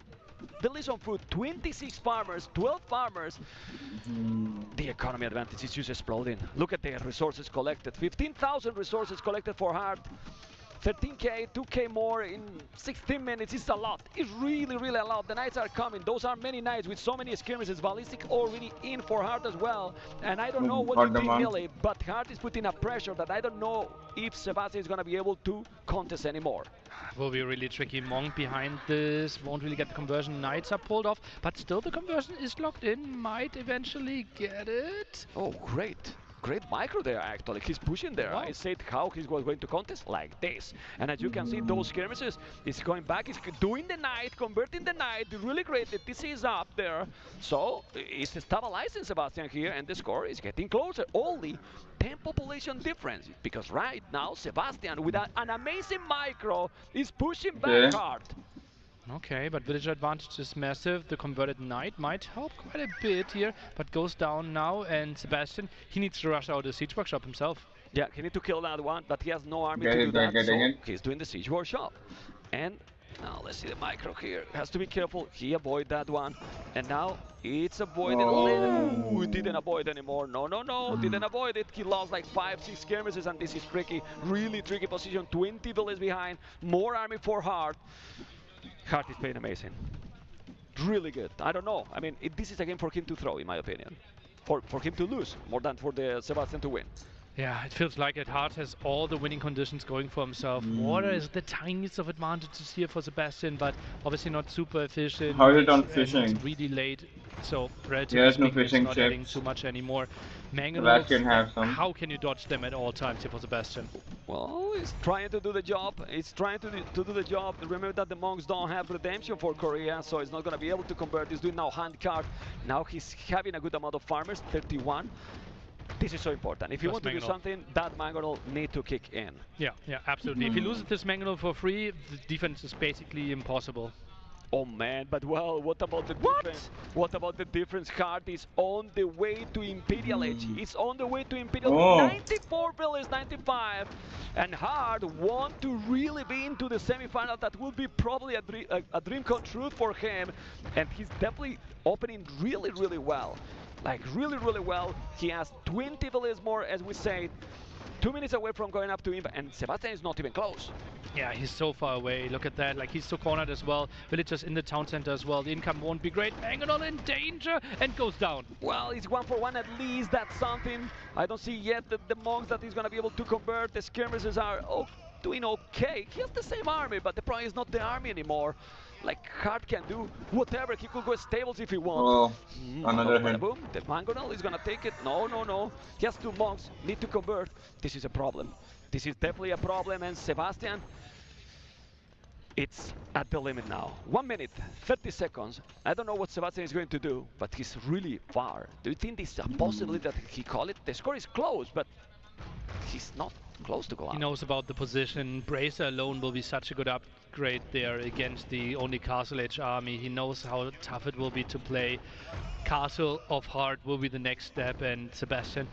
village on food, 26 farmers, 12 farmers, the economy advantage is just exploding. Look at the resources collected. 15,000 resources collected for Hard. 13k, 2k more in 16 minutes. It's a lot. It's really, really a lot. The knights are coming. Those are many knights with so many skirmishes. Ballistic already in for Hard as well. And I don't know what you think, Millie, but Hard is putting a pressure that I don't know if Sebastian is going to be able to contest anymore. Will be really tricky. Monk behind this won't really get the conversion. Knights are pulled off, but still the conversion is locked in. Might eventually get it. Oh, great. Great micro there, actually. He's pushing there. Wow. I said how he's going to contest like this. And as you can see, those skirmishes, he's going back, he's doing the knight, converting the knight. Really great. The TC is up there. So, it's stabilizing Sebastian here, and the score is getting closer. Only 10 population difference. Because right now, Sebastian, with an amazing micro, is pushing back hard. Okay, but villager advantage is massive. The converted knight might help quite a bit here, but goes down now, and Sebastian, he needs to rush out the siege workshop himself. Yeah, he needs to kill that one, but he has no army to do that, so he's doing the siege workshop. And now let's see the micro here. Has to be careful. He avoid that one, and now it's avoided. Oh, didn't avoid anymore. No, didn't avoid it. He lost like 5-6 skirmishes, and this is tricky. Really tricky position. 20 villages behind. More army for Hard. Hard is playing amazing. Really good. I don't know. I mean, this is a game for him to throw, in my opinion. For him to lose, more than for the Sebastian to win. Yeah, it feels like it. Hard has all the winning conditions going for himself. Water is the tiniest of advantages here for Sebastian, but obviously not super efficient. How is it on fishing? Really late. So relatively There's no speaking, it's fishing not adding chips. too much anymore. Sebastian Mangonels, has some. how can you dodge them at all times here for Sebastian? Well, he's trying to do the job. He's trying to do the job. Remember that the monks don't have redemption for Korea, so he's not going to be able to convert. He's doing now hand card. Now he's having a good amount of farmers, 31. This is so important. If you want to do something, that Mangonel need to kick in. Yeah, absolutely. If he loses this Mangonel for free, the defense is basically impossible. Oh man, but well, what about the difference? What about the difference? Hard is on the way to Imperial Age. It's on the way to Imperial. 94 villas, 95. And Hard want to really be into the semi-final. That would be probably a dream come true for him. And he's definitely opening really, really well. Like really, really well. He has 20 villas more, as we said. 2 minutes away from going up to him, and Sebastian is not even close. Yeah, he's so far away. Look at that. Like, he's so cornered as well. Villagers in the town center as well. The income won't be great. Mangonel in danger and goes down. Well, it's 1-for-1 at least. That's something. I don't see yet the monks that he's going to be able to convert. The skirmishers are doing okay. He has the same army, but the problem is not the army anymore. Like, Hard can do whatever. He could go stables if he wants. Another hit. Boom. The Mangonel is gonna take it. No. He has 2 monks. Need to convert. This is a problem. This is definitely a problem. And Sebastian, it's at the limit now. 1 minute, 30 seconds. I don't know what Sebastian is going to do, but he's really far. Do you think this is a possibility that he call it? The score is close, but he's not close to go out. He knows about the position. Bracer alone will be such a good upgrade there against the only Castle Age army. He knows how tough it will be to play. Castle of Heart will be the next step, and Sebastian,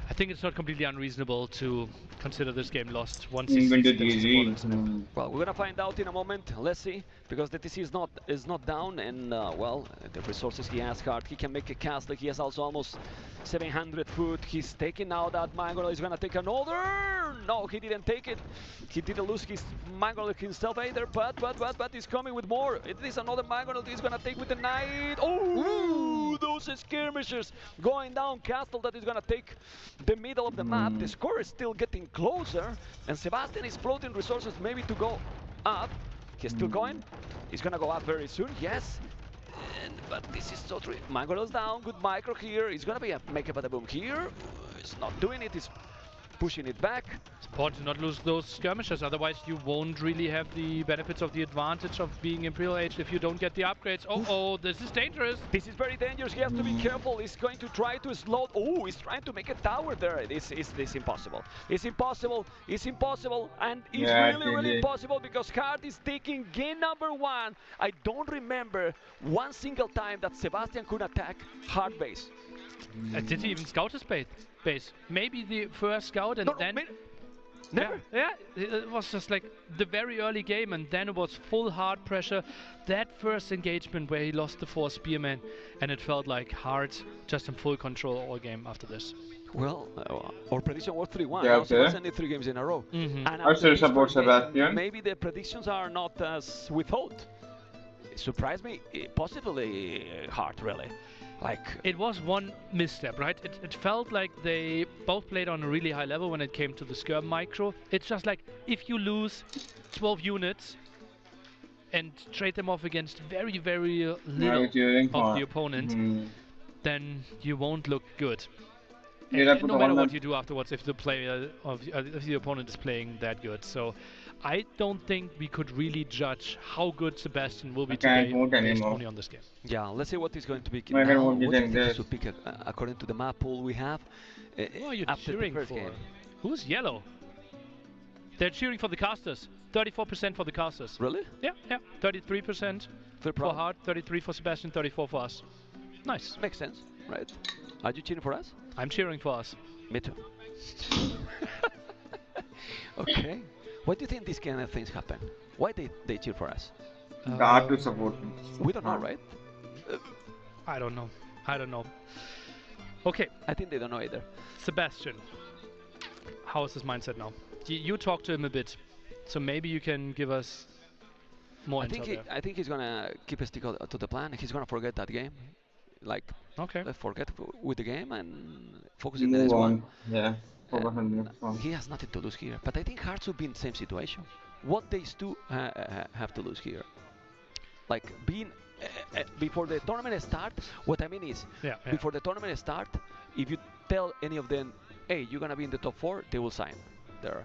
I think it's not completely unreasonable to consider this game lost once he sees the Well, we're gonna find out in a moment. Let's see, because the TC is not down, and well, the resources he has, Hard, he can make a castle. He has also almost 700 food. He's taking now that Mangonel. He's gonna take another. No, he didn't take it. He didn't lose his Mangonel himself either. But he's coming with more. It is another Mangonel he's gonna take with the knight. Oh, those skirmishers going down castle that is gonna take the middle of the map. The score is still getting closer, and Sebastian is floating resources maybe to go up. He's still going. He's gonna go up very soon. Yes. But this is so tricky. Mangonel's down. Good micro here. He's gonna be a make a boom here. He's not doing it. He's pushing it back. It's important to not lose those skirmishers, otherwise you won't really have the benefits of the advantage of being Imperial Age if you don't get the upgrades. Oh, this is dangerous. This is very dangerous. He has to be careful. He's going to try to slow. Oh, he's trying to make a tower there. This is impossible. It's impossible. It's impossible. And it's really impossible because Hard is taking game number 1. I don't remember one single time that Sebastian could attack Hard base. Did he even scout his base? Maybe the first scout, and then never. Yeah, it was just like the very early game, and then it was full hard pressure. That first engagement where he lost the 4 spearmen, and it felt like Hard just in full control all game after this. Well, our prediction was 3-1. Yeah, Sebastian did 3 games in a row. And I still support Sebastian. Maybe the predictions are not as we thought. It surprised me, possibly Hard, really. Like, it was one misstep, right? It felt like they both played on a really high level when it came to the skirm micro. It's just like, if you lose 12 units and trade them off against very, very little of the opponent, then you won't look good. And no matter what you do afterwards, if the player if the opponent is playing that good. So I don't think we could really judge how good Sebastian will be today based only on this game. Yeah, let's see what is going to be. What do you think should pick according to the map pool we have? Who are you cheering for? Who's yellow? They're cheering for the casters. 34% for the casters. Really? Yeah. 33% for Hard, 33 for Sebastian, 34 for us. Nice. Makes sense, right? Are you cheering for us? I'm cheering for us. Me too. Okay. Why do you think these kind of things happen? Why they cheer for us? The art to support me. We don't know, right? I don't know. Okay. I think they don't know either. Sebastian, how is his mindset now? You talk to him a bit, so maybe you can give us more intel. I think he's gonna keep a stick to the plan. He's gonna forget that game. Like, forget with the game and focus in the next one. Yeah, focus on the next one. He has nothing to lose here. But I think Hearts will be in the same situation. What they do have to lose here? Like, being before the tournament start, what I mean is, before the tournament start, if you tell any of them, hey, you're gonna be in the top 4, they will sign there,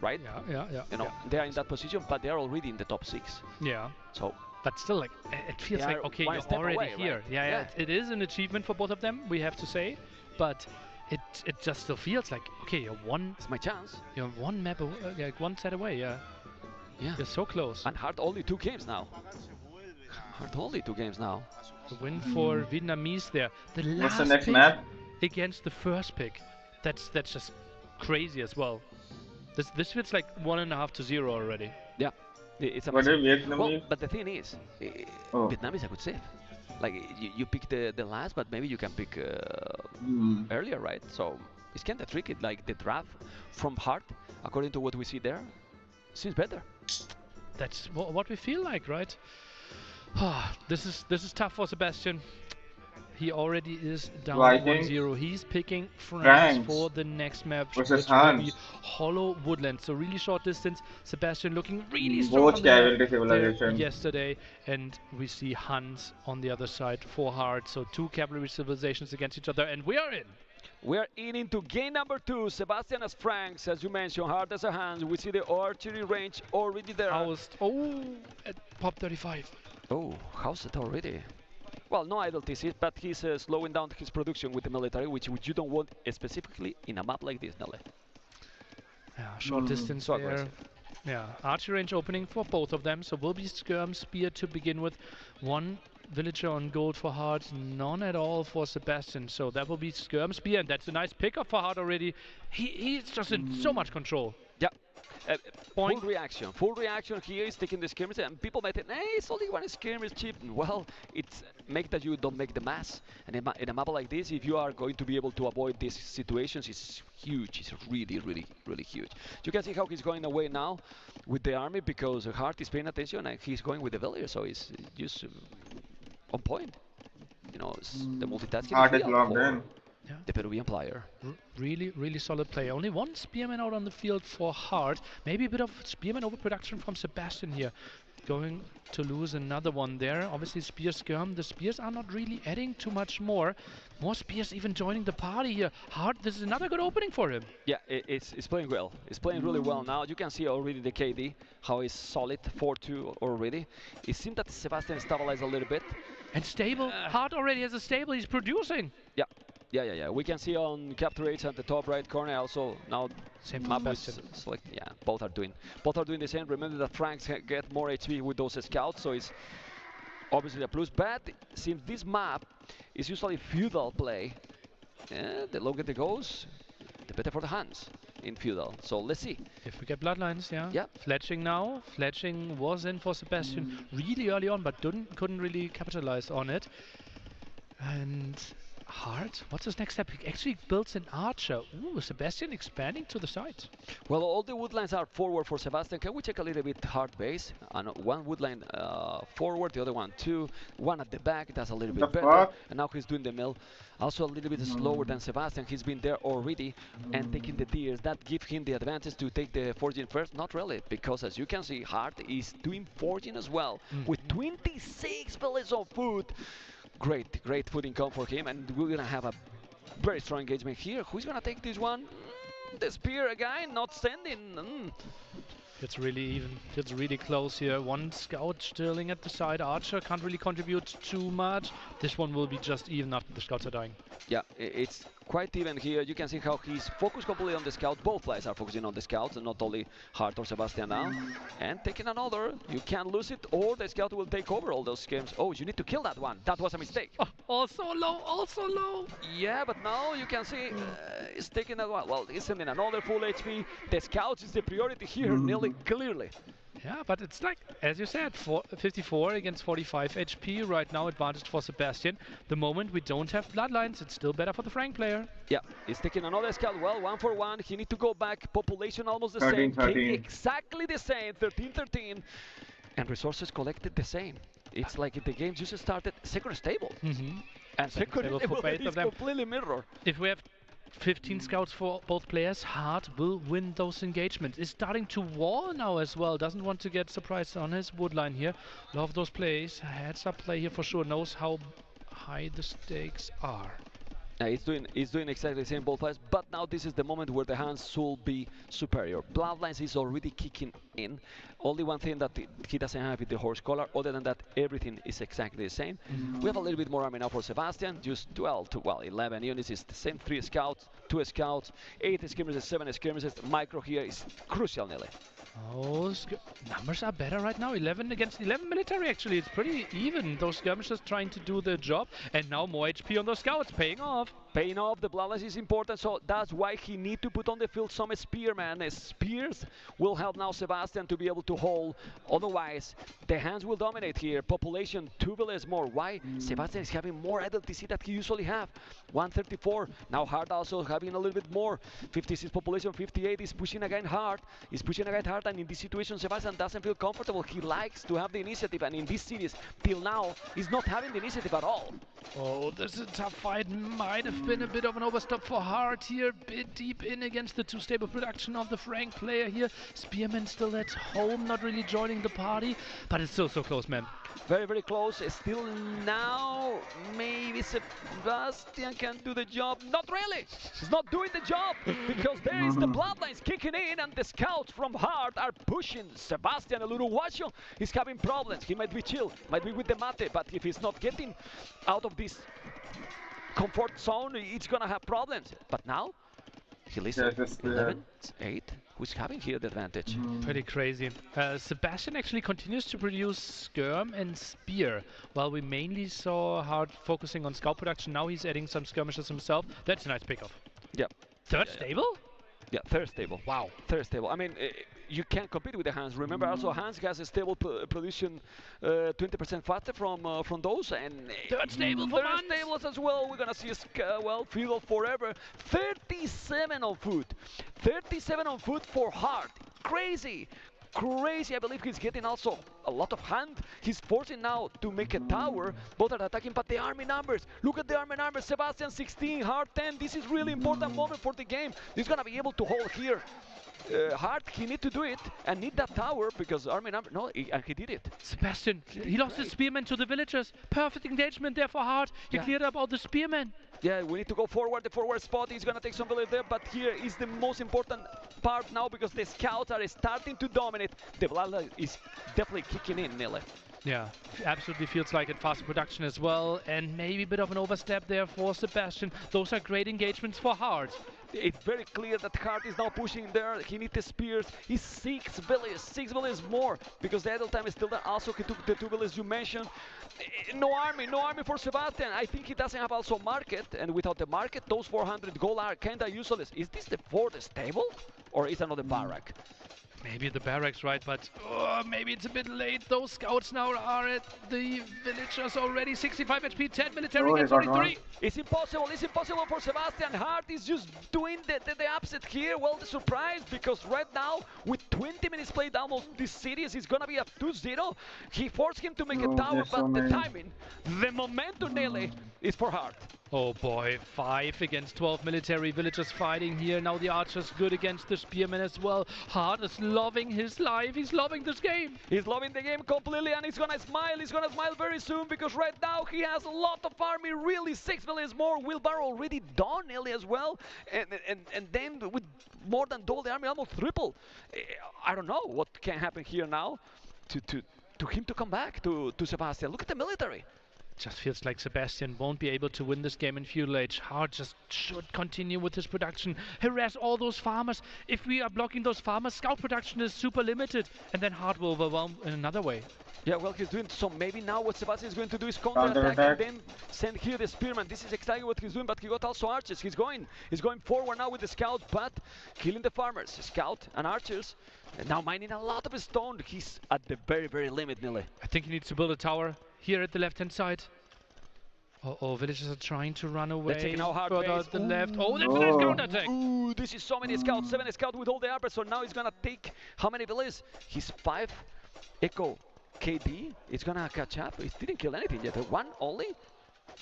right? Yeah. You know, they are in that position, but they are already in the top 6. Yeah. So. But still, like, it feels like, okay, you're already away, here. Right? Yeah. It is an achievement for both of them, we have to say, but it just still feels like, okay, you're one. It's my chance. You're one map, like one set away. Yeah. You're so close. And Hard only 2 games now. Hard only 2 games now. The win for Vietnamese there. The last What's the next pick map? against the first pick. That's just crazy as well. This feels like 1.5 to 0 already. Yeah. It's What amazing. is Vietnamese? Well, but the thing is, Vietnam is a good save. Like, you pick the last, but maybe you can pick earlier, right? So it's kind of tricky. Like, the draft from Hard, according to what we see there, seems better. That's what we feel like, right? This is tough for Sebastian. He already is down 1-0. He's picking France for the next map, which will be Hollow Woodland. So really short distance. Sebastian looking really strong there yesterday, and we see Hans on the other side for Hard. So 2 cavalry civilizations against each other, and we are in. We are in into game number 2. Sebastian as Franks, as you mentioned, Hard as a Hans. We see the archery range already there. At pop 35. Oh, how's it already? Well, no idle TC, but he's slowing down his production with the military, which you don't want specifically in a map like this, Nelle. Yeah, short distance so there. Aggressive. Yeah, archery range opening for both of them, so will be Skirm Spear to begin with. 1 villager on gold for Hard, none at all for Sebastian, so that will be Skirm Spear, and that's a nice pickup for Hard already. He's just in so much control. Yeah. Full reaction here is taking the skirmish, and people might think, hey, it's only 1 skirmish chip. Well, it's make that you don't make the mass, and in a map like this, if you are going to be able to avoid these situations, it's huge. It's really huge. You can see how he's going away now with the army, because Hart is paying attention, and he's going with the villager, so he's just on point. You know, the multitasking. Hart is locked in. Yeah. The Peruvian player. Really solid play. Only 1 spearman out on the field for Hard. Maybe a bit of spearman overproduction from Sebastian here. Going to lose another one there. Obviously Spear Skirm. The spears are not really adding too much more. More spears even joining the party here. Hard, this is another good opening for him. Yeah, it's playing well. It's playing really well now. You can see already the KD, how it's solid, 4-2 already. It seems that Sebastian stabilized a little bit. And stable. Hard already has a stable. He's producing. Yeah. Yeah. We can see on capture rates at the top right corner also now. Same map is selected. Yeah, both are doing the same. Remember that Franks get more HP with those scouts, so it's obviously a plus. But since this map is usually feudal play, the longer it goes, the better for the hands in feudal. So let's see. If we get bloodlines, yeah. Yeah. Fletching now. Fletching was in for Sebastian really early on, but couldn't really capitalize on it. And Hard, what's his next step? He actually builds an archer. Ooh, Sebastian expanding to the side. Well, all the woodlines are forward for Sebastian. Can we check a little bit Hard base? And 1 woodline forward, the other one 2. 1 at the back, that's a little bit better. And now he's doing the mill. Also a little bit slower than Sebastian. He's been there already and taking the tiers. That gives him the advantage to take the forging first. Not really, because as you can see, Hard is doing forging as well with 26 pellets of food. Great food income for him, and we're gonna have a very strong engagement here. Who's gonna take this one? The spear again, not sending. It's really even. It's really close here. 1 scout stilling at the side. Archer can't really contribute too much. This one will be just even after the scouts are dying. Yeah, it's quite even here. You can see how he's focused completely on the scout. Both players are focusing on the scouts, and not only Hart or Sebastian now. And taking another. You can't lose it, or the scout will take over all those games. Oh, you need to kill that one. That was a mistake. Oh, also low. Yeah, but now you can see he's taking that one. Well, he's sending another full HP. The scouts is the priority here, nearly clearly. Yeah, but it's like, as you said, 54 against 45 HP right now, advantage for Sebastian. The moment we don't have bloodlines, it's still better for the Frank player. Yeah, he's taking another scout. Well, 1 for 1. He needs to go back. Population almost the same. 13. Exactly the same. 13. And resources collected the same. It's like if the game just started second stable. And second stable for both of them. Completely mirror. If we have 15 scouts for both players. Hard will win those engagements. Is starting to wall now as well. Doesn't want to get surprised on his wood line here. Love those plays. Heads up play here for sure. Knows how high the stakes are. He's doing exactly the same both sides, but now this is the moment where the hands should be superior. Bloodlines is already kicking in. Only one thing that he doesn't have is the horse collar. Other than that, everything is exactly the same. We have a little bit more army now for Sebastian. Just 11 units. It's the same 3 scouts, 2 scouts, 8 skirmishes, 7 skirmishes. Micro here is crucial, Nelly. Oh, numbers are better right now. 11 against 11 military, actually. It's pretty even. Those skirmishers trying to do their job. And now more HP on those scouts, paying off. Paying off, the bloodlines is important, so that's why he need to put on the field some spearmen. Spears will help now Sebastian to be able to hold. Otherwise, the hands will dominate here. Population 2 villages more. Why? Sebastian is having more IDLTC that he usually have. 134. Now Hard also having a little bit more. 56 population, 58 is pushing again hard. He's pushing again hard, and in this situation, Sebastian doesn't feel comfortable. He likes to have the initiative, and in this series, till now, he's not having the initiative at all. Oh, this is a tough fight. Might have been a bit of an overstep for Hart here. Bit deep in against the too stable production of the Frank player here. Spearman still at home, not really joining the party, but it's still so close, man. Very, very close. Still now, maybe Sebastian can do the job. Not really. He's not doing the job because there is the bloodlines kicking in, and the scouts from Hart are pushing Sebastian. El Uruguayo is having problems. He might be chill, might be with the mate, but if he's not getting out of this comfort zone, it's gonna have problems. But now, he listens. 11, 8. Who's having here the advantage? Pretty crazy. Sebastian actually continues to produce Skirm and Spear, while we mainly saw Hard focusing on scout production. Now he's adding some skirmishes himself. That's a nice pickup. Yep. Third stable? Yeah, third stable. Wow. Third stable. I mean, you can't compete with the Hans. Remember, also Hans has a stable production 20% faster from those, and third stable for third stables as well. We're gonna see Feudal forever. 37 on foot. 37 on foot for Hart. Crazy. Crazy. I believe he's getting also a lot of hand. He's forcing now to make a tower. Both are attacking, but the army numbers. Look at the army numbers. Sebastian 16, Hart 10. This is really important moment for the game. He's gonna be able to hold here. Hart, he need to do it and need that tower because army number. No, and he did it. Sebastian, he lost his spearmen to the villagers. Perfect engagement there for Hart. He cleared up all the spearmen. Yeah, we need to go forward. The forward spot is gonna take some village there, but here is the most important part now because the scouts are starting to dominate. The bloodline is definitely kicking in, Nile. Yeah, absolutely feels like it. Faster production as well, and maybe a bit of an overstep there for Sebastian. Those are great engagements for Hart. It's very clear that Hart is now pushing there. He needs the spears. He's 6 villages more because the idle time is still there. Also, he took the 2 villages you mentioned. No army for Sebastian. I think he doesn't have also market, and without the market, those 400 gold are kinda useless. Is this the 4th stable, or is another barrack? Maybe the barracks, right, but maybe it's a bit late. Those scouts now are at the villagers already. 65 HP, 10 military against 43. It's impossible for Sebastian. Hart is just doing the upset here. Well, the surprise, because right now, with 20 minutes played almost this series, it's gonna be a 2-0. He forced him to make a tower, but the timing, the momentum, Nele, is for Hart. Oh boy, 5 against 12 military villagers fighting here. Now the archer's good against the spearmen as well. Hart is loving his life. He's loving this game. He's loving the game completely, and he's gonna smile. He's gonna smile very soon because right now he has a lot of army. Really, 6 villages more. Wheelbarrow already done nearly as well, and then with more than double the army, almost triple. I don't know what can happen here now to him to come back to Sebastian. Look at the military. Just feels like Sebastian won't be able to win this game in Feudal Age. Hart just should continue with his production, harass all those farmers. If we are blocking those farmers, scout production is super limited, and then Hart will overwhelm in another way. Yeah, well, he's doing so. Maybe now what Sebastian is going to do is counter-attack and then send here the spearman. This is exactly what he's doing, but he got also archers. He's going forward now with the scout, but killing the farmers. Scout and archers. And now mining a lot of stone. He's at the very, very limit, Nile. I think he needs to build a tower here at the left-hand side. Oh, villagers are trying to run away. They're taking out hard further to the left. Oh, that's a nice counter-attack. Ooh, this is so many scouts. 7 scouts with all the archers. So now he's gonna take how many villages? He's 5 Echo KD. It's gonna catch up. He didn't kill anything yet. 1 only.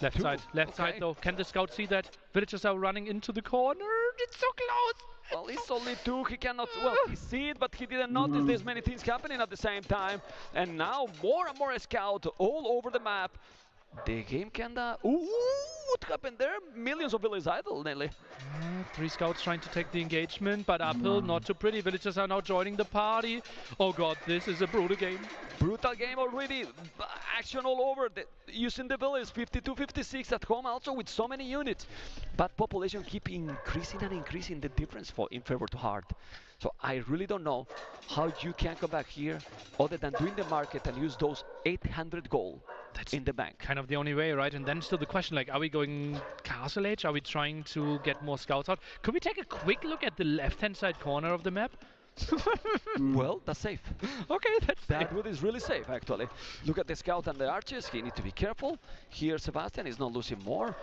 Left side though. Can the scout see that? Villagers are running into the corner. It's so close. Well, it's only 2. He cannot. Well, he see it, but he didn't notice there's many things happening at the same time. And now more and more scout all over the map. The game kinda. Ooh, what happened there? Millions of villagers idle, nearly. 3 scouts trying to take the engagement, but uphill, not too pretty. Villagers are now joining the party. Oh god, this is a brutal game. Brutal game already. Action all over. Using the village 52-56 at home, also with so many units. But population keep increasing and increasing the difference in favor to hard. So I really don't know how you can come back here other than doing the market and use those 800 gold. That's in the bank. Kind of the only way, right? And then still the question, like, are we going Castle Age? Are we trying to get more scouts out? Could we take a quick look at the left-hand side corner of the map? Well, that's safe. Okay, that wood is really safe, actually. Look at the scout and the archers. He needs to be careful. Here, Sebastian is not losing more.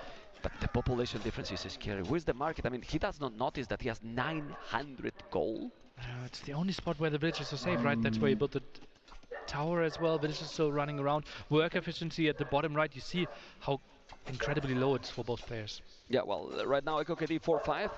But the population difference is scary. Where's the market? I mean, he does not notice that he has 900 gold. It's the only spot where the villagers are safe, right? That's where you built the tower as well. Villagers still running around. Work efficiency at the bottom right. You see how incredibly low it's for both players. Yeah, well, right now EcoKD 4-5.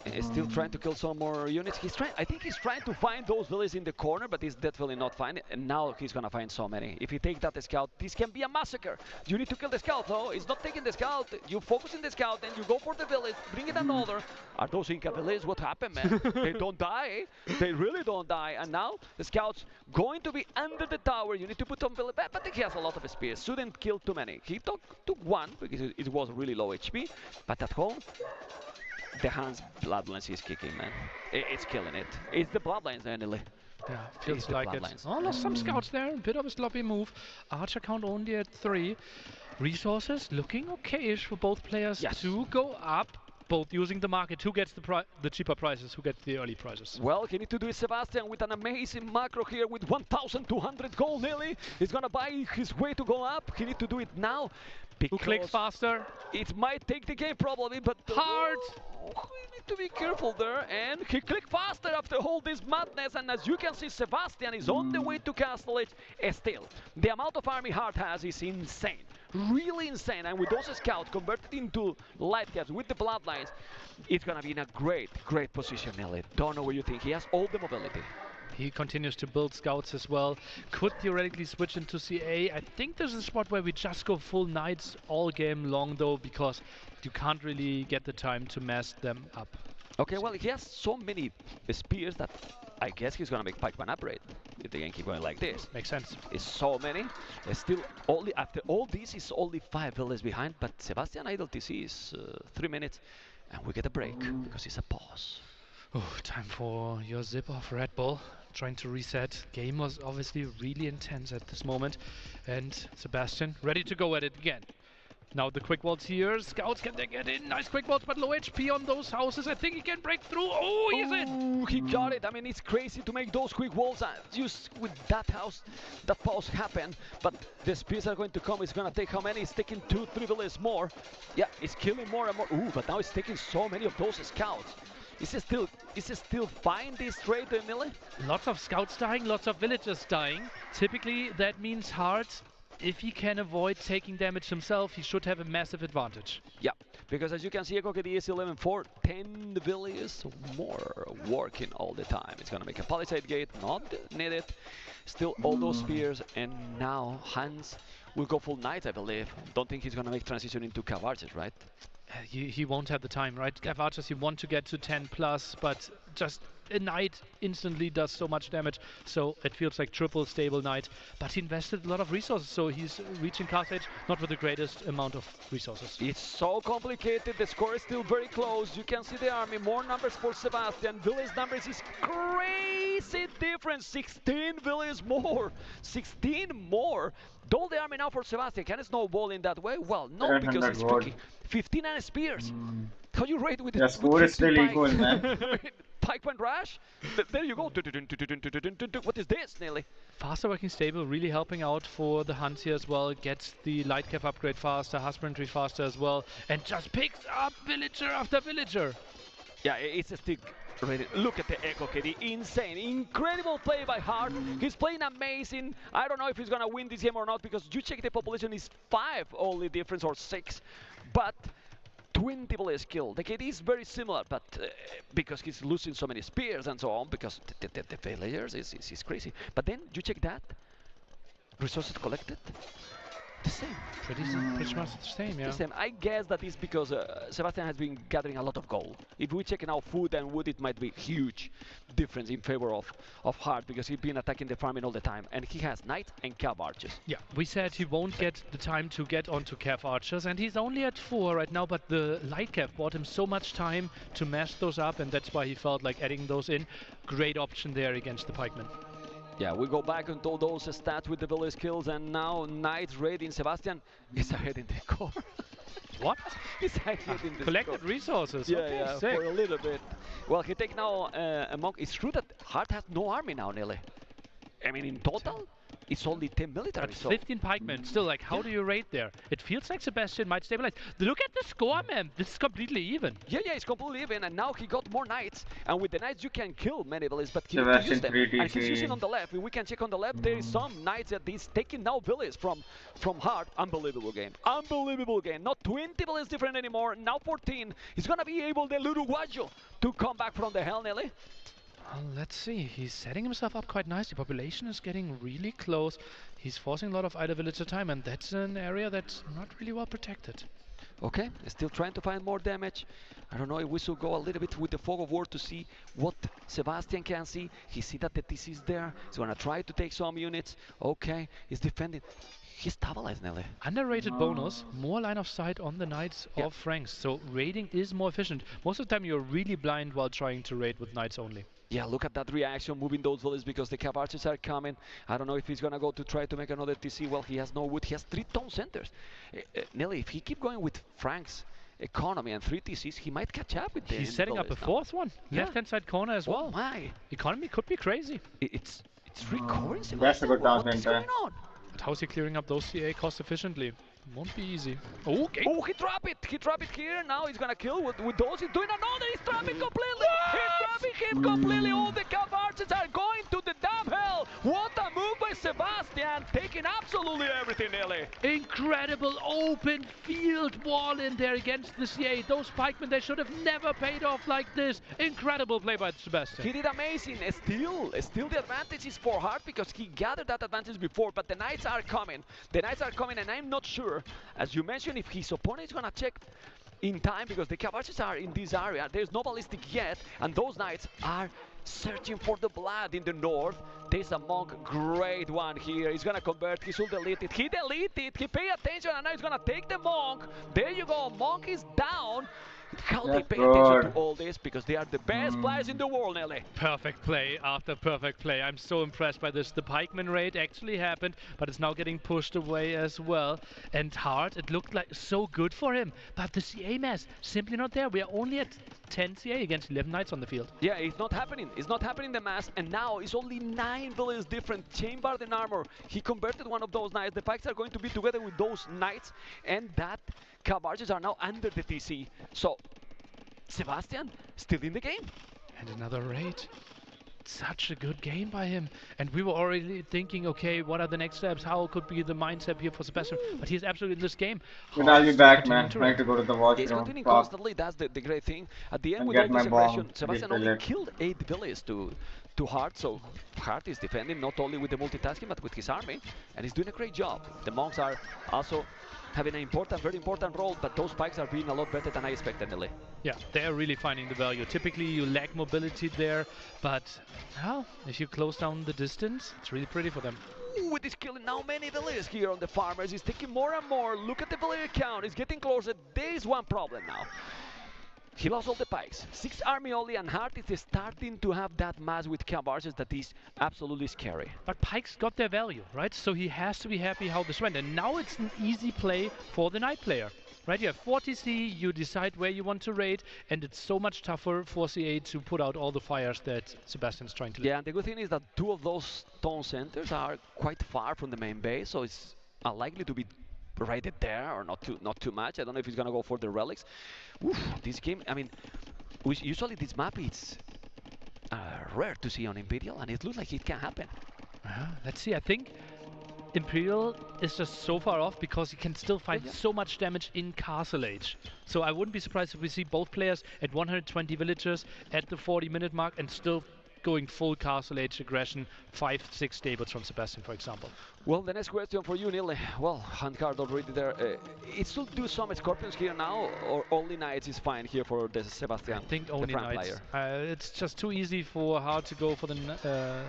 Is still trying to kill some more units. I think he's trying to find those villages in the corner, but he's definitely not finding. And now he's gonna find so many. If he take that scout, this can be a massacre. You need to kill the scout, though. He's not taking the scout. You focus in the scout, and you go for the village. Bring in another. Are those Inca villages? What happened, man? They don't die. They really don't die. And now the scout's going to be under the tower. You need to put on village. But he has a lot of spears. Shouldn't kill too many. He took one because it was really low HP. But at home, the Hans Bloodlines is kicking, man. It's killing it. It's the Bloodlines, anyway. Yeah, feels like it. Oh, lost some scouts there. A bit of a sloppy move. Archer count only at 3. Resources looking okay-ish for both players to go up. Both using the market. Who gets the cheaper prices? Who gets the early prices? Well, he needs to do it, Sebastian, with an amazing macro here with 1,200 gold nearly. He's gonna buy his way to go up. He needs to do it now. Who clicks faster? It might take the game probably, but hard. We need to be careful there. And he clicked faster after all this madness. And as you can see, Sebastian is on the way to Castle Edge. Still, the amount of army Hard has is insane. Really insane. And with those scouts converted into light caps with the Bloodlines, it's gonna be in a great position, Nelly. Don't know what you think. He has all the mobility. He continues to build scouts as well. Could theoretically switch into CA. I think there's a spot where we just go full knights all game long though, because you can't really get the time to mass them up. Okay, well, he has so many spears that I guess he's gonna make Pikeman upgrade if the game keep going like this. Makes sense. It's so many. It's still only after all this is only 5 villages behind, but Sebastian idle TC is 3 minutes, and we get a break because it's a pause. Oh, time for your zip off, Red Bull. Trying to reset. Game was obviously really intense at this moment, and Sebastian ready to go at it again. Now the quick walls here. Scouts, can they get in? Nice quick walls, but low HP on those houses. I think he can break through. Oh, he's in! He got it. I mean, it's crazy to make those quick walls. Just with that house, that pause happened. But the spears are going to come. It's going to take how many? It's taking 2-3 villages more. Yeah, it's killing more and more. Ooh, but now it's taking so many of those scouts. Is it still fine, this trade, Emily? Lots of scouts dying, lots of villagers dying. Typically, that means hard. If he can avoid taking damage himself, he should have a massive advantage. Yeah, because as you can see, EcoKD is 11-4, 10 villages more working all the time. It's gonna make a palisade gate, not needed. Still all those spears, and now Hans will go full knight, I believe. Don't think he's gonna make transition into cav archers, right? He won't have the time, right? Cav archers, you want to get to 10 plus, but just a knight instantly does so much damage, so it feels like triple stable knight. But he invested a lot of resources, so he's reaching Castle Edge not with the greatest amount of resources. It's so complicated. The score is still very close. You can see the army, more numbers for Sebastian. Village numbers is crazy difference. 16 villages more. 16 more. Double the army now for Sebastian. Can it snowball in that way? Well, no, because he's picking 15 and spears. How you rate with the score is still equal, man. Pikeman Rush? There you go. What is this, Nelly? Faster working stable, really helping out for the Hunt here as well. Gets the light cap upgrade faster, husbandry faster as well, and just picks up villager after villager. Yeah, it's a stick. Ready. Look at the Echo KD. Insane. Incredible play by Hart. He's playing amazing. I don't know if he's going to win this game or not because you check the population is 5 only difference or 6. But 20 blaze kill. The KD is very similar, but because he's losing so many spears and so on, because the failures is crazy. But then you check that. Resources collected. The same. Pretty much the same, yeah. The same. I guess that is because Sebastian has been gathering a lot of gold. If we check now food and wood, it might be huge difference in favor of Hart because he's been attacking the farming all the time, and he has knight and cav archers. Yeah, we said he won't get the time to get onto cav archers, and he's only at 4 right now, but the light cav bought him so much time to mash those up, and that's why he felt like adding those in. Great option there against the pikemen. Yeah, we go back into all those stats with the village kills, and now Knight's raiding. Sebastian is ahead in the core. What? He's ahead in the collected score. resources. Yeah, okay, yeah, sick. for a little bit. Well, he take now a monk. It's true that Hart has no army now, nearly. I mean, in total, it's only 10 military. But so 15 pikemen, still, like, how do you rate there? It feels like Sebastian might stabilize. Look at the score, man. This is completely even. Yeah, it's completely even, and now he got more knights, and with the knights you can kill many villages, but he Sebastian needs to use them. And he's 3TC. using on the left. We can check on the left. There is some knights that he's taking now villages from Hart. Unbelievable game. Unbelievable game. Not 20 villages different anymore. Now 14. He's gonna be able, the Uruguayo, to come back from the hell, Nelly. Well, let's see. He's setting himself up quite nicely. Population is getting really close. He's forcing a lot of idle villager time, and that's an area that's not really well protected. Okay, still trying to find more damage. I don't know if we should go a little bit with the fog of war to see what Sebastian can see. He see that the TC is there. He's gonna try to take some units. Okay, he's defending. He's stabilized, Nelly. Underrated bonus, more line of sight on the knights of Franks. So raiding is more efficient. Most of the time you're really blind while trying to raid with knights only. Yeah, look at that reaction, moving those villages because the cav archers are coming. I don't know if he's gonna go to try to make another TC. Well, he has no wood. He has 3 town centers. Nelly, if he keep going with Frank's economy and 3 TCs, he might catch up with the He's setting up a 4th one. Yeah. Left-hand side corner as well. Oh my! Economy could be crazy. It's recurring. That's a good town What is center. going on? But how's he clearing up those CA cost efficiently? Won't be easy. Okay. Oh, he dropped it. He dropped it here. Now he's gonna kill with those. He's doing another. He's dropping completely. He's dropping him completely. All the cav archers are going to the damn hell. What a move by Sebastian. Taking absolutely everything, Nelly. Incredible open field wall in there against the CA. Those pikemen, they should have never paid off like this. Incredible play by Sebastian. He did amazing. Still the advantage is for Hart because he gathered that advantage before, but the knights are coming. The knights are coming, and I'm not sure, as you mentioned, if his opponent is gonna check in time because the cav archers are in this area. There's no ballistic yet, and those knights are searching for the blood in the north. There's a monk, great one here. He's gonna convert, he should delete it. He deleted, he pay attention, and now he's gonna take the monk. There you go, monk is down. How they pay attention to all this because they are the best players in the world, Nelly. Perfect play after perfect play. I'm so impressed by this. The pikeman raid actually happened, but it's now getting pushed away as well. And Hart, it looked like so good for him, but the CA mass simply not there. We are only at 10 CA against 11 knights on the field. Yeah, it's not happening. It's not happening in the mass, and now it's only 9 villages different. Chambered in armor. He converted one of those knights. The pikes are going to be together with those knights, and that cav archers are now under the TC. So Sebastian still in the game. And another raid. Such a good game by him. And we were already thinking, okay, what are the next steps? How could be the mindset here for Sebastian? But he's absolutely in this game. But I'll be back, man. I have to go to the washroom. He's continuing constantly. That's the great thing. At the end, with all this aggression, Sebastian only killed 8 villages to Hart. So Hart is defending not only with the multitasking, but with his army. And he's doing a great job. The monks are also having an very important role, but those pikes are being a lot better than I expected, Nelly. Yeah, they're really finding the value. Typically, you lack mobility there, but now, if you close down the distance, it's really pretty for them. Ooh, it is killing now many villages here on the farmers. He's taking more and more. Look at the villager count. It's getting closer. There is one problem now. He lost all the pikes. 6 army only, and Hart is starting to have that mass with cav archers that is absolutely scary. But pikes got their value, right? So he has to be happy how this went. And now it's an easy play for the knight player. Right, you have 40C, you decide where you want to raid, and it's so much tougher for CA to put out all the fires that Sebastian's trying to do. Yeah, and the good thing is that 2 of those town centers are quite far from the main base, so it's unlikely to be raided there, or not too much. I don't know if he's gonna go for the relics. Oof, this game, I mean, Usually this map is rare to see on Imperial, and it looks like it can happen. Let's see. I think Imperial is just so far off because he can still find so much damage in Castle Age. So I wouldn't be surprised if we see both players at 120 villagers at the 40-minute mark and still going full Castle Age aggression, 5-6 stables from Sebastian, for example. Well, the next question for you, Neil. Well, handcard already there. It should do some Scorpions here now, or only Knights is fine here for the Sebastian? I think only Knights. It's just too easy for Hard to go for the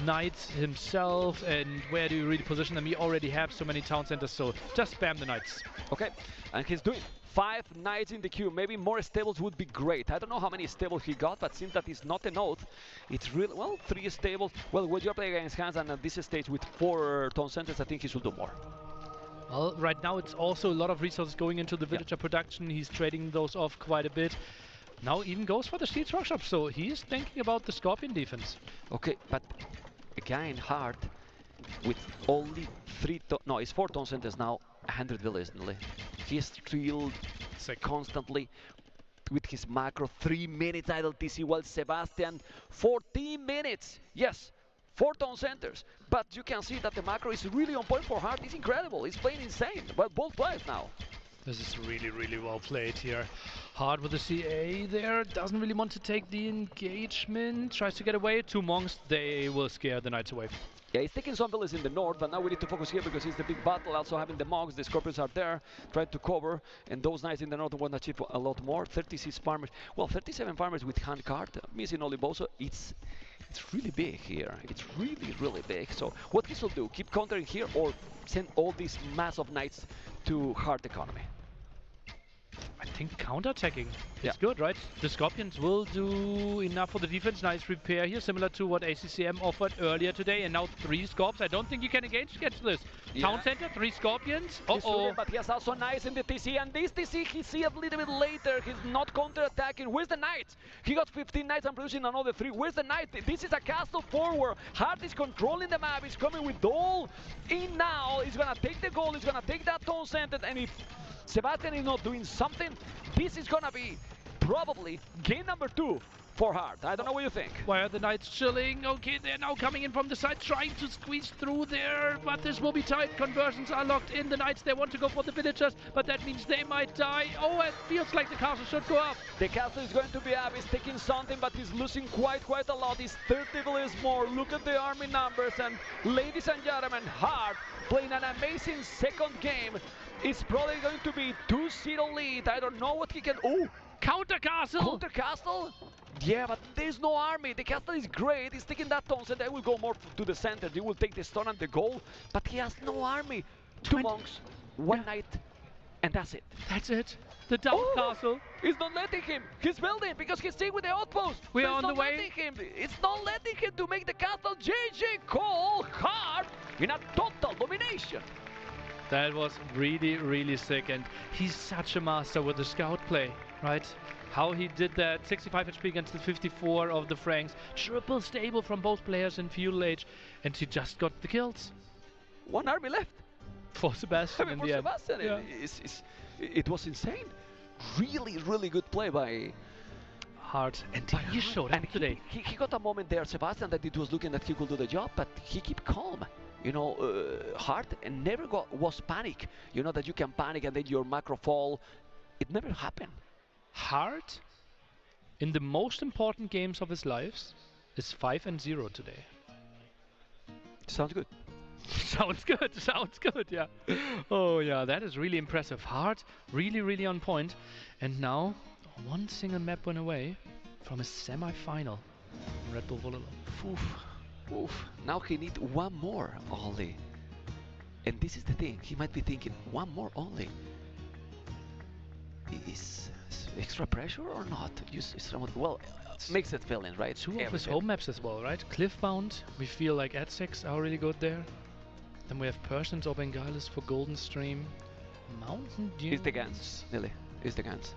Knights himself, and where do you really position them? You already have so many town centers, so just spam the Knights. Okay, and he's doing 5 Knights in the queue. Maybe more stables would be great. I don't know how many stables he got, but since that is not an oath, it's really, well, 3 stables. Well, when you're playing against Hans and at this stage with 4 town centers, I think he should do more. Well, right now it's also a lot of resources going into the villager production. He's trading those off quite a bit. Now even goes for the Steeds Workshop, so he's thinking about the Scorpion defense. Okay, but again, Hard with only 4 town centers now, 100 villages. He's still constantly with his macro. 3 minutes idle TC, while Sebastian 14 minutes. Yes, 4 town centers, but you can see that the macro is really on point for Hard. It's incredible. He's playing insane. Well, both players now. This is really, really well played here. Hard with the CA there, doesn't really want to take the engagement, tries to get away. 2 monks, they will scare the Knights away. Yeah, he's taking some villas in the north, but now we need to focus here because it's the big battle. Also having the monks, the Scorpions are there, trying to cover, and those Knights in the north want to achieve a lot more. 36 farmers, well, 37 farmers with handcart, missing Oliboso. It's really big here. It's really, really big. So what he should do, keep countering here or send all these mass of Knights to Hard economy? I think counter-attacking is good, right? The Scorpions will do enough for the defense. Nice repair here, similar to what ACCM offered earlier today. And now 3 Scorps. I don't think you can engage against this. Town center, 3 Scorpions. But he has also Knights in the TC. And this TC, he see a little bit later. He's not counter-attacking. Where's the Knight? He got 15 Knights and producing another 3. Where's the Knight? This is a castle forward. Hard is controlling the map. He's coming with all in now. He's going to take the goal. He's going to take that town center. And if Sebastian is not doing something, this is gonna be probably game number 2 for Hard. I don't know what you think. Why are the Knights chilling? Okay, they're now coming in from the side, trying to squeeze through there, but this will be tight. Conversions are locked in. The Knights, they want to go for the villagers, but that means they might die. Oh, it feels like the castle should go up. The castle is going to be up. He's taking something, but he's losing quite a lot. He's 30 villages more. Look at the army numbers, and ladies and gentlemen, Hard playing an amazing second game. It's probably going to be 2-0 lead. I don't know what he can... Oh! Counter castle! Counter castle? Yeah, but there's no army. The castle is great. He's taking that town center. I will go more to the center. He will take the stone and the goal. But he has no army. 2 monks, 1 knight, and that's it. That's it. The double castle. He's not letting him. He's building because he's staying with the outpost. We are on the way. It's not letting him to make the castle. JJ Cole Hard in a total domination. That was really, really sick, and he's such a master with the scout play, right? How he did that, 65 HP against the 54 of the Franks, triple stable from both players in Feudal Age, and he just got the kills. 1 army left. For Sebastian in the end. Yeah. It was insane. Really, really good play by Hard, and he showed up today. He got a moment there, Sebastian, that it was looking that he could do the job, but he kept calm. You know, Hard and never was panic. You know that you can panic and then your macro fall. It never happened. Hard, in the most important games of his lives, is 5-0 today. Sounds good. Sounds good. Sounds good. Yeah. Oh yeah, that is really impressive. Hard, really, really on point. And now 1 single map win away from a semi-final in Red Bull Wololo. Oof. Now he needs 1 more only. And this is the thing, he might be thinking 1 more only. Is extra pressure or not? Well, makes it feeling, right? 2 of his home maps as well, right? Cliffbound, we feel like Ad6 are really good there. Then we have Persians or Bengalis for Golden Stream. Mountain Dunes. It's the guns, Nelly. It's the guns.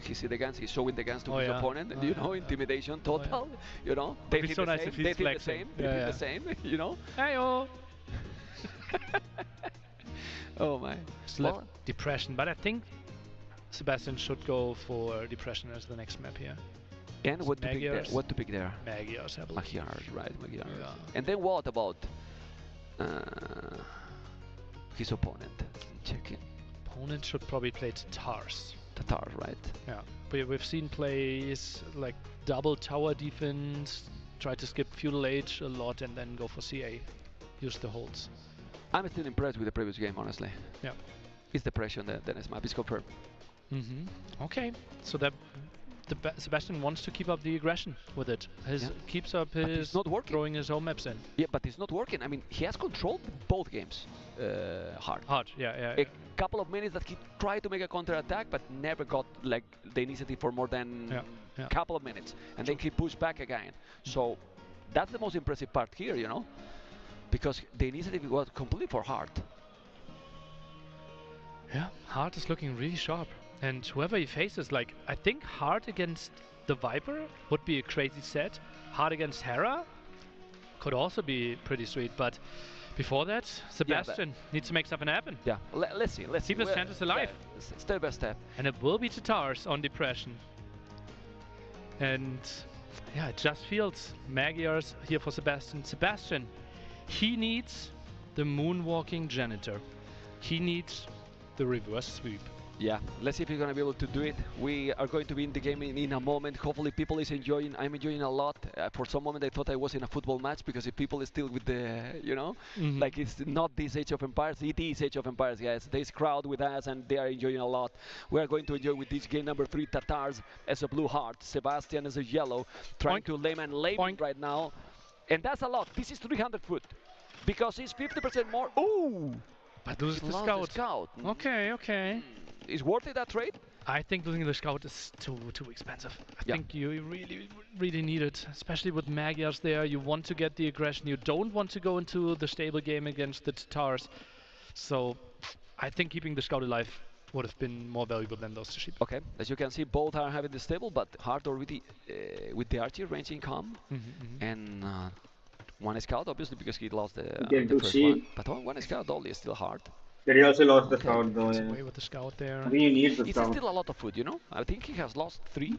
He see the guns, he's showing the guns to his opponent, you know, intimidation total, you know. They feel so the nice same, if he's they feel the flexing. same, they feel the same, you know. Hey-oh! Oh my. Depression, but I think Sebastian should go for Depression as the next map here. And what to pick there? What to pick there? Magyars, I believe. Magyars, right? Magyars. Yeah. And then what about his opponent? Checking. Opponent should probably play Tatars. Tatars, right? Yeah. We've seen plays like double tower defense, try to skip feudal age a lot, and then go for CA. Use the holds. I'm still impressed with the previous game, honestly. Yeah. It's the pressure on the next map. It's confirmed. Okay. So that Sebastian wants to keep up the aggression with it. Keeps up his not working. Throwing his own maps in. Yeah, but it's not working. I mean, he has controlled both games hard. Yeah. A couple of minutes that he tried to make a counter attack, but never got like the initiative for more than a couple of minutes, and then he pushed back again. So that's the most impressive part here, you know, because the initiative was completely for Hard. Yeah, Hard is looking really sharp. And whoever he faces, like, I think Hard against the Viper would be a crazy set. Hard against Hera could also be pretty sweet, but before that, Sebastian needs to make something happen. Yeah, let's see. Keep his chances alive. Yeah, step by step. And it will be Tatars on Depression. And yeah, it just feels Magyars here for Sebastian. Sebastian, he needs the Moonwalking Janitor. He needs the reverse sweep. Yeah, let's see if he's gonna be able to do it. We are going to be in the game in a moment. Hopefully people is enjoying. I'm enjoying a lot. For some moment I thought I was in a football match because if people is still with the, you know, like it's not this Age of Empires, it is Age of Empires, guys. There's crowd with us and they are enjoying a lot. We are going to enjoy with this game number 3, Tatars as a blue heart, Sebastian as a yellow, trying to lame right now. And that's a lot. This is 300 foot because it's 50% more. Ooh! But loses the scout. Okay. Is worth it, that trade? I think losing the scout is too expensive. I think you really need it, especially with Magyars there. You want to get the aggression. You don't want to go into the stable game against the Tatars. So I think keeping the scout alive would have been more valuable than those 2 sheep. Okay, as you can see, both are having the stable, but Hard already with the archer range income and 1 scout, obviously, because he lost the first one. But one scout only is still Hard. But he also lost the scout though. Away with the scout there. I think he needs the it's scout. Still a lot of food, you know. I think he has lost 3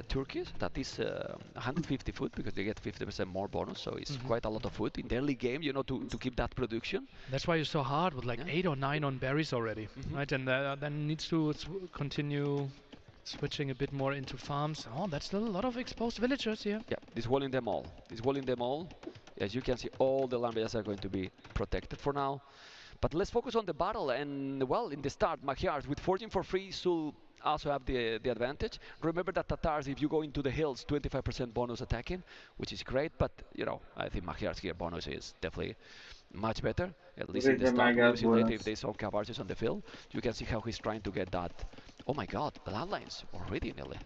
turkeys. That is 150 food because they get 50% more bonus. So it's quite a lot of food in the early game, you know, to keep that production. That's why you're so hard with like 8 or 9 on berries already, right? And then needs to continue switching a bit more into farms. Oh, that's still a lot of exposed villagers here. Yeah, he's walling them all. As you can see, all the land bases are going to be protected for now. But let's focus on the battle, and well, in the start, Magyars with forging for free should also have the advantage. Remember that Tatars, if you go into the hills, 25% bonus attacking, which is great, but you know, I think Magyars here bonus is definitely much better, at least in the start. We'll see later if there's some cav archers on the field. You can see how he's trying to get that. Oh my god, bloodlines already nearly.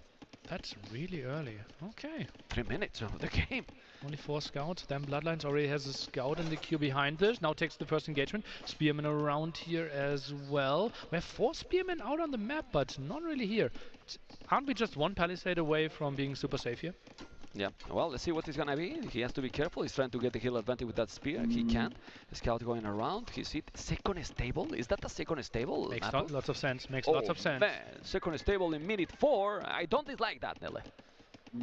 That's really early. Okay. 3 minutes of the game. Only 4 scouts. Then Bloodlines already has a scout in the queue behind this. Now takes the first engagement. Spearmen around here as well. We have 4 spearmen out on the map, but not really here. Aren't we just 1 palisade away from being super safe here? Yeah, well, let's see what it's gonna be. He has to be careful. He's trying to get the hill advantage with that spear. He can. The scout going around. He's it. Second stable? Is that a second stable? Makes lots of sense. Makes lots of sense. Man, second stable in minute 4. I don't dislike that, Nele.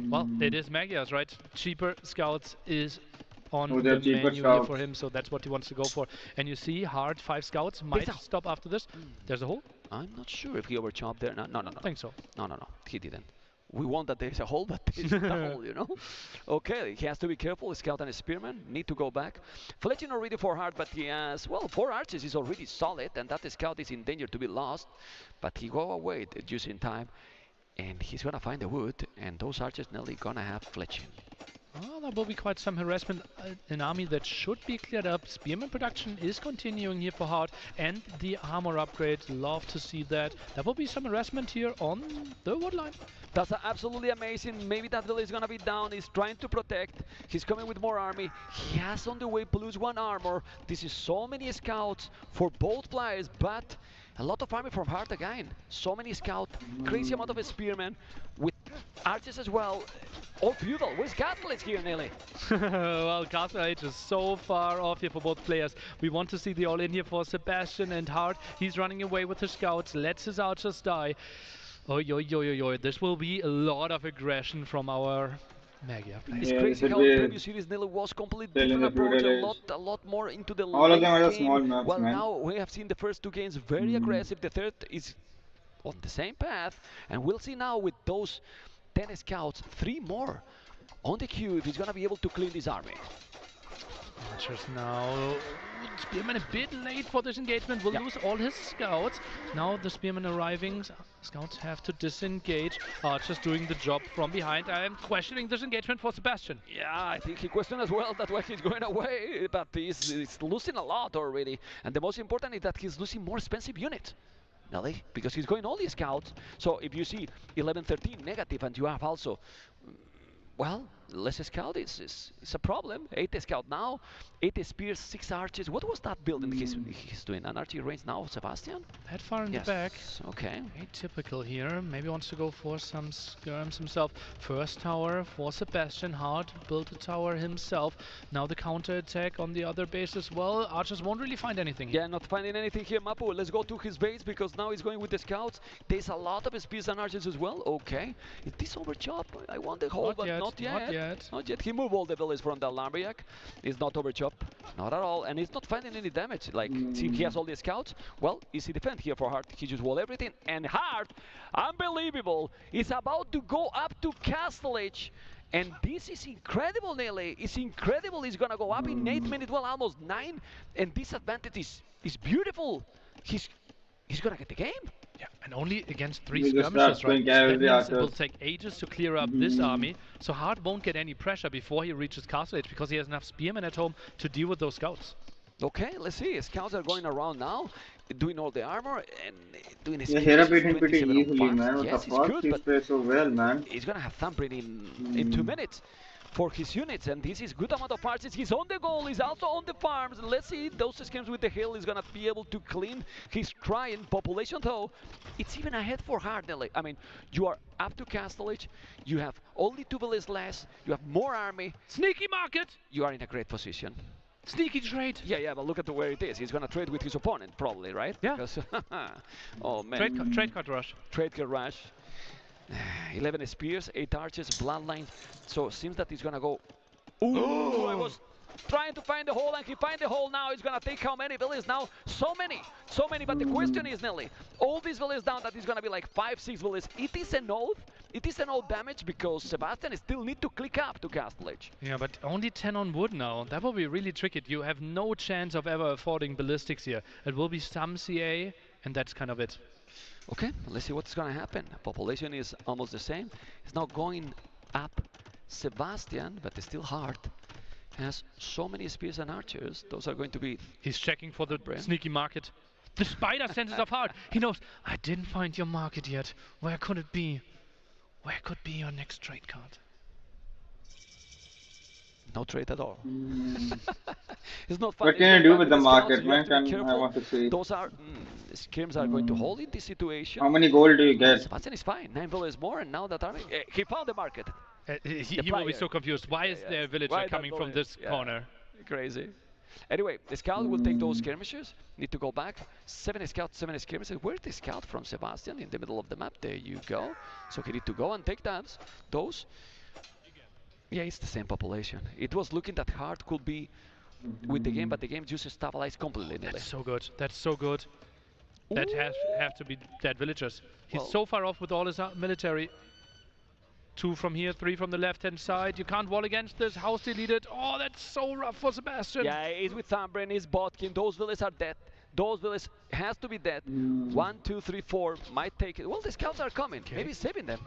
Well, it is Magyars, right? Cheaper scouts is on the menu here for him, so that's what he wants to go for. And you see, Hard 5 scouts might stop after this. There's a hole. I'm not sure if he overchopped there. No. I think so. No. He didn't. We want that there's a hole, but there's not a hole, you know? Okay, he has to be careful. Scout and Spearman need to go back. Fletching already for Hard, but he has, well, 4 archers is already solid, and that scout is in danger to be lost. But he go away just in time, and he's gonna find the wood, and those archers nearly gonna have Fletching. Oh, that will be quite some harassment. An army that should be cleared up. Spearman production is continuing here for Hard, and the armor upgrade. Love to see that. That will be some harassment here on the wood line. That's absolutely amazing. Maybe that village is gonna be down. He's trying to protect. He's coming with more army. He has on the way +1 armor. This is so many scouts for both players, but a lot of army from Hard again. So many scouts, crazy amount of spearmen with archers as well. All feudal. Where's Castle Age here, Nelly? Well, Castle Age is so far off here for both players. We want to see the all-in here for Sebastian and Hard. He's running away with his scouts, lets his archers die. Oi, oi, oi, oi, oi. This will be a lot of aggression from our Magyar players. It's Yeah, crazy this how will the be previous series Nelly was completely still in different the approach, feudal age. a lot more into the All of late them are the game. small maps, Well, man. now we have seen the first 2 games very aggressive. The third is on the same path, and we'll see now with those 10 scouts, 3 more on the queue if he's gonna be able to clean this army. Archers now. Spearman a bit late for this engagement, will lose all his scouts. Now the Spearman arriving, scouts have to disengage. Archers doing the job from behind. I am questioning this engagement for Sebastian. Yeah, I think he questioned as well that why he's going away, but he's losing a lot already. And the most important is that he's losing more expensive units. Nelly, because he's going all these scouts. So if you see 11-13 negative and you have also, well, less scout is a problem. 8 scout now, 8 spears, 6 archers. What was that building he's doing? An archer range now, Sebastian? That far in Yes. the back. Okay. Atypical here. Maybe wants to go for some skirms himself. First tower for Sebastian. Hard built a tower himself. Now the counter attack on the other base as well. Archers won't really find anything. Yeah, not finding anything here, Mapu. Let's go to his base because now he's going with the scouts. There's a lot of spears and archers as well. Okay. Is this overchop? I want the hole, but not yet. Not yet. He moved all the villas from the Lambriac. He's not overchop. Not at all. And he's not finding any damage. Like, see, he has all the scouts. Well, easy defend here for Hart. He just wall everything. And Hart, unbelievable, is about to go up to Castle Edge. And this is incredible, Nelly. It's incredible. He's going to go up in 8 minutes, well, almost 9. And this advantage is beautiful. He's going to get the game. Yeah, and only against 3 We just skirmishes, start right? going That means it will archers. take ages to clear up this army. So Hart won't get any pressure before he reaches Castle Age because he has enough spearmen at home to deal with those scouts. Okay, let's see. Scouts are going around now, doing all the armor and doing his. Yeah, Hera beat him pretty 27 on easily, farms. man. What Yes, the he's fuck? good, He but plays so well, man. he's gonna have thumping in 2 minutes for his units, and this is good amount of archers. He's on the goal. He's also on the farms. Let's see those schemes with the hill. He's gonna be able to clean. He's trying. Population though, it's even ahead for Hardnelly. I mean, you are up to Castle Age. You have only 2 villages less. You have more army. Sneaky market. You are in a great position. Sneaky trade. Yeah, but look at where it is. He's gonna trade with his opponent, probably, right? Yeah. Because oh man. Trade card rush. Trade card rush. 11 spears, 8 archers, bloodlines. So it seems that he's gonna go. Ooh! I was trying to find the hole, and he find the hole now. He's gonna take how many villages now? So many. But the question is, Nelly, all these villages down, that is gonna be like 5-6 villages. It is an oath. It is an oath damage because Sebastian still need to click up to Castle Edge. Yeah, but only 10 on wood now. That will be really tricky. You have no chance of ever affording ballistics here. It will be some CA, and that's kind of it. Okay, let's see what's gonna happen. Population is almost the same. It's now going up Sebastian, but it's still hard. Has so many spears and archers. Those are going to be. He's checking for the sneaky market. The spider senses of Hart. He knows, I didn't find your market yet. Where could it be? Where could be your next trade card? No trade at all. It's not What fun. can you do with the market, man? I want to see. Those are schemes are going to hold in this situation. How many gold do you get? Sebastian is fine. 9 villages more, and now that army. He found the market. He will be so confused. Why is there a villager coming from this corner? Crazy. Anyway, the scout will take those skirmishes. Need to go back. 7 scouts, 7 skirmishes. Where's the scout from Sebastian? In the middle of the map. There you go. So he need to go and take those. Yeah, it's the same population. It was looking that hard could be with the game, but the game just stabilized completely. That's so good. That's so good. That have to be dead villagers. He's so far off with all his military. 2 from here, 3 from the left-hand side. You can't wall against this. House deleted. Oh, that's so rough for Sebastian. Yeah, he's with Thumbrin, he's Botkin. Those villages are dead. Those villages has to be dead. 1, 2, 3, 4 might take it. Well, the scouts are coming. Maybe saving them.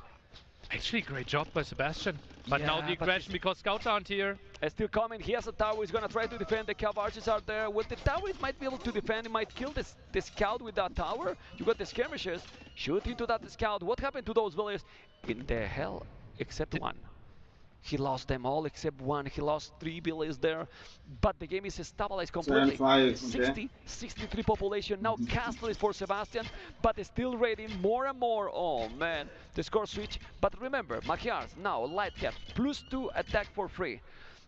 Actually, great job by Sebastian. But now the aggression because scouts aren't here. Still coming. He has a tower. He's going to try to defend. The cav archers are there. Well, the tower might be able to defend. He might kill the scout with that tower. You got the skirmishers. Shoot into that scout. What happened to those villagers? In the hell, except 1. He lost them all except 1. He lost 3 villages there. But the game is stabilized completely. 63 population. Now Castle is for Sebastian, but still raiding more and more. Oh man, the score switch. But remember, Magyars now light cap +2 attack for free.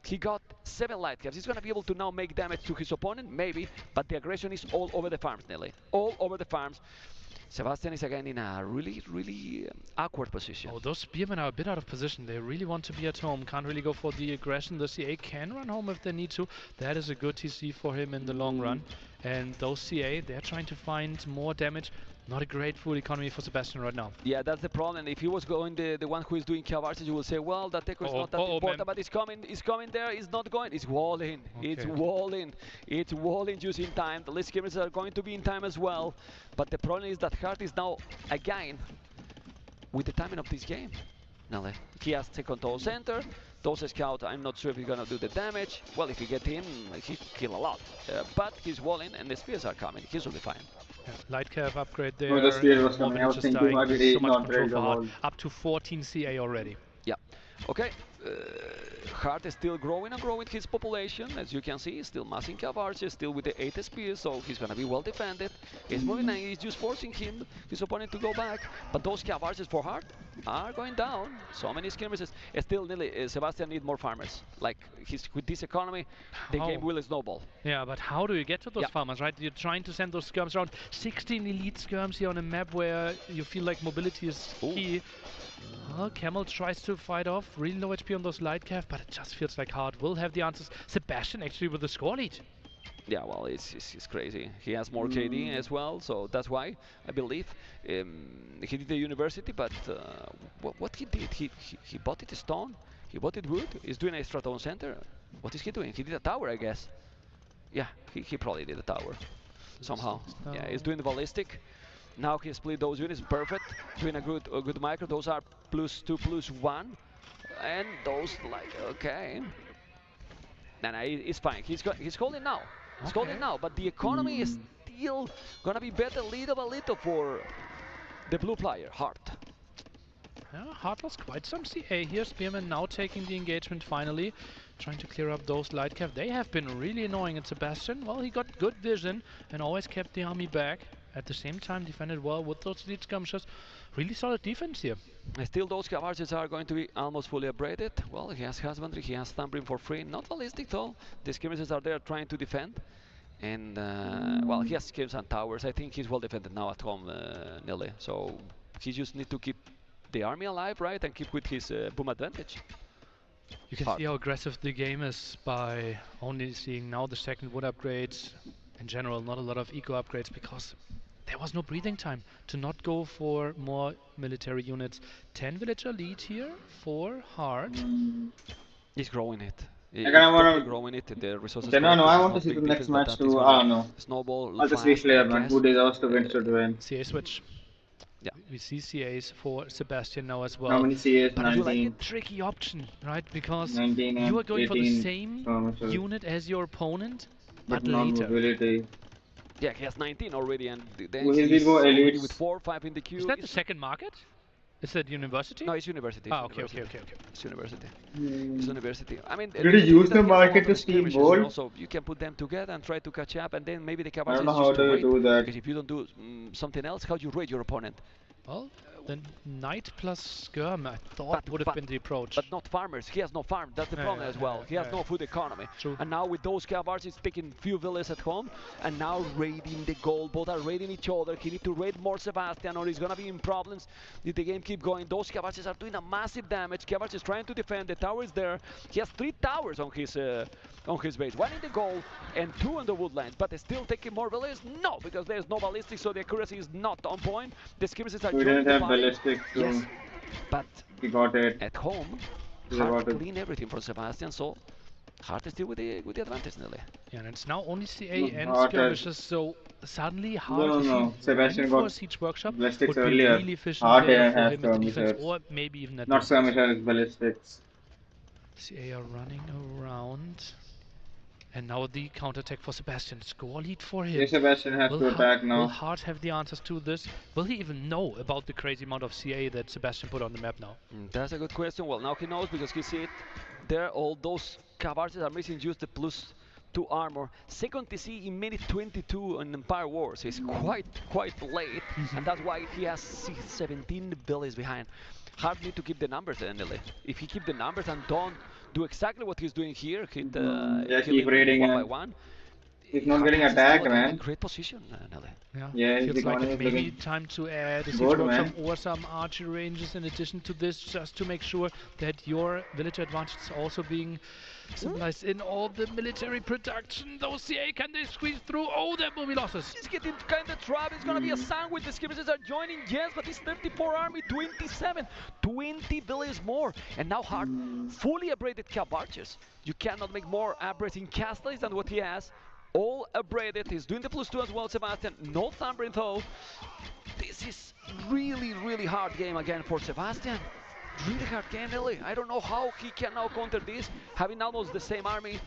He got 7 light caps. He's gonna be able to now make damage to his opponent, maybe. But the aggression is all over the farms, Nelly. All over the farms. Sebastian is again in a really awkward position. Oh, those spearmen are a bit out of position. They really want to be at home. Can't really go for the aggression. The CA can run home if they need to. That is a good TC for him in the long run. And those CA, they're trying to find more damage. Not a great full economy for Sebastian right now. Yeah, that's the problem. If he was going the one who is doing Cavarces, you will say, well, that Echo is not that important, but it's coming there, it's not going, it's walling, it's walling just in time. The list skirmishers are going to be in time as well, but the problem is that Hart is now again with the timing of this game. Now, he has second toll center. Those scouts, I'm not sure if he's gonna do the damage. Well, if he get in, he kill a lot. But he's walling and the spears are coming. He's will be fine. Yeah, light cav upgrade there. Oh, the spear was coming. I was thinking, why did he not raise the wall? Up to 14 CA already. Yeah. Okay. Hart is still growing and growing his population, as you can see. Still massing Cavarches, still with the 8 spears, so he's gonna be well defended. He's moving and he's just forcing his opponent to go back. But those Cavarches for Hart are going down. So many skirmishes. Still, Sebastian need more farmers. Like with this economy, the game will snowball. Yeah, but how do you get to those farmers, right? You're trying to send those skirms around. 16 elite skirms here on a map where you feel like mobility is key. Well, Camel tries to fight off. Really low HP on those light cav, but it just feels like Hart will have the answers. Sebastian actually with the score lead. Yeah, well, it's crazy. He has more KD as well, so that's why I believe he did the university. But what he did, he bought it stone, he bought it wood. He's doing a Straton center. What is he doing? He did a tower, I guess. Yeah, he probably did a tower somehow. Yeah, he's doing the ballistic. Now he split those units, perfect. Doing a good micro. Those are +2, +1, and those like okay. Nah, it's fine. He's holding now. He's holding now, but the economy is still gonna be better little by little for the blue player, Hart. Yeah, Hart lost quite some CA here. Spearman now taking the engagement finally. Trying to clear up those light cav. They have been really annoying at Sebastian. Well, he got good vision and always kept the army back. At the same time, defended well with those elite skirmishers. Really solid defense here. Still, those Cavarches are going to be almost fully upgraded. Well, he has husbandry, he has thumbring for free. Not ballistic though. The skirmishers are there trying to defend. And, well, he has skirms and towers. I think he's well defended now at home, Nili. So, he just needs to keep the army alive, right? And keep with his boom advantage. You can see how aggressive the game is by only seeing now the second wood upgrades. In general, not a lot of eco upgrades because there was no breathing time to not go for more military units. 10 villager lead here for Hart. He's growing it. I kind of want to growing it. The resources. No, I want to see the next match too. I don't know. Snowball. I'll just replay man. Who deserves to win should win. CA switch. Yeah. We see CAs for Sebastian now as well. How many CAs? But 19. you like a tricky option, right? Because 19 you are going 18 for the same unit as your opponent, but later. Mobility. Yeah, he has 19 already, and then he's already with 4 or 5 in the queue. Is that the second market? Is that university? No, it's university. Ah, okay. It's university. It's university. I mean, did he use the market to steam gold? Also, you can put them together and try to catch up, and then maybe the Cavarches. I don't know how do you do that. Because if you don't do something else, how do you rate your opponent? Well, the knight plus skirm, I thought would have been the approach. But not farmers. He has no farm. That's the problem as well. He has no food economy. True. And now with those Cavarches, he's taking few villas at home, and now raiding the gold. Both are raiding each other. He needs to raid more Sebastian, or he's gonna be in problems if the game keep going. Those Cavarches are doing a massive damage. Cavarch is trying to defend. The tower is there. He has 3 towers on his base. 1 in the gold and 2 in the woodlands. But they're still taking more villas? No, because there's no ballistic, so the accuracy is not on point. The skirmishes are joining the fight. Yes, but he got it. At home, Hart clean everything for Sebastian, so Hart is still with the advantage, Nelly. Yeah, and it's now only CA and skirmishes, so suddenly Hart Sebastian got Siege Workshop ballistics would be earlier. really efficient Hart for has him in the defense, or maybe even at not skirmishers, ballistics. CA are running around. And now the counterattack for Sebastian. Score lead for him. Yeah, Sebastian has to attack now. Will Hart have the answers to this? Will he even know about the crazy amount of CA that Sebastian put on the map now? That's a good question. Well, now he knows because he see it there. All those Cavarches are missing just the +2 armor. Second TC in minute 22 on Empire Wars. It's quite late, and that's why he has 17 villas behind. Hart need to keep the numbers, Nelly. If he keep the numbers and don't do exactly what he's doing here, keep raiding 1 by 1, He's not getting attacked, man. Great position, Nelly. Yeah, his feels like economy is maybe looking time to add a good, siege man. or some archer ranges in addition to this, just to make sure that your villager advantage is also being symbolized in all the military production. Those CA, can they squeeze through? Oh, there will be losses. He's getting kind of trapped. It's gonna be a sandwich. The skirmishes are joining, yes, but it's 34 army, 27, 20 villages more, and now Hart fully abraded cav archers. You cannot make more abrading castles than what he has. All abraded. He's doing the +2 as well, Sebastian. No Thumbering though. This is really hard game again for Sebastian. Really hard game, Nelly. I don't know how he can now counter this, having almost the same army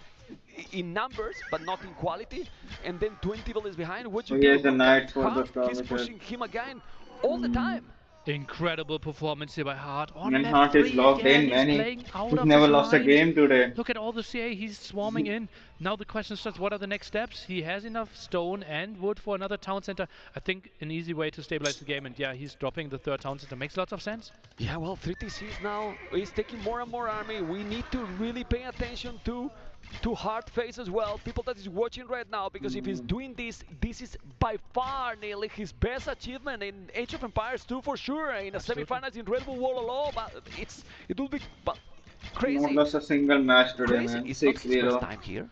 in numbers, but not in quality, and then 20 villages behind. What you do? He the knight for the He's pushing him again all the time. Incredible performance here by Hart. On Man, map Hart is 3 locked again, in, man. He's He's never lost a game today. Look at all the CA he's swarming in. Now the question is just what are the next steps? He has enough stone and wood for another town center. I think an easy way to stabilize the game, and yeah, he's dropping the third town center. Makes lots of sense. Yeah, well, 3TCs now is taking more and more army. We need to really pay attention to Hard Face as well, people that is watching right now, because if he's doing this, this is by far nearly his best achievement in Age of Empires 2 for sure, in a semi-finals in Red Bull Wololo, but it will be crazy. Not lost a single match today, Crazy. man. It's not his 6-0. first time here.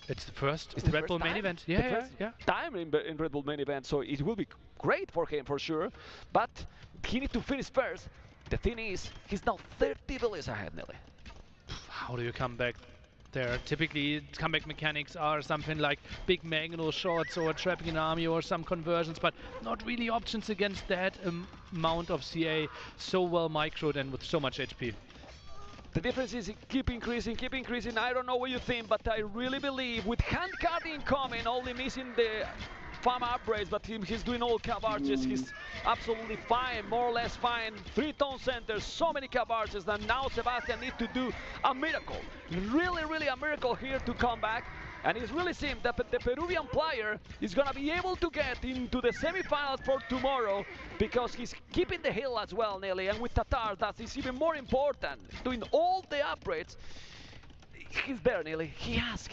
It's the first It's the Red first Bull main time? event. The Yeah, first yeah. time in Red Bull main event, so it will be great for him for sure, but he needs to finish first. The thing is, he's now 30 villages ahead, Nelly. How do you come back there? Typically, comeback mechanics are something like big mangonel shots or trapping an army or some conversions, but not really options against that amount of CA, so well microed and with so much HP. The difference is keep increasing. I don't know what you think, but I really believe with handcard incoming, only missing the farm upgrades, but he's doing all cav archers. He's absolutely fine, more or less fine. 3 town centers, so many cav archers, and now Sebastian needs to do a miracle. Really a miracle here to come back. And it really seems that the Peruvian player is going to be able to get into the semi-finals for tomorrow, because he's keeping the hill as well, Nelly. And with Tatar, that is even more important. Doing all the upgrades. He's there, Nelly. He's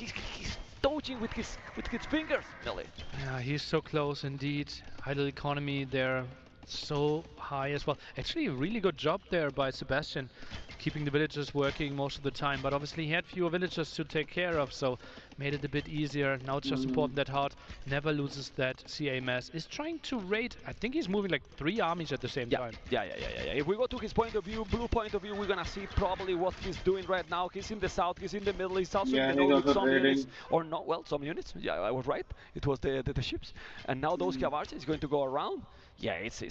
touching with his fingers, Nelly. Yeah, he's so close indeed. Idle economy there, so high as well. Actually, a really good job there by Sebastian, keeping the villagers working most of the time, but obviously he had fewer villagers to take care of, so made it a bit easier. Now it's just important that Hart never loses that CA mass. Is trying to raid, I think he's moving like 3 armies at the same time. Yeah. If we go to his point of view, blue point of view, we're gonna see probably what he's doing right now. He's in the south, he's in the middle, he's also in the north with some units. Or no, well, some units. Yeah, I was right. It was the ships. And now those cavalry is going to go around. Yeah, it's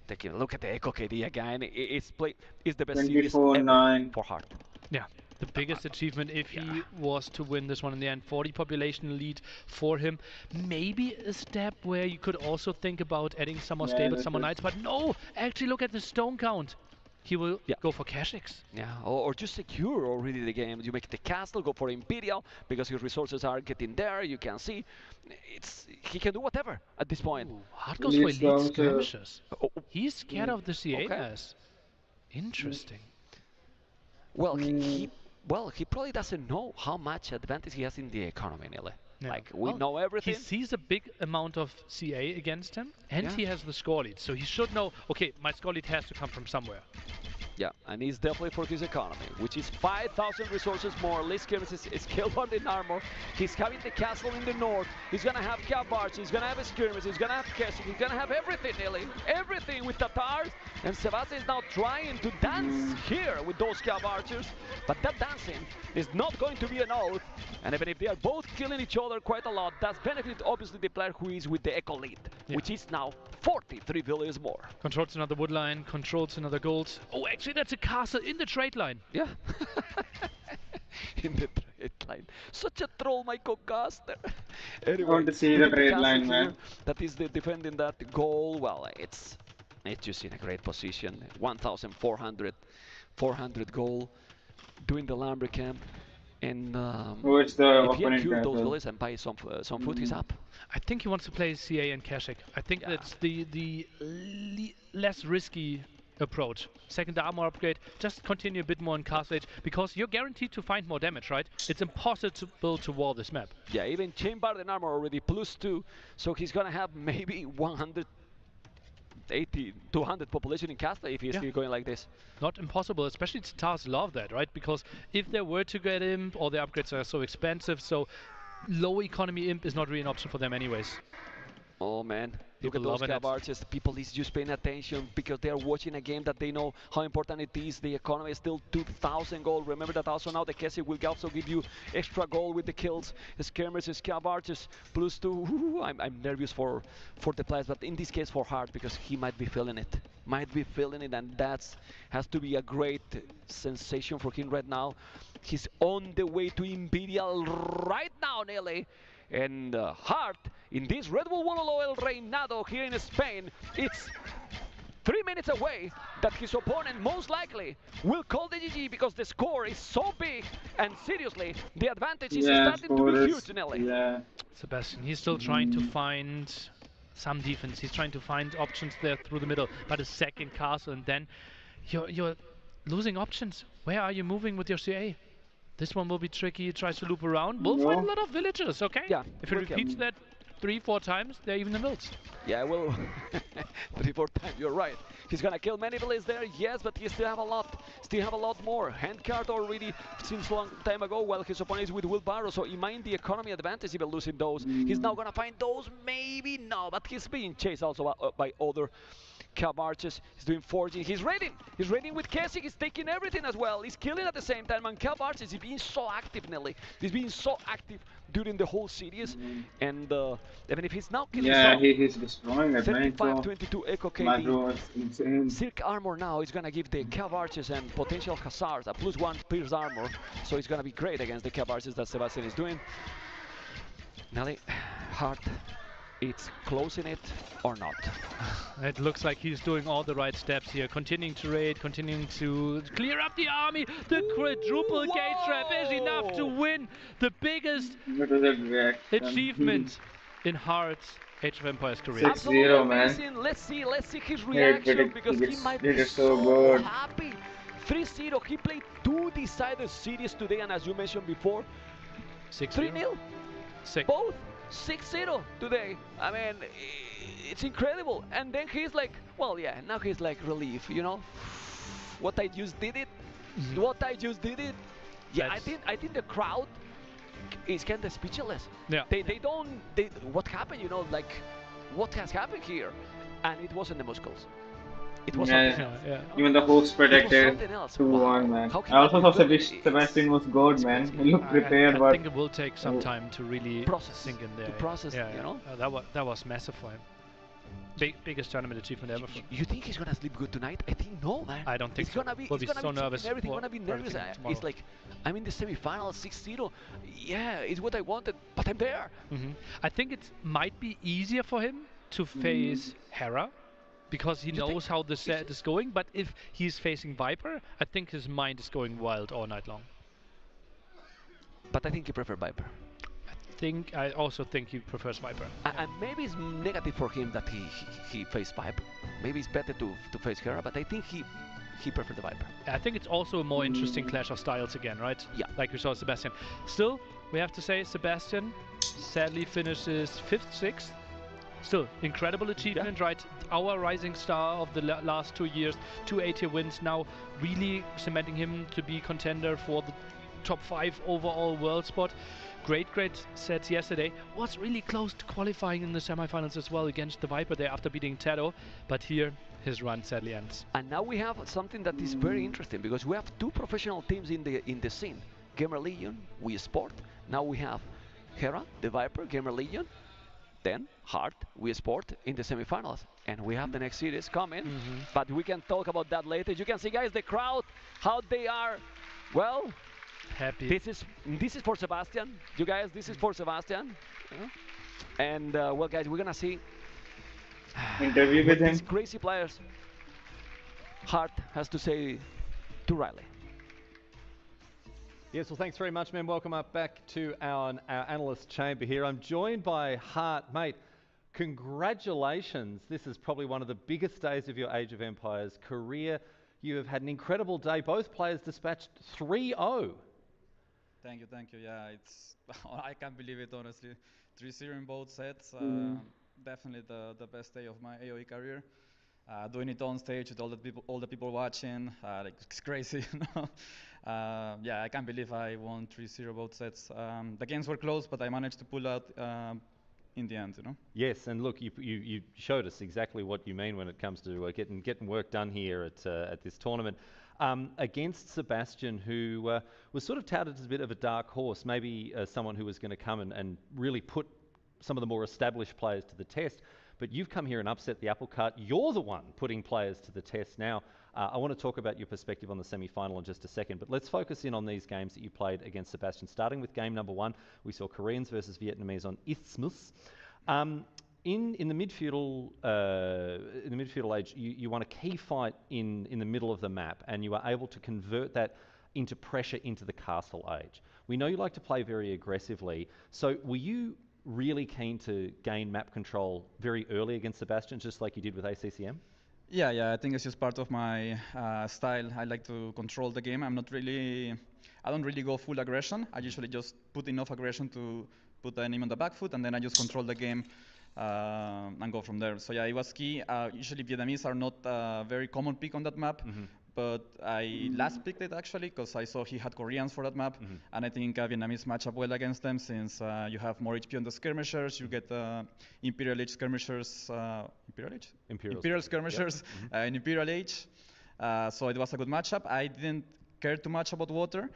taking a look at the Echo KD again. It's the best series ever for Hart. Yeah, the biggest achievement if he was to win this one in the end. 40 population lead for him. Maybe a step where you could also think about adding some more stables, some more knights, but no! Actually, look at the stone count. He will go for Kashyyyks. Yeah, or just secure already the game. You make the castle, go for Imperial, because your resources are getting there, you can see. He can do whatever at this point. Hard goes for elite skirmishes. He's scared of the CA mass. Interesting. Well, he probably doesn't know how much advantage he has in the economy, Nelly. Yeah. Like, we know everything. He sees a big amount of CA against him, and he has the score lead, so he should know, okay, my score lead has to come from somewhere. Yeah, and he's definitely for his economy, which is 5,000 resources more. Lee Skirmish is killed on in armor. He's having the castle in the north. He's gonna have cav archers. He's gonna have a skirmish. He's gonna have Kashyyyk. He's gonna have everything, Nelly. Everything with Tatars. And Sebastian is now trying to dance here with those cav archers. But that dancing is not going to be an oath. And even if they are both killing each other quite a lot, that's benefit obviously the player who is with the Echo lead, which is now 43 villages more. Controls another wood line, controls another gold. Oh, actually that's a castle in the trade line. Yeah. In the trade line. Such a troll, my co-caster. Anyway, I want to see the trade line, man. That is the defending that goal. Well, it's just in a great position. 1,400 goal, doing the lumber camp. And who's the if he had killed those villages and buy some food, he's up. I think he wants to play CA and Kashyyyk. I think that's the less risky approach. Second armor upgrade, just continue a bit more in Castle Age, because you're guaranteed to find more damage, right? It's impossible to wall this map. Yeah, even Chainbarden armor already +2, so he's gonna have maybe 180, 200 population in Castle if he's still going like this. Not impossible, especially Tatars love that, right? Because if they were to get Imp, all the upgrades are so expensive, so low economy Imp is not really an option for them anyways. Oh man, look at those Cav archers. People is just paying attention because they are watching a game that they know how important it is. The economy is still 2,000 gold. Remember that also now the Kessie will also give you extra gold with the kills. The Skirmers is Cav archers +2. Ooh, I'm nervous for the players, but in this case for Hart because he might be feeling it. And that has to be a great sensation for him right now. He's on the way to Imperial right now, Nelly. And Hart in this Red Bull Wololo El Reinado here in Spain, it's 3 minutes away that his opponent most likely will call the GG because the score is so big and seriously the advantage is starting to be huge, Nelly. Yeah. Sebastian, he's still trying to find some defense. He's trying to find options there through the middle, but a second castle and then you're losing options. Where are you moving with your CA? This one will be tricky. He tries to loop around. We'll find a lot of villagers, okay? Yeah. If he repeats that 3-4 times, they're even the mills. Yeah, well, 3-4 times, you're right. He's gonna kill many villagers there, yes, but he still have a lot more. Handcard already since long time ago, while his opponent is with Wheelbarrow, so he mind the economy advantage even losing those. He's now gonna find those, maybe no, but he's being chased also by other Cav archers. He's doing forging. He's raiding with Kessie. He's taking everything as well. He's killing at the same time. And Cav archers is being so active, Nelly. He's being so active during the whole series. And even if he's now killing he's destroying it, 35-22 Echo KD. Is insane. Silk armor now is gonna give the Cav archers and potential Hussars a +1 pierce armor. So it's gonna be great against the Cav archers that Sebastian is doing. Nelly, Hart. It's closing it or not. It looks like he's doing all the right steps here, continuing to raid, continuing to clear up the army. The quadruple gate trap is enough to win the biggest achievement in Hart's Age of Empires career. 6-0, man. Let's see his reaction because he might be so happy. 3-0. He played 2 decided series today, and as you mentioned before, 3-0. Both. 6-0 today. I mean, it's incredible. And then he's like, well, yeah, now he's like relief, you know? What I just did it. Yeah, I think the crowd is kind of speechless. Yeah. What happened, you know, like, what has happened here? And it wasn't the muscles. It was something else. Even the host predicted 2-1, man. I also thought Sebastian was good, man. He looked prepared, but I think it will take some time to really sink in there. To process, you know? That was massive for him. Biggest tournament achievement ever. You think he's gonna sleep good tonight? I think no, man. I don't think he's gonna be so nervous. Everything gonna be nervous. It's like, I'm in the semifinals, 6-0. Yeah, it's what I wanted, but I'm there. I think it might be easier for him to face Hera, because he knows how the set is going, but if he's facing Viper, I think his mind is going wild all night long. But I think he prefers Viper. I also think he prefers Viper. And maybe it's negative for him that he faced Viper. Maybe it's better to face Hera, but I think he prefers the Viper. I think it's also a more interesting clash of styles again, right? Yeah. Like we saw Sebastian. Still, we have to say Sebastian sadly finishes 5th, 6th. Still, incredible achievement, right? Our rising star of the last 2 years, 2 A-tier wins now, really cementing him to be contender for the top 5 overall world spot. Great sets yesterday. Was really close to qualifying in the semifinals as well against the Viper there after beating Tado, but here his run sadly ends. And now we have something that is very interesting because we have 2 professional teams in the scene. Gamer Legion, We Sport. Now we have Hera, the Viper, Gamer Legion. Then Hart, We Sport in the semifinals, and we have the next series coming. But we can talk about that later. You can see, guys, the crowd, how they are, well, happy. This is for Sebastian. You guys, this is for Sebastian. And well, guys, we're gonna see interview with him. These crazy players. Hart has to say to Riley. Yes, well, thanks very much, man. Welcome up back to our analyst chamber here. I'm joined by Hart. Mate, Congratulations. This is probably one of the biggest days of your Age of Empires career. You have had an incredible day. Both players dispatched 3-0. Thank you, thank you. Yeah, it's I can't believe it, honestly. 3-0 in both sets. Definitely the best day of my AoE career. Doing it on stage with all the people watching, like it's crazy. Yeah, I can't believe I won 3-0 both sets. The games were close, but I managed to pull out in the end, Yes, and look, you showed us exactly what you mean when it comes to getting work done here at this tournament. Against Sebastian, who was sort of touted as a bit of a dark horse, maybe someone who was going to come and really put some of the more established players to the test. But you've come here and upset the apple cart. You're the one putting players to the test now. I want to talk about your perspective on the semi-final in just a second, but let's focus in on these games that you played against Sebastian. Starting with game number 1, we saw Koreans versus Vietnamese on Isthmus. In the mid-feudal age, you won a key fight in the middle of the map, and you were able to convert that into pressure into the castle age. We know you like to play very aggressively, so were you really keen to gain map control very early against Sebastian, just like you did with ACCM? Yeah, I think it's just part of my style. I like to control the game. I don't really go full aggression. I usually just put enough aggression to put the enemy on the back foot, and then I just control the game and go from there. So yeah, it was key. Usually Vietnamese are not a very common pick on that map. But I last picked it actually because I saw he had Koreans for that map, and I think Vietnamese match up well against them since you have more HP on the skirmishers, you get Imperial Age skirmishers, Imperial skirmishers in Imperial Age, so it was a good matchup. I didn't care too much about water.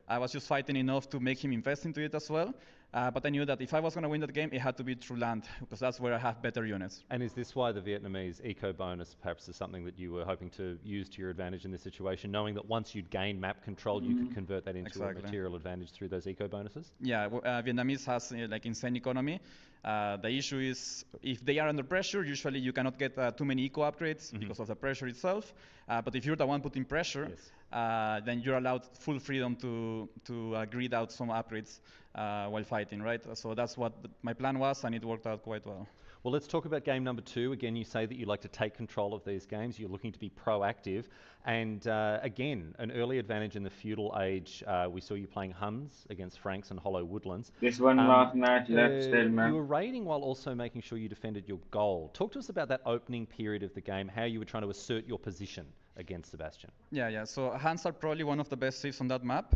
I was just fighting enough to make him invest into it as well. But I knew that if I was going to win that game, it had to be through land, because that's where I have better units. And is this why the Vietnamese eco bonus perhaps is something that you were hoping to use to your advantage in this situation, knowing that once you'd gain map control, you could convert that into a material advantage through those eco bonuses? Yeah, Vietnamese has like insane economy. The issue is if they are under pressure, usually you cannot get too many eco upgrades because of the pressure itself. But if you're the one putting pressure, then you're allowed full freedom to grid out some upgrades while fighting, right? So that's what my plan was, and it worked out quite well. Well, let's talk about game number 2. Again, you say that you like to take control of these games. You're looking to be proactive. And again, an early advantage in the feudal age. We saw you playing Huns against Franks and Hollow Woodlands. This one last match left still, man. You were raiding while also making sure you defended your goal. Talk to us about that opening period of the game, how you were trying to assert your position against Sebastian. Yeah. So Huns are probably one of the best saves on that map.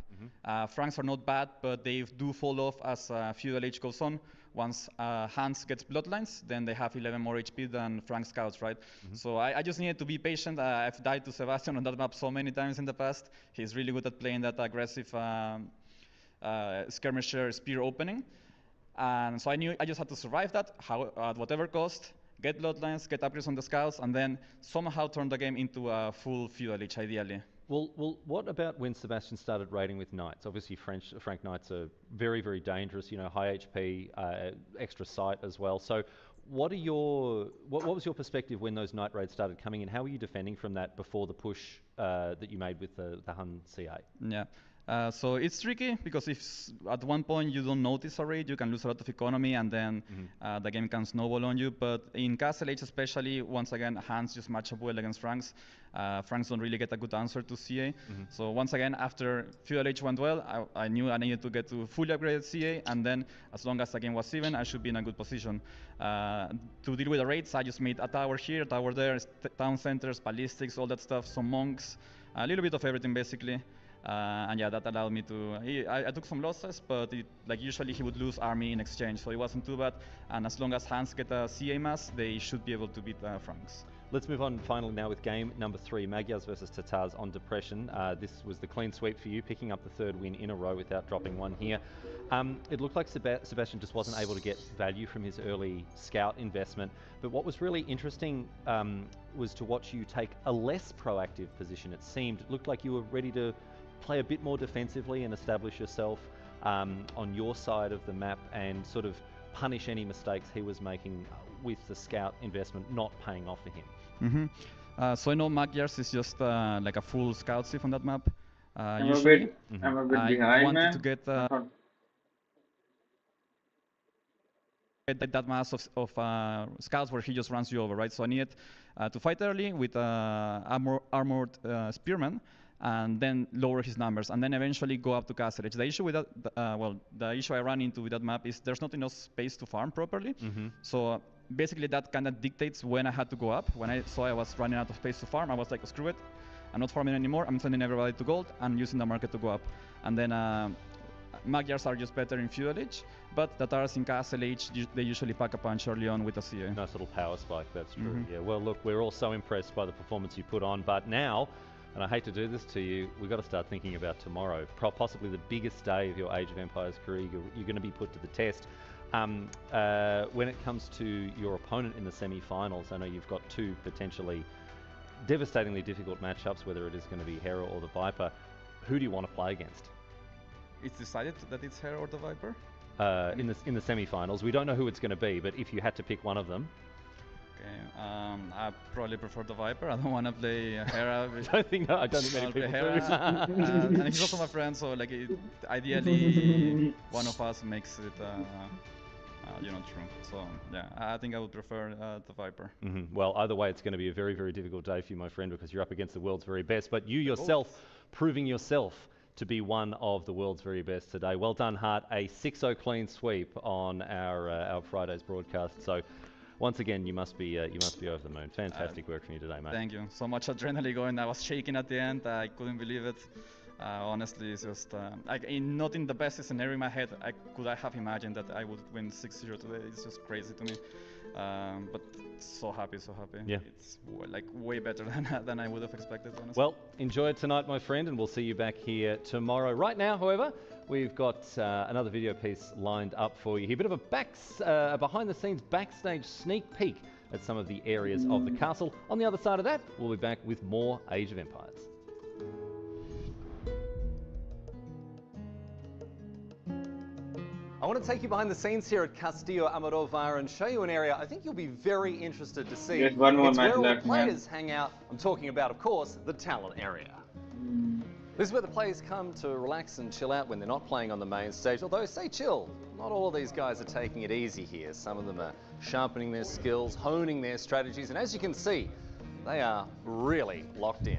Franks are not bad, but they do fall off as feudal age goes on. Once Huns gets bloodlines, then they have 11 more HP than Frank scouts, right? So I just needed to be patient. I've died to Sebastian on that map so many times in the past. He's really good at playing that aggressive skirmisher spear opening. And so I knew I just had to survive that at whatever cost, get bloodlines, get upgrades on the scouts, and then somehow turn the game into a full feudal age, ideally. Well, what about when Sebastian started raiding with knights? Obviously, Frank knights are very, very dangerous. You know, high HP, extra sight as well. So, what was your perspective when those knight raids started coming in? How were you defending from that before the push that you made with the Hun C8? Yeah. So it's tricky because if at one point you don't notice a raid, you can lose a lot of economy, and then the game can snowball on you. But in Castle Age especially, once again, Huns just match up well against Franks. Franks don't really get a good answer to CA. So once again, after Feudal Age went well, I knew I needed to get to fully upgraded CA, and then as long as the game was even, I should be in a good position. To deal with the raids, I just made a tower here, a tower there, town centers, ballistics, all that stuff, some monks, a little bit of everything basically. And yeah, that allowed me to. I took some losses, but usually he would lose army in exchange, so it wasn't too bad. And as long as Huns get a CA mass, they should be able to beat Franks. Let's move on finally now with game number 3, Magyars versus Tatars on Depression. This was the clean sweep for you, picking up the 3rd win in a row without dropping one here. It looked like Sebastian just wasn't able to get value from his early scout investment, but what was really interesting was to watch you take a less proactive position. It looked like you were ready to play a bit more defensively and establish yourself on your side of the map and sort of punish any mistakes he was making with the scout investment not paying off for him. So I know Magyars is just like a full scout sieve on that map. I'm a bit behind, I wanted man. to get that mass of scouts where he just runs you over, right? So I needed to fight early with armored spearmen, and then lower his numbers, and then eventually go up to Castle Edge. The issue with that, the issue I ran into with that map is there's not enough space to farm properly. So basically that kind of dictates when I had to go up. When I saw I was running out of space to farm, I was like, screw it, I'm not farming anymore, I'm sending everybody to gold and using the market to go up. And then Magyars are just better in Feudal Age, but Tatars in Castle Age, they usually pack a punch early on with a CA. Nice little power spike, that's true. Yeah, well look, we're all so impressed by the performance you put on, but now, and I hate to do this to you, we've got to start thinking about tomorrow. Possibly the biggest day of your Age of Empires career. You're going to be put to the test. When it comes to your opponent in the semi-finals, I know you've got two potentially devastatingly difficult matchups, whether it is going to be Hera or the Viper. Who do you want to play against? It's decided that it's Hera or the Viper? In the semi-finals. We don't know who it's going to be, but if you had to pick one of them. Okay, I probably prefer the Viper. I don't want to play Hera. I don't think many people do. And he's also my friend, so like ideally one of us makes it true. So yeah, I think I would prefer the Viper. Well, either way, it's going to be a very, very difficult day for you, my friend, because you're up against the world's very best. But you yourself proving yourself to be one of the world's very best today. Well done, Hart. A 6-0 clean sweep on our Friday's broadcast. So once again, you must be over the moon. Fantastic work from you today, mate. Thank you. So much adrenaline going. I was shaking at the end. I couldn't believe it. Honestly, it's just not in the best scenario in my head. Could I have imagined that I would win 6-0 today? It's just crazy to me. But so happy. Yeah. It's like way better than I would have expected, honestly. Well, enjoy it tonight, my friend, and we'll see you back here tomorrow. Right now, however, we've got another video piece lined up for you here. A bit of a behind-the-scenes backstage sneak peek at some of the areas of the castle. On the other side of that, we'll be back with more Age of Empires. I want to take you behind the scenes here at Castillo Amador and show you an area I think you'll be very interested to see. There's one more it's match where all left, players hang out. I'm talking about, of course, the talent area. This is where the players come to relax and chill out when they're not playing on the main stage. Although, say chill, not all of these guys are taking it easy here. Some of them are sharpening their skills, honing their strategies, and as you can see, they are really locked in.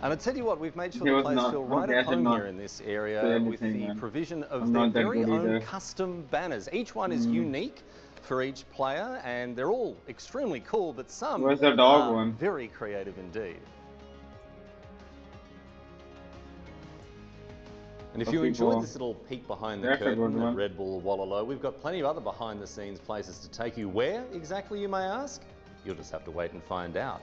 And I tell you what, we've made sure the players feel right at home here in this area with the provision of their very own custom banners. Each one is unique for each player, and they're all extremely cool, but some are very creative indeed. And if you enjoyed this little peek behind the curtain at Red Bull Wololo, we've got plenty of other behind-the-scenes places to take you. Where exactly, you may ask? You'll just have to wait and find out.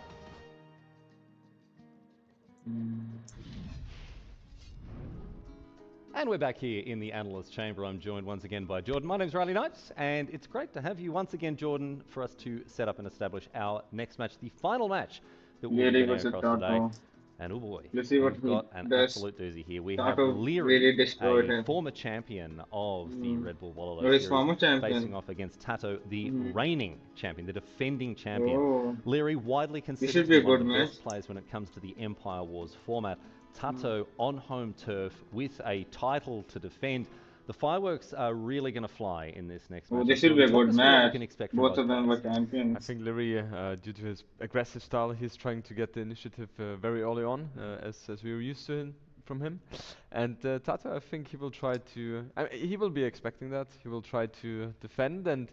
And we're back here in the Analyst Chamber. I'm joined once again by Jordan. My name's Riley Knights, and it's great to have you once again, Jordan, for us to set up and establish our next match, the final match that we'll be going across today. And oh boy, we've got an absolute doozy here. We have Leary, a former champion of the Red Bull Wololo series, facing off against Tato, the reigning champion, the defending champion. Leary, widely considered to be one of the best players when it comes to the Empire Wars format. Tato on home turf with a title to defend. The fireworks are really going to fly in this next match. This should be a good match. Both of them were champions. I think Leary, due to his aggressive style, he's trying to get the initiative very early on, as we were used to from him. And Tato, I think he will try to. He will be expecting that. He will try to defend and,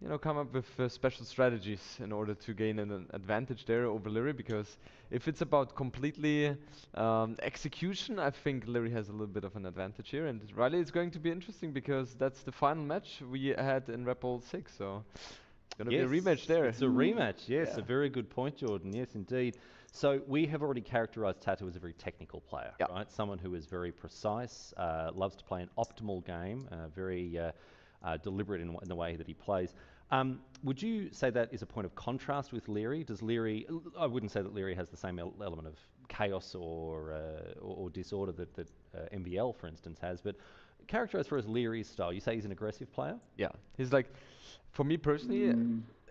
you know, come up with special strategies in order to gain an advantage there over Leary, because if it's about completely execution, I think Leary has a little bit of an advantage here. And Riley, it's going to be interesting because that's the final match we had in Red Bull 6, so it's going to be a rematch there. It's a rematch, yes, a very good point, Jordan, yes indeed. So we have already characterised Tato as a very technical player, right? Someone who is very precise, loves to play an optimal game, very deliberate in the way that he plays. Would you say that is a point of contrast with Leary? Does Leary? I wouldn't say that Leary has the same element of chaos or disorder that MBL, for instance, has, but characterised for us Leary's style. You say he's an aggressive player? Yeah, he's like, for me personally,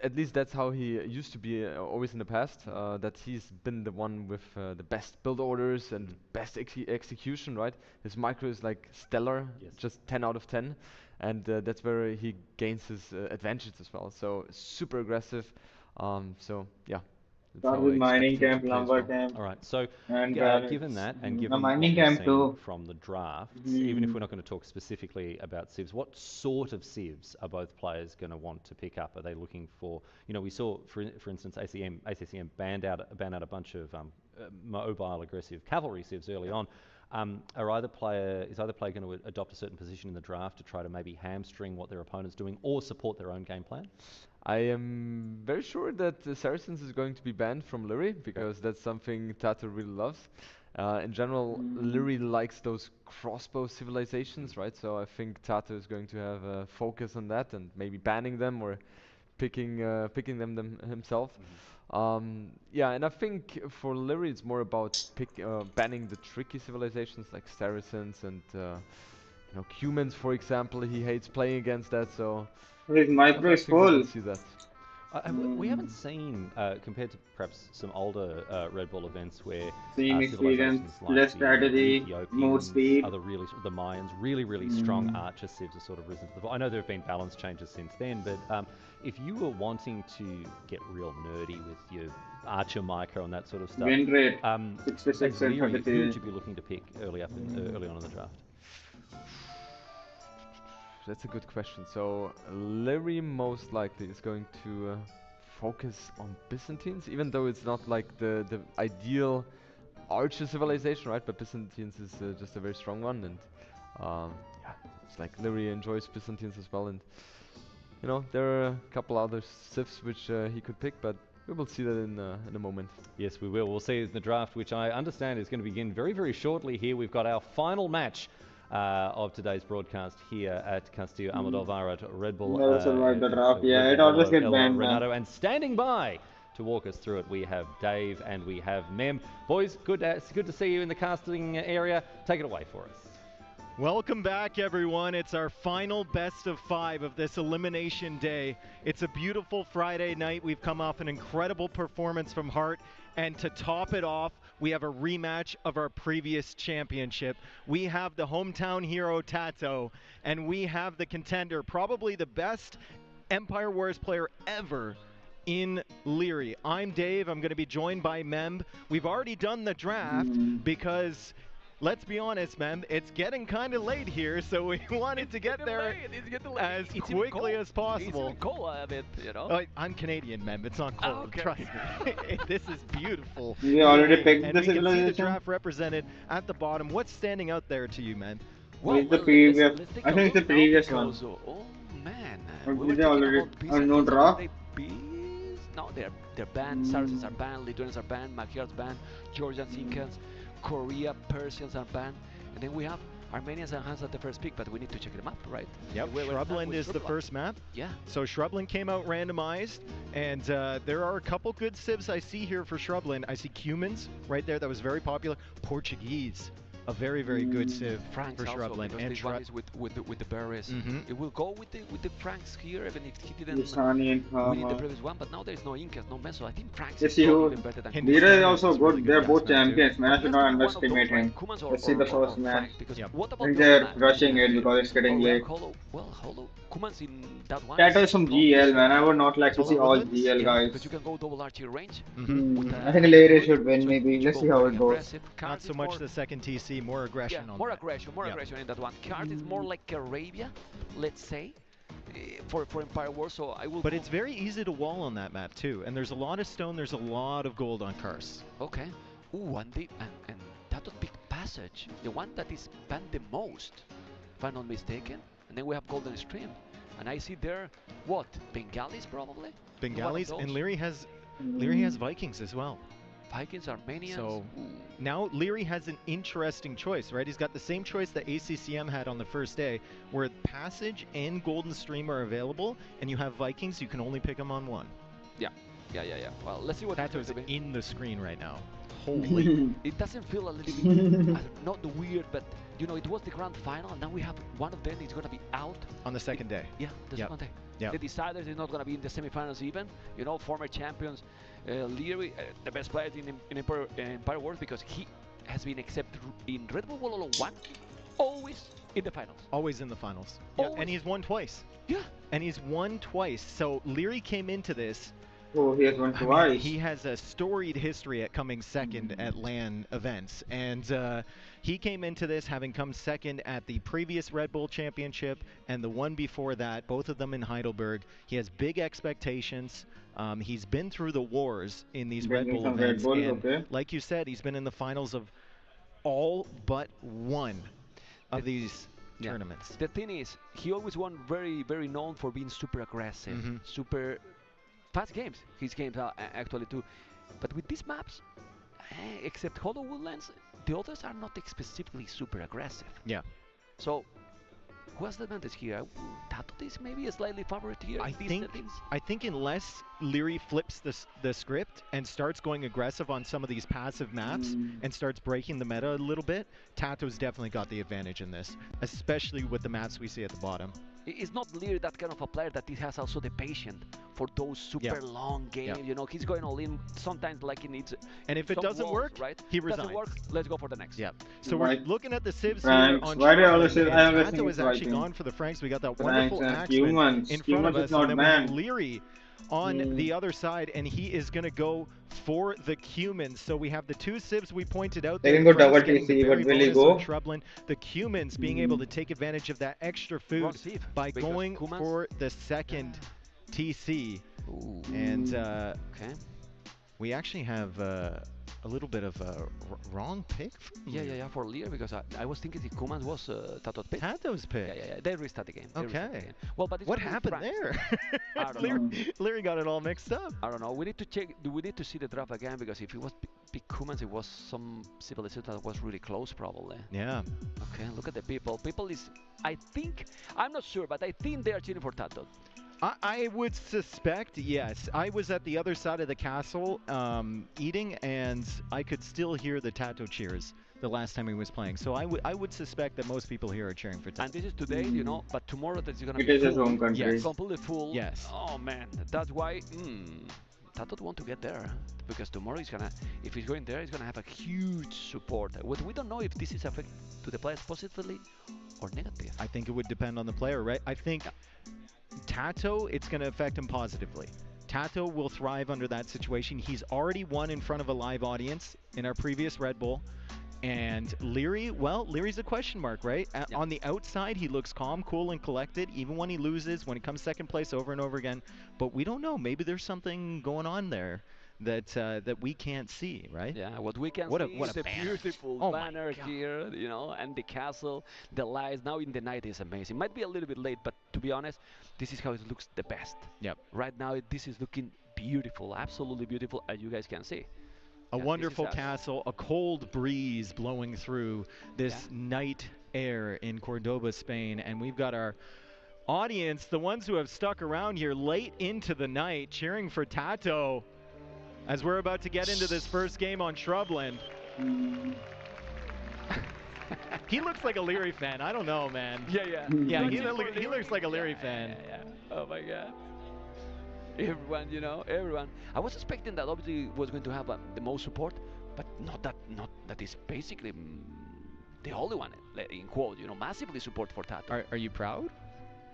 at least that's how he used to be always in the past. That he's been the one with the best build orders and best execution, right? His micro is like stellar, just 10 out of 10, and that's where he gains his advantage as well. So super aggressive. So yeah. Start with mining camp, lumber camp. All right. So, and given that, and given a what mining we're camp seeing too. from the drafts, even if we're not going to talk specifically about civs, what sort of civs are both players going to want to pick up? Are they looking for? You know, we saw, for instance, ACCM banned out a bunch of mobile aggressive cavalry civs early on. Is either player going to adopt a certain position in the draft to try to maybe hamstring what their opponent's doing or support their own game plan? I am very sure that Saracens is going to be banned from Luri, because that's something Tato really loves. In general, Luri likes those crossbow civilizations, right? So I think Tato is going to have a focus on that and maybe banning them or picking them himself. Yeah, and I think for Luri it's more about banning the tricky civilizations like Saracens and Cumans, for example. He hates playing against that, so his micro is full. See that. We haven't seen, compared to perhaps some older Red Bull events where same experience, like less strategy, more speed. The Mayans, really strong archer civs have sort of risen to the. I know there have been balance changes since then, but if you were wanting to get real nerdy with your archer micro and that sort of stuff, win rate 66 and who 33. would you be looking to pick early on in the draft? That's a good question. So Larry most likely is going to focus on Byzantines, even though it's not like the ideal archer civilization, right? But Byzantines is just a very strong one, and yeah, it's like Larry enjoys Byzantines as well, and there are a couple other civs which he could pick, but we will see that in a moment. Yes, we will. We'll see it in the draft, which I understand is going to begin very shortly. Here we've got our final match of today's broadcast here at Castillo Almodóvar at Red Bull. Never survived the draft. Yeah, it always gets banned. Reinado, and standing by to walk us through it, we have Dave and we have Mem. Boys, good to see you in the casting area. Take it away for us. Welcome back, everyone. It's our final best of 5 of this elimination day. It's a beautiful Friday night. We've come off an incredible performance from Hart, and to top it off, we have a rematch of our previous championship. We have the hometown hero Tato, and we have the contender, probably the best Empire Wars player ever in Leary. I'm Dave. I'm going to be joined by Mem. We've already done the draft because, let's be honest, Mem, it's getting kind of late here, so we wanted to get there as quickly as possible. It's cold a bit, I'm Canadian, Mem. It's not cold. Okay. Trust me. This is beautiful. We already picked the civilization. And we can see the draft represented at the bottom. What's standing out there to you, Mem? Well, the previous. I think it's the previous one. Oh man, we were already no draft. No, they're banned. Saracens are banned. Lithuanians are banned. Magyars banned. Georgians, Incans, Korea, Persians are banned, and then we have Armenians and Hans at the first pick, but we need to check them up, right? Yep, Shrubland is the first map. Yeah. So Shrubland came out randomized, and there are a couple good civs I see here for Shrubland. I see Cumans right there, that was very popular. Portuguese, a very good civ Franks for Shrubland. Also, and one is with the berries. It will go with the Franks here, even if he didn't win the previous one. But now there's no Incas, no Meso. I think Franks is even better than Leader is also good. They're both champions, man. I should not underestimate him. Let's see the first match. I think they're rushing it because it's getting late. Holo. Cumans in that one. Tato is from GL, man. I would not like to see all GL guys. But you can go double archery range. I think Leary should win, maybe. Let's see how it goes. Not so much the second TC, more aggression on more aggression in that one. Card is more like Arabia, let's say, for Empire Wars, so I will. But it's very easy to wall on that map too, and there's a lot of stone, there's a lot of gold on Kars. Okay. Ooh, and Tato's big passage, the one that is banned the most, if I'm not mistaken. And then we have Golden Stream, and I see there what, Bengalis probably. Bengalis, and Leary has Vikings as well. Vikings, Armenians. So now Leary has an interesting choice, right? He's got the same choice that ACCM had on the first day, where Passage and Golden Stream are available, and you have Vikings, you can only pick them on one. Yeah. Well, let's see what Tato's in the screen right now. Holy. It doesn't feel a little bit, not weird, but you know, it was the grand final, and now we have one of them is going to be out. On the second day. Yeah, the second day. Yep. The deciders is not going to be in the semifinals even. You know, former champions, Leary, the best player in Empire Wars, because he has been accepted in Red Bull Wololo 1, always in the finals. Always in the finals. Yeah, and he's won twice. Yeah. And he's won twice. So Leary came into this. Oh, he has won twice. Mean, he has a storied history at coming second at LAN events. And he came into this having come second at the previous Red Bull Championship and the one before that, both of them in Heidelberg. He has big expectations. He's been through the wars in these Red Bull events. And like you said, he's been in the finals of all but one of these tournaments. The thing is, he always won very, very known for being super aggressive, super fast games. His games are actually too. But with these maps, except Hollow Woodlands, the others are not specifically super aggressive. Yeah. So, who has the advantage here? Tato is maybe a slightly favorite here. I think unless Leary flips the script and starts going aggressive on some of these passive maps and starts breaking the meta a little bit, Tato's definitely got the advantage in this, especially with the maps we see at the bottom. It's not Leary that kind of a player that he has also the patience for those super long games. You know, he's going all in sometimes like he needs. And if it doesn't work, right? He resigns. Doesn't work, let's go for the next. Yeah. So we're looking at the civs here on Tato has actually gone for the Franks. We got that wonderful Axeman in front of us, and then we have Leary on the other side, and he is going to go for the Cumans. So we have the two civs we pointed out. They can go double TC, but will he go? Shrubland. The Cumans being able to take advantage of that extra food by going for the second TC. And we actually have a little bit of a wrong pick. Yeah, for Lear, because I was thinking the Kumans was Tato's pick. Tato's pick. Yeah. They restart the game. Okay. Well, but what happened there? Leary got it all mixed up. I don't know. We need to check. We need to see the draft again, because if it was big Kumans, it was some civilization that was really close, probably. Yeah. Okay. Look at the people. People is. I think. I'm not sure, but I think they are cheering for Tato. I would suspect, yes. I was at the other side of the castle eating, and I could still hear the Tato cheers the last time he was playing. So I would suspect that most people here are cheering for Tato. And this is today, you know, but tomorrow that's going to be full. It is his home country. Yes. Completely full. Yes. Oh, man. That's why Tato want to get there, because tomorrow he's going to, if he's going there, he's going to have a huge support. We don't know if this is affect to the players positively or negative. I think it would depend on the player, right? I think Tato, it's going to affect him positively. Tato will thrive under that situation. He's already won in front of a live audience in our previous Red Bull. And Leary, well, Leary's a question mark, right? On the outside, he looks calm, cool, and collected, even when he loses, when he comes second place over and over again. But we don't know. Maybe there's something going on there that we can't see, right? Yeah, what we can see is a beautiful banner here, you know, and the castle, the lights. Now in the night is amazing. Might be a little bit late, but to be honest, this is how it looks the best. Yep. Right now, this is looking beautiful, absolutely beautiful, as you guys can see. A wonderful castle, a cold breeze blowing through this night air in Cordoba, Spain, and we've got our audience, the ones who have stuck around here late into the night, cheering for Tato as we're about to get into this first game on Shrubland. He looks like a Leary fan. I don't know, man. Yeah, he looks like a Leary fan. Yeah. Oh my God. Everyone, you know, everyone. I was expecting that obviously was going to have the most support, but not that is basically the only one, in quote, you know, massively support for Tato. Are you proud?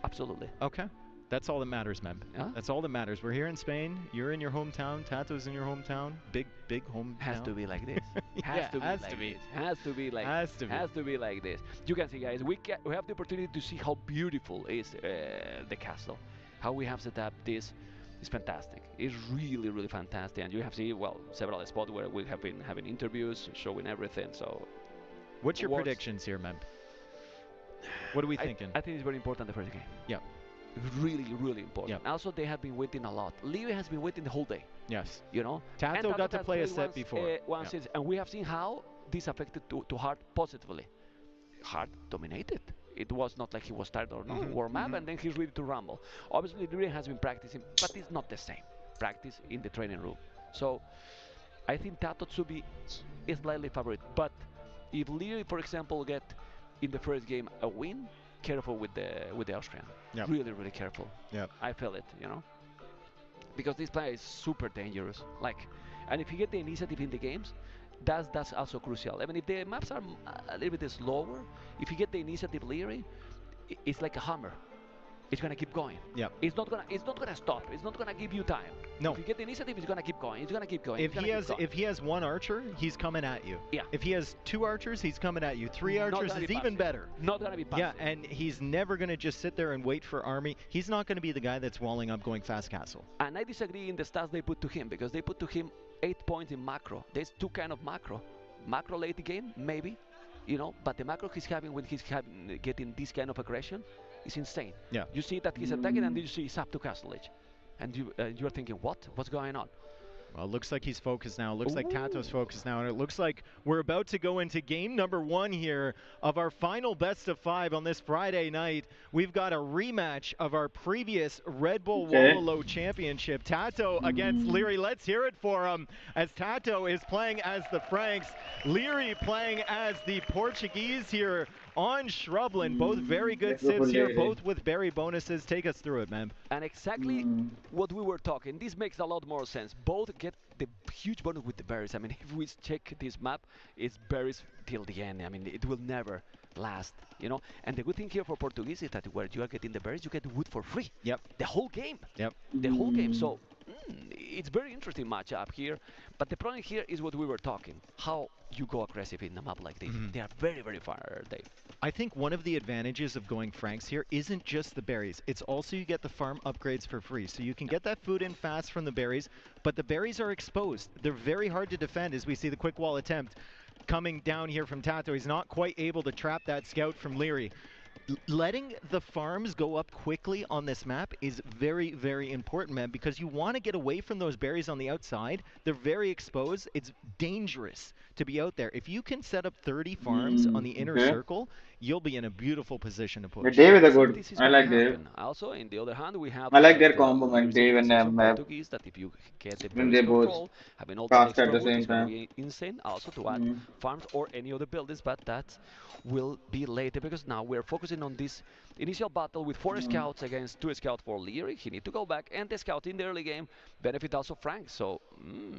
Absolutely. Okay. That's all that matters, man. Yeah? That's all that matters. We're here in Spain. You're in your hometown. Tato's in your hometown. Big hometown. Has to be like this. Has to be like this. You can see, guys, we have the opportunity to see how beautiful is the castle. How we have set up this is fantastic. It's really, really fantastic. And you have seen, well, several spots where we have been having interviews, showing everything. So, what's your predictions here, man? What are we thinking? I think it's very important the first game. Yeah. Really, really important. Yeah. Also, they have been waiting a lot. Leary has been waiting the whole day. Yes. You know? Tato got to play a set before. And we have seen how this affected to Hart positively. Hart dominated. It was not like he was tired or warm up, and then he's ready to rumble. Obviously, Leary has been practicing, but it's not the same practice in the training room. So, I think Tato should be slightly favorite. But if Leary, for example, get in the first game a win, careful with the Austrian. Yep. Really, really careful. Yep. I feel it, you know, because this player is super dangerous. Like, and if you get the initiative in the games, that's also crucial. I mean, if the maps are a little bit slower, if you get the initiative Leary, it's like a hammer. It's gonna keep going. Yeah. It's not gonna stop. It's not gonna give you time. No. If you get the initiative, it's gonna keep going. It's gonna keep going. If he has one archer, he's coming at you. Yeah. If he has 2 archers, he's coming at you. 3 archers is even better. Not gonna be passive. Yeah, and he's never gonna just sit there and wait for army. He's not gonna be the guy that's walling up going fast castle. And I disagree in the stats they put to him, because they put to him 8 points in macro. There's 2 kind of macro. Macro late game, maybe, you know, but the macro he's having when he's getting this kind of aggression is insane. Yeah. You see that he's attacking, and then you see he's up to castle edge, and you're thinking, what's going on? Well, it looks like he's focused now. It looks like Tato's focused now, and it looks like we're about to go into game number 1 here of our final best of 5 on this Friday night. We've got a rematch of our previous Red Bull Wololo Championship. Tato against Leary. Let's hear it for him, as Tato is playing as the Franks, Leary playing as the Portuguese here on Shrubland. Both very good civs here, both with berry bonuses. Take us through it, man. And exactly what we were talking. This makes a lot more sense. Both get the huge bonus with the berries. I mean, if we check this map, it's berries till the end. I mean, it will never last, you know. And the good thing here for Portuguese is that where you are getting the berries, you get wood for free. Yep. The whole game. Yep. The whole game. So it's very interesting matchup here. But the problem here is what we were talking. How you go aggressive in a map like this. They are very, very far, Dave. I think one of the advantages of going Franks here isn't just the berries. It's also you get the farm upgrades for free. So you can get that food in fast from the berries, but the berries are exposed. They're very hard to defend, as we see the quick wall attempt coming down here from Tato. He's not quite able to trap that scout from Leary. Letting the farms go up quickly on this map is very, very important, man, because you want to get away from those berries on the outside. They're very exposed. It's dangerous to be out there. If you can set up 30 farms on the inner circle, you'll be in a beautiful position to push. Dave is a good. I like Dave. Also, in the other hand, we have. I like their combo, man. Dave and Portuguese, that if you get the when they both having all cast the at the same time. Insane. Also to add farms or any other buildings, but that will be later, because now we're focusing on this initial battle with 4 scouts against 2 scouts for Leary. He need to go back, and the scout in the early game benefit also Frank. So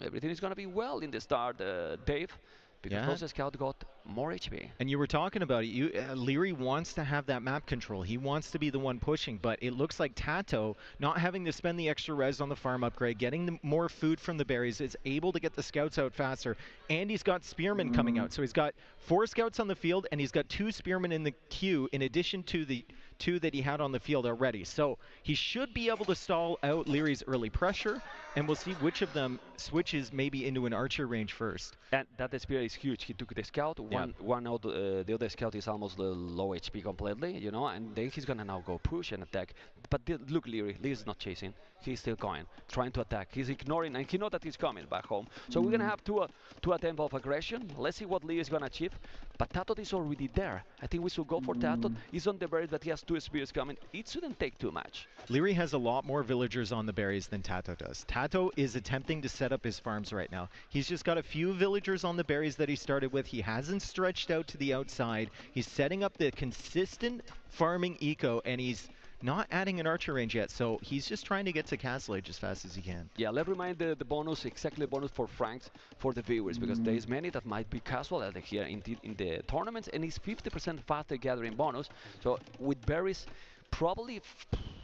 everything is going to be well in the start, Dave, because those scouts got more HP. And you were talking about it. Leary wants to have that map control. He wants to be the one pushing, but it looks like Tato, not having to spend the extra res on the farm upgrade, getting the more food from the berries, is able to get the scouts out faster. And he's got spearmen coming out. So he's got 4 scouts on the field, and he's got 2 spearmen in the queue, in addition to the 2 that he had on the field already. So he should be able to stall out Leary's early pressure, and we'll see which of them switches maybe into an archer range first. And that spear is huge. He took the scout. One out, the other scout is almost low HP completely, you know, and then he's gonna now go push and attack. But look, Leary's not chasing. He's still going, trying to attack. He's ignoring, and he knows that he's coming back home. So we're gonna have two attempts of aggression. Let's see what Lee is gonna achieve. But Tato is already there. I think we should go for Tato. He's on the berries, but he has 2 spears coming. It shouldn't take too much. Leary has a lot more villagers on the berries than Tato does. Tato is attempting to set up his farms right now. He's just got a few villagers on the berries that he started with. He hasn't stretched out to the outside. He's setting up the consistent farming eco, and he's not adding an archer range yet, so he's just trying to get to castle age as fast as he can. Yeah, let's remind the bonus, exactly the bonus for Franks for the viewers, because there is many that might be casual here in the tournaments, and it's 50% faster gathering bonus. So with berries, probably,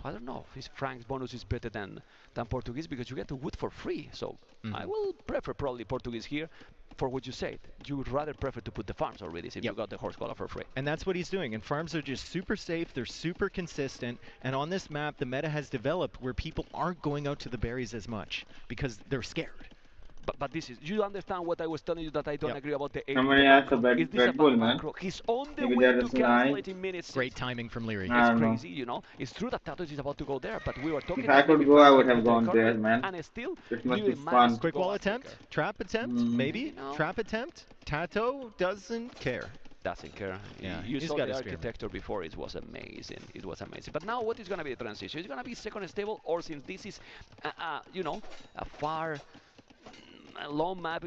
I don't know, if Frank's bonus is better than Portuguese, because you get the wood for free. So I will prefer probably Portuguese here. For what you said, you would rather prefer to put the farms already if you got the horse collar for free. And that's what he's doing. And farms are just super safe. They're super consistent. And on this map, the meta has developed where people aren't going out to the berries as much because they're scared. But this is, you understand what I was telling you that I don't agree about the 8. Somebody asked about Red Bull, man. He's on the way to calculate in minutes. Great timing from Leary. It's crazy, you know. It's true that Tato is about to go there, but we were talking. If I could go, I would have gone there, man. And still, it must be fun. Quick wall attempt, trap attempt, maybe, trap attempt. Tato doesn't care. Doesn't care. Yeah, you saw the architecture before. It was amazing. It was amazing. But now, what is going to be the transition? It's going to be second stable, or since this is, you know, a far long map.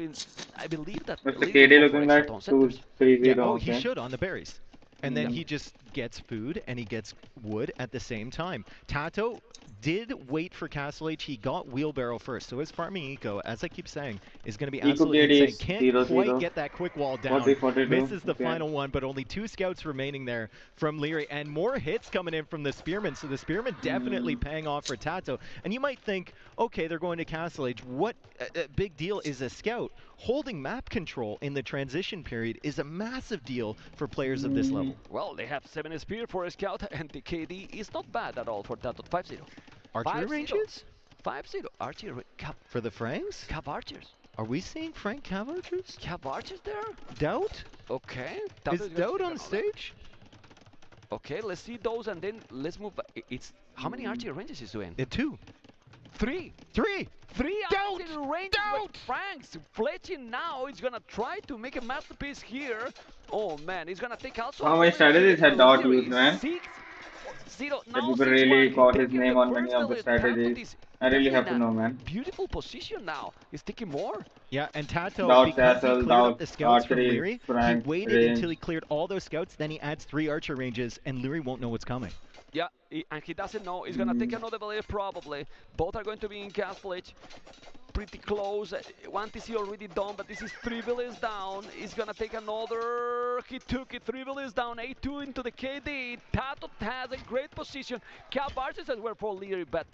I believe that. What's the KD looking like? 2-3-0. Yeah. Oh, Okay. he should on the berries. And then he just gets food and he gets wood at the same time. Tato did wait for Castle H. He got wheelbarrow first. So his farming eco, as I keep saying, is going to be absolutely insane. Can't quite get that quick wall down. 40-42. Misses the final one, but only 2 scouts remaining there from Leary. And more hits coming in from the Spearman. So the Spearman definitely paying off for Tato. And you might think, okay, they're going to Castle H. What big deal is a scout? Holding map control in the transition period is a massive deal for players of this level. Well, they have 7 spear for a scout, and the KD is not bad at all for Tato. 5-0. Archery ranges? 5-0. Archery. For the Franks? Cav archers. Are we seeing Frank Cav archers? Cav archers there? Doubt? Okay. Is Doubt on stage? Okay, let's see those and then let's move back. It's how many archery ranges is doing? 2. 3. 3 archery ranges with Franks. Fletching now is gonna try to make a masterpiece here. Oh man, he's gonna take also. How many strategies had Dot used, man? 6-0. Now People really caught his name on many of the strategies. I really have to know, man. Beautiful position now. He's taking more. Yeah, and Tato, Dot because Castle, he cleared Dot up the scouts from archery, Leary, Frank, he waited range. until he cleared all those scouts, then he adds 3 archer ranges, and Leary won't know what's coming. Yeah, and he doesn't know. He's gonna take another village probably. Both are going to be in Castle H. Pretty close. 1 TC already done, but this is 3 villages down. He's gonna take another. He took it. 3 villages down. 8-2 into the KD. Tato has a great position. Cav archers as well for Leary, but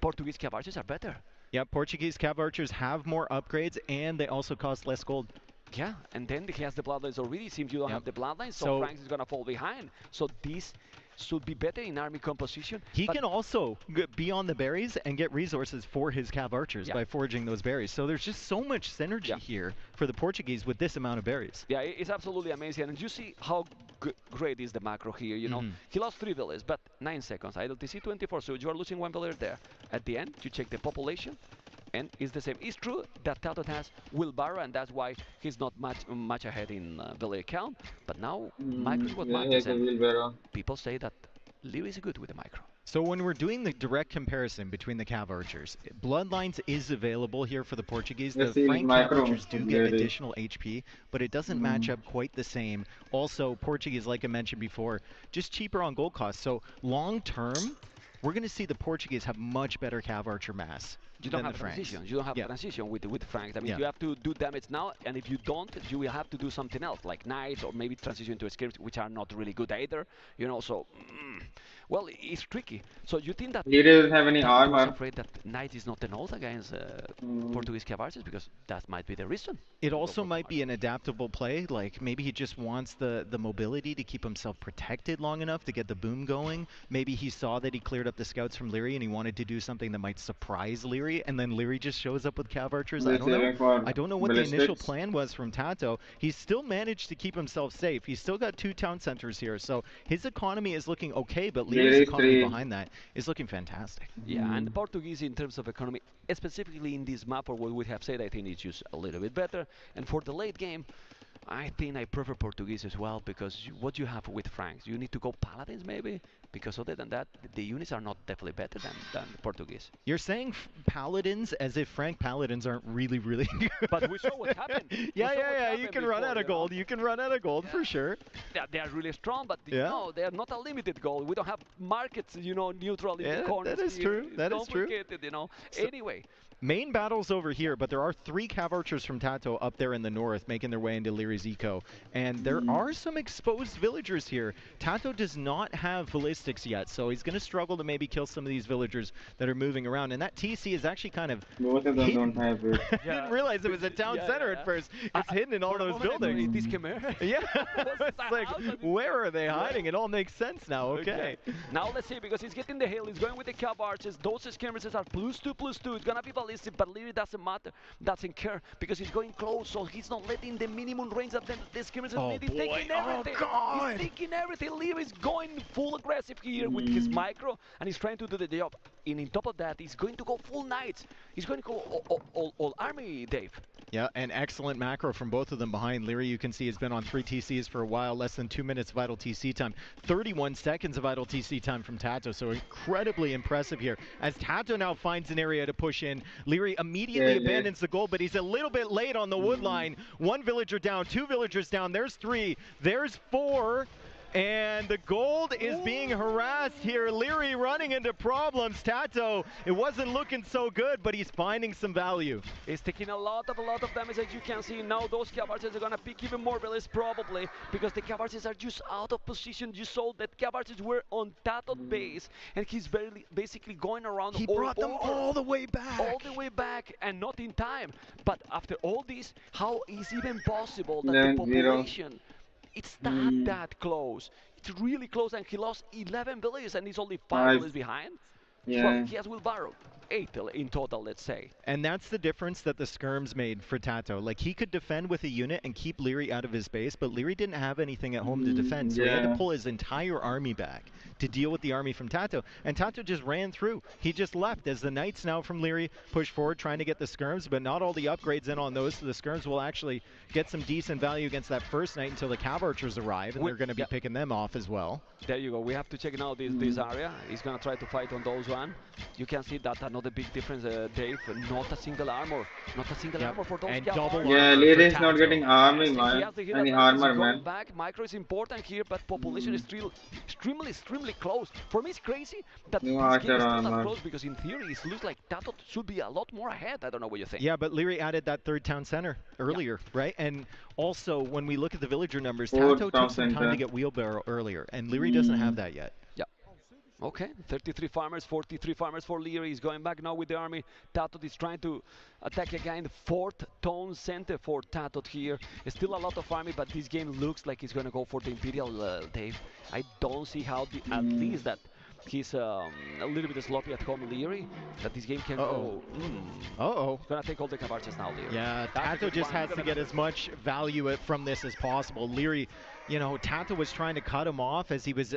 Portuguese Cav archers are better. Yeah, Portuguese Cav archers have more upgrades, and they also cost less gold. Yeah, and then he has the bloodlines already. Seems you don't have the bloodlines, so Franks is gonna fall behind. So this should be better in army composition. He can also be on the berries and get resources for his Cav archers by foraging those berries. So there's just so much synergy here for the Portuguese with this amount of berries. Yeah, it's absolutely amazing. And you see how great is the macro here, you know. He lost 3 villages, but 9 seconds. Idle TC 24, so you are losing 1 village there. At the end, you check the population, and it's the same. It's true that Tato has wheelbarrow, and that's why he's not much ahead in village count. But now, micro is what matters. And people say that Leary is good with the micro. So when we're doing the direct comparison between the Cav archers, Bloodlines is available here for the Portuguese. The Frank Cav archers do get additional HP, but it doesn't match up quite the same. Also, Portuguese, like I mentioned before, just cheaper on gold cost. So long term, we're going to see the Portuguese have much better Cav archer mass. You don't have transition. You don't have transition with Franks. I mean, you have to do damage now, and if you don't, you will have to do something else, like knights or maybe transition to scripts, which are not really good either. You know, so well, it's tricky. So you think that he doesn't have any armor? I'm afraid that knight is not an oath against Portuguese Cav archers because that might be the reason. It also might be an adaptable play. Like maybe he just wants the mobility to keep himself protected long enough to get the boom going. Maybe he saw that he cleared up the scouts from Leary and he wanted to do something that might surprise Leary, and then Leary just shows up with Cav archers. I don't know. I don't know what the initial plan was from Tato. He's still managed to keep himself safe. He's still got 2 town centers here, so his economy is looking okay, but Leary's economy behind that is looking fantastic. Yeah, and the Portuguese in terms of economy, specifically in this map, or what we would have said, I think it's just a little bit better. And for the late game, I think I prefer Portuguese as well, because what you have with Franks, you need to go Paladins maybe, because other than that, the units are not definitely better than the Portuguese. You're saying Paladins as if Frank Paladins aren't really good. But we saw what happened. Yeah, you can run out of gold. You can run out of gold for sure. They are really strong, but you know, they are not a limited gold. We don't have markets, you know, neutral in the corners. That is true. That is true. You know. So anyway. Main battle's over here, but there are 3 Cav archers from Tato up there in the north making their way into Leary's eco. And there are some exposed villagers here. Tato does not have ballistics yet, so he's going to struggle to maybe kill some of these villagers that are moving around. And that TC is actually kind of both of them don't have it. I didn't realize it was a town center at first. It's hidden in all those buildings. Yeah. It's like, where are they hiding? It all makes sense now. Okay. Now let's see, because he's getting the hill. He's going with the Cav archers. Those skirmishes are +2/+2. It's going to be ballistic, but Leary doesn't matter, doesn't care, because he's going close, so he's not letting the minimum range that the skirmishes need. He's taking everything. He's taking everything. Leary is going full aggressive. aggressive here with his micro, and he's trying to do the job. And on top of that, he's going to go full knights. He's going to go all army, Dave. Yeah, an excellent macro from both of them behind. Leary, you can see, has been on 3 TCs for a while, less than 2 minutes of idle TC time. 31 seconds of idle TC time from Tato, so incredibly impressive here. As Tato now finds an area to push in, Leary immediately abandons the goal, but he's a little bit late on the wood line. 1 villager down, 2 villagers down, there's 3, there's 4. And the gold is being harassed here. Leary running into problems. Tato, it wasn't looking so good, but he's finding some value. He's taking a lot of damage, as you can see. Now those Cavarches are gonna pick even more villas probably, because the Cavarches are just out of position. You saw that Cavarches were on Tato's base, and he's basically going around. He brought them all the way back. All the way back, and not in time. But after all this, how is even possible that the population... It's not that close. It's really close, and he lost 11 villages, and he's only 5 villages behind. Yeah. Well, he has wheelbarrow. 8 in total, let's say. And that's the difference that the skirms made for Tato. Like, he could defend with a unit and keep Leary out of his base, but Leary didn't have anything at home to defend, so he had to pull his entire army back to deal with the army from Tato. And Tato just ran through. He just left as the knights now from Leary push forward trying to get the skirms, but not all the upgrades in on those, so the skirms will actually get some decent value against that first knight until the cav archers arrive, and they're going to be picking them off as well. There you go. We have to check now this area. He's going to try to fight on those one. You can see that another big difference, Dave. Not a single armor. Not a single armor for those and cav double Leary is not getting army, man. Any armor, man. Back. Micro is important here, but population is still extremely close. For me, it's crazy that this game is not that close, because in theory, it looks like Tato should be a lot more ahead. I don't know what you think. Yeah, but Leary added that 3rd town center earlier, right? And also, when we look at the villager numbers, Tato took some time to get wheelbarrow earlier, and Leary doesn't have that yet. Yeah. Okay, 33 farmers, 43 farmers for Leary. He's going back now with the army. Tato is trying to attack again the 4th town center for Tato here. It's still a lot of army, but this game looks like he's going to go for the Imperial, Dave. I don't see how, at least that he's a little bit sloppy at home, Leary, that this game can go. He's going to take all the Cavarches now, Leary. Yeah, Tato just has to get as much value from this as possible. Leary, you know, Tato was trying to cut him off as he was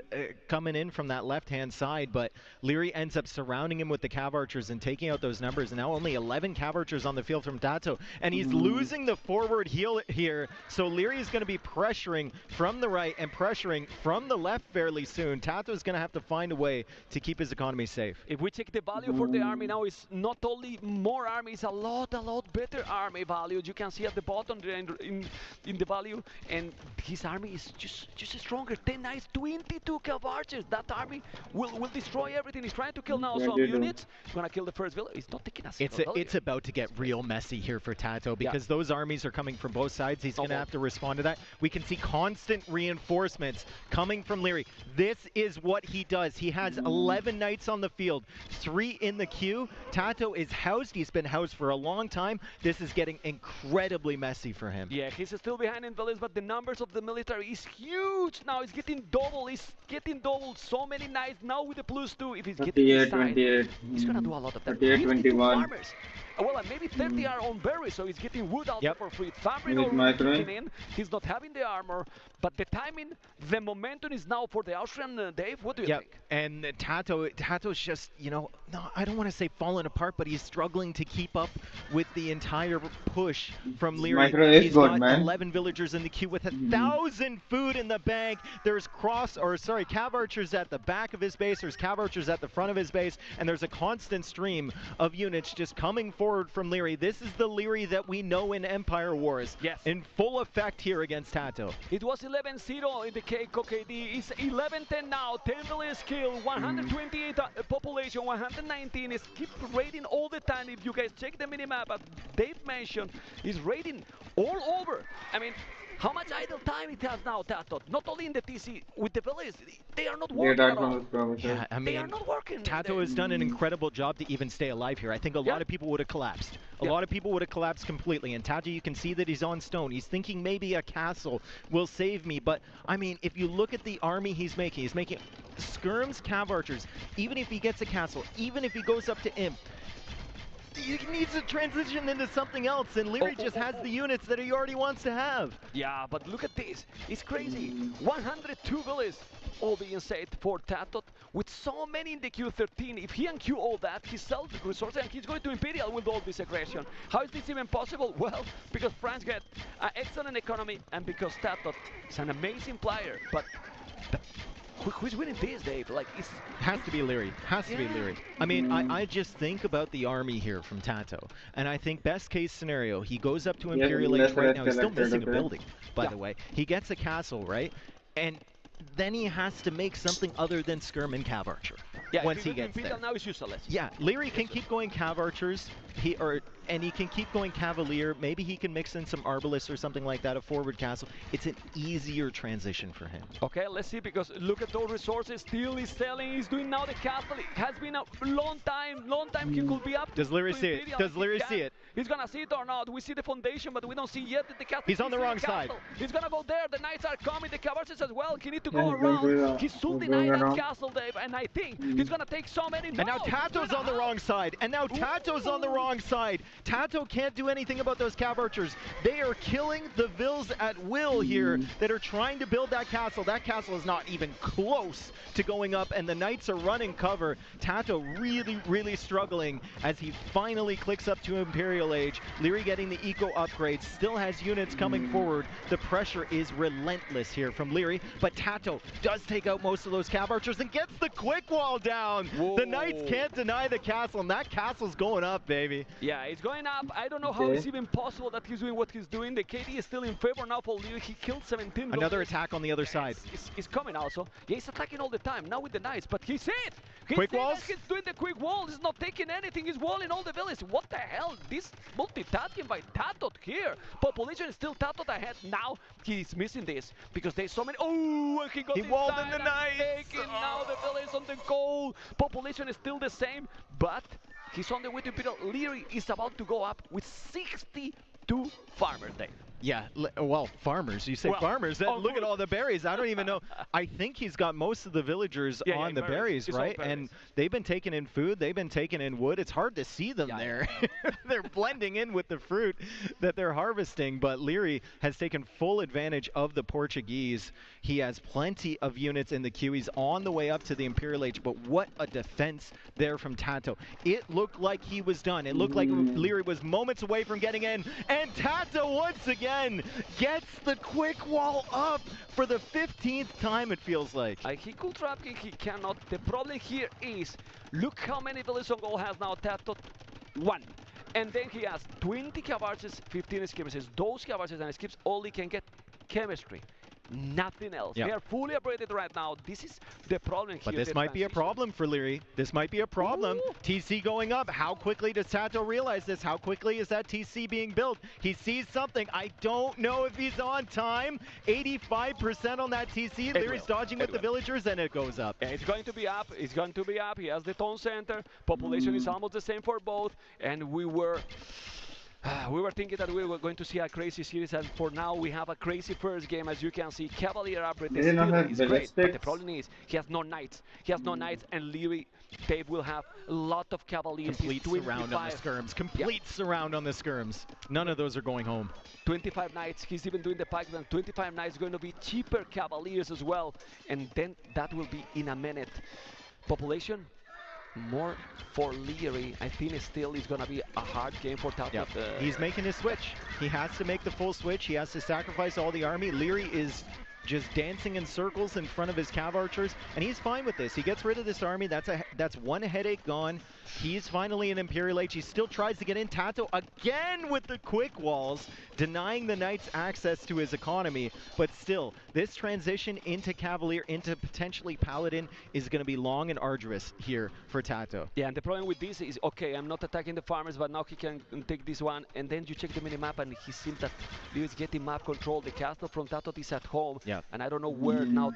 coming in from that left-hand side, but Leary ends up surrounding him with the cav archers and taking out those numbers. And now only 11 cav archers on the field from Tato, and he's losing the forward heel here. So Leary is going to be pressuring from the right and pressuring from the left fairly soon. Tato is going to have to find a way to keep his economy safe. If we check the value for the army now, it's not only more army, it's a lot better army value. You can see at the bottom in the value, and his army is just stronger. 10 knights, 22 cav archers. That army will destroy everything. He's trying to kill now some units. He's gonna kill the first village. He's not taking a single village. It's about to get real messy here for Tato, because those armies are coming from both sides. He's gonna have to respond to that. We can see constant reinforcements coming from Leary. This is what he does. He has 11 knights on the field, 3 in the queue. Tato is housed. He's been housed for a long time. This is getting incredibly messy for him. Yeah, he's still behind in village, but the numbers of the military is huge now. He's getting double. He's getting double. So many knights now with the +2. If he's getting inside, he's gonna do a lot of that. 21. Farmers. Well, maybe 30 are on berries, so he's getting wood out there for free. Fabric kicking in. He's not having the armor, but the timing, the momentum is now for the Austrian, Dave. What do you think? And Tato's just, you know, no, I don't want to say falling apart, but he's struggling to keep up with the entire push from Leary. He's got 11 villagers in the queue with 1,000 food in the bank. There's cav archers at the back of his base. There's cav archers at the front of his base, and there's a constant stream of units just coming forward from Leary. This is the Leary that we know in Empire Wars. Yes. In full effect here against Tato. It was 11-0 in the KD. It's 11-10 now. 10 villages killed, 128 population, 119. Is keep raiding all the time. If you guys check the minimap, as Dave mentioned, he's raiding all over. I mean, how much idle time it has now, Tato? Not only in the TC, with the villages, they are not working at all. Yeah, I mean, they are not working. Tato has done an incredible job to even stay alive here. I think a lot of people would have collapsed. A lot of people would have collapsed completely. And Tato, you can see that he's on stone. He's thinking maybe a castle will save me. But, I mean, if you look at the army he's making skirms, cav archers. Even if he gets a castle, even if he goes up to imp, he needs to transition into something else, and Leary just has the units that he already wants to have. Yeah, but look at this. It's crazy. 102 villas all being saved for Tatot with so many in the Q13. If he can Q all that, he sells the resources and he's going to Imperial with all this aggression. How is this even possible? Well, because France get an excellent economy and because Tatot is an amazing player. But who's winning this, Dave? Like, it has to be Leary. Has to be Leary. I mean, I just think about the army here from Tato, and I think best case scenario, he goes up to Imperial Age right now. He's still missing a building, by the way. He gets a castle, right? And then he has to make something other than Skirm and Cav Archer. Yeah, once he gets there. Now is useless. Yeah, Leary can keep going Cav Archers, and he can keep going Cavalier. Maybe he can mix in some Arbalest or something like that, a forward castle. It's an easier transition for him. Okay, let's see, because look at those resources. Still he's selling, he's doing now the castle. It has been a long time he could be up. Does Leary see it? Does Leary see it? He's gonna see it or not. We see the foundation, but we don't see yet the castle. He's on the wrong side. He's gonna go there. The knights are coming. The Cavarches as well. He needs to go around. He should deny that castle, Dave, and I think he's gonna take so many. And now Tato's on the wrong side. And now Tato's on the wrong side. Tato can't do anything about those Cav Archers. They are killing the Vils at will here that are trying to build that castle. That castle is not even close to going up, and the Knights are running cover. Tato really struggling as he finally clicks up to Imperial Age. Leary getting the eco upgrades, still has units coming forward. The pressure is relentless here from Leary, but Tato does take out most of those Cav Archers and gets the quick wall down. Whoa. The Knights can't deny the castle, and that castle's going up, baby. Yeah, it's going up. I don't know how it's even possible that he's doing what he's doing. The KD is still in favor now for Leary. He killed 17. Another attack on the other side. It's coming also. Yeah, he's attacking all the time, now with the Knights, but he's it! Quick walls? He's doing the quick walls. He's not taking anything. He's walling all the villages. What the hell? This multitasking by Tatot here. Population is still Tatot ahead. Now he's missing this because there's so many. Oh, and he walled in the Knights. Now the village on the goal. Population is still the same, but he's on the way to Imperial. Leary is about to go up with 62 farmers, Dave. Yeah, well, farmers. You say farmers. Look at all the berries. I don't even know. I think he's got most of the villagers on the berries, right? And they've been taking in food. They've been taking in wood. It's hard to see them there. They're blending in with the fruit that they're harvesting. But Leary has taken full advantage of the Portuguese. He has plenty of units in the queue. He's on the way up to the Imperial Age. But what a defense there from Tato. It looked like he was done. It looked like Leary was moments away from getting in. And Tato once again gets the quick wall up for the 15th time, it feels like. He could trap it, he cannot. The problem here is, look how many villages on goal has now Tato. 1. And then he has 20 Cav Archers, 15 skirmishes. Those Cav Archers and skips only can get chemistry. Nothing else. They are fully upgraded right now. This is the problem here. But this might be a problem for Leary. This might be a problem. TC going up. How quickly does Tato realize this? How quickly is that TC being built? He sees something. I don't know if he's on time. 85% on that TC. Leary's dodging with the villagers, and it goes up. Yeah, it's going to be up. It's going to be up. He has the town center. Population is almost the same for both. And we were thinking that we were going to see a crazy series, and for now we have a crazy first game. As you can see, Cavalier upgrade is great, but the problem is he has no knights. He has no knights, and Leary, Dave will have a lot of Cavaliers. Complete surround on the skirms. Complete surround on the skirms. None of those are going home. 25 knights. He's even doing the pipeline. 25 knights going to be cheaper Cavaliers as well, and then that will be in a minute. Population. More for Leary. I think still is going to be a hard game for Tato. He's making his switch. He has to make the full switch. He has to sacrifice all the army. Leary is just dancing in circles in front of his Cav Archers, and he's fine with this. He gets rid of this army. That's one headache gone. He's finally in Imperial Age. He still tries to get in. Tato again with the quick walls, denying the Knights access to his economy. But still, this transition into Cavalier, into potentially Paladin, is going to be long and arduous here for Tato. Yeah, and the problem with this is, okay, I'm not attacking the farmers, but now he can take this one. And then you check the minimap, and he seems that Leo is getting map control. The castle from Tato is at home. Yeah. And I don't know where now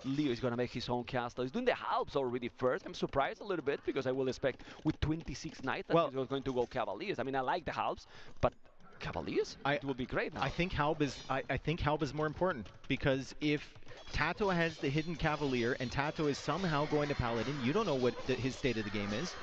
Leo is going to make his own castle. He's doing the halves already first. I'm surprised a little bit because I will expect with 26 knights that he's going to go Cavaliers. I mean, I like the halves, but Cavaliers? It will be great now. I think Halb is more important, because if Tato has the hidden Cavalier and Tato is somehow going to Paladin, you don't know what his state of the game is.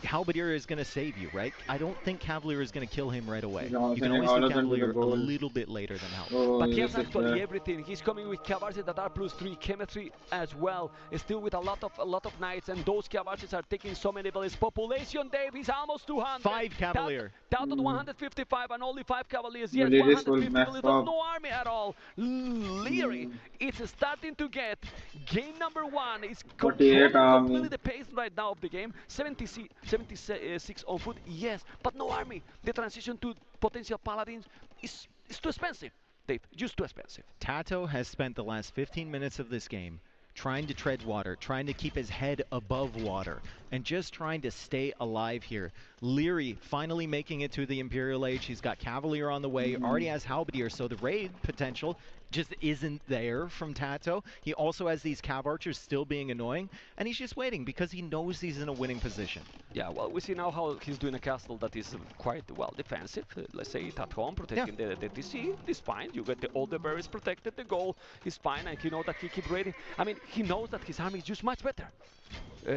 Halberdier is going to save you, right? I don't think Cavalier is going to kill him right away. You can sending always all do of them to the Cavalier a goal. little bit later than Halberdier. Oh, But he has this is actually everything. He's coming with Cavarces that are +3 chemistry as well. Still with a lot of knights, and those Cavarces are taking so many villages. Population, Dave, he's almost 200. 5 Cavalier. Down to 155 and only 5 Cavaliers. Yes, Really, this will 150 mess villages, up. no army at all. Leary is starting to get game number 1. He's 48 controlling army. completely the pace right now of the game. 76 on foot, yes, but no army. The transition to potential paladins is too expensive, Dave, just too expensive. Tato has spent the last 15 minutes of this game trying to tread water, trying to keep his head above water, and just trying to stay alive here. Leary finally making it to the Imperial Age. He's got Cavalier on the way, already has Halberdier, so the raid potential just isn't there from Tato. He also has these Cav Archers still being annoying, and he's just waiting because he knows he's in a winning position. Yeah, well, we see now how he's doing a castle that is quite well defensive. Let's say it at home, protecting the DC. It's fine. You get all the berries protected. The goal is fine, and he knows that he keeps raiding. I mean, he knows that his army is just much better,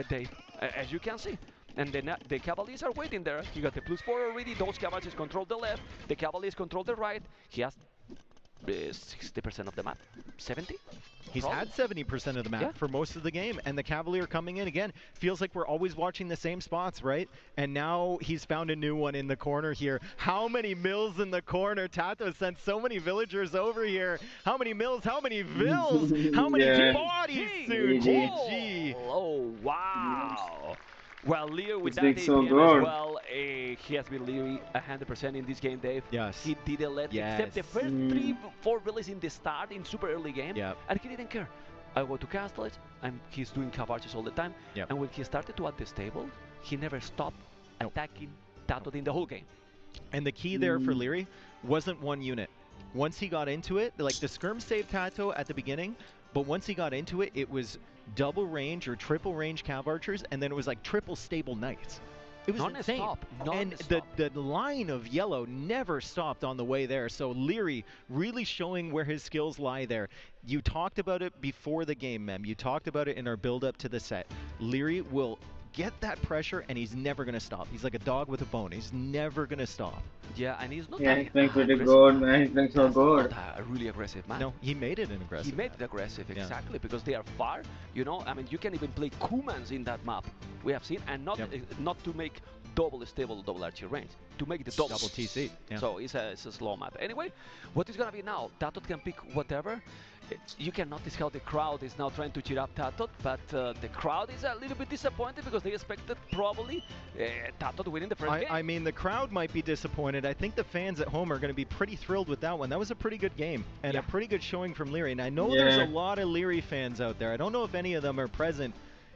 Dave, as you can see. And then the Cavaliers are waiting there. You got the +4 already. Those Cavaliers control the left. The Cavaliers control the right. He has 60% of the map. 70? He's had 70% of the map for most of the game, and the Cavalier coming in again. Feels like we're always watching the same spots, right? And now he's found a new one in the corner here. How many mills in the corner? Tato sent so many villagers over here. How many mills? How many vills? How many bodies soon? GG. Oh, wow. Well, Leo with that It's so APM good. as well, he has been Leo 100% in this game, Dave. Yes. He didn't let except the first 4 villages in the start, in super early game, and he didn't care. I go to castle it, and he's doing Cavarches all the time, and when he started to add the stable, he never stopped attacking Tato in the whole game. And the key there for Leary wasn't one unit. Once he got into it, like the skirm saved Tato at the beginning, but once he got into it, it was double range or triple range Cav Archers, and then it was like triple stable knights. It was insane. And the line of yellow never stopped on the way there. So Leary really showing where his skills lie there. You talked about it before the game, Mem. You talked about it in our build-up to the set. Leary will get that pressure, and he's never going to stop. He's like a dog with a bone. He's never going to stop. Yeah, and he's not he's playing pretty good, man. He's playing so good. Not a really aggressive man. No, he made it an aggressive. He made it aggressive, exactly, because they are far. You know, I mean, you can even play Kumans in that map. We have seen, and not not to make double stable, double archer range, to make the double TC. So it's a slow map. Anyway, what is gonna be now? Tato can pick whatever. You can notice how the crowd is now trying to cheer up Tato, but the crowd is a little bit disappointed because they expected probably Tato to win in the first game. I mean, the crowd might be disappointed. I think the fans at home are going to be pretty thrilled with that one. That was a pretty good game and a pretty good showing from Leary. And I know there's a lot of Leary fans out there. I don't know if any of them are present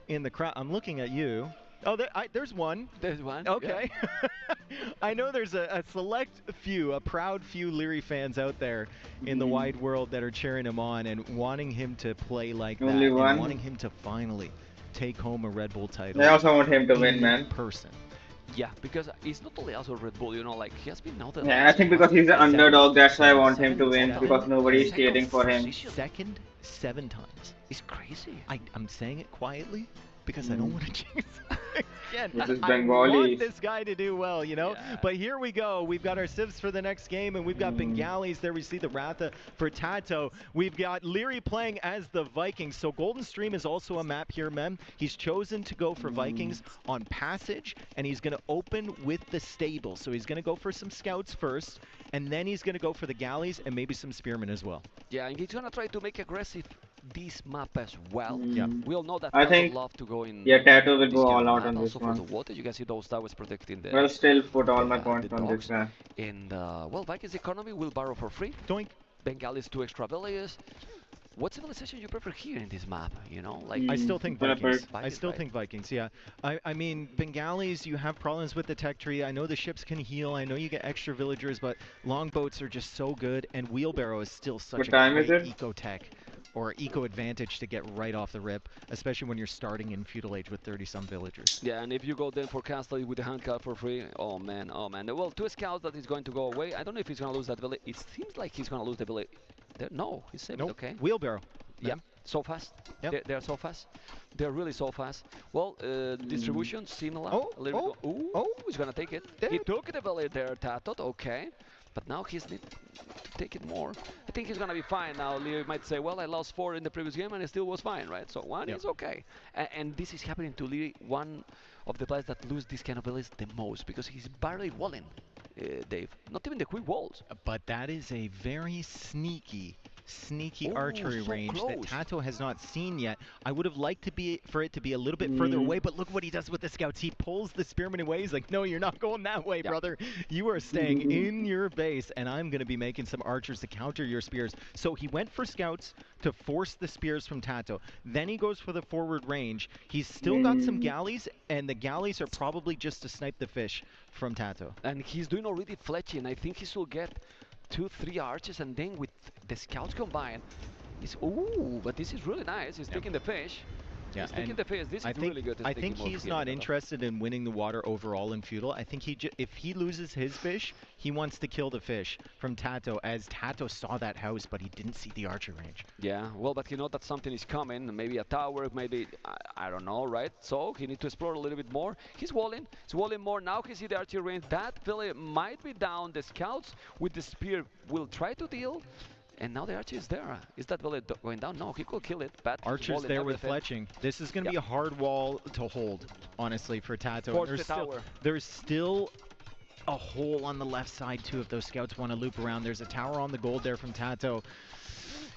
in the crowd. I'm looking at you. Oh, there's one. There's one. Okay. I know there's a select few, a proud few Leary fans out there in the wide world that are cheering him on and wanting him to play like that, and wanting him to finally take home a Red Bull title. I also want him to win, man. Person. Yeah, because it's not only also Red Bull, you know, like he has been now. I think because he's an underdog, that's why I want him to win, because nobody's cheering for him. Second 7 times. It's crazy. I'm saying it quietly because I don't want to jinx again. This is I Bengali. want this guy to do well, you know? But here we go. We've got our civs for the next game, and we've got Bengalis there. We see the Ratha for Tato. We've got Leary playing as the Vikings. So Golden Stream is also a map here, Mem. He's chosen to go for Vikings on Passage, and he's going to open with the stable. So he's going to go for some scouts first, and then he's going to go for the galleys and maybe some spearmen as well. Yeah, and he's going to try to make aggressive this map as well. Yeah. We all know that I think love to go in. Yeah, Tato will go all out on this also one. for the water, you can see those towers protecting the. Well, still put all my points on this guy. And well, Vikings economy will borrow for free. Doink. Bengalis 2 extra villages. What civilization you prefer here in this map? You know, like I still think Vikings. I Vikings, still right? think Vikings. Yeah. I mean, Bengalis, you have problems with the tech tree. I know the ships can heal. I know you get extra villagers, but longboats are just so good, and wheelbarrow is still such a great eco tech or eco advantage to get right off the rip, especially when you're starting in feudal age with 30-some villagers. Yeah, and if you go then for castle with the handcart for free, oh man, oh man. Well, 2 scouts that is going to go away. I don't know if he's going to lose that village. It seems like he's going to lose the village. No, he's saved. Nope. Okay. Wheelbarrow. Yeah. so fast. Yep. They're so fast. They're really so fast. Well, distribution similar. A little bit. Ooh, he's gonna take it. He took the belly there, Tatot. Okay, but now he's need to take it more. I think he's gonna be fine now. Leo might say, well, I lost 4 in the previous game and it still was fine, right? So 1 is okay. And this is happening to Leo, one of the players that lose this kind of abilities the most, because he's barely walling, Dave. Not even the quick walls. But that is a very sneaky archery range that Tato has not seen yet. I would have liked for it to be a little bit further away, but look what he does with the scouts. He pulls the spearman away. He's like, no, you're not going that way, brother. You are staying in your base, and I'm going to be making some archers to counter your spears. So he went for scouts to force the spears from Tato. Then he goes for the forward range. He's still got some galleys, and the galleys are probably just to snipe the fish from Tato. And he's doing already fletching. I think he should get 2-3 arches, and then with the scouts combined, but this is really nice. He's taking the fish. He's taking the fish. This is really good. I think he's not interested in winning the water overall in feudal. I think if he loses his fish, he wants to kill the fish from Tato, as Tato saw that house, but he didn't see the archer range. Yeah, well, but he knows that something is coming. Maybe a tower, maybe, I don't know, right? So he needs to explore a little bit more. He's walling more. Now he sees the archer range. That village might be down. The scouts with the spear will try to deal. And now the archer is there. Is that village going down? No, he could kill it. But Archer's there with fletching. This is going to be a hard wall to hold, honestly, for Tato. Force the tower. There's still a hole on the left side, too, if those scouts want to loop around. There's a tower on the gold there from Tato.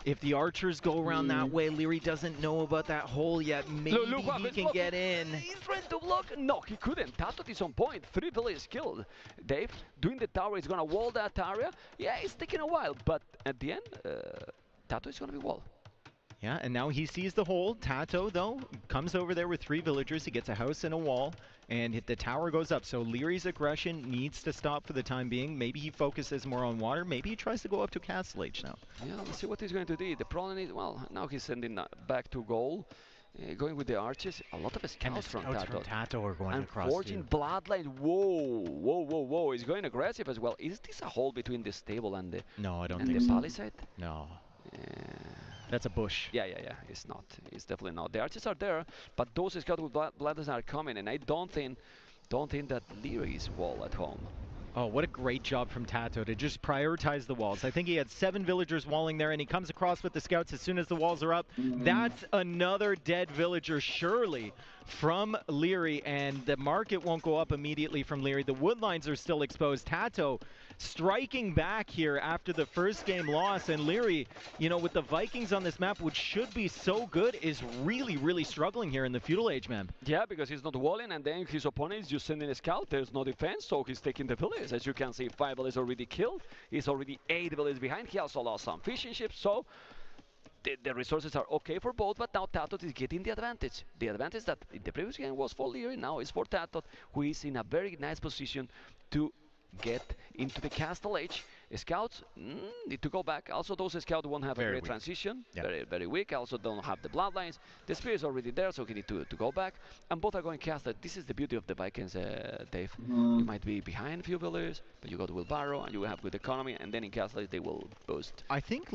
If the archers go around that way, Leary doesn't know about that hole yet. Maybe he can get in. He's trying to block. No, he couldn't. Tato is on point. 3 villages killed. Dave, doing the tower, is going to wall that area. Yeah, it's taking a while, but at the end, Tato is going to be walled. Yeah, and now he sees the hole. Tato, though, comes over there with 3 villagers. He gets a house and a wall, and the tower goes up. So Leary's aggression needs to stop for the time being. Maybe he focuses more on water. Maybe he tries to go up to Castle Age now. Yeah, let's see what he's going to do. The problem is, well, now he's sending back to goal. Going with the arches. A lot of scouts from Tato are going across. And forging bloodline. Whoa. He's going aggressive as well. Is this a hole between the stable and the No, I don't think the so. palisade? No. That's a bush. Yeah. It's not. It's definitely not. The archers are there, but those scouts with bladders are coming, and I don't think that Leary is wall at home. Oh, what a great job from Tato to just prioritize the walls. I think he had 7 villagers walling there, and he comes across with the scouts as soon as the walls are up. That's another dead villager, surely, from Leary, and the market won't go up immediately from Leary. The wood lines are still exposed. Tato striking back here after the first game loss, and Leary, you know, with the Vikings on this map, which should be so good, is really struggling here in the feudal age, man. Yeah, because he's not walling, and then his opponent is just sending a scout. There's no defense, so he's taking the village. As you can see, 5 villages already killed. He's already 8 villages behind. He also lost some fishing ships, so the resources are okay for both, but now Tato is getting the advantage. The advantage that in the previous game was for Leary, now is for Tato, who is in a very nice position to get into the castle age. Scouts need to go back. Also, those scouts won't have a great transition. Very weak. Also, don't have the bloodlines. The spear is already there, so he need to go back. And both are going castle. This is the beauty of the Vikings, Dave. You might be behind a few villagers, but you go to wheelbarrow and you will have good economy. And then in castle age, they will boost. I think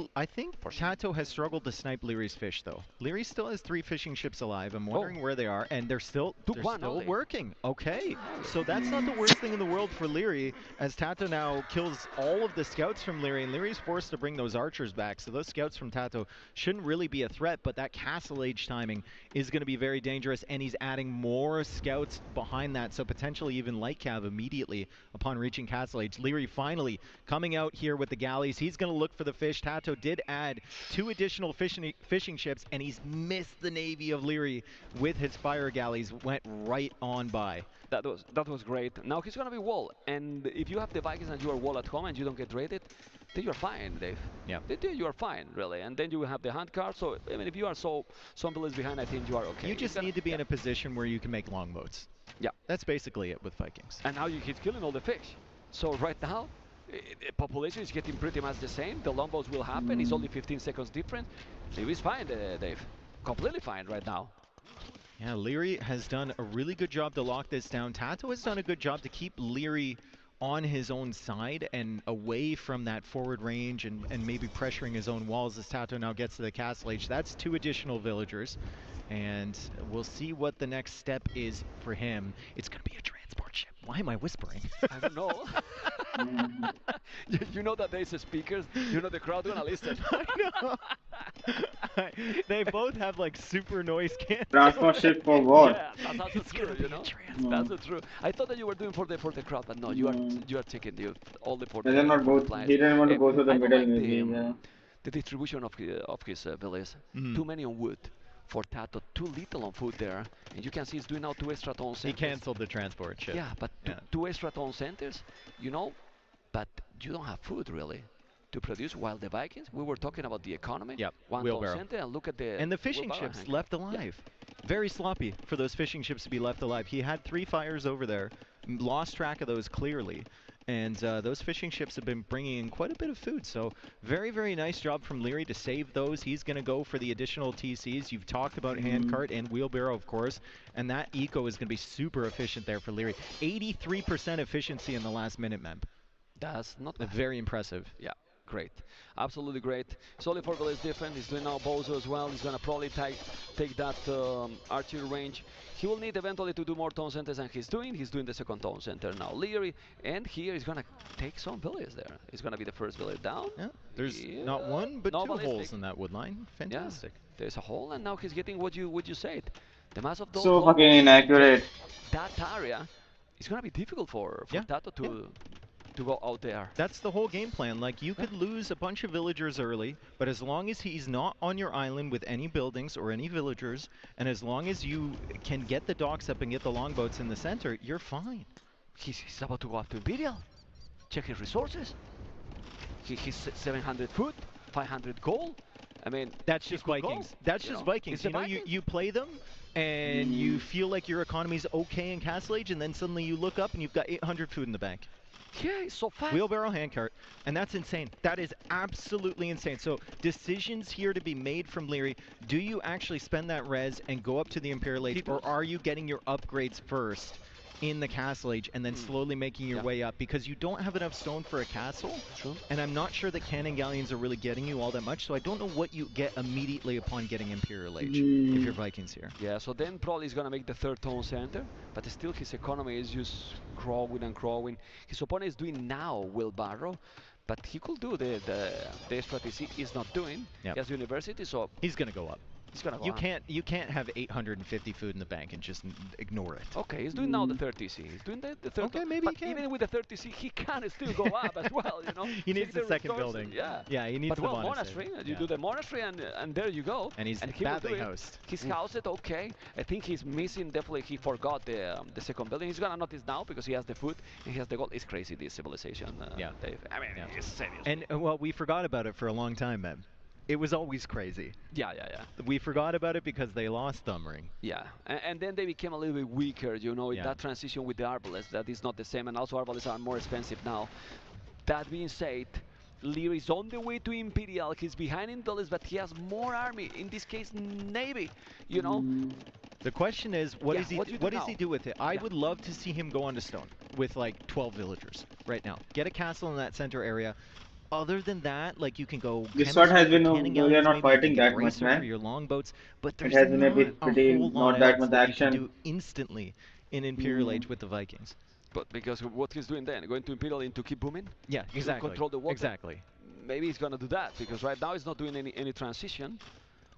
Tato has struggled to snipe Leary's fish, though. Leary still has 3 fishing ships alive. I'm wondering where they are, and they're still working. Okay, so that's not the worst thing in the world for Leary, as Tato now kills all of the scouts from Leary, and Leary's forced to bring those archers back. So those scouts from Tato shouldn't really be a threat, but that castle age timing is going to be very dangerous, and he's adding more scouts behind that, so potentially even light cav immediately upon reaching castle age. Leary finally coming out here with the galleys. He's going to look for the fish. Tato did add 2 additional fishing ships, and he's missed the navy of Leary with his fire galleys. Went right on by. That was great. Now he's gonna be wall, and if you have the Vikings and you are wall at home and you don't get raided, then you're fine, Dave. Yeah. Then you are fine, really. And then you have the hand card. So I mean, if you are some villages behind, I think you are okay. You just need to be in a position where you can make longboats. Yeah. That's basically it with Vikings. And now he's killing all the fish. So right now, the population is getting pretty much the same. The longboats will happen. It's only 15 seconds different. Leary's fine, Dave. Completely fine right now. Yeah, Leary has done a really good job to lock this down. Tato has done a good job to keep Leary on his own side and away from that forward range and maybe pressuring his own walls as Tato now gets to the castle age. That's 2 additional villagers, and we'll see what the next step is for him. It's going to be a transport ship. Why am I whispering? I don't know. you know that there's speakers. You know the crowd gonna listen. I know. They both have like super noise canceling. Transport ship for what? Yeah, that's also true. You know, that's true. I thought that you were doing for the crowd, but no, you are taking only for the. They're not both. He didn't want to go to the middle, like maybe. the distribution of his villas. Too many on wood. For Tato, too little on food there, and you can see he's doing now 2 extra tone centers. He cancelled the transport ship. Yeah, but 2 extra tone centers, you know, but you don't have food really to produce. While the Vikings, we were talking about the economy. Yep, 1 wheelbarrow. tone center, and look at the. And the fishing ships left alive. Very sloppy for those fishing ships to be left alive. He had 3 fires over there, lost track of those clearly. And those fishing ships have been bringing in quite a bit of food. So very, very nice job from Leary to save those. He's going to go for the additional TCs. You've talked about handcart and wheelbarrow, of course. And that eco is going to be super efficient there for Leary. 83% efficiency in the last minute, Mem. That's not bad. Very impressive. Yeah. Great, absolutely great. Solely Forville is different. He's doing now Bozo as well. He's gonna probably take that archery range. He will need eventually to do more tone centers than he's doing. He's doing the second tone center now. Leary, and here he's gonna take some villages there. He's gonna be the first village down. Yeah, there's not one but 2 holes in that wood line. Fantastic. Yeah, there's a hole, and now he's getting what you said. The mass of those. So fucking inaccurate. That area is gonna be difficult for Tato to go out there. That's the whole game plan. Like, you could lose a bunch of villagers early, but as long as he's not on your island with any buildings or any villagers, and as long as you can get the docks up and get the longboats in the center, you're fine. He's about to go after Imperial. Check his resources. He's 700 food, 500 gold. I mean, that's just Vikings. That's just Vikings. You know, you play them, and you feel like your economy's okay in Castle Age, and then suddenly you look up and you've got 800 food in the bank. Yeah, he's so fast. Wheelbarrow handcart, and that's insane. That is absolutely insane. So decisions here to be made from Leary. Do you actually spend that res and go up to the Imperial Age, or are you getting your upgrades first in the Castle Age and then slowly making your way up? Because you don't have enough stone for a castle, and I'm not sure that cannon galleons are really getting you all that much, so I don't know what you get immediately upon getting Imperial Age if you're Vikings here. Yeah, so then probably he's going to make the 3rd tone center, but still his economy is just growing and growing. His opponent is doing now wheelbarrow, but he could do the strategy he's not doing. He has university, so he's going to go up. He's gonna go you can't have 850 food in the bank and just ignore it. Okay, he's doing now the 30C. He's doing the 30. Okay, maybe he can. Even with the 30C, he can still go up as well. You know. He needs the second building. Yeah, he needs the monastery. You do the monastery, and there you go. And he's badly housed. He's housed. Okay, I think he's missing. Definitely, he forgot the second building. He's gonna notice now because he has the food and he has the gold. It's crazy, this civilization. Dave. I mean, it's serious. And well, we forgot about it for a long time, man. It was always crazy. Yeah. We forgot about it because they lost Thumbring. Yeah, and then they became a little bit weaker, you know, in that transition with the Arbalests. That is not the same, and also Arbalests are more expensive now. That being said, Leary is on the way to Imperial. He's behind in the list, but he has more army. In this case, Navy, you know. The question is, what does he do with it? I would love to see him go on to stone with like 12 villagers right now. Get a castle in that center area. Other than that, like, you can go. This squad has been they're not fighting that much, man. For your longboats, but there's it has been a bit pretty not that much action. Do instantly in Imperial Age with the Vikings. But because of what he's doing then, going to Imperial Age to keep booming. Yeah, exactly. Control the water. Exactly. Maybe he's gonna do that because right now he's not doing any transition.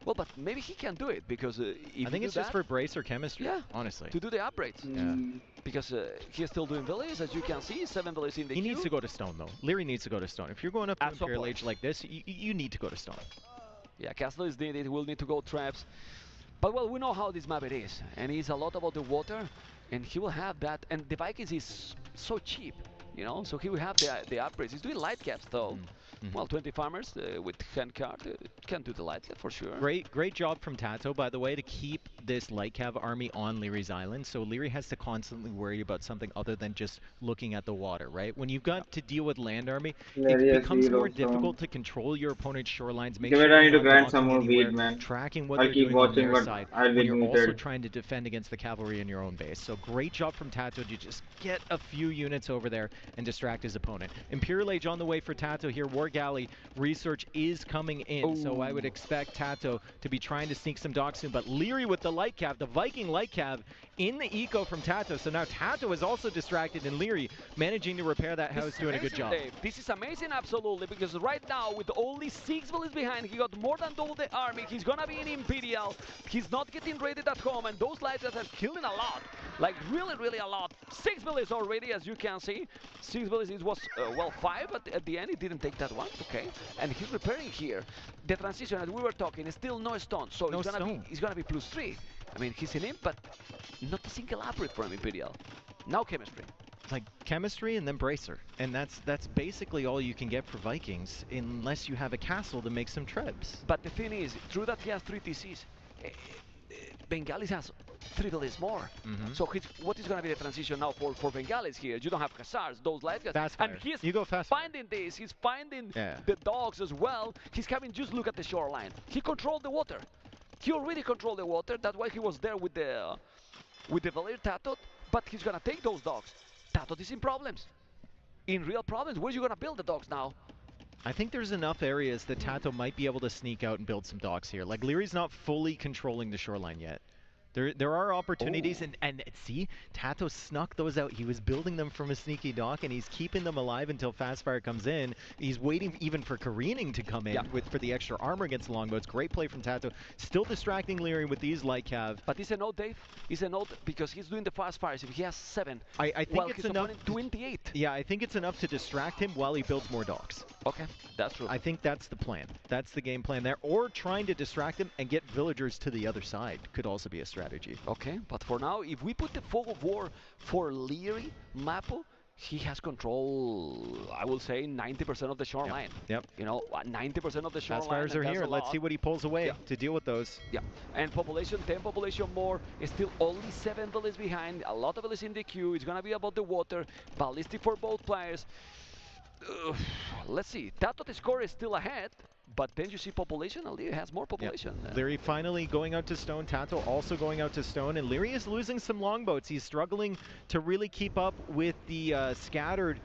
Well, but maybe he can do it because if I think it's just for brace or chemistry. Yeah, honestly. To do the upgrades. Yeah. Because he's still doing villages, as you can see, 7 villages in the queue. He needs to go to stone though. Leary needs to go to stone. If you're going up to Imperial Age like this, you need to go to stone. Yeah, Castle is needed. We'll need to go traps. But well, we know how this map it is, and it's a lot about the water, and he will have that. And the Vikings is so cheap, you know, so he will have the upgrades. He's doing light caps though. Well, 20 farmers with hand card can do the light cav for sure. Great job from Tato, by the way, to keep this light cav army on Leary's island. So Leary has to constantly worry about something other than just looking at the water, right? When you've got to deal with land army, it becomes more difficult to control your opponent's shorelines. Make sure I need to you're not grind some docking more anywhere, weed, man. tracking what I'll they're keep doing on watching, their but side, I'll be when you're also muted. trying to defend against the cavalry in your own base. So great job from Tato to just get a few units over there and distract his opponent. Imperial Age on the way for Tato here. War Galley research is coming in, so I would expect Tato to be trying to sneak some docks soon. But Leary with the light cav, the Viking light cav in the eco from Tato. So now Tato is also distracted, and Leary managing to repair that house, doing a good job. Dave. This is amazing, absolutely, because right now with only 6 villages behind, he got more than double the army. He's gonna be in Imperial. He's not getting raided at home, and those lights are killing a lot. Like really a lot. 6 villages already, as you can see. 6 villages was well 5, but at the end he didn't take that one. Okay, and he's repairing here. The transition, as we were talking, is still no stone, so it's gonna be +3. I mean, he's in it, but not a single upgrade from Imperial. Now chemistry. Like chemistry and then bracer, and that's basically all you can get for Vikings unless you have a castle to make some trebs. But the thing is, true that he has 3 TCs, Bengalis has 3 villages more. So what is going to be the transition now for Bengalis here? You don't have Khazars, those light guys, and he's finding this. He's finding the dogs as well. He's having just look at the shoreline. He controlled the water. He already controlled the water. That's why he was there with the Valir Tatot. But he's gonna take those dogs. Tatot is in problems. In real problems. Where's you gonna build the dogs now? I think there's enough areas that Tato might be able to sneak out and build some docks here. Like Leary's not fully controlling the shoreline yet. There are opportunities, and see, Tato snuck those out. He was building them from a sneaky dock, and he's keeping them alive until Fastfire comes in. He's waiting even for careening to come in for the extra armor against the longboats. Great play from Tato. Still distracting Leary with these light cav. But it's a note, Dave. It's a note because he's doing the Fastfires. If he has 7, I think it's enough. 28. Yeah, I think it's enough to distract him while he builds more docks. Okay, that's true. I think that's the plan. That's the game plan there. Or trying to distract him and get villagers to the other side could also be a strategy. Okay, but for now, if we put the fog of war for Leary, Mapo, he has control, I will say, 90% of the shoreline. Yep. You know, 90% of the shoreline. Fastfires are here. Let's see what he pulls away to deal with those. Yeah, and population, 10 population more. Is still only 7 villages behind. A lot of villages in the queue. It's going to be about the water. Ballistic for both players. Let's see. Tato score is still ahead. But then you see population, and Leary has more population. Leary finally going out to stone, Tato also going out to stone, and Leary is losing some longboats. He's struggling to really keep up with the scattered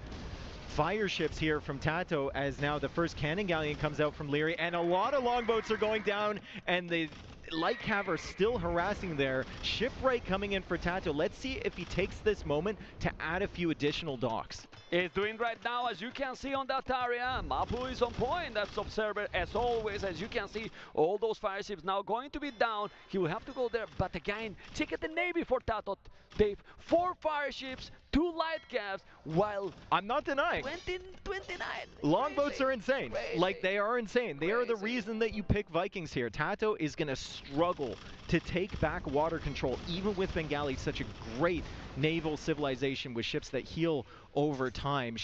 fire ships here from Tato, as now the first cannon galleon comes out from Leary, and a lot of longboats are going down, and the light cav are still harassing there. Shipwright coming in for Tato. Let's see if he takes this moment to add a few additional docks. He's doing right now, as you can see on that area. Mapu is on point. That's Observer, as always. As you can see, all those fire ships now going to be down. He will have to go there. But again, check out the Navy for Tato. Dave, 4 fire ships, 2 light cavs, while... I'm not denying. 29. Longboats are insane. Crazy. Like, they are insane. They are the reason that you pick Vikings here. Tato is going to struggle to take back water control, even with Bengali, such a great naval civilization with ships that heal over time,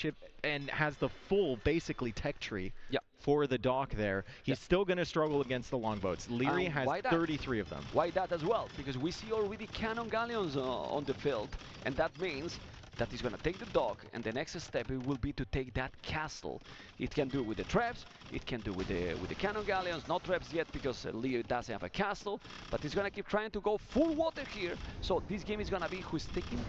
and has the full, basically, tech tree for the dock there. He's still going to struggle against the longboats. Leary has 33 of them. Why that as well? Because we see already cannon galleons on the field, and that means that he's going to take the dock, and the next step it will be to take that castle. It can do with the traps, it can do with the cannon galleons, not traps yet because Leo doesn't have a castle, but he's going to keep trying to go full water here. So this game is going to be who's taking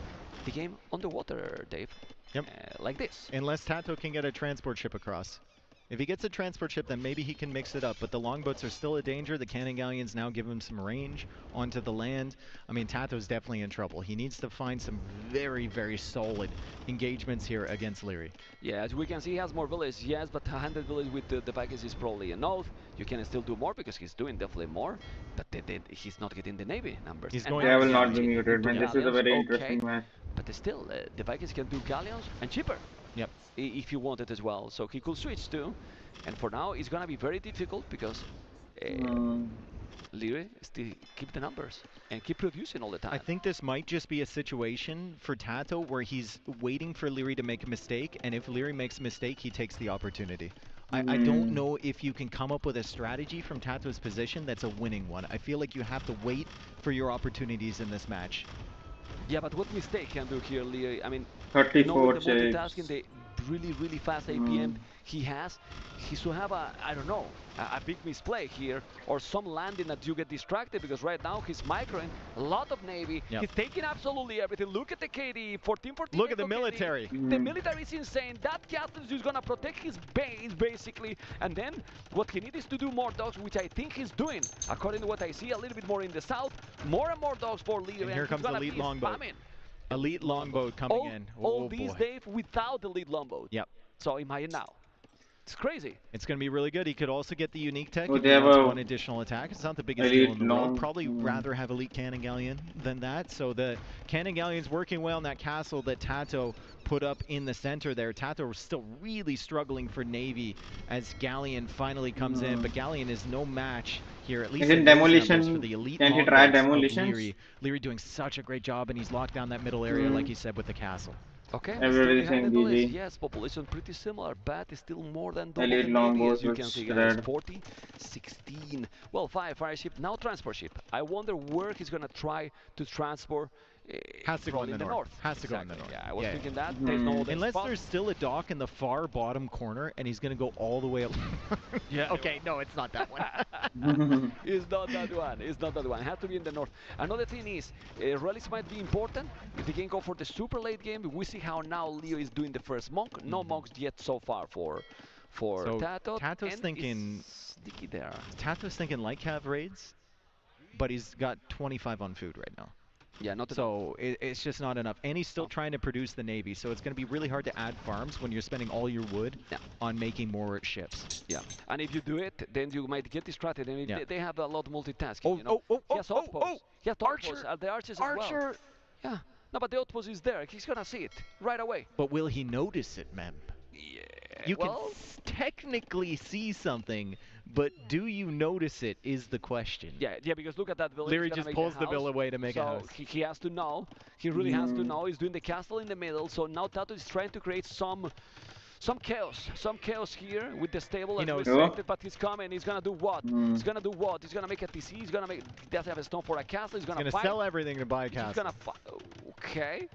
the game on the water, Dave. Yep. Like this. Unless Tato can get a transport ship across. If he gets a transport ship, then maybe he can mix it up. But the longboats are still a danger. The cannon galleons now give him some range onto the land. I mean, Tato's definitely in trouble. He needs to find some very, very solid engagements here against Leary. Yeah, as we can see, he has more villages, yes, but 100 villages with the Vikings is probably enough. You can still do more because he's doing definitely more, but he's not getting the Navy numbers. I will not be muted, man. This is a very interesting match. But still, the Vikings can do galleons and cheaper. Yep. If you want it as well, so he could switch too. And for now, it's gonna be very difficult because Leary still keep the numbers and keep producing all the time. I think this might just be a situation for Tato where he's waiting for Leary to make a mistake, and if Leary makes a mistake, he takes the opportunity. I don't know if you can come up with a strategy from Tato's position that's a winning one. I feel like you have to wait for your opportunities in this match. Yeah, but what mistake can do here, Leo? I mean, 34 the multitasking, the really fast APM he has, he should have a, I don't know, a big misplay here, or some landing that you get distracted, because right now he's microing a lot of Navy. He's taking absolutely everything. Look at the KD, 14. Look at the military. The military is insane. That castle is going to protect his base, basically, and then what he needs is to do more dogs, which I think he's doing. According to what I see, a little bit more in the south, more and more dogs for Leo. And here comes the lead longboat. Elite longboat coming in. All these days without the lead longboat. Yep. So imagine now. It's crazy. It's going to be really good. He could also get the unique tech Oh, if he wants one additional attack. It's not the biggest deal in the world. Probably rather have elite cannon galleon than that. So the cannon galleon's working well in that castle that Tato put up in the center there. Tato was still really struggling for Navy as Galleon finally comes in, but Galleon is no match here, at least in demolition. For the elite can he try demolition? Leary doing such a great job, and he's locked down that middle area, like he said, with the castle. Okay, everything GG. Yes, population pretty similar, but it's still more than double. Elite longbows, you can see, guys, 40, 16. Well, 5 fire ship, now transport ship. I wonder where he's gonna try to transport. Has to go in the north. Has to go in the north. Yeah, I was thinking that. There's no other Unless spot. there's still a dock in the far bottom corner, and he's gonna go all the way up. Yeah. Okay, no, it's not that one. It's not that one. It's not that one. It has to be in the north. Another thing is, relics might be important if they can go for the super late game. We see how now Leo is doing the first monk. No monks yet so far for so Tato. Tato's thinking sticky there. Tato's thinking light cav raids, but he's got 25 on food right now. Yeah, not so it's just not enough, and he's still trying to produce the Navy. So it's going to be really hard to add farms when you're spending all your wood on making more ships. Yeah, and if you do it, then you might get distracted, and they have a lot of multitasking. Oh, you know? Yes, outposts. Yes, Archer. The archers as well. Yeah, no, but the outpost is there. He's gonna see it right away. But will he notice it, Mem? Yeah. You can technically see something, but do you notice it is the question. Yeah, because look at that village. Leary just pulls the villa away to make a house. So he has to know. He really has to know. He's doing the castle in the middle. So now Tato is trying to create some chaos here with the stable as expected, but he's coming. He's gonna do what? He's gonna do what? He's gonna make a TC. He doesn't have a stone for a castle. He's gonna sell everything to buy a castle. He's gonna okay.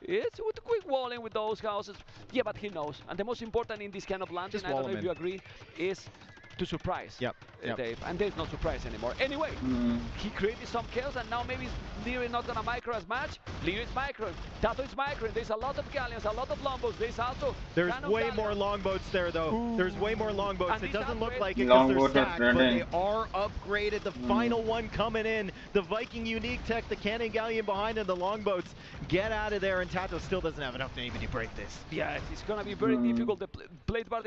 It's with a quick walling with those houses. Yeah, but he knows. And the most important in this kind of landing, I don't know if you agree, is to surprise Dave. And there's no surprise anymore. Anyway, he created some chaos, and now maybe Leary not gonna micro as much. Leary is microing. Tato is microing. There's a lot of galleons, a lot of longboats. There's way more longboats there, though. There's way more longboats. It doesn't look like it because they're stacked, but they are upgraded. The final one coming in. The Viking unique tech, the cannon galleon behind, and the longboats get out of there, and Tato still doesn't have enough Navy to break this. Yeah, it's gonna be very difficult. The blade bar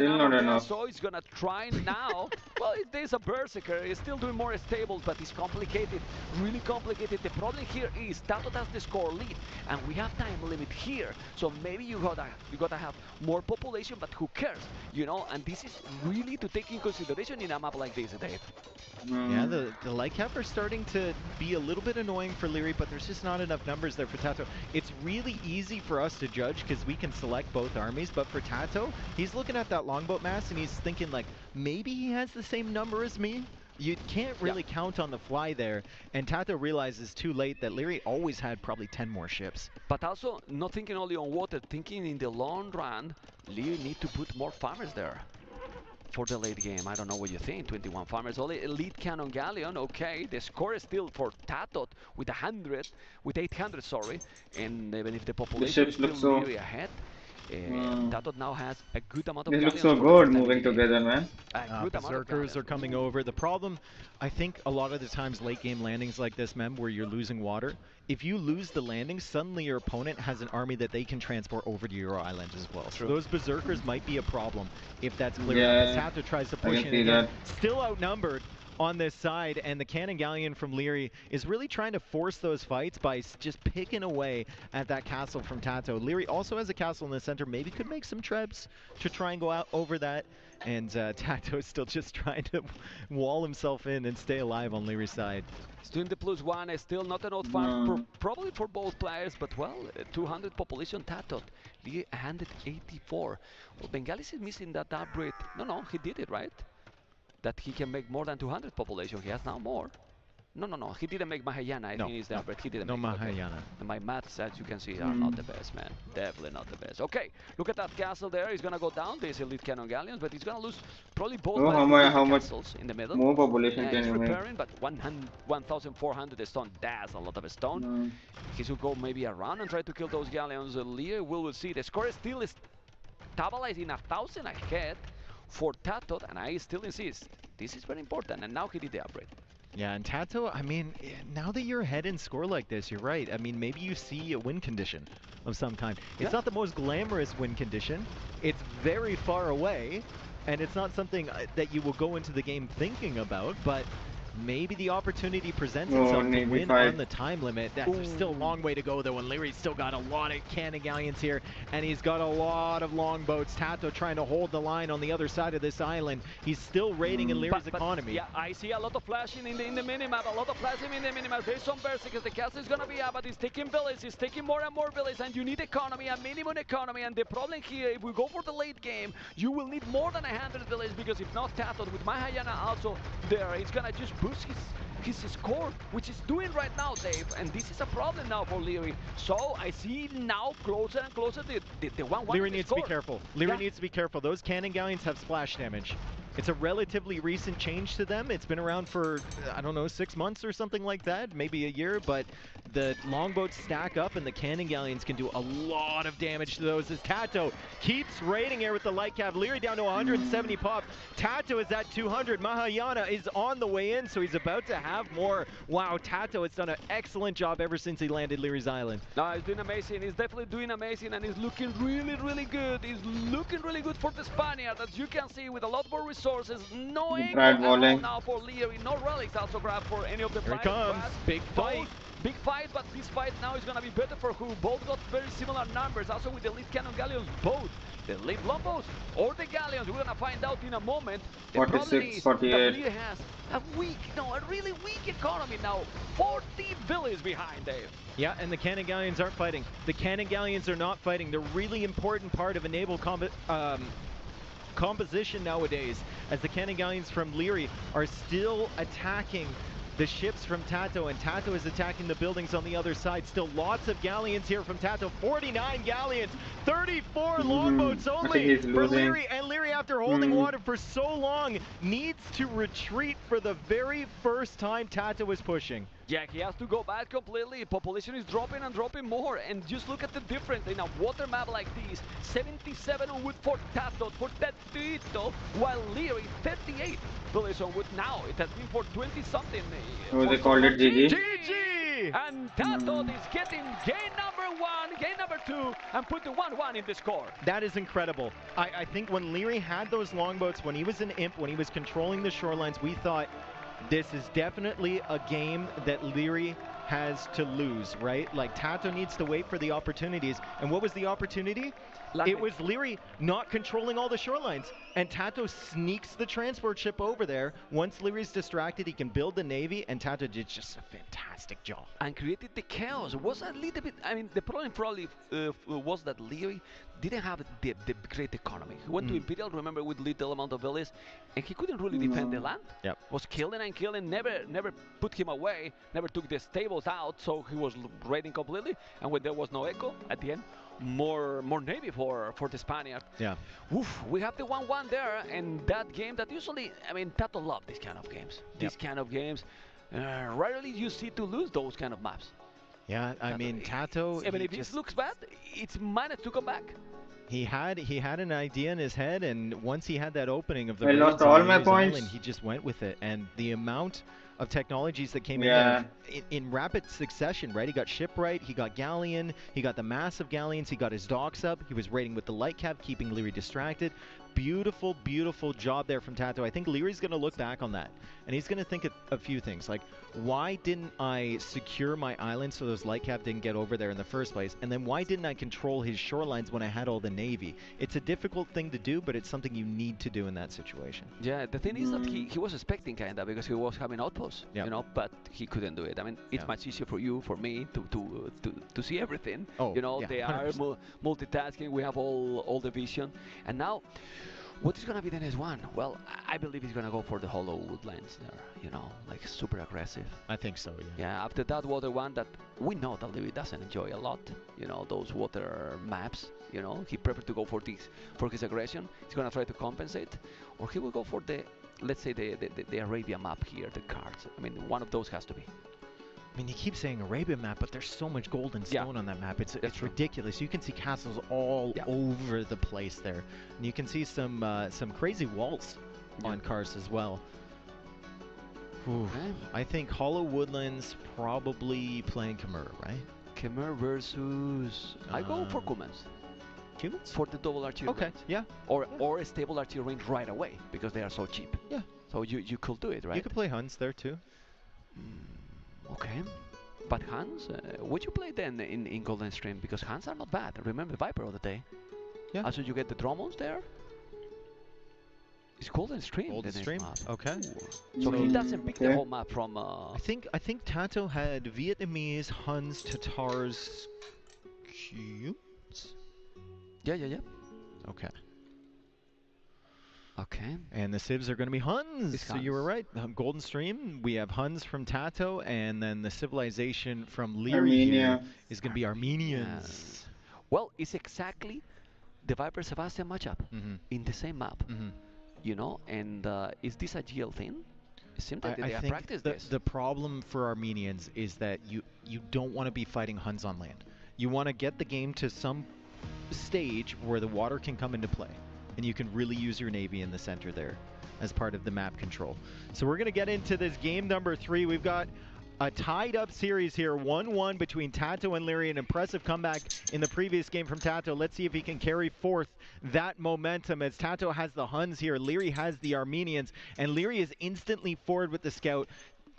so he's gonna try now. Well, there's a berserker. He's still doing more stables, but it's complicated, really complicated. The problem here is Tato has the score lead, and we have time limit here. So maybe you gotta have more population, but who cares, you know? And this is really to take in consideration in a map like this, Dave. Yeah, the light cap are starting to be a little bit annoying for Leary, but there's just not enough numbers there for Tato. It's really easy for us to judge because we can select both armies, but for Tato, he's looking at that longboat mass and he's thinking like, maybe he has the same number as me? You can't really count on the fly there, and Tato realizes too late that Leary always had probably 10 more ships. But also, not thinking only on water, thinking in the long run, Leary need to put more farmers there for the late game. I don't know what you think. 21 farmers, only elite cannon galleon. Okay, the score is still for Tato with 800, sorry. And even if the population is still Leary ahead, Tato now has a good amount of galleons. This looks so good moving together, man. Berserkers are coming over. The problem, I think, a lot of the times late game landings like this, Mem, where you're losing water, if you lose the landing, suddenly your opponent has an army that they can transport over to your island as well. So those berserkers might be a problem if that's clear. Tato tries to push in again. Still outnumbered, on this side, and the Cannon Galleon from Leary is really trying to force those fights by just picking away at that castle from Tato. Leary also has a castle in the center, maybe could make some trebs to try and go out over that, and Tato is still just trying to wall himself in and stay alive on Leary's side. Still in the +1, is still not enough fun, probably for both players, but well, 200 population Tato, Leary 184. Well, Bengalis is missing that upgrade. No, he did it, right? That he can make more than 200 population. He has now more. No. He didn't make Mahayana. I think he's there, but he didn't make Mahayana. Okay. My maths, as you can see, are not the best, man. Definitely not the best. Okay, look at that castle there. He's gonna go down. There's elite cannon galleons, but he's gonna lose probably both how much castles in the middle. More population can he's you repairing, but 1,400 stone. That's a lot of stone. He should go maybe around and try to kill those galleons. Lear will see. The score still is stabilizing 1,000 ahead for Tato, and I still insist. This is very important, and now he did the upgrade. Yeah, and Tato, I mean, now that you're ahead in score like this, you're right. I mean, maybe you see a win condition of some kind. It's not the most glamorous win condition. It's very far away, and it's not something that you will go into the game thinking about, but maybe the opportunity presents itself to win on the time limit. There's still a long way to go, though, and Leary's still got a lot of cannon galleons here, and he's got a lot of longboats. Tato trying to hold the line on the other side of this island. He's still raiding in Leary's economy. Yeah, I see a lot of flashing in the minimap, a lot of flashing in the minimap. There's some berserkers. The castle is going to be up, but he's taking villages. He's taking more and more villages, and you need economy, a minimum economy, and the problem here, if we go for the late game, you will need more than 100 villages, because if not Tato, with Mahayana also there, it's going to just boost his score, which is doing right now, Dave, and this is a problem now for Leary. So I see now closer and closer the 1-1. Leary needs to be careful. Leary needs to be careful. Those cannon galleons have splash damage. It's a relatively recent change to them. It's been around for, I don't know, 6 months or something like that, maybe a year, but the longboats stack up and the cannon galleons can do a lot of damage to those as Tato keeps raiding here with the light cap. Leary down to 170 pop. Tato is at 200. Mahayana is on the way in, so he's about to have more. Wow, Tato has done an excellent job ever since he landed Leary's Island. No, he's doing amazing. He's definitely doing amazing, and he's looking really, really good. He's looking really good for the Spaniard, as you can see, with a lot more resources. No angle now for Leary. No relics also grab for any of the players. Here he comes. Big fight. Big fight, but this fight now is going to be better for who? Both got very similar numbers. Also with the elite cannon galleons, both the elite longbows or the galleons. We're going to find out in a moment. The 46, 48. That Leary has a really weak economy now. 40 villages behind, Dave. Yeah, and the cannon galleons aren't fighting. The cannon galleons are not fighting. The really important part of a naval composition nowadays, as the cannon galleons from Leary are still attacking the ships from Tato, and Tato is attacking the buildings on the other side. Still lots of galleons here from Tato. 49 galleons, 34 longboats only for Leary, and Leary, after holding water for so long, needs to retreat for the very first time Tato is pushing. Yeah, he has to go back completely. Population is dropping and dropping more, and just look at the difference in a water map like this. 77 on wood for Tato, for Tatito, while Leary 38 villages on wood now. It has been for 20-something. Oh, they called it GG. GG! And Tato is getting game number 1, game number 2, and put the 1-1 in the score. That is incredible. I think when Leary had those longboats, when he was an imp, when he was controlling the shorelines, we thought, this is definitely a game that Leary has to lose, right? Like, Tato needs to wait for the opportunities. And what was the opportunity? It was Leary not controlling all the shorelines. And Tato sneaks the transport ship over there. Once Leary's distracted, he can build the navy, and Tato did just a fantastic job. And created the chaos. Was a little bit, I mean, the problem probably was that Leary didn't have the great economy. He went to Imperial, remember, with little amount of villas, and he couldn't really defend the land. Yep. Was killing and killing, never put him away, never took the stables out, so he was raiding completely. And when there was no echo at the end, more navy for the Spaniard. Yeah. Oof, we have the 1-1 there, and that game that usually, I mean, Tato loved these kind of games. These kind of games, rarely you see to lose those kind of maps. Yeah, I mean, Tato. I mean, if it looks bad, it's managed to come back. He had an idea in his head, and once he had that opening of the I lost all my points. Island, he just went with it. And the amount of technologies that came in Yeah. there in rapid succession, right? He got Shipwright, he got Galleon, he got the massive Galleons, he got his docks up, he was raiding with the light cap, keeping Leary distracted. Beautiful, beautiful job there from Tato. I think Leary's going to look back on that, and he's going to think a few things, like, why didn't I secure my island so those light cap didn't get over there in the first place, and then why didn't I control his shorelines when I had all the navy? It's a difficult thing to do, but it's something you need to do in that situation. Yeah, the thing is that he was expecting kinda, because he was having outposts, you know, but he couldn't do it. I mean, it's much easier for you, for me, to see everything. Oh, you know, yeah, they are multitasking. We have all the vision, and now. What is going to be the next one? Well, I believe he's going to go for the hollow woodlands there, you know, like super aggressive. I think so, yeah. Yeah, after that water one that we know that Leary doesn't enjoy a lot, you know, those water maps, you know, he preferred to go for his aggression. He's going to try to compensate, or he will go for the, let's say, the Arabia map here, the cards. I mean, one of those has to be. I mean, you keep saying Arabian map, but there's so much gold and stone on that map. It's ridiculous. You can see castles all over the place there, and you can see some crazy walls on Kars as well. I think Hollow Woodlands probably playing Khmer, right? Khmer versus... I go for Cumans. Cumans? For the double archery range. Yeah. Or a stable archery range right away, because they are so cheap. Yeah. So you could do it, right? You could play Huns there too. Okay, but Hans, would you play then in Golden Stream? Because Hans are not bad. Remember Viper of the day. Yeah. Also, you get the Drommels there. It's Golden Stream. Golden Stream. Map. Okay. So he doesn't pick the whole map from. I think Tato had Vietnamese, Huns, Tatars, Cubes. Yeah. Okay. Okay. And the civs are going to be Huns. So you were right. Golden Stream, we have Huns from Tato, and then the civilization from Leary is going to be Armenians. Well, it's exactly the Viper Sebastian matchup in the same map. You know, and is this a GL thing? It seems that they have practiced this. The problem for Armenians is that you don't want to be fighting Huns on land. You want to get the game to some stage where the water can come into play, and you can really use your navy in the center there as part of the map control. So we're going to get into this game number 3. We've got a tied-up series here, 1-1 between Tato and Leary. An impressive comeback in the previous game from Tato. Let's see if he can carry forth that momentum, as Tato has the Huns here, Leary has the Armenians, and Leary is instantly forward with the scout,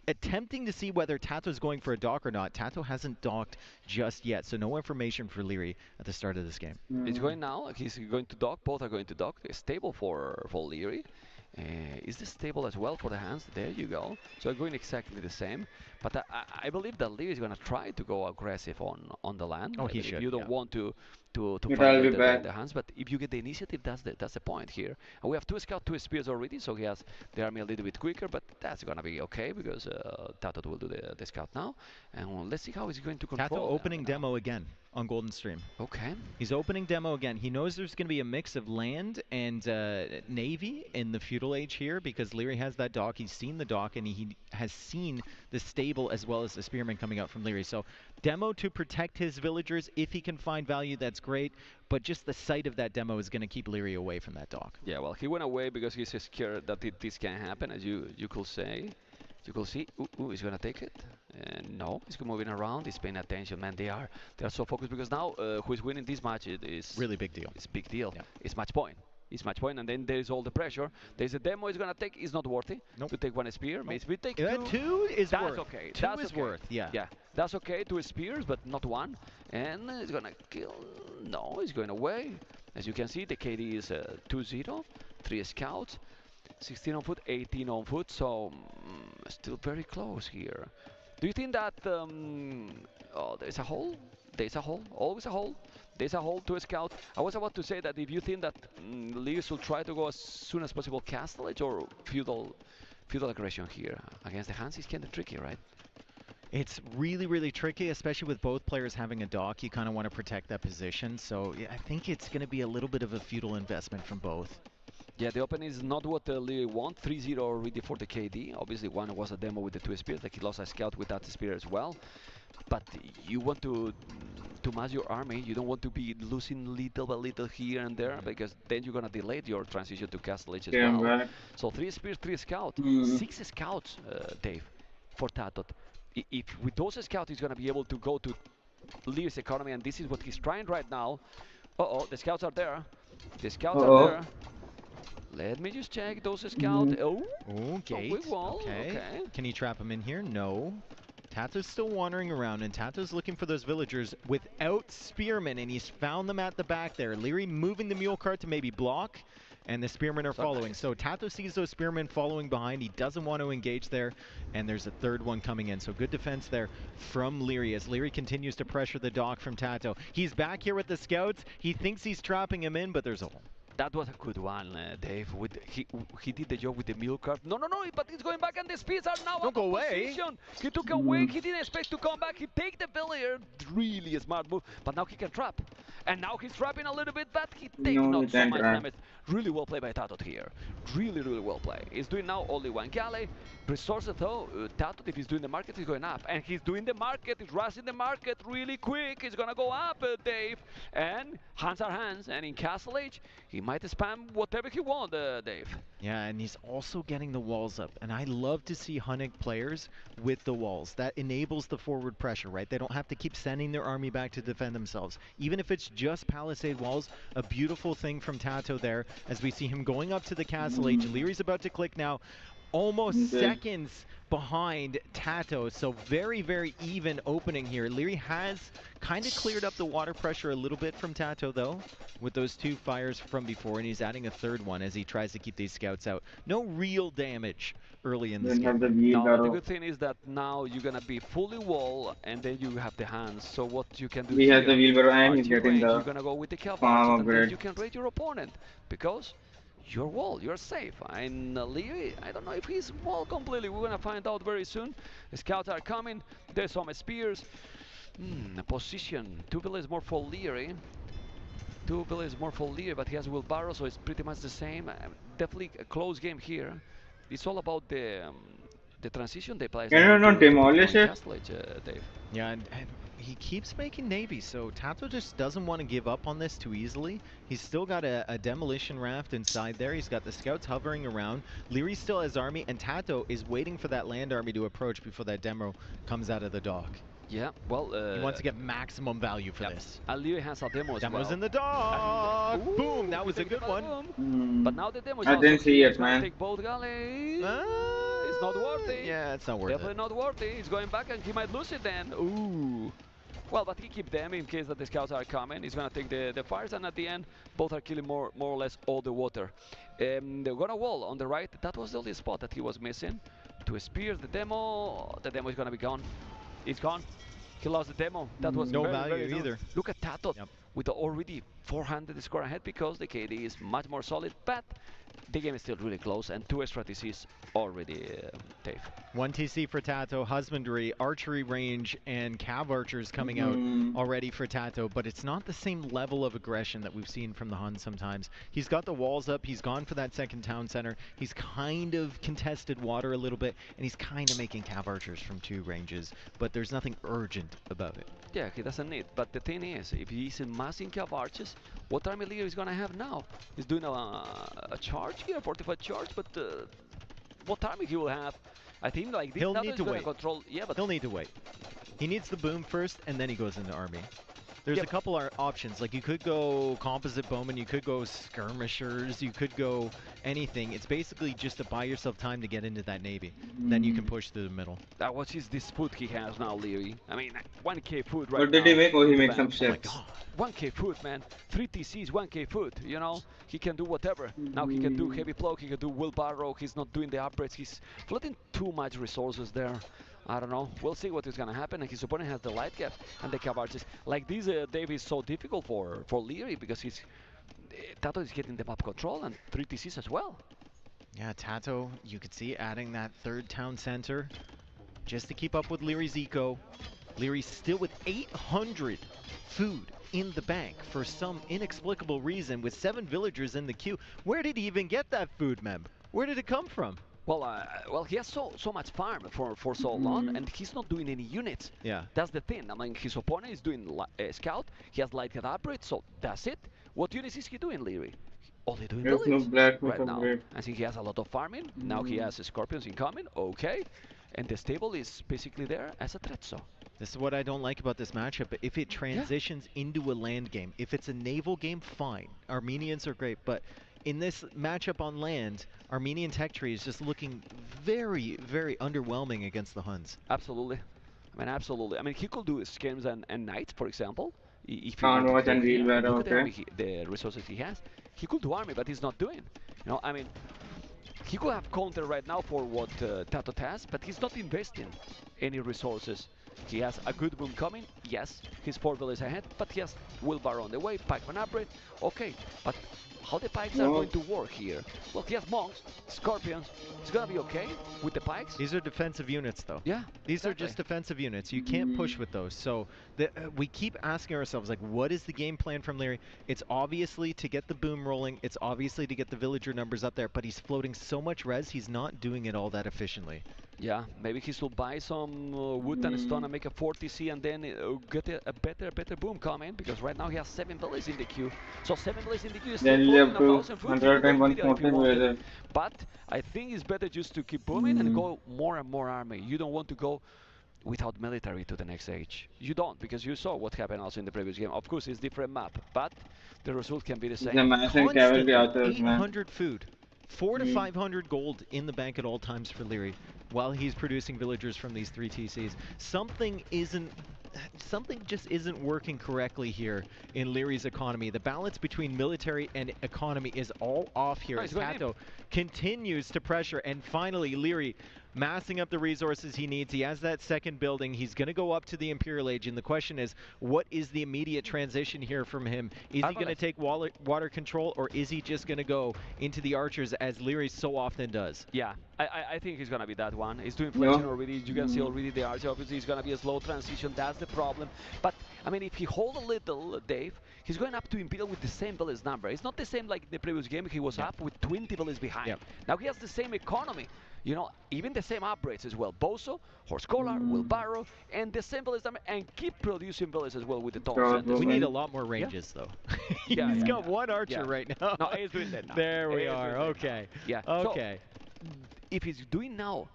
attempting to see whether Tato's going for a dock or not. Tato hasn't docked just yet, so no information for Leary at the start of this game. He's going now. He's going to dock. Both are going to dock. It's stable for Leary. Is this stable as well for the hands? There you go. So going exactly the same. But I believe that Leary is going to try to go aggressive on the land. Oh, he should. You don't want to I'll fight be with back. the hands, but if you get the initiative, that's the point here. And we have 2 scouts, 2 spears already, so he has the army a little bit quicker, but that's gonna be okay because Tato will do the scout now. And let's see how he's going to control. Tato opening demo again on Golden Stream. Okay. He's opening demo again. He knows there's going to be a mix of land and navy in the feudal age here because Leary has that dock. He's seen the dock, and he has seen the stable as well as the spearmen coming out from Leary. So demo to protect his villagers. If he can find value, that's great. But just the sight of that demo is going to keep Leary away from that dock. Yeah, well, he went away because he's scared that this can happen, as you could say. You could see, he's going to take it. No, he's moving around. He's paying attention, man. They are so focused because now who is winning this match is really big deal. It's big deal. Yeah. It's match point. It's match point, and then there's all the pressure. There's a demo he's going to take. It's not worthy to take 1 spear. Maybe we take 2. 2 is that's worth. Okay. 2 that's is okay. worth. Yeah. Yeah. That's okay. 2 spears, but not 1. And he's going to kill. No, he's going away. As you can see, the KD is 2-0. 3 scouts. 16 on foot, 18 on foot, so still very close here. Do you think that there's a hole? There's a hole, always a hole. There's a hole to a scout. I was about to say that if you think that Leagues will try to go as soon as possible castlage or feudal aggression here against the hands is kind of tricky, right? It's really, really tricky, especially with both players having a dock. You kind of want to protect that position, so yeah, I think it's going to be a little bit of a feudal investment from both. Yeah, the open is not what Leary want. 3-0 already for the KD. Obviously, one was a demo with the 2 spears. Like he lost a scout with that spear as well. But you want to mass your army. You don't want to be losing little by little here and there because then you're gonna delay your transition to castle age as well. So 3 spears, 3 scout, 6 scouts, Dave. for Tato. If with those scouts he's going to be able to go to Lear's economy, and this is what he's trying right now. Uh-oh, the scouts are there. The scouts are there. Let me just check those scouts. Oh, gate. Okay. Can he trap him in here? No. Tato's still wandering around, and Tato's looking for those villagers without spearmen, and he's found them at the back there. Leary moving the mule cart to maybe block, and the spearmen are following. So Tato sees those spearmen following behind. He doesn't want to engage there, and there's a third one coming in. So good defense there from Leary as Leary continues to pressure the dock from Tato. He's back here with the scouts. He thinks he's trapping him in, but there's a hole. That was a good one, Dave. He did the job with the mule cart. No, but he's going back, and the speeds are now out of position. He took away. He didn't expect to come back. He take the villager. Really a smart move. But now he can trap. And now he's trapping a little bit, but he takes not so much damage. Really well played by Tato here. Really, really well played. He's doing now only one galley. Resources though, Tato, if he's doing the market, he's going up. And he's doing the market. He's rushing the market really quick. He's going to go up, Dave. And hands are hands. And in Castle Age, he might spam whatever he wants, Dave. Yeah, and he's also getting the walls up. And I love to see Hunnic players with the walls. That enables the forward pressure, right? They don't have to keep sending their army back to defend themselves. Even if it's just palisade walls, a beautiful thing from Tato there as we see him going up to the Castle Age. Leary's about to click now. Almost seconds behind Tato, so very, very even opening here. Leary has kind of cleared up the water pressure a little bit from Tato, though, with those two fires from before, and he's adding a third one as he tries to keep these scouts out. No real damage early in this game. No, the good thing is that now you're going to be fully wall, and then you have the hands, so what you can do he has the wheelbarrow, and he's getting the you're going to go with the cavalry, and then you can raid your opponent, because your wall, you're safe. And Leary, I don't know if he's wall completely. We're gonna find out very soon. The scouts are coming. There's some spears. Position. 2 villages more for Leary. 2 villages more for Leary, but he has wheelbarrow, so it's pretty much the same. Definitely a close game here. It's all about the transition they play. Can you not demolish it? Dave. Yeah, and he keeps making navy, so Tato just doesn't want to give up on this too easily. He's still got a demolition raft inside there. He's got the scouts hovering around. Leary still has army, and Tato is waiting for that land army to approach before that demo comes out of the dock. Yeah, well, he wants to get maximum value for this. Leary has a demo as well. Demo's in the dock! Boom! That was a good one. But now the demo is I didn't see it, man. Take both galleys. It's not worthy. Yeah, it's not worth it. Definitely not worthy. He's going back, and he might lose it then. Ooh. Well, but he keep them in case that the scouts are coming. He's gonna take the fires, and at the end, both are killing more or less all the water. They're gonna wall on the right. That was the only spot that he was missing. 2 spears, the demo is gonna be gone. It's gone. He lost the demo. That was no very, value very either. Look at Tato with already 400 score ahead because the KD is much more solid, but the game is still really close, and 2 extra TCs already, Dave. 1 TC for Tato, husbandry, archery range, and cav archers coming out already for Tato, but it's not the same level of aggression that we've seen from the Huns sometimes. He's got the walls up, he's gone for that second town center, he's kind of contested water a little bit, and he's kind of making cav archers from 2 ranges, but there's nothing urgent about it. Yeah, he doesn't need, but the thing is, if he's massing cav archers, what army leader is gonna have now? He's doing a charge here, 45 charge, but what army he will have? I think like this. He'll need to wait. Control, yeah, but he'll need to wait. He needs the boom first, and then he goes into army. There's a couple of options. Like you could go composite bowman, you could go skirmishers, you could go anything. It's basically just to buy yourself time to get into that navy. Then you can push through the middle. What is this food he has now, Leary? I mean, 1k food right now. What did he make? Oh, he made some ships. Oh 1k food, man. 3 TCs, 1k food, you know? He can do whatever. Now he can do heavy plow, he can do wheelbarrow, he's not doing the upgrades, he's flooding too much resources there. I don't know. We'll see what is going to happen. And his opponent has the light cap and the cav archers. Like this, Dave, is so difficult for Leary because Tato is getting the map control and 3 TCs as well. Yeah, Tato, you could see adding that 3rd town center just to keep up with Leary's eco. Leary's still with 800 food in the bank for some inexplicable reason with 7 villagers in the queue. Where did he even get that food, Mem? Where did it come from? Well, he has so much farm for so long, and he's not doing any units. Yeah. That's the thing. I mean, his opponent is doing scout. He has light upgrade, so that's it. What units is he doing, Leary? Only doing village right now. I think he has a lot of farming. Now he has scorpions incoming. Okay. and the stable is basically there as a threat. So this is what I don't like about this matchup. If it transitions into a land game, if it's a naval game, fine. Armenians are great, but in this matchup on land, Armenian tech tree is just looking very, very underwhelming against the Huns. Absolutely. I mean, absolutely. I mean, he could do Skims and Knights, for example. If Can't watch and wheel better, look at okay. the resources he has. He could do army, but he's not doing. You know, I mean, he could have counter right now for what Tato has, but he's not investing any resources. He has a good boom coming, yes, he's 4 villages ahead, but he has Wheelbarrow on the way, Pikeman upgrade, okay, but how the pikes are going to work here? Well, he has monks, scorpions, he's gonna be okay with the pikes. These are defensive units though. Yeah. These are just defensive units. You can't push with those. So we keep asking ourselves, like, what is the game plan from Larry? It's obviously to get the boom rolling, it's obviously to get the villager numbers up there, but he's floating so much res, he's not doing it all that efficiently. Yeah, maybe he should buy some wood and stone and make a 40C and then get a better boom coming, because right now he has 7 villages in the queue. So 7 villages in the queue is still floating 1,000 foot. 101 smoking. But I think it's better just to keep booming and go more and more army. You don't want to go without military to the next stage. You don't, because you saw what happened also in the previous game. Of course, it's different map, but the result can be the same. 800 food. 400 to 500 gold in the bank at all times for Leary while he's producing villagers from these 3 TCs. Something just isn't working correctly here in Leary's economy. The balance between military and economy is all off here as Tato continues to pressure, and finally Leary massing up the resources he needs. He has that second building. He's going to go up to the Imperial Age, and the question is, what is the immediate transition here from him? Is he going to take water control, or is he just going to go into the archers as Leary so often does? Yeah, I think he's going to be that one. He's doing flexion already. You can see already the archer. Obviously, it's going to be a slow transition. That's the problem. But, I mean, if he holds a little, Dave, he's going up to Imperial with the same village number. It's not the same like the previous game. He was up with 20 villages behind. Now he has the same economy. You know, even the same upgrades as well. Bozo, Horse Collar, Wheelbarrow, and the same village number, and keep producing villages as well with the tall We need a lot more ranges, though. He's got one archer right now. No, he's doing that now. There we are. Okay. Yeah. Okay. So, if he's doing now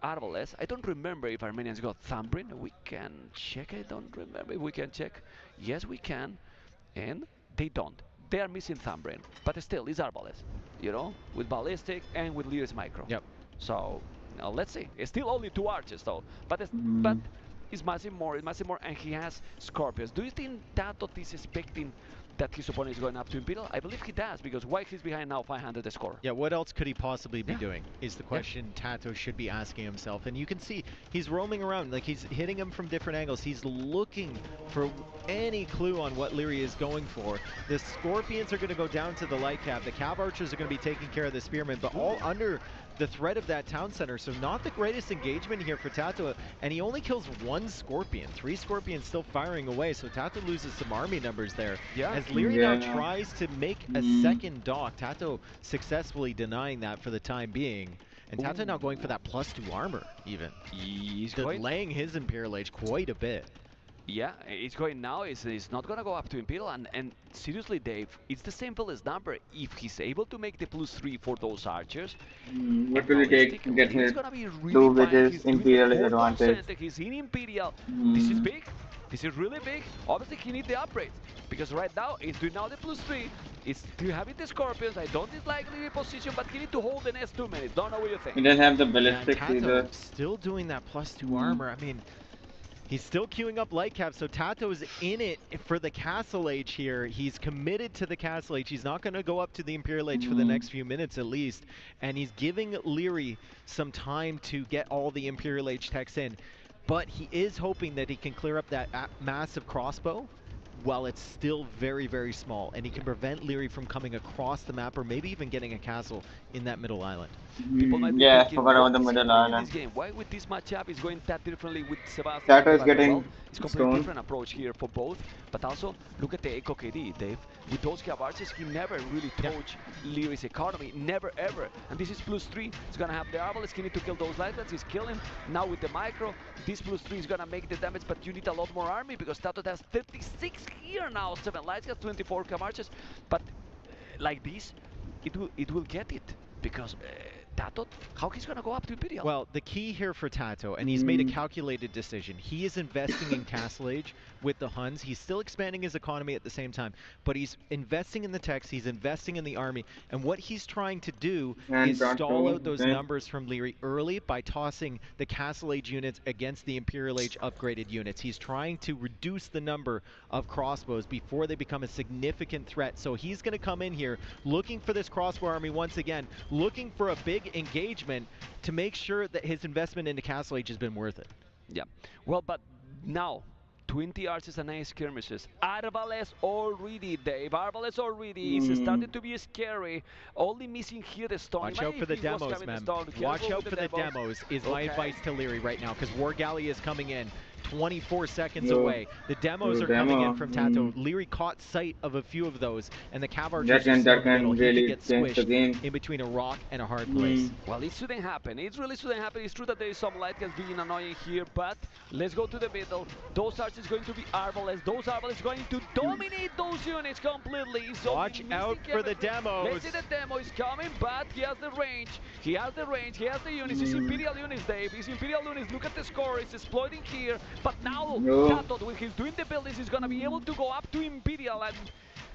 Arbalest, I don't remember if Armenians got Thumbrin. We can check. I don't remember if we can check. Yes, we can. And they don't. They are missing Thumbrin. But still, it's Arbalest. You know, with ballistic and with Lear's micro. Yep. So now let's see. It's still only 2 archers though, but it's massive more. It's massive more, and he has scorpions. Do you think Tato is expecting that his opponent is going up to Imperial? I believe he does, because why he's behind now 500 the score. Yeah, what else could he possibly be doing is the question Tato should be asking himself. And you can see he's roaming around, like he's hitting him from different angles. He's looking for any clue on what Leary is going for. The Scorpions are going to go down to the light cab. The Cab Archers are going to be taking care of the Spearmen, but all under the threat of that town center. So not the greatest engagement here for Tato, and he only kills 1 Scorpion. 3 Scorpions still firing away, so Tato loses some army numbers there. As Leary now tries to make a second dock, Tato successfully denying that for the time being. And Tato now going for that +2 armor, even. He's delaying his Imperial Age quite a bit. Yeah, it's going now. It's not going to go up to Imperial. And seriously, Dave, it's the same village number. If he's able to make the +3 for those archers, what will it take to get his 2 villages Imperial advantage? He's in Imperial. This is big. This is really big. Obviously, he needs the upgrades, because right now he's doing now the +3. It's still having the Scorpions. I don't dislike the position, but he needs to hold the next 2 minutes. Don't know what you think. He doesn't have the ballistics either. Still doing that +2 armor. I mean, he's still queuing up light cap, so Tato's in it for the Castle Age here. He's committed to the Castle Age. He's not going to go up to the Imperial Age for the next few minutes at least. And he's giving Leary some time to get all the Imperial Age techs in. But he is hoping that he can clear up that massive crossbow while it's still very, very small. And he can prevent Leary from coming across the map, or maybe even getting a castle in that middle island. People might be thinking, forgot about the middle island. This game. Why with this matchup is going that differently with Sebastian? Tato is getting it's a completely different approach here for both. But also, look at the Echo KD, Dave. With those Cab Archers, he never really touched Leary's economy. Never, ever. And this is +3. He's going to have the Arbalest. He need to kill those lightlets. He's killing. Now with the micro, this +3 is going to make the damage, but you need a lot more army, because Tato has 36 here now. 7 lights, got 24 Cab Archers. But like this, it will get it, because Tato, how he's going to go up to Imperial? Well, the key here for Tato, and he's made a calculated decision, he is investing in Castle Age with the Huns. He's still expanding his economy at the same time, but he's investing in the techs, he's investing in the army, and what he's trying to do is stall out those numbers from Leary early by tossing the Castle Age units against the Imperial Age upgraded units. He's trying to reduce the number of crossbows before they become a significant threat. So he's going to come in here looking for this crossbow army once again, looking for a big engagement to make sure that his investment into Castle Age has been worth it. Yeah. Well, but now 20 archers and 9 skirmishes. Arbalest already, Dave. Arbalest already is starting to be scary. Only missing here the stone. Watch out for the demos, man. Watch out for the demos is my advice to Leary right now, because War Galley is coming in 24 seconds away. The demos are coming in from Tato. Leary caught sight of a few of those, and the Cav archers that can really get change the game in between a rock and a hard place. Well, it shouldn't happen. It really shouldn't happen. It's true that there is some light gas being annoying here, but let's go to the middle. Those archers going to be Arbalest. Those Arbalest going to dominate those units completely. So watch out for the demos. Let's see, the demo is coming, but he has the range. He has the range. He has the units. It's Imperial units, Dave. It's Imperial units. Look at the score. It's exploiting here. But now, Tato, when he's doing the buildings, he's going to be able to go up to Imperial. And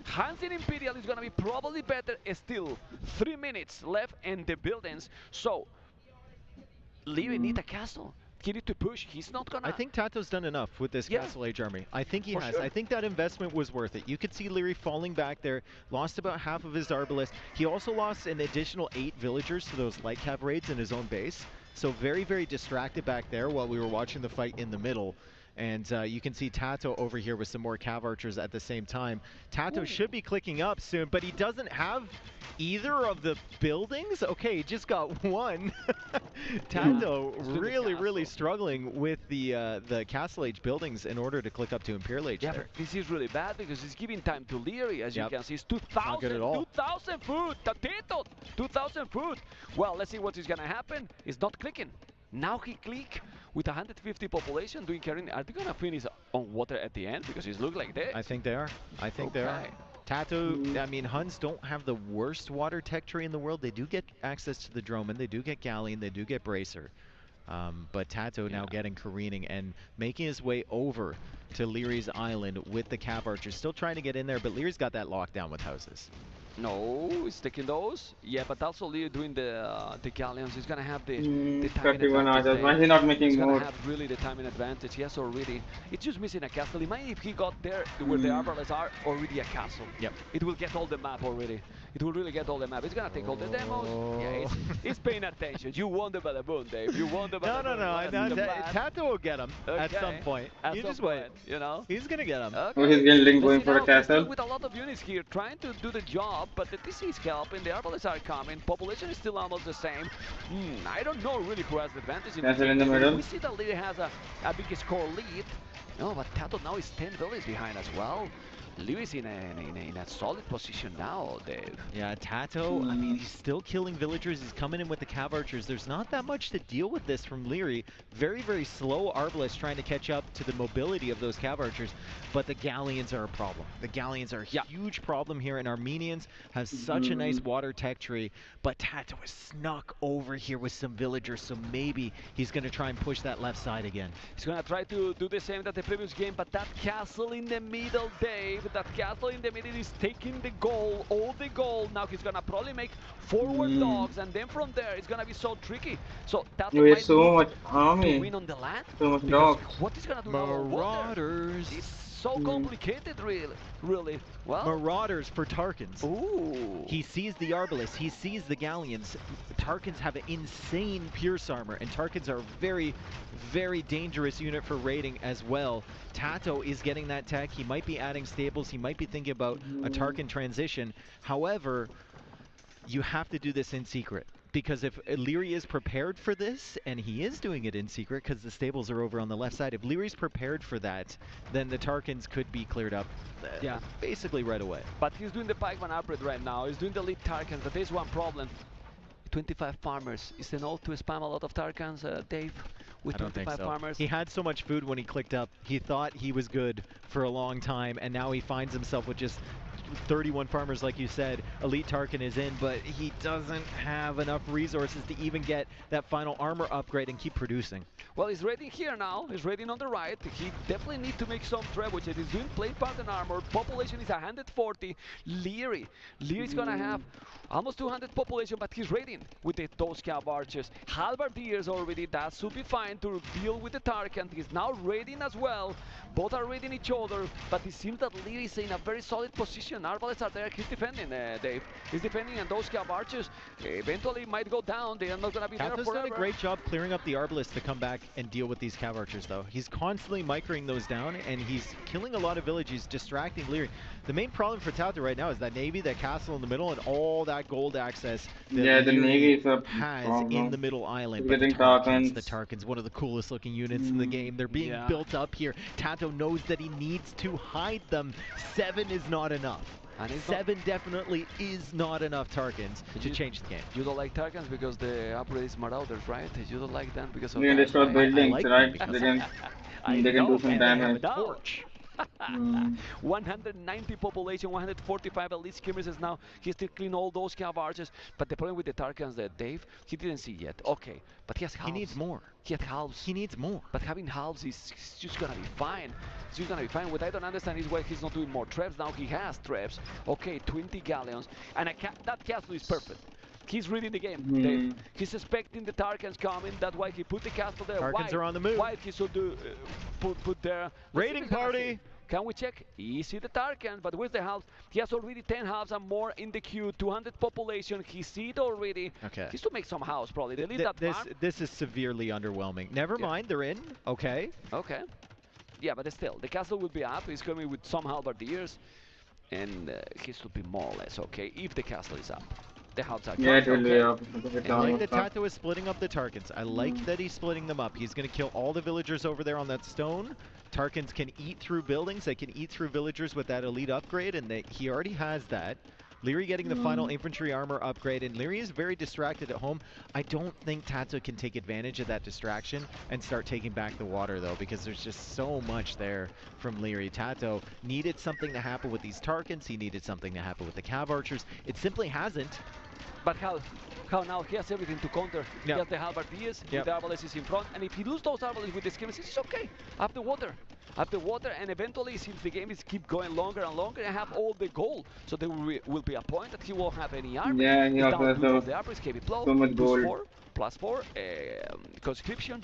Hans in Imperial is going to be probably better. Still 3 minutes left in the buildings. So, Leary need a castle. He need to push. He's not gonna. I think Tato's done enough with this Castle Age army. I think he has. Sure. I think that investment was worth it. You could see Leary falling back there, lost about half of his Arbalest. He also lost an additional 8 villagers to those light cav raids in his own base. So very, very distracted back there while we were watching the fight in the middle. And you can see Tato over here with some more Cav archers at the same time. Tato should be clicking up soon, but he doesn't have either of the buildings? Okay, he just got one. Tato really struggling with the Castle Age buildings in order to click up to Imperial Age. Yeah, but this is really bad because it's giving time to Leary, as you can see. It's 2,000, not good at all. 2,000 food, Tato, 2,000 food. Well, let's see what is gonna happen. It's not clicking. Now he click with 150 population doing carrying. Are they gonna finish on water at the end? Because it looks like this. I think they are. I think they are. Tato, I mean, Huns don't have the worst water tech tree in the world. They do get access to the Droman, they do get Galleon, they do get Bracer. But Tato now getting careening and making his way over to Leary's Island with the Cav archers. Still trying to get in there, but Leary's got that lockdown with houses. No, he's taking those. Yeah, but also Leary doing the galleons. He's gonna have the timing 31 advantage. archers. Why is he not making he's more? He's gonna have really the timing advantage. Yes, already. It's just missing a castle. Imagine if he got there where the Arbalests are already a castle. Yep. It will get all the map already. It will really get all the map. It's gonna take all the demos. Yeah, it's paying attention. You won the Balaboon, Dave. You won the Balaboon. No. Tato will get him at some point. At you some just wait. point, you know. He's gonna get him. Okay. Oh, he's going for a castle. With a lot of units here, trying to do the job, but the TC is helping. The Arbalests are coming. Population is still almost the same. I don't know really who has the advantage in Castle in the middle. We see that Leary has a big score lead. No, but Tato now is 10 villages behind as well. Leary's in a solid position now, Dave. Yeah, Tato, I mean, he's still killing villagers. He's coming in with the Cav archers. There's not that much to deal with this from Leary. Very, very slow Arbalest trying to catch up to the mobility of those Cav archers, but the Galleons are a problem. The Galleons are a huge problem here, and Armenians have such a nice water tech tree, but Tato is snuck over here with some villagers, so maybe he's going to try and push that left side again. He's going to try to do the same as the previous game, but that castle in the middle, Dave, that castle in the middle is taking the goal, all the goal. Now he's gonna probably make forward dogs, and then from there it's gonna be so tricky. So that might so much army to win on the land. So much dogs. What is gonna do Marauders. It's so complicated, really. Well, Marauders for Tarkans. Ooh. He sees the Arbalests, he sees the Galleons. Tarkans have an insane Pierce armor, and Tarkans are a very, very dangerous unit for raiding as well. Tato is getting that tech. He might be adding stables. He might be thinking about a Tarkan transition. However, you have to do this in secret. Because if Leary is prepared for this, and he is doing it in secret because the stables are over on the left side, if Leary's prepared for that, then the Tarkans could be cleared up basically right away. But he's doing the pikeman upgrade right now. He's doing the lead Tarkans, but there's one problem. 25 farmers. Is enough to spam a lot of Tarkans, Dave? With I don't 25 think so. farmers? He had so much food when he clicked up. He thought he was good for a long time, and now he finds himself with just 31 farmers, like you said. Elite Tarkin is in, but he doesn't have enough resources to even get that final armor upgrade and keep producing. Well, he's raiding here now. He's raiding on the right. He definitely needs to make some trebuchet. He's doing plate part and armor. Population is 140. Leary's gonna have almost 200 population, but he's raiding with those cav archers. Halberdiers already. That should be fine to deal with the Tarkin. He's now raiding as well. Both are raiding each other, but it seems that Leary is in a very solid position. Arbalests are there. He's defending, Dave. He's defending, and those cav archers eventually might go down. They are not gonna be there forever. Done a great job clearing up the Arbalists to come back and deal with these cav archers, though. He's constantly microing those down, and he's killing a lot of villages, distracting Leary. The main problem for Tato right now is that Navy, that castle in the middle, and all that gold access that the Navy is a has problem. in the middle island. But the Tarkans. Tarkans, one of the coolest looking units in the game. They're being built up here. Tato knows that he needs to hide them. 7 is not enough. And 7 definitely is not enough Tarkans to change the game. You don't like Tarkans because the upgrade is Marauders, right? You don't like them because of They can destroy buildings, right? They can do some damage. Torch. 190 population, 145 elite skirmishers now. He's still clean all those cav archers, but the problem with the Tarkans that Dave, he didn't see yet. Okay, but he has halves. He needs more. He has halves. He needs more. But having halves is just gonna be fine. It's just gonna be fine. What I don't understand is why he's not doing more traps. Now he has traps. Okay, 20 galleons, and that castle is perfect. He's reading the game, Dave. He's expecting the Tarkans coming. That's why he put the castle there. Tarkans are on the move. Why he should do put there? Raiding party. Can we check? Easy the Tarkans, but where's the halves? He has already 10 halves and more in the queue. 200 population. He see it already. Okay. He's to make some house probably. They leave that farm. This is severely underwhelming. Never mind, they're in. Okay. Okay. Yeah, but still, the castle will be up. He's coming with some halberdiers, and he should be more or less okay if the castle is up. The halves are it will be up. I like that Tato is splitting up the Tarkans. I like that he's splitting them up. He's going to kill all the villagers over there on that stone. Tarkans can eat through buildings. They can eat through villagers with that elite upgrade, and he already has that. Leary getting the final infantry armor upgrade, and Leary is very distracted at home. I don't think Tato can take advantage of that distraction and start taking back the water, though, because there's just so much there from Leary. Tato needed something to happen with these Tarkans. He needed something to happen with the cav archers. It simply hasn't. But how now he has everything to counter. He has the halberdiers, the Arbalests is in front, and if he loses those Arbalests with the skirmishers, it's okay. Up the water, and eventually, since the game is keep going longer and longer, and have all the gold, so there will be a point that he won't have any army. Yeah, he also has the upgrades, KB blow, so much gold. +4, conscription.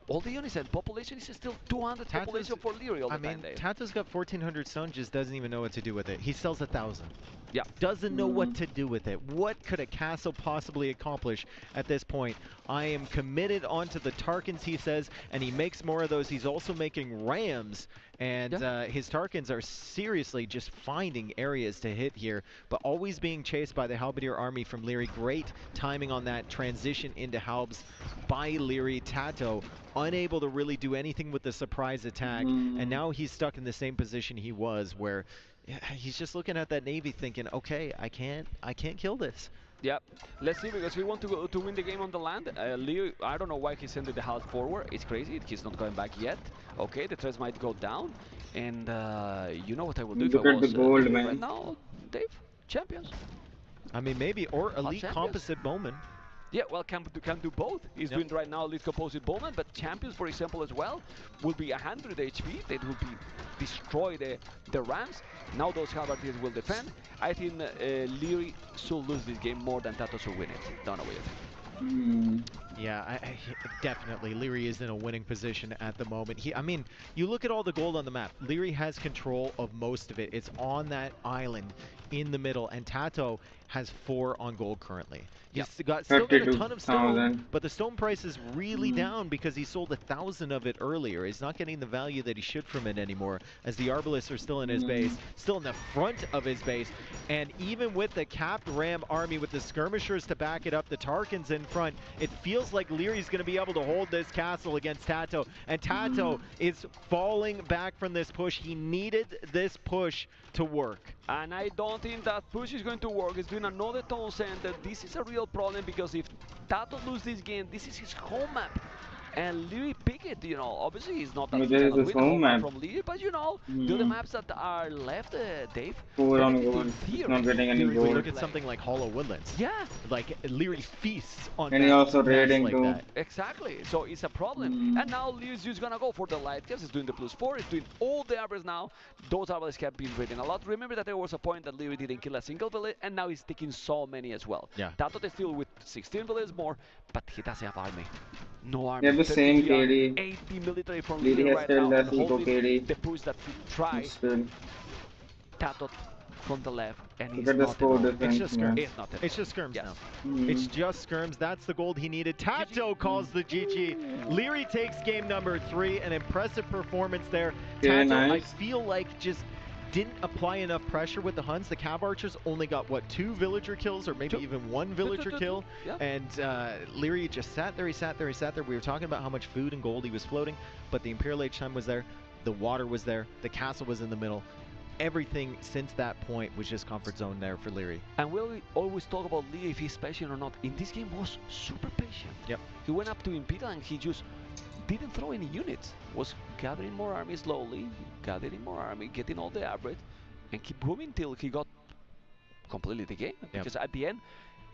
All the units and population is still 200 population for Leary all the time. Tato's got 1,400 stone, just doesn't even know what to do with it. He sells 1,000. Yeah. Doesn't know what to do with it. What could a castle possibly accomplish at this point? I am committed onto the Tarkans, he says, and he makes more of those. He's also making rams, and his Tarkans are seriously just finding areas to hit here, but always being chased by the Halberdier army from Leary. Great timing on that transition into Halbs by Leary. Tato unable to really do anything with the surprise attack, and now he's stuck in the same position he was, where he's just looking at that Navy thinking, okay, I can't kill this. Yep. Let's see, because we want to win the game on the land. Leo, I don't know why he sent the house forward. It's crazy. He's not going back yet. Okay, the threats might go down. And you know what I will do Look if I at was the gold, man. right now, Dave? Champions. I mean, maybe, or elite composite bowman. Yeah, well, can do both. He's doing right now elite composite bowman, but champions, for example, as well, will be 100 HP. They will destroy the rams. Now those halberdiers will defend. I think Leary should lose this game more than Tato should win it. Don't know what you think. Yeah, definitely. Leary is in a winning position at the moment. I mean, you look at all the gold on the map. Leary has control of most of it. It's on that island in the middle, and Tato has 4 on gold currently. He's still got a ton of stone, but the stone price is really down because he sold 1,000 of it earlier. He's not getting the value that he should from it anymore, as the Arbalists are still in his base, still in the front of his base, and even with the capped ram army with the skirmishers to back it up, the Tarkans in front, it feels like Leary's going to be able to hold this castle against Tato, and Tato is falling back from this push. He needed this push to work. And I don't think that push is going to work. It's doing another town center. This is a real problem because if Tato loses this game, this is his home map. And Lee pick it, obviously he's not that Which he is cannot his win home map. from Lee, but the other maps that are left, Dave, 4 on benefit goal. in He's theory. not getting any If we gold. look at something like Hollow Woodlands, Yeah. like Leary feasts on And he maps also raiding like too. that. Exactly. So it's a problem. And now Lee is just gonna go for the light caps. He's doing the +4. He's doing all the arbors now. Those arbors have been raiding a lot. Remember that there was a point that Leary didn't kill a single village, and now he's taking so many as well. Yeah. Tato is still with 16 villages more, but he doesn't have army. No army. They have the same 33 army, KD. 80 military from Leary Leary has right still now, less and eco holding KD. the push that he tried. Still. Tato from the left, and he's Look at the not score enough. difference. It's just man. skirms. It's not enough. It's just skirms Yes. now. It's just skirms. That's the gold he needed. Tato calls the GG. Leary takes game number 3. An impressive performance there. Yeah, Tato, nice. I feel like just didn't apply enough pressure with the Huns. The Cav Archers only got, what, 2 villager kills or maybe even 1 villager kill. Yeah. And Leary just sat there, he sat there, he sat there. We were talking about how much food and gold he was floating, but the Imperial Age time was there, the water was there, the castle was in the middle. Everything since that point was just comfort zone there for Leary. And we'll always talk about Lee if he's patient or not. In this game was super patient. Yep. He went up to Imperial and he just didn't throw any units. Was gathering more army slowly, gathering more army, getting all the average, and keep moving till he got completely the game. Yep. Because at the end,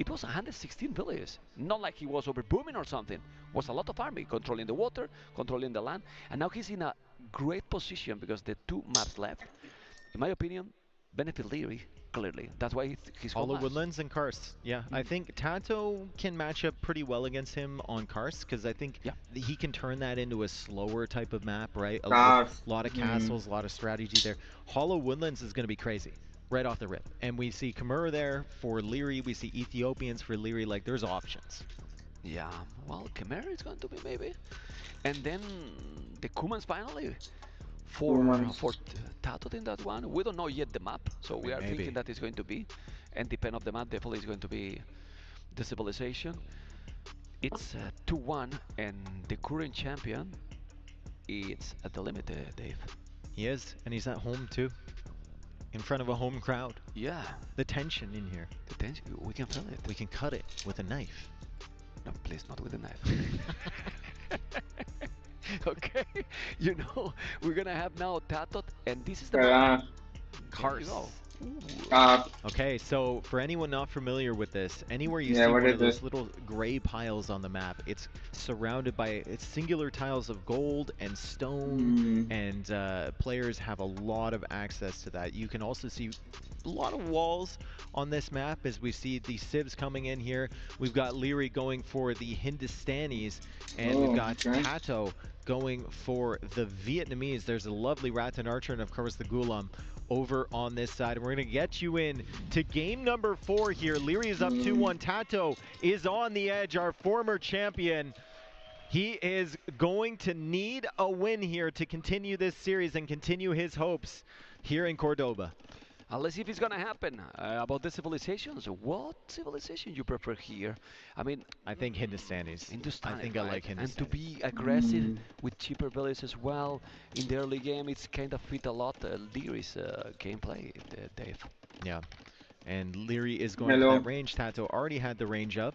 it was 116 villages. Not like he was over booming or something. It was a lot of army controlling the water, controlling the land, and now he's in a great position because the 2 maps left, in my opinion, benefit Leary clearly. That's why he's Hollow Woodlands and Karst. Yeah, I think Tato can match up pretty well against him on Karst because I think he can turn that into a slower type of map, right? A lot of castles, a lot of strategy there. Hollow Woodlands is going to be crazy right off the rip. And we see Kimura there for Leary. We see Ethiopians for Leary. Like, there's options. Yeah, well, Chimera is going to be maybe. And then the Kumans finally for Tato in that one. We don't know yet the map, so we are thinking that it's going to be. And depend of the map, definitely is going to be the civilization. It's 2-1, and the current champion, it's at the limit, Dave. He is, and he's at home too. In front of a home crowd. Yeah. The tension in here. The tension, we can feel it. We can cut it with a knife. No, please, not with a knife. Okay, we're gonna have now Tato, and this is the Karst. Ah. Okay, so for anyone not familiar with this, anywhere you Yeah, see what one is of those this? little gray piles on the map, it's surrounded by singular tiles of gold and stone, and players have a lot of access to that. You can also see a lot of walls on this map as we see the civs coming in here. We've got Leary going for the Hindustanis, and we've got Tato going for the Vietnamese. There's a lovely Rattan Archer and of course the Gulam over on this side. We're going to get you in to game number 4 here. Leary is up 2-1. Tato is on the edge, our former champion. He is going to need a win here to continue this series and continue his hopes here in Cordoba. Let's see if it's gonna happen. About the civilizations, what civilization you prefer here? I mean, I think Hindustanis. I think I like Hindustanis. And to be aggressive with cheaper villages as well in the early game, it's kind of fit a lot Leary's gameplay, Dave. Yeah, and Leary is going for that range. Tato already had the range up,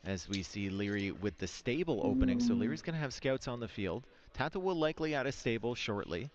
as we see Leary with the stable opening. So Leary's gonna have scouts on the field. Tato will likely add a stable shortly.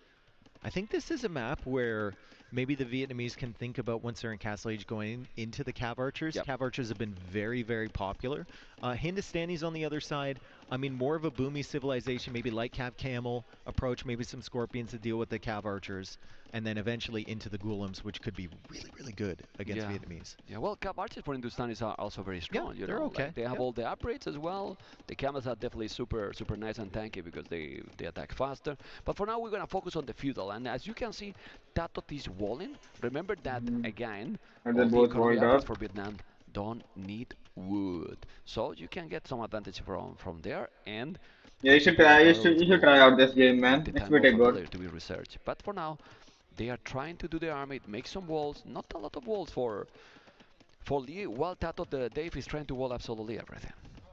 I think this is a map where maybe the Vietnamese can think about once they're in Castle Age going into the Cav Archers. Cav Archers have been very, very popular. Hindustanis on the other side, I mean, more of a boomy civilization, maybe like Cav Camel approach, maybe some Scorpions to deal with the Cav Archers, and then eventually into the Gulams, which could be really, really good against Vietnamese. Yeah, well, Cav Archers for Hindustanis are also very strong. Yeah, they're okay. Like they have all the upgrades as well. The Camels are definitely super, super nice and tanky because they attack faster. But for now, we're going to focus on the feudal. And as you can see, Tato is walling. Remember that, again, And they all the both economy walled upgrades up. for Vietnam don't need wood. So you can get some advantage from there. And yeah, you should try out this game, man. It's pretty good. To be researched. But for now, they are trying to do the army, make some walls. Not a lot of walls for Lee. While Tato, Dave is trying to wall absolutely everything.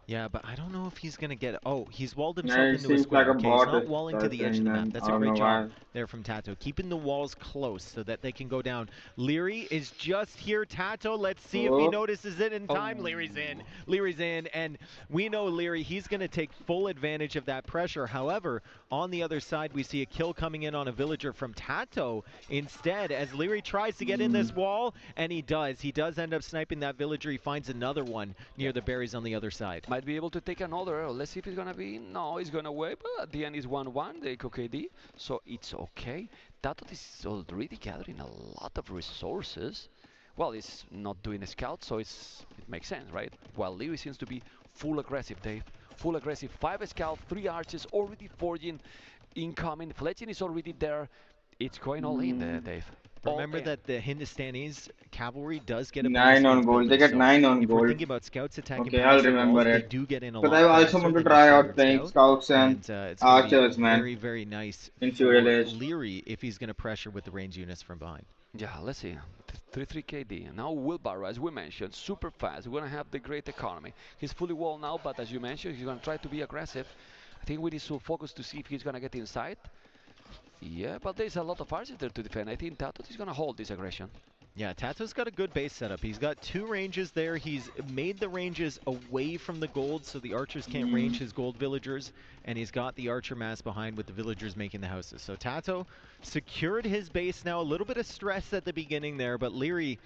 Yeah, but I don't know if he's going to get... Oh, he's walled Yeah, himself it into a seems like square. a Okay, he's bot not is walling to the edge of starting the map. then. That's I a don't know great job why. there from Tato. Keeping the walls close so that they can go down. Leary is just here. Tato, let's see if he notices it in time. Leary's in. Leary's in, and we know Leary, he's going to take full advantage of that pressure. However, on the other side, we see a kill coming in on a villager from Tato instead, as Leary tries to get in this wall, and he does. He does end up sniping that villager. He finds another one near the berries on the other side. Might be able to take another. Let's see if it's gonna be. No, it's gonna wait. But at the end, is 1-1. The KD, so it's okay. Tato is already gathering a lot of resources. Well, it's not doing a scout, so it makes sense, right? While Leo seems to be full aggressive, Dave. Full aggressive. 5 scout, 3 archers, already forging, incoming. Fletching is already there. It's going all in there, Dave. Remember that the Hindustanis cavalry does get a 9 on gold. They get 9 on if gold. we're thinking about scouts attacking Okay, I'll remember walls, it. they do get in a But lot I also faster want to than try your out standard playing scout, scouts and it's gonna archers, be man. very, very nice In for Feudal Age. Leary if he's going to pressure with the range units from behind. Yeah, let's see. 3-3 KD. Now Wheelbarrow, as we mentioned, super fast. We're going to have the great economy. He's fully walled now, but as you mentioned, he's going to try to be aggressive. I think we need to focus to see if he's going to get inside. Yeah, but there's a lot of archers there to defend. I think Tato is going to hold this aggression. Yeah, Tato's got a good base setup. He's got 2 ranges there. He's made the ranges away from the gold so the archers can't range his gold villagers. And he's got the archer mass behind with the villagers making the houses. So Tato secured his base now. A little bit of stress at the beginning there, but Leary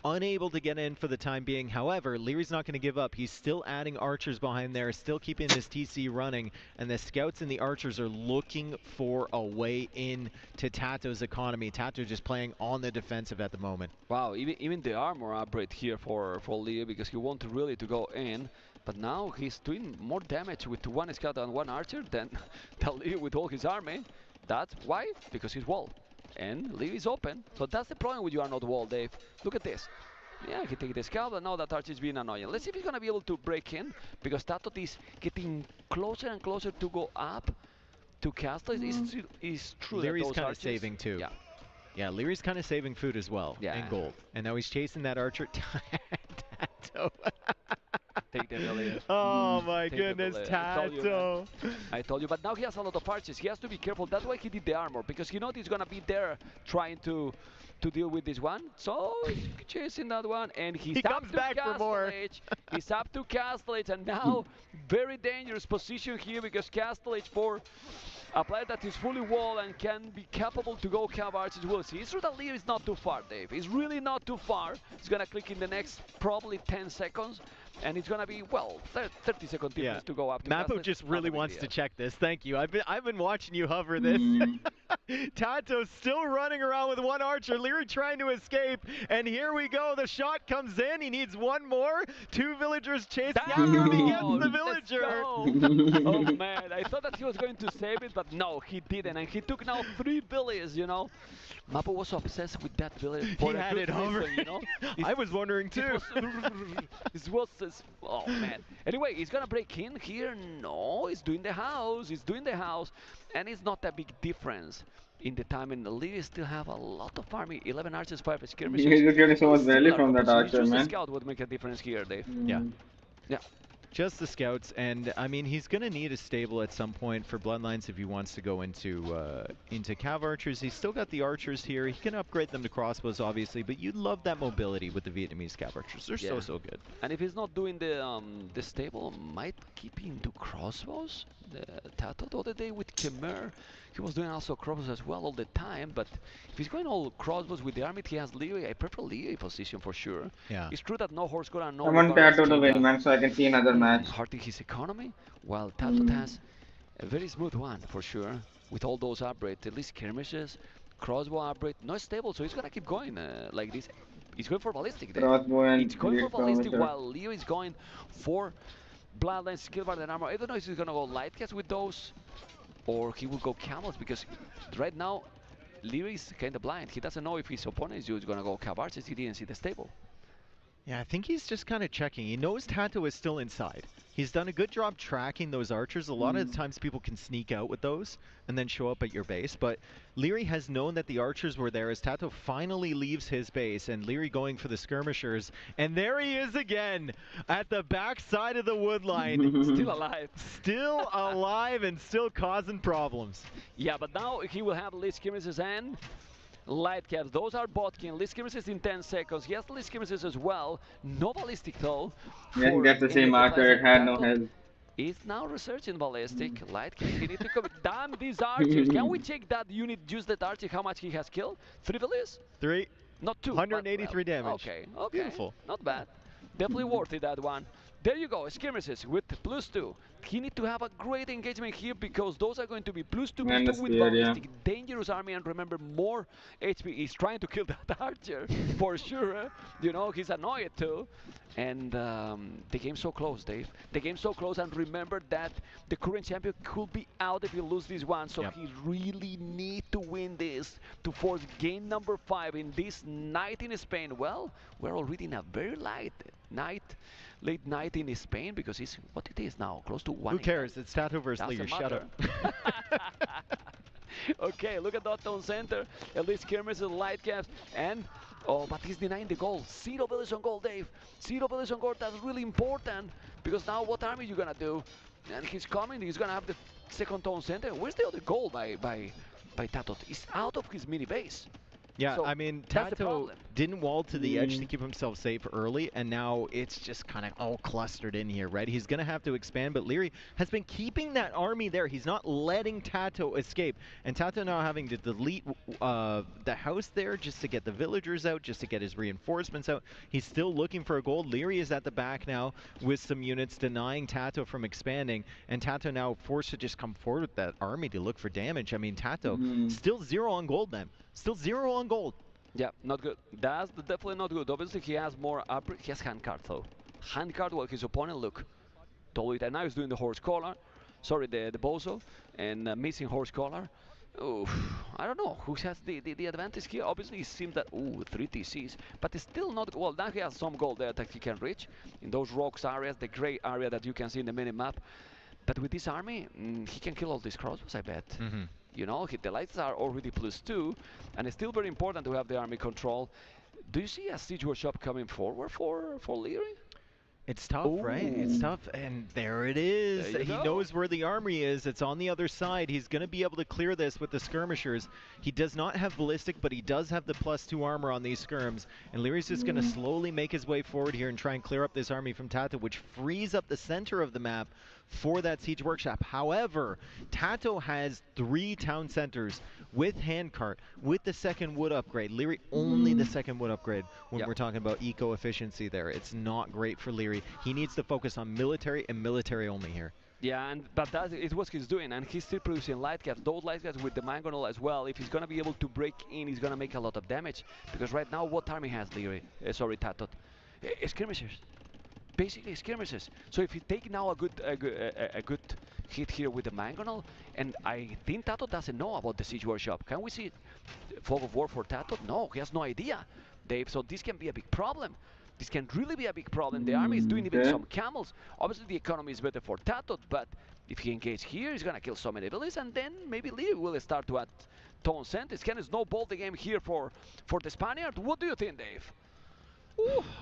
unable to get in for the time being. However, Leary's not going to give up. He's still adding archers behind there, still keeping this TC running, and the scouts and the archers are looking for a way in to Tato's economy. Tato just playing on the defensive at the moment. Wow, even the armor upgrade here for Leo, because he wanted really to go in, but now he's doing more damage with 1 scout and 1 archer than Leo with all his army. That's why? Because he's walled. And Leo is open. So that's the problem with you are not walled, Dave. Look at this. Yeah, he takes the scout, but now that archer is being annoying. Let's see if he's going to be able to break in, because Tato is getting closer and closer to go up to castle. It's true Leary's kind of saving too. Yeah. Yeah, Leary's kind of saving food as well, and gold. And now he's chasing that archer. Tato. Take the village. Oh my goodness, Tato. I told you, but now he has a lot of archers. He has to be careful. That's why he did the armor, because he knows he's gonna be there trying to deal with this one. So he's chasing that one, and he comes back for more. He's up to Castle Edge, and now very dangerous position here, because Castle Edge for a player that is fully walled and can be capable to go cav archers. We'll see. It's true that Leo is not too far, Dave. He's really not too far. He's gonna click in the next probably 10 seconds. And it's gonna be, well, 30-second difference to go up to Mappo just really wants to check this. Thank you. I've been watching you hover this. Tato's still running around with 1 archer. Leary trying to escape. And here we go. The shot comes in. He needs 1 more. 2 villagers chase down. He gets the villager. Oh man, I thought that he was going to save it, but no, he didn't. And he took now 3 villages, you know. Mappo was obsessed with that village. He had it hovering. You know? I was wondering too. Oh man. Anyway, he's gonna break in here. No, he's doing the house. He's doing the house, and it's not a big difference in the time. And the Leaders still have a lot of army. 11 archers, 5 skirmishers. He's just getting so much value from that archer, just man. The scout would make a difference here, Dave. Yeah. Yeah. Just the scouts, and I mean he's going to need a stable at some point for Bloodlines if he wants to go into cav archers. He's still got the archers here. He can upgrade them to crossbows, obviously, but you'd love that mobility with the Vietnamese cav archers. They're so good. And if he's not doing the stable, might keep into crossbows. The Tato the other day with Khmer, he was doing also crossbows as well all the time. But if he's going all crossbows with the army, he has Leo. I prefer Leo position for sure. Yeah. It's true that no horse gun and no. I want Tato to win, man, so I can see another match. Hurting his economy, while Tato has a very smooth one for sure. With all those upgrades, at least skirmishes, crossbow upgrade, not stable, so he's gonna keep going like this. He's going for ballistic there. Crossbow and He's going for ballistic skirmisher. while Leo is going for bloodline, skill bar, and armor. I don't know if he's gonna go light cast with those, or he will go camels, because right now Leo is kind of blind. He doesn't know if his opponent is just gonna go cav archers. He didn't see the stable. Yeah, I think he's just kind of checking. He knows Tato is still inside. He's done a good job tracking those archers. A lot of times people can sneak out with those and then show up at your base. But Leary has known that the archers were there as Tato finally leaves his base. And Leary going for the skirmishers. And there he is again at the back side of the wood line. Still alive. Still alive and still causing problems. Yeah, but now he will have lead skirmishes and light caps. Those are botkin. Lead skirmishes in 10 seconds. He has lead skirmishes as well. No ballistic though. Yeah, he gets the same marker. It had no health. He's now researching ballistic. Light cap. He needs to come. Damn these archers. Can we check that unit, use that archer, how much he has killed? 3 villies? 3. Not 2. 183 damage. Okay. Beautiful. Not bad. Definitely worth it, that one. There you go, skirmishes with +2. He needs to have a great engagement here because those are going to be +2 with ballistic. Yeah. Dangerous army, and remember, more HP. He's trying to kill that archer for sure. You know, he's annoyed too. And the game's so close, Dave. The game's so close, and remember that the current champion could be out if he loses this one. So he really needs to win this to force game number 5 in this night in Spain. Well, we're already in a very late night in Spain because it's what it is now, close to 1. Who cares? It's Tato versus Leary. Shut up. Okay, look at that town center. At least skirmishes, light caps, and but he's denying the goal. 0 villies on goal, Dave. 0 villies on goal. That's really important because now what army you gonna do? And he's coming. He's gonna have the second town center. Where's the other goal by Tato? He's out of his mini base. Yeah, so I mean, Tato didn't wall to the edge to keep himself safe early, and now it's just kind of all clustered in here, right? He's going to have to expand, but Leary has been keeping that army there. He's not letting Tato escape, and Tato now having to delete the house there just to get the villagers out, just to get his reinforcements out. He's still looking for a gold. Leary is at the back now with some units denying Tato from expanding, and Tato now forced to just come forward with that army to look for damage. I mean, Tato still 0 on gold, man. Still 0 on gold. Yeah, not good. That's definitely not good. Obviously, he has more upper. He has handcard though. Handcard while his opponent look. Totally. And now he's doing the horse collar. Sorry, the bozo. And missing horse collar. Oof. I don't know who has the advantage here. Obviously, it seems that 3 TCs, but it's still not. Well, now he has some gold there that he can reach in those rocks areas, the gray area that you can see in the mini map. But with this army, he can kill all these crossbows, I bet. You know, the lights are already +2, and it's still very important to have the army control. Do you see a siege workshop coming forward for Leary? It's tough, right? It's tough, and there it is. He knows where the army is. It's on the other side. He's going to be able to clear this with the skirmishers. He does not have ballistic, but he does have the +2 armor on these skirms, and Leary's just going to slowly make his way forward here and try and clear up this army from Tato, which frees up the center of the map for that siege workshop. However, Tato has 3 town centers with handcart, with the second wood upgrade. Leary only the second wood upgrade when we're talking about eco efficiency there. It's not great for Leary. He needs to focus on military and military only here. Yeah, but that is what he's doing, and he's still producing light caps. Those light caps with the mangonel as well. If he's gonna be able to break in, he's gonna make a lot of damage. Because right now, what army has Leary? Sorry, Tato. Skirmishers. Basically skirmishes. So if you take now a good hit here with the mangonel, and I think Tato doesn't know about the siege workshop. Can we see fog of war for Tato? No, he has no idea, Dave. So this can be a big problem. This can really be a big problem. The army is doing even some camels. Obviously the economy is better for Tato, but if he engages here, he's gonna kill so many villies, and then maybe Leary will start to add town centers. Can snowball the game here for the Spaniard? What do you think, Dave?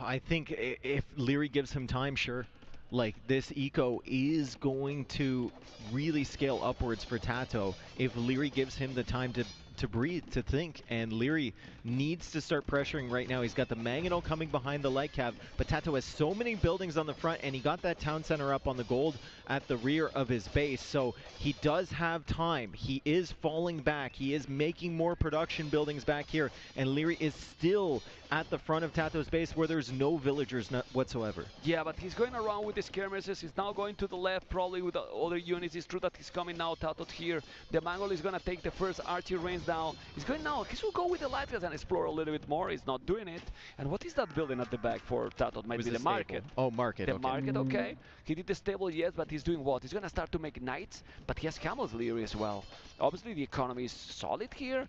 I think if Leary gives him time, sure. Like, this eco is going to really scale upwards for Tato if Leary gives him the time to breathe, to think, and Leary needs to start pressuring right now. He's got the mangonel coming behind the light cap, but Tato has so many buildings on the front, and he got that town center up on the gold at the rear of his base, so he does have time. He is falling back. He is making more production buildings back here, and Leary is still at the front of Tato's base where there's no villagers whatsoever. Yeah, but he's going around with the skirmishes. He's now going to the left, probably with the other units. It's true that he's coming now, Tato here. The Mongol is going to take the first archery range down. He's going now. He should go with the light gas and explore a little bit more. He's not doing it. And what is that building at the back for Tato? It might be the market. Oh, market. The market, okay. He did the stable, yes, but he's doing what? He's going to start to make knights, but he has camels, Leary, as well. Obviously, the economy is solid here.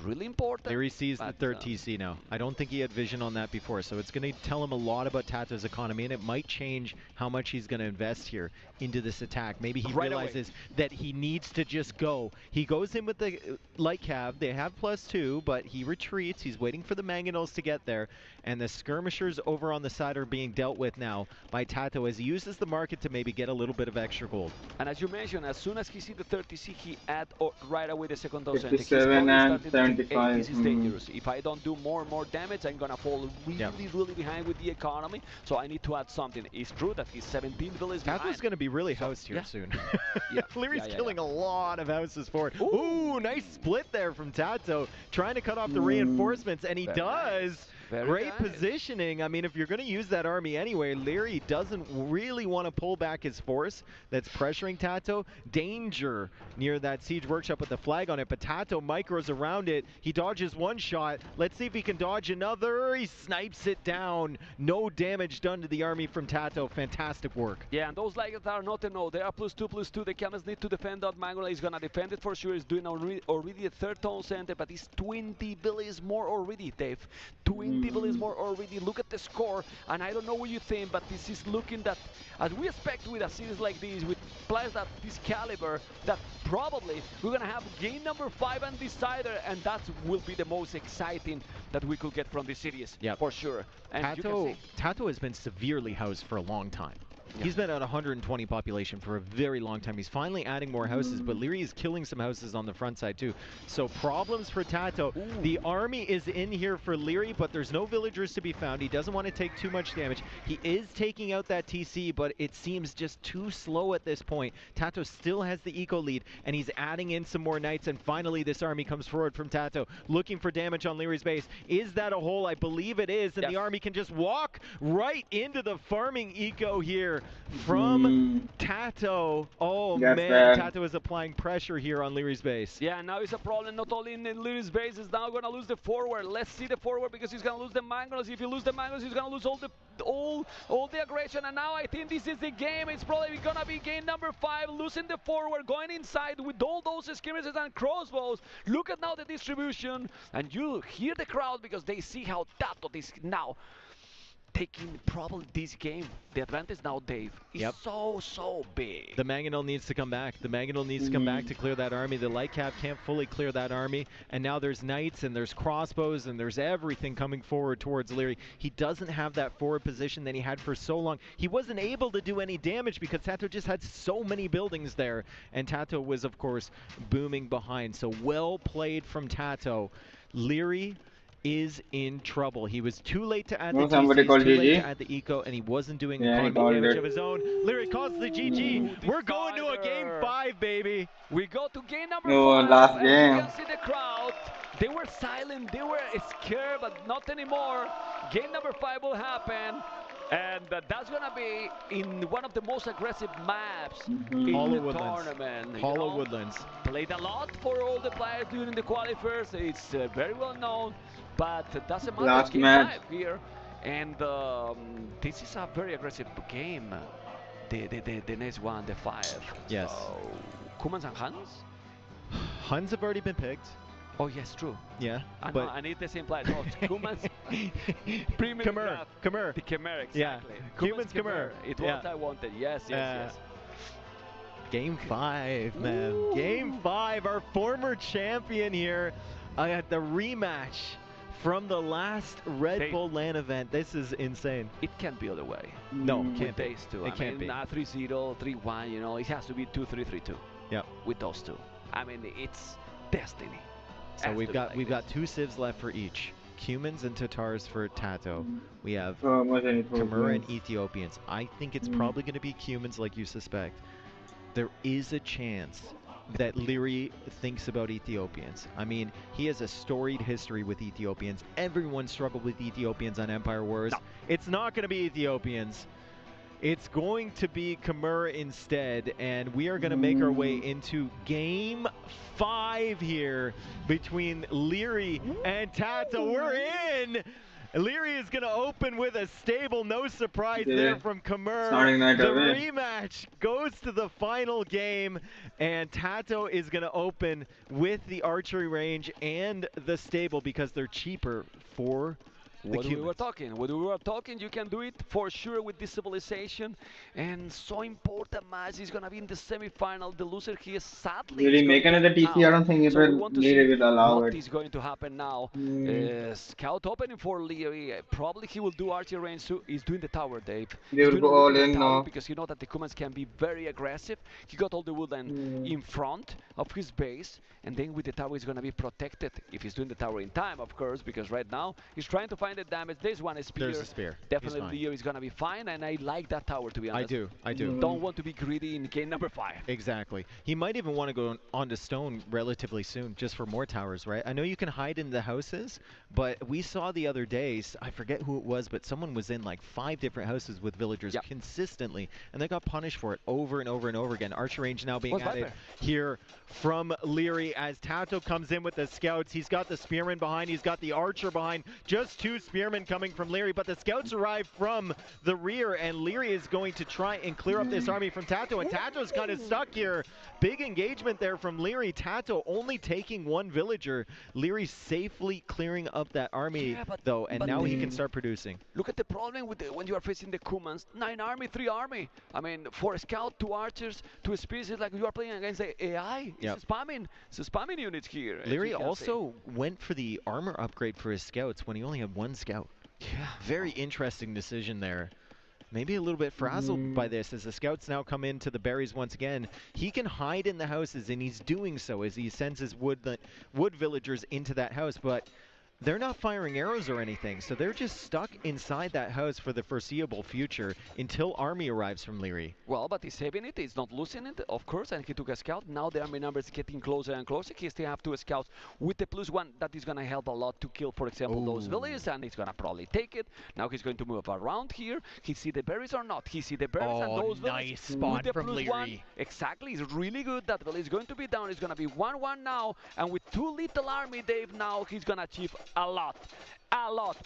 really important. Leary sees the third TC now. I don't think he had vision on that before, so it's going to tell him a lot about Tato's economy, and it might change how much he's going to invest here into this attack. Maybe he realizes that he needs to just go. He goes in with the light cav. They have +2, but he retreats. He's waiting for the mangonels to get there, and the skirmishers over on the side are being dealt with now by Tato as he uses the market to maybe get a little bit of extra gold. And as you mentioned, as soon as he sees the 30 TC, he add right away the second dose. 57 and 75. This is dangerous. If I don't do more and more damage, I'm gonna fall really behind with the economy. So I need to add something. It's true that he's 17 villages behind. Tato's gonna be really housed here soon. Leary's killing a lot of houses forward. Ooh, nice split there from Tato, trying to cut off the reinforcements, and he does. Great positioning. I mean, if you're going to use that army anyway, Leary doesn't really want to pull back his force that's pressuring Tato. Danger near that siege workshop with the flag on it, but Tato micros around it. He dodges one shot. Let's see if he can dodge another. He snipes it down. No damage done to the army from Tato. Fantastic work. Yeah, and those Ligers are not a no. They are +2/+2. The Camels need to defend that Mangola. He's going to defend it for sure. He's doing already a third town center, but he's 20 villages more already, Dave. 20 villages more already. Look at the score, and I don't know what you think, but this is looking that, as we expect with a series like this, with players that this caliber, that probably we're going to have game number 5 and decider, and that will be the most exciting that we could get from this series, for sure. And Tato has been severely housed for a long time. He's been at 120 population for a very long time. He's finally adding more houses, but Leary is killing some houses on the front side too. So problems for Tato. The army is in here for Leary, but there's no villagers to be found. He doesn't want to take too much damage. He is taking out that TC, but it seems just too slow at this point. Tato still has the eco lead, and he's adding in some more knights, and finally this army comes forward from Tato, looking for damage on Leary's base. Is that a hole? I believe it is, and the army can just walk right into the farming eco here from Tato. Oh man, Tato is applying pressure here on Leary's base. Yeah, now it's a problem not only in Leary's base, he's now going to lose the forward. Let's see the forward, because he's going to lose the mangoes. If you lose the mangoes, he's going to lose all the aggression, and now I think this is the game. It's probably going to be game number 5, losing the forward, going inside with all those skirmishes and crossbows. Look at now the distribution, and you hear the crowd because they see how Tato is now taking probably this game. The advantage now, Dave, is so big. The Mangonel needs to come back. The Mangonel needs to come back to clear that army. The light cap can't fully clear that army, and now there's knights and there's crossbows and there's everything coming forward towards Leary. He doesn't have that forward position that he had for so long. He wasn't able to do any damage because Tato just had so many buildings there, and Tato was of course booming behind. So well played from Tato. Leary is in trouble. He was too late to add the TC, too late to add the eco, and he wasn't doing economy damage of his own. Leary calls the GG. We're going to a game 5, baby. We go to game number 5. Last game. You can see the crowd. They were silent. They were scared, but not anymore. Game number 5 will happen. And that's going to be in one of the most aggressive maps in the tournament. Hollow Woodlands. Played a lot for all the players during the qualifiers. It's very well known, but it doesn't matter. Last game match 5 here. And this is a very aggressive game. The next one, the 5. Yes. Kumans and Hans? Hans have already been picked. Oh, yes, true. Yeah, but I need the same player. No, Kumans. Khmer. The Khmer, exactly. Yeah. Kumans Khmer. It's what I wanted. Yes. Game 5, man. Ooh. Game 5. Our former champion here at the rematch from the last Red Bull LAN event. This is insane. It can't be other way. No, it can't be. These two. It can't be. 3-0, 3-1, you know, it has to be 2-3, 3-2. Yeah. With those two. I mean, it's destiny. So we've got 2 civs left for each. Cumans and Tatars for Tato. We have Khmer and Ethiopians. I think it's probably going to be Cumans, like you suspect. There is a chance that Leary thinks about Ethiopians. I mean, he has a storied history with Ethiopians. Everyone struggled with Ethiopians on Empire Wars. No. It's not going to be Ethiopians. It's going to be Khmer instead, and we are going to make our way into game 5 here between Leary and Tato. We're in! Leary is going to open with a stable. No surprise there from Khmer. Starting right The away. rematch goes to the final game, and Tato is going to open with the archery range and the stable because they're cheaper for What we were talking, you can do it for sure with this civilization, and so important match is gonna be in the semi-final. The loser here sadly Really make another TC? I don't think it will allow what it. is going to happen now. Scout opening for Leary. Probably he will do archer range. So he's doing the tower, Dave. They will go all in now because you know that the Kumans can be very aggressive. He got all the woodland in front of his base, and then with the tower he's gonna be protected if he's doing the tower in time, of course, because right now he's trying to find the damage. There's one spear. There's a spear. Definitely Leo is gonna be fine, and I like that tower, to be honest. I do. Don't want to be greedy in game number 5. Exactly. He might even want to go onto stone relatively soon, just for more towers, right? I know you can hide in the houses, but we saw the other day, I forget who it was, but someone was in like 5 different houses with villagers consistently, and they got punished for it over and over and over again. Archer range now being added here from Leary as Tato comes in with the scouts. He's got the spearman behind, he's got the archer behind, just 2 spearmen coming from Leary, but the scouts arrive from the rear, and Leary is going to try and clear up this army from Tato, and Tato's kind of stuck here. Big engagement there from Leary. Tato only taking 1 villager. Leary safely clearing up that army, though, and now he can start producing. Look at the problem with when you are facing the Kumans. 9 army, 3 army. I mean, for a scout, 2 archers, 2 spears, like you are playing against the AI. It's spamming units here. Leary also went for the armor upgrade for his scouts when he only had 1 scout. Yeah. Very interesting decision there. Maybe a little bit frazzled by this as the scouts now come into the berries once again. He can hide in the houses, and he's doing so as he sends his wood villagers into that house, but they're not firing arrows or anything, so they're just stuck inside that house for the foreseeable future until army arrives from Leary. Well, but he's saving it, he's not losing it, of course, and he took a scout. Now the army numbers getting closer and closer. He still have 2 scouts with the +1. That is going to help a lot to kill, for example, those villages, and he's going to probably take it. Now he's going to move around here. He see the berries or not. He see the berries and those villages. Nice spot with the from Leary. Exactly, it's really good. That village is going to be down. It's going to be 1-1 now, and with 2 little army, Dave, now he's going to achieve a lot.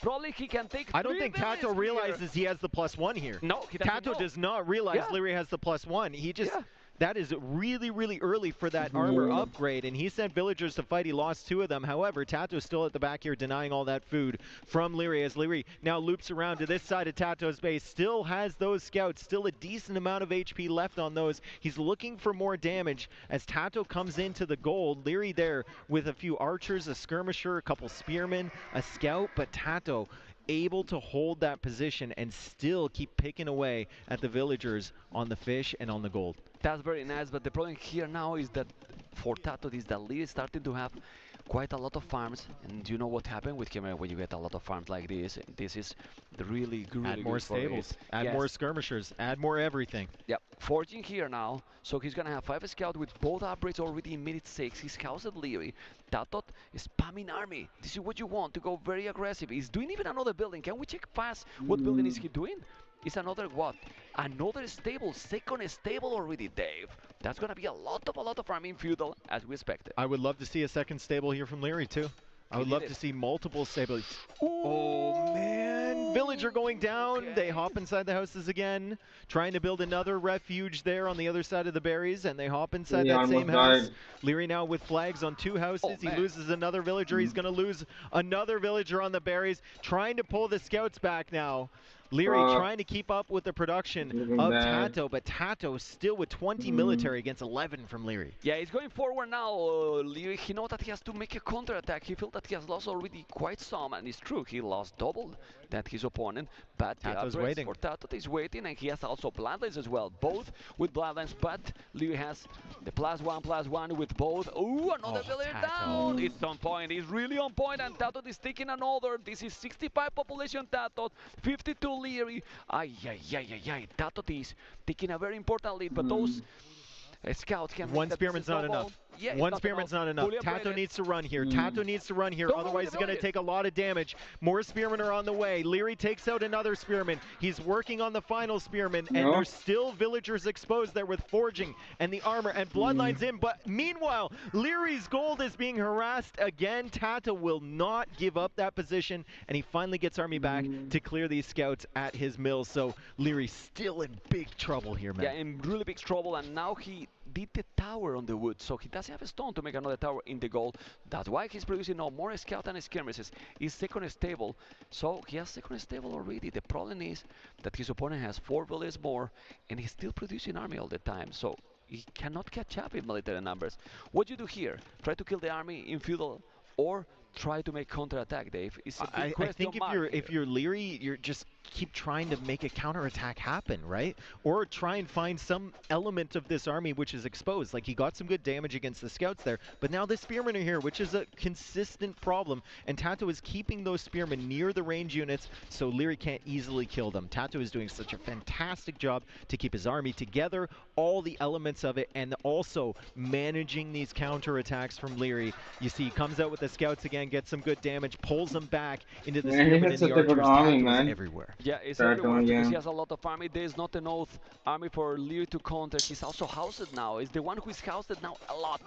Probably he can take. I don't think Tato realizes he has the +1 here. No, he doesn't. Tato does not realize Leary has the +1. He just. That is really, really early for that armor upgrade, and he sent villagers to fight. He lost 2 of them. However, Tato's still at the back here denying all that food from Leary as Leary now loops around to this side of Tato's base. Still has those scouts, still a decent amount of HP left on those. He's looking for more damage as Tato comes into the gold. Leary there with a few archers, a skirmisher, a couple spearmen, a scout, but Tato able to hold that position and still keep picking away at the villagers on the fish and on the gold. That's very nice, but the problem here now is that for Tato is that Lee is starting to have quite a lot of farms, and you know what happened with Khmer when you get a lot of farms like this. This is the really good. Add more stables, add more skirmishers, add more everything. Yep, forging here now, so he's gonna have 5 scouts with both upgrades already in minute 6. He's housed at Leary. Tato is spamming army. This is what you want, to go very aggressive. He's doing even another building. Can we check fast what building is he doing? It's another what? Another stable, 2nd stable already, Dave. That's gonna be a lot of army in feudal as we expected. I would love to see a 2nd stable here from Leary too. I would love to see multiple stables. Oh man, villager going down. They hop inside the houses again, trying to build another refuge there on the other side of the berries, and they hop inside that same house. Leary now with flags on 2 houses. He loses another villager. He's gonna lose another villager on the berries, trying to pull the scouts back now. Leary trying to keep up with the production of Tato, but Tato still with 20 military against 11 from Leary. Yeah, he's going forward now. Leary, he knows that he has to make a counterattack. He feels that he has lost already quite some, and it's true, he lost double that his opponent. But Tato's waiting. For Tato is waiting, and he has also bloodlines as well, both with bloodlines, but Leary has the +1/+1 with both. Ooh, another villager down. It's on point. It's really on point, and Tato is taking another. This is 65 population Tato, 52 Leary. Tato is taking a very important lead, but those scouts can. One spearman's not enough. Yeah, One spearman's not enough. Tato needs to run here. Tato needs to run here. Otherwise, he's going to take a lot of damage. More spearmen are on the way. Leary takes out another spearman. He's working on the final spearman, and there's still villagers exposed there with forging and the armor, and bloodlines in. But meanwhile, Leary's gold is being harassed again. Tato will not give up that position, and he finally gets army back to clear these scouts at his mill. So Leary's still in big trouble here, man. Yeah, in really big trouble, and now he did the tower on the wood, so he doesn't have a stone to make another tower in the gold. That's why he's producing now more scout and skirmishes. He's second stable, so he has second stable already. The problem is that his opponent has 4 villages more, and he's still producing army all the time, so he cannot catch up in military numbers. What you do here? Try to kill the army in feudal, or try to make counterattack, Dave? It's a big I think if you're Leary, you're just keep trying to make a counterattack happen, right? Or try and find some element of this army which is exposed. Like, he got some good damage against the scouts there, but now the spearmen are here, which is a consistent problem, and Tato is keeping those spearmen near the range units, so Leary can't easily kill them. Tato is doing such a fantastic job to keep his army together, all the elements of it, and also managing these counterattacks from Leary. You see, he comes out with the scouts again, gets some good damage, pulls them back into the spearmen and the archers. Tato is everywhere. Yeah, it's everywhere because he has a lot of army. There's not enough army for Leary to counter. He's also housed now. He's the one who is housed now a lot.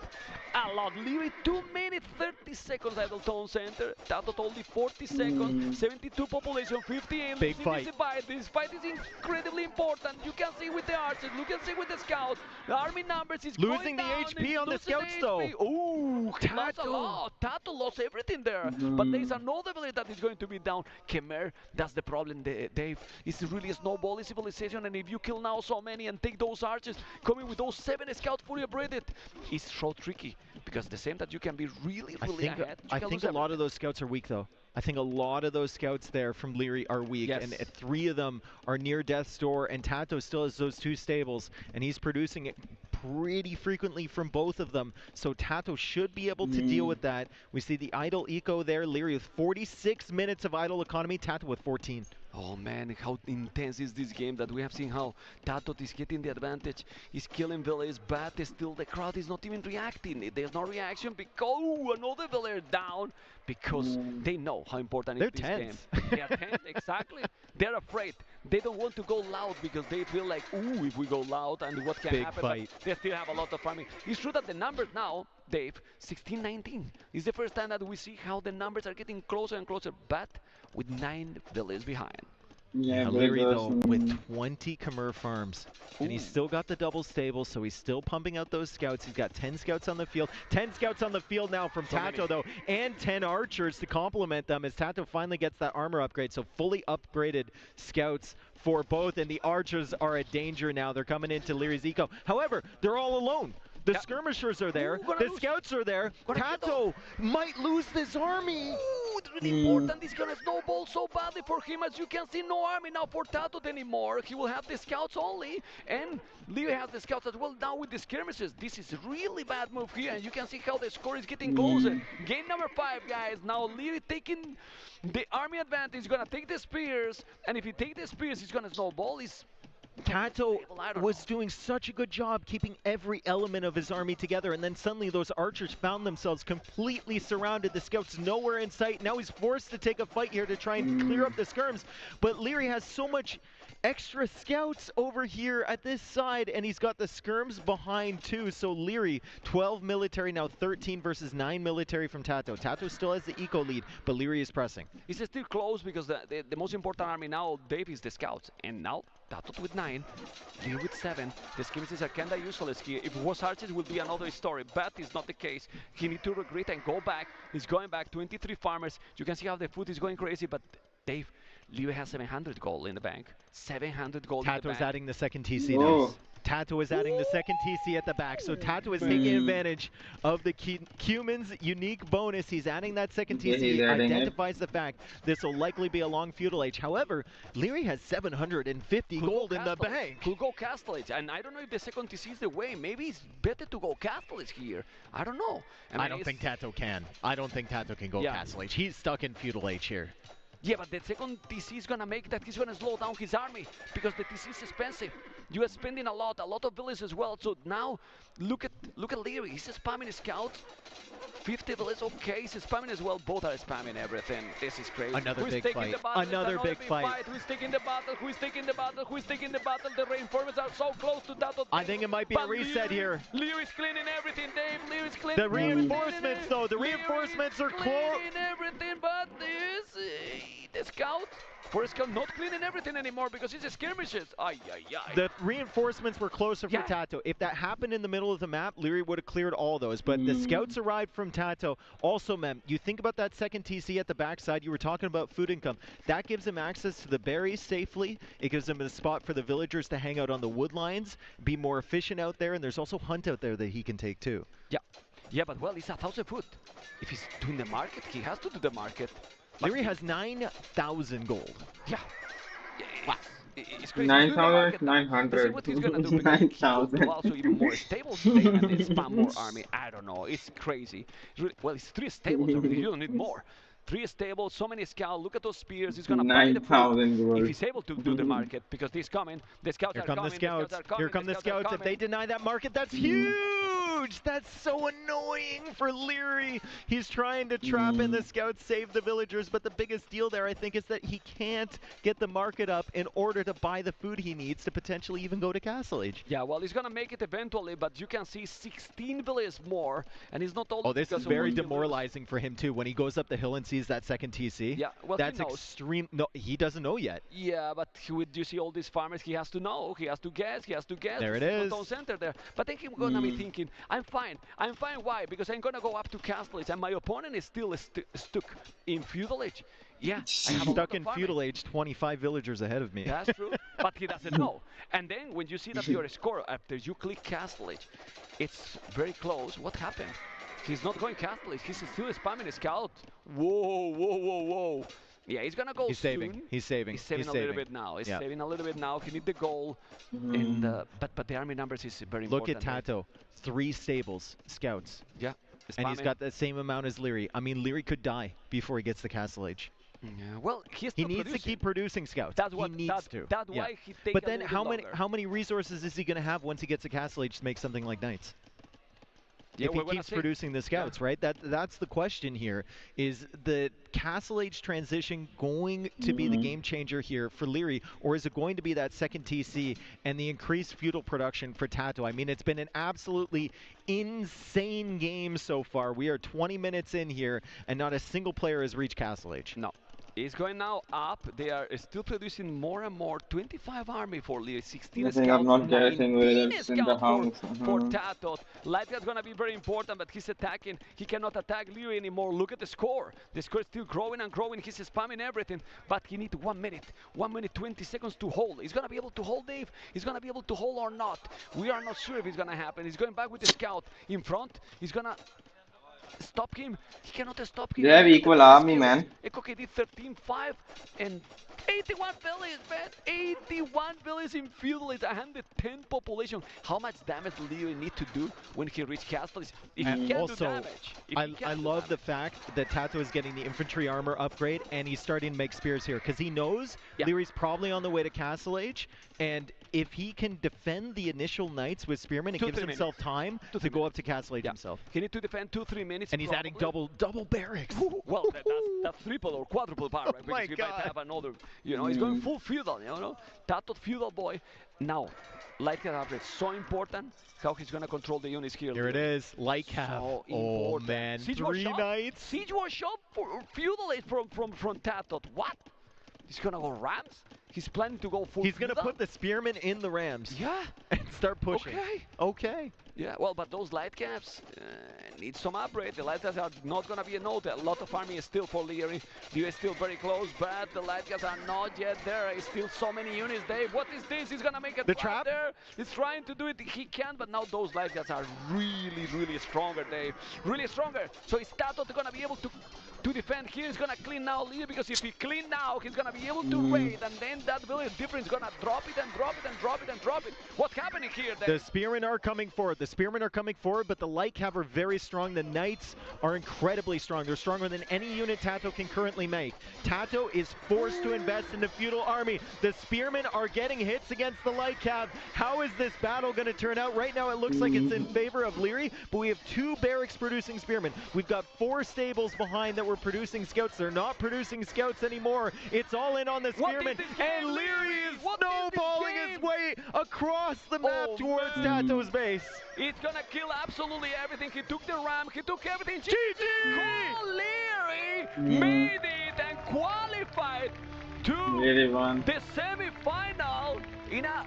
A lot. Leary 2 minutes 30 seconds at the town center. Tato only 40 seconds. 72 population, 50 aim. Big fight. This fight is incredibly important. You can see with the archers. You can see with the scouts. The army numbers is losing going down. the HP on the scouts though. Ooh, lost a lot. Tato lost everything there. But there's another village that is going to be down. Khmer, that's the problem, Dave. It's really a snowball civilization, and if you kill now so many and take those archers, coming with those 7 scouts fully upgraded, it's so tricky. Because the same that you can be really ahead. I think a lot of those scouts are weak though. I think a lot of those scouts there from Leary are weak, and 3 of them are near death's door, and Tato still has those 2 stables, and he's producing it pretty frequently from both of them, so Tato should be able to deal with that. We see the idle eco there, Leary with 46 minutes of idle economy, Tato with 14. Oh man, how intense is this game that we have seen how Tato is getting the advantage. He's killing villages, but still the crowd is not even reacting. There's no reaction because another villager down because they know how important it is this game. They are tense, exactly. They're afraid. They don't want to go loud because they feel like, ooh, if we go loud and what can happen. Fight. But they still have a lot of farming. It's true that the numbers now, Dave, 16-19. It's the first time that we see how the numbers are getting closer and closer, but with 9 villages behind. Yeah, Leary though with 20 Khmer farms, and he's still got the double stable, so he's still pumping out those scouts. He's got 10 scouts on the field. 10 scouts on the field now from Tato though, and 10 archers to complement them as Tato finally gets that armor upgrade. So fully upgraded scouts for both, and the archers are a danger now. They're coming into Leary's eco. However, they're all alone. The skirmishers are there. The scouts are there. Tato might lose this army. Ooh, it's really important. It's going to snowball so badly for him. As you can see, no army now for Tato anymore. He will have the scouts only. And Leary has the scouts as well now with the skirmishes. This is a really bad move here. And you can see how the score is getting closer. Game number 5, guys. Now Leary taking the army advantage. He's going to take the spears. And if he takes the spears, he's going to snowball. Tato was doing such a good job keeping every element of his army together, and then suddenly those archers found themselves completely surrounded. The scouts nowhere in sight. Now he's forced to take a fight here to try and clear up the skirms, but Leary has so much extra scouts over here at this side, and he's got the skirms behind too. So Leary, 12 military, now 13 versus 9 military from Tato. Tato still has the eco lead, but Leary is pressing. It's still close because the most important army now, Dave, is the scouts, and now Tato with 9, Leary with 7. The skirmishes are kinda useless here. If it was archers, it would be another story, but it's not the case. He needs to regret and go back. He's going back. 23 farmers. You can see how the food is going crazy, but Dave, Leary has 700 gold in the bank. 700 gold in the bank. Tato's adding the second TC now. Tato is adding the second TC at the back, so Tato is taking advantage of the Cuman's unique bonus. He's adding that second TC, identifies the fact this will likely be a long feudal age. However, Leary has 750 gold in the bank. Could go Castle Age, and I don't know if the second TC is the way. Maybe it's better to go Castle Age here. I don't know. I don't think Tato can. I don't think Tato can go Castle Age. He's stuck in feudal age here. Yeah, but the second TC is gonna make that he's gonna slow down his army because the TC is expensive. You are spending a lot of villas as well. So now look at Leary. He's spamming scouts. 50 villas, okay. He's spamming as well. Both are spamming everything. This is crazy. Another big fight. Another big fight. Who's taking the battle? Who's taking the battle? Who's taking the battle? The reinforcements are so close to that. I think it might be a reset here. Leary's cleaning everything, Dave. Leary's cleaning the reinforcements, though. The reinforcements are close. Cleaning everything, but the scout. Forrest Gump not cleaning everything anymore because it's skirmishes. Ay, ay, ay. The reinforcements were closer for Tato. If that happened in the middle of the map, Leary would have cleared all those. But the scouts arrived from Tato. Also, Mem, you think about that second TC at the backside. You were talking about food income. That gives him access to the berries safely. It gives him a spot for the villagers to hang out on the wood lines, be more efficient out there. And there's also Hunt out there that he can take too. Yeah. Yeah, but well, it's 1,000 food. If he's doing the market, he has to do the market. Leary has 9,000 gold. Yeah. Wow. 9,900. What he's gonna do 9,000. Also even more stable today and then spam more army. I don't know. It's crazy. It's really, well, it's 3 stables already. You don't need more. 3 stables, so many scouts. Look at those spears. He's gonna buy the food if he's able to do the market because he's coming. The scouts are coming. Here come the scouts. If they deny that market, that's huge. That's so annoying for Leary. He's trying to trap in the scouts, save the villagers, but the biggest deal there, I think, is that he can't get the market up in order to buy the food he needs to potentially even go to Castle Age. Yeah, well, he's gonna make it eventually, but you can see 16 villages more, and he's not all. Oh, this is very demoralizing for him too when he goes up the hill and sees that second TC. Yeah, well, that's extreme. No, he doesn't know yet. Yeah, but with you see all these farmers, he has to know. He has to guess. He has to guess. There it is. Center there. But then he's gonna be thinking, I'm fine. I'm fine. Why? Because I'm gonna go up to Castle Age, and my opponent is still stuck in Feudal Age. Yeah, I have stuck in Feudal Age, 25 villagers ahead of me. That's true, but he doesn't know. And then when you see that your score after you click Castle Age, it's very close. What happened? He's not going Castle Age. He's still spamming scout. Whoa, whoa, whoa, whoa. Yeah, he's gonna go He's soon. saving. He's saving. He's saving a little bit now. He's saving a little bit now. He needs the goal. And but the army numbers is very important. Look at Tato. 3 stables, scouts. Yeah. And he's got the same amount as Leary. I mean, Leary could die before he gets the Castle Age. Yeah, well, he needs to keep producing scouts. That's what he needs to. That's why he takes. But then, how many resources is he going to have once he gets a Castle Age to make something like Knights? Yeah, if he keeps producing the scouts, right? That's the question here. Is the Castle Age transition going to be the game changer here for Leary, or is it going to be that second TC and the increased feudal production for Tato? I mean, it's been an absolutely insane game so far. We are 20 minutes in here, and not a single player has reached Castle Age. No. It's going now up. They are still producing more and more. 25 army for Leary, 16 I think I'm not guessing whether it's in the house. For Tato. Lightgut's going to be very important, but he's attacking. He cannot attack Leary anymore. Look at the score. The score is still growing and growing. He's spamming everything, but he needs 1 minute. 1 minute, 20 seconds to hold. He's going to be able to hold, Dave. He's going to be able to hold or not. We are not sure if it's going to happen. He's going back with the scout in front. He's going to stop him. He cannot stop him. They have equal army, man. Eko did 13-5 and 81 villages, man. 81 villages in Feudal Age, 110 population. How much damage do Leo need to do when he reaches Castle? If he can do damage. I love the fact that Tato is getting the infantry armor upgrade and he's starting to make spears here because he knows Leary's probably on the way to Castle Age, and if he can defend the initial Knights with Spearmen, it gives himself time to go up to Castle Age himself. He needs to defend 2-3 minutes. And he's adding double barracks. Well, that's triple or quadruple power, right? Because you might have another, you know, he's going full feudal, you know. Tato feudal boy. Now, light cap upgrade, so important. How he's gonna control the units here. Here it is, light cap. So oh man, Siege 3 Knights. Siege was shot for feudal age from Tato. What? He's gonna go Rams? He's planning to go full He's going to put the Spearmen in the Rams. Yeah. And start pushing. Okay. Yeah, well, but those light caps need some upgrade. The light caps are not going to be a note. A lot of army is still for Leary. Leary is still very close, but the light caps are not yet there. There's still so many units, Dave. What is this? He's going to make a trap there. He's trying to do it. He can't, but now those light caps are really, really stronger, Dave. Really stronger. So is Tato going to be able to to defend here. He's gonna clean now Leary, because if he clean now, he's gonna be able to raid, and then that village difference is gonna drop it and drop it and drop it and drop it. What's happening here then? The Spearmen are coming forward. The Spearmen are coming forward, but the Light Cav are very strong. The Knights are incredibly strong. They're stronger than any unit Tato can currently make. Tato is forced to invest in the feudal army. The Spearmen are getting hits against the Light Cav. How is this battle going to turn out? Right now it looks like it's in favor of Leary, but we have 2 barracks producing Spearmen. We've got 4 stables behind that were producing scouts. They're not producing scouts anymore. It's all in on the Spearmen, and Leary is snowballing his way across the map towards Tato's base. It's gonna kill absolutely everything. He took the ram, he took everything. GG! Leary made it and qualified to the semi-final in a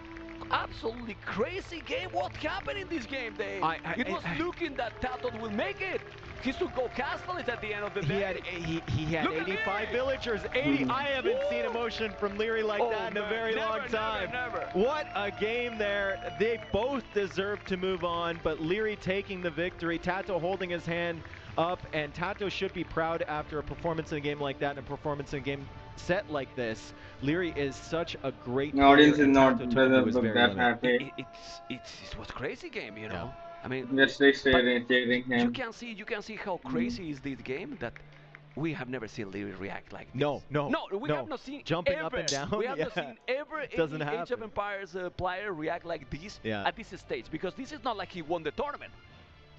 absolutely crazy game. What happened in this game, Dave? It was looking that Tato will make it. He should go castle it at the end of the day. He had 85 villagers. 80. I haven't seen emotion from Leary like that in a very long time. Never. What a game there. They both deserve to move on, but Leary taking the victory. Tato holding his hand up, and Tato should be proud after a performance in a game like that and a performance in a game set like this. Leary is such a great The audience player, is not that happy. It was a crazy game, you know. I mean, cheering him. you can see how crazy is this game, that we have never seen Leary react like this. No, we have not seen jumping ever. up and down. We have not seen ever Doesn't any Age of happen. Empires player react like this at this stage, because this is not like he won the tournament.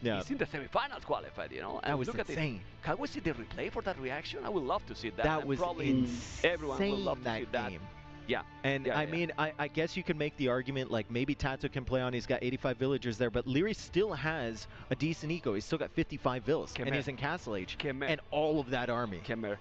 He's in the semifinals qualified, you know. That was look insane. At it. Can we see the replay for that reaction? I would love to see that. That and was probably insane. Everyone would love to see that. Game. Yeah. And I mean, I guess you can make the argument like maybe Tato can play on. He's got 85 villagers there, but Leary still has a decent eco. He's still got 55 vills, and he's in Castle Age. And all of that army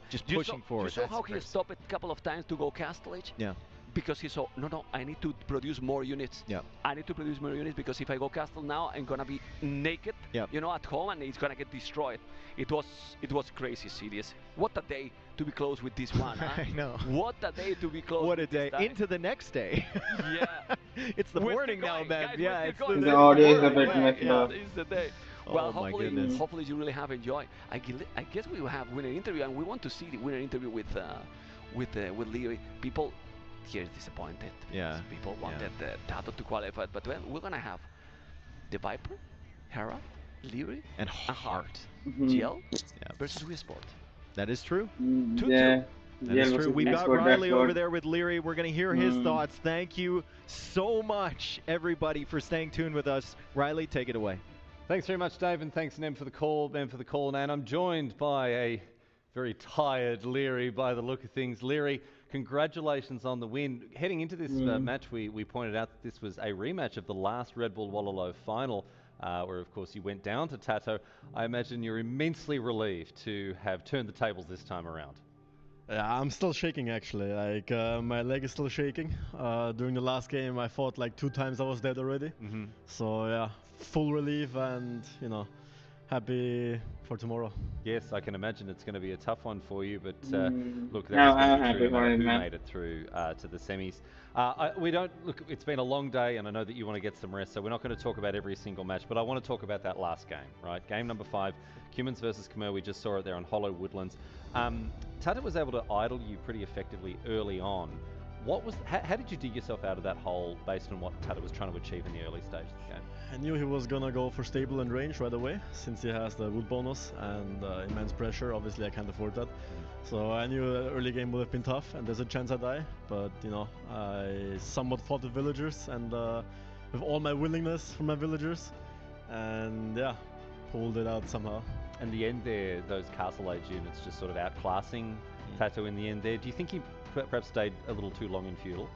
just pushing forward. You saw how he stopped a couple of times to go Castle Age? Yeah. Because he saw, no, I need to produce more units. Yeah. I need to produce more units, because if I go castle now, I'm gonna be naked, you know, at home, and it's gonna get destroyed. It was crazy serious. What a day to be close with this one, huh? I know. What a day to be close. What a with day. This Into the next day. Yeah. It's the morning now, man. Guys, yeah, it's the audio is a bit messed up. It's the day. Oh, well, my goodness. hopefully you really have enjoyed. I guess we will have winner interview, and we want to see the winner interview with Leary. People here is disappointed. Yeah. People wanted Tato to qualify, but well, we're gonna have the Viper, Hera, Leary, and Heart. GL versus Wii Sport. That is true. 2-2. That is true. We've got Riley over there with Leary. We're going to hear his thoughts. Thank you so much, everybody, for staying tuned with us. Riley, take it away. Thanks very much, Dave, and thanks, Nem, for the call. And I'm joined by a very tired Leary by the look of things. Leary, congratulations on the win. Heading into this match, we pointed out that this was a rematch of the last Red Bull Wololo final, where, of course, you went down to Tato. I imagine you're immensely relieved to have turned the tables this time around. I'm still shaking, actually. Like, my leg is still shaking. During the last game, I thought like 2 times I was dead already. So, yeah, full relief and, you know, happy for tomorrow. Yes, I can imagine it's going to be a tough one for you, but look, I'm that's happy true, for him, who man. made it through to the semis. Look, it's been a long day, and I know that you want to get some rest, so we're not going to talk about every single match, but I want to talk about that last game, right? Game number 5, Humans versus Khmer. We just saw it there on Hollow Woodlands. Tata was able to idle you pretty effectively early on. How did you dig yourself out of that hole based on what Tata was trying to achieve in the early stages of the game? I knew he was gonna go for stable and range right away, since he has the wood bonus and immense pressure. Obviously, I can't afford that. So I knew the early game would have been tough, and there's a chance I die. But, you know, I somewhat fought the villagers, and with all my willingness from my villagers, and yeah, pulled it out somehow. And the end there, those Castle Age units just sort of outclassing Tato in the end there. Do you think he perhaps stayed a little too long in feudal?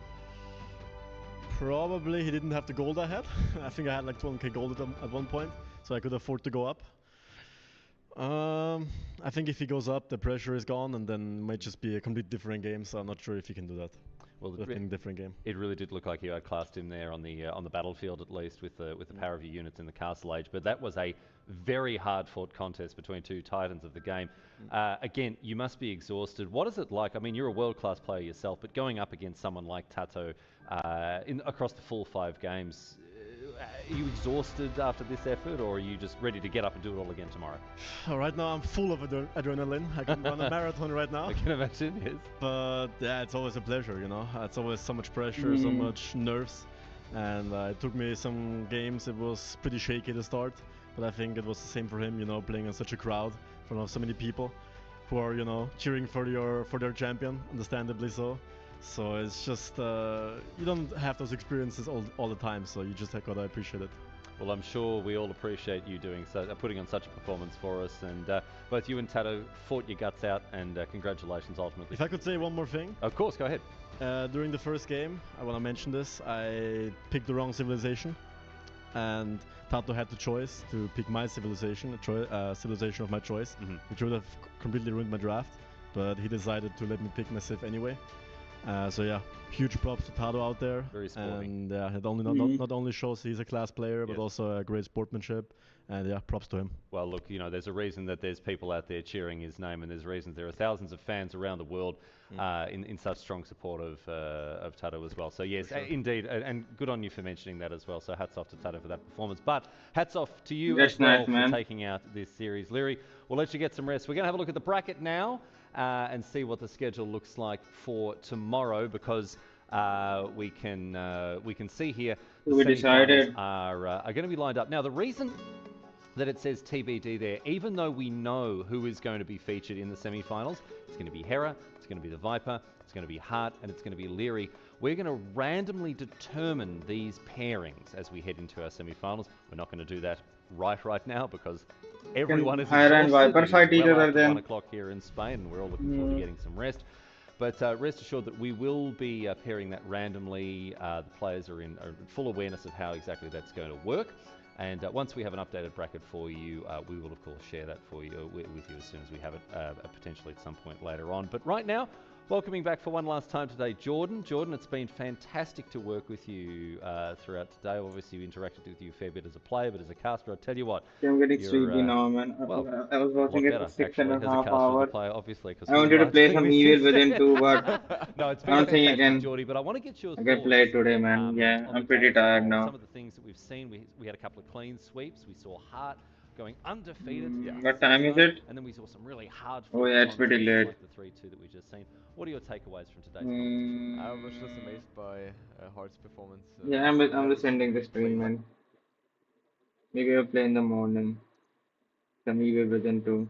Probably he didn't have the gold I had. I think I had like 12k gold at one point, so I could afford to go up. I think if he goes up, the pressure is gone, and then it might just be a complete different game. So I'm not sure if he can do that. Well, different game. It really did look like you outclassed him there on the battlefield, at least with the power of your units in the Castle Age. But that was a very hard-fought contest between 2 titans of the game. Again, you must be exhausted. What is it like? I mean, you're a world-class player yourself, but going up against someone like Tato across the full 5 games, are you exhausted after this effort, or are you just ready to get up and do it all again tomorrow? Right now I'm full of adrenaline. I can run a marathon right now. I can imagine, yes. But yeah, it's always a pleasure, you know. It's always so much pressure, so much nerves. And it took me some games. It was pretty shaky to start. But I think it was the same for him, you know, playing in such a crowd in front of so many people who are, you know, cheering for their champion, understandably so. So it's just, you don't have those experiences all the time, so you just gotta appreciate it. Well, I'm sure we all appreciate you doing putting on such a performance for us, and both you and Tato fought your guts out, and congratulations ultimately. If I could say one more thing. Of course, go ahead. During the first game, I want to mention this, I picked the wrong civilization, and Tato had the choice to pick my civilization, civilization of my choice, which would have completely ruined my draft, but he decided to let me pick my civ anyway. So yeah, huge props to Tato out there. Very sporty. And it not only shows he's a class player, but also a great sportsmanship. And yeah, props to him. Well, look, you know, there's a reason that there's people out there cheering his name, and there's reasons there are thousands of fans around the world in such strong support of Tato as well. So yes, indeed, and good on you for mentioning that as well. So hats off to Tato for that performance. But hats off to you as well for taking out this series. Leary, we'll let you get some rest. We're going to have a look at the bracket now. And see what the schedule looks like for tomorrow, because we can see here the semi-finals are going to be lined up. Now, the reason that it says TBD there, even though we know who is going to be featured in the semi-finals, it's going to be Hera, it's going to be the Viper, it's going to be Hart, and it's going to be Leary. We're going to randomly determine these pairings as we head into our semi-finals. We're not going to do that right now, because everyone is exhausted. Viper fight each other then. 1 o'clock here in Spain, and we're all looking forward to getting some rest. But rest assured that we will be pairing that randomly. The players are in full awareness of how exactly that's going to work. And once we have an updated bracket for you, we will, of course, share that for you with you as soon as we have it, potentially at some point later on. But right now, welcoming back for one last time today, Jordan. Jordan, it's been fantastic to work with you throughout today. Obviously, we interacted with you a fair bit as a player, but as a caster, I'll tell you what. I'm getting sleepy now, man. Well, I was watching it for 6.5 hours. Player, obviously, I wanted to play some Evil Within too, but no, it's been I don't think I can. Jordy, but I want to get your I can play today, man. Yeah, I'm pretty tired now. Some of the things that we've seen, we had a couple of clean sweeps. We saw Hart going undefeated. What time is it? And then we saw some really hard. Oh yeah, it's pretty late. Like the 3-2 that we just seen. What are your takeaways from today's competition? I was just amazed by Hart's performance. Yeah, I'm just ending the stream, man. Maybe I'll play in the morning. Some Evil Within too.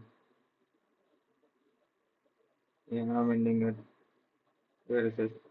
Yeah, I'm ending it. Where is it?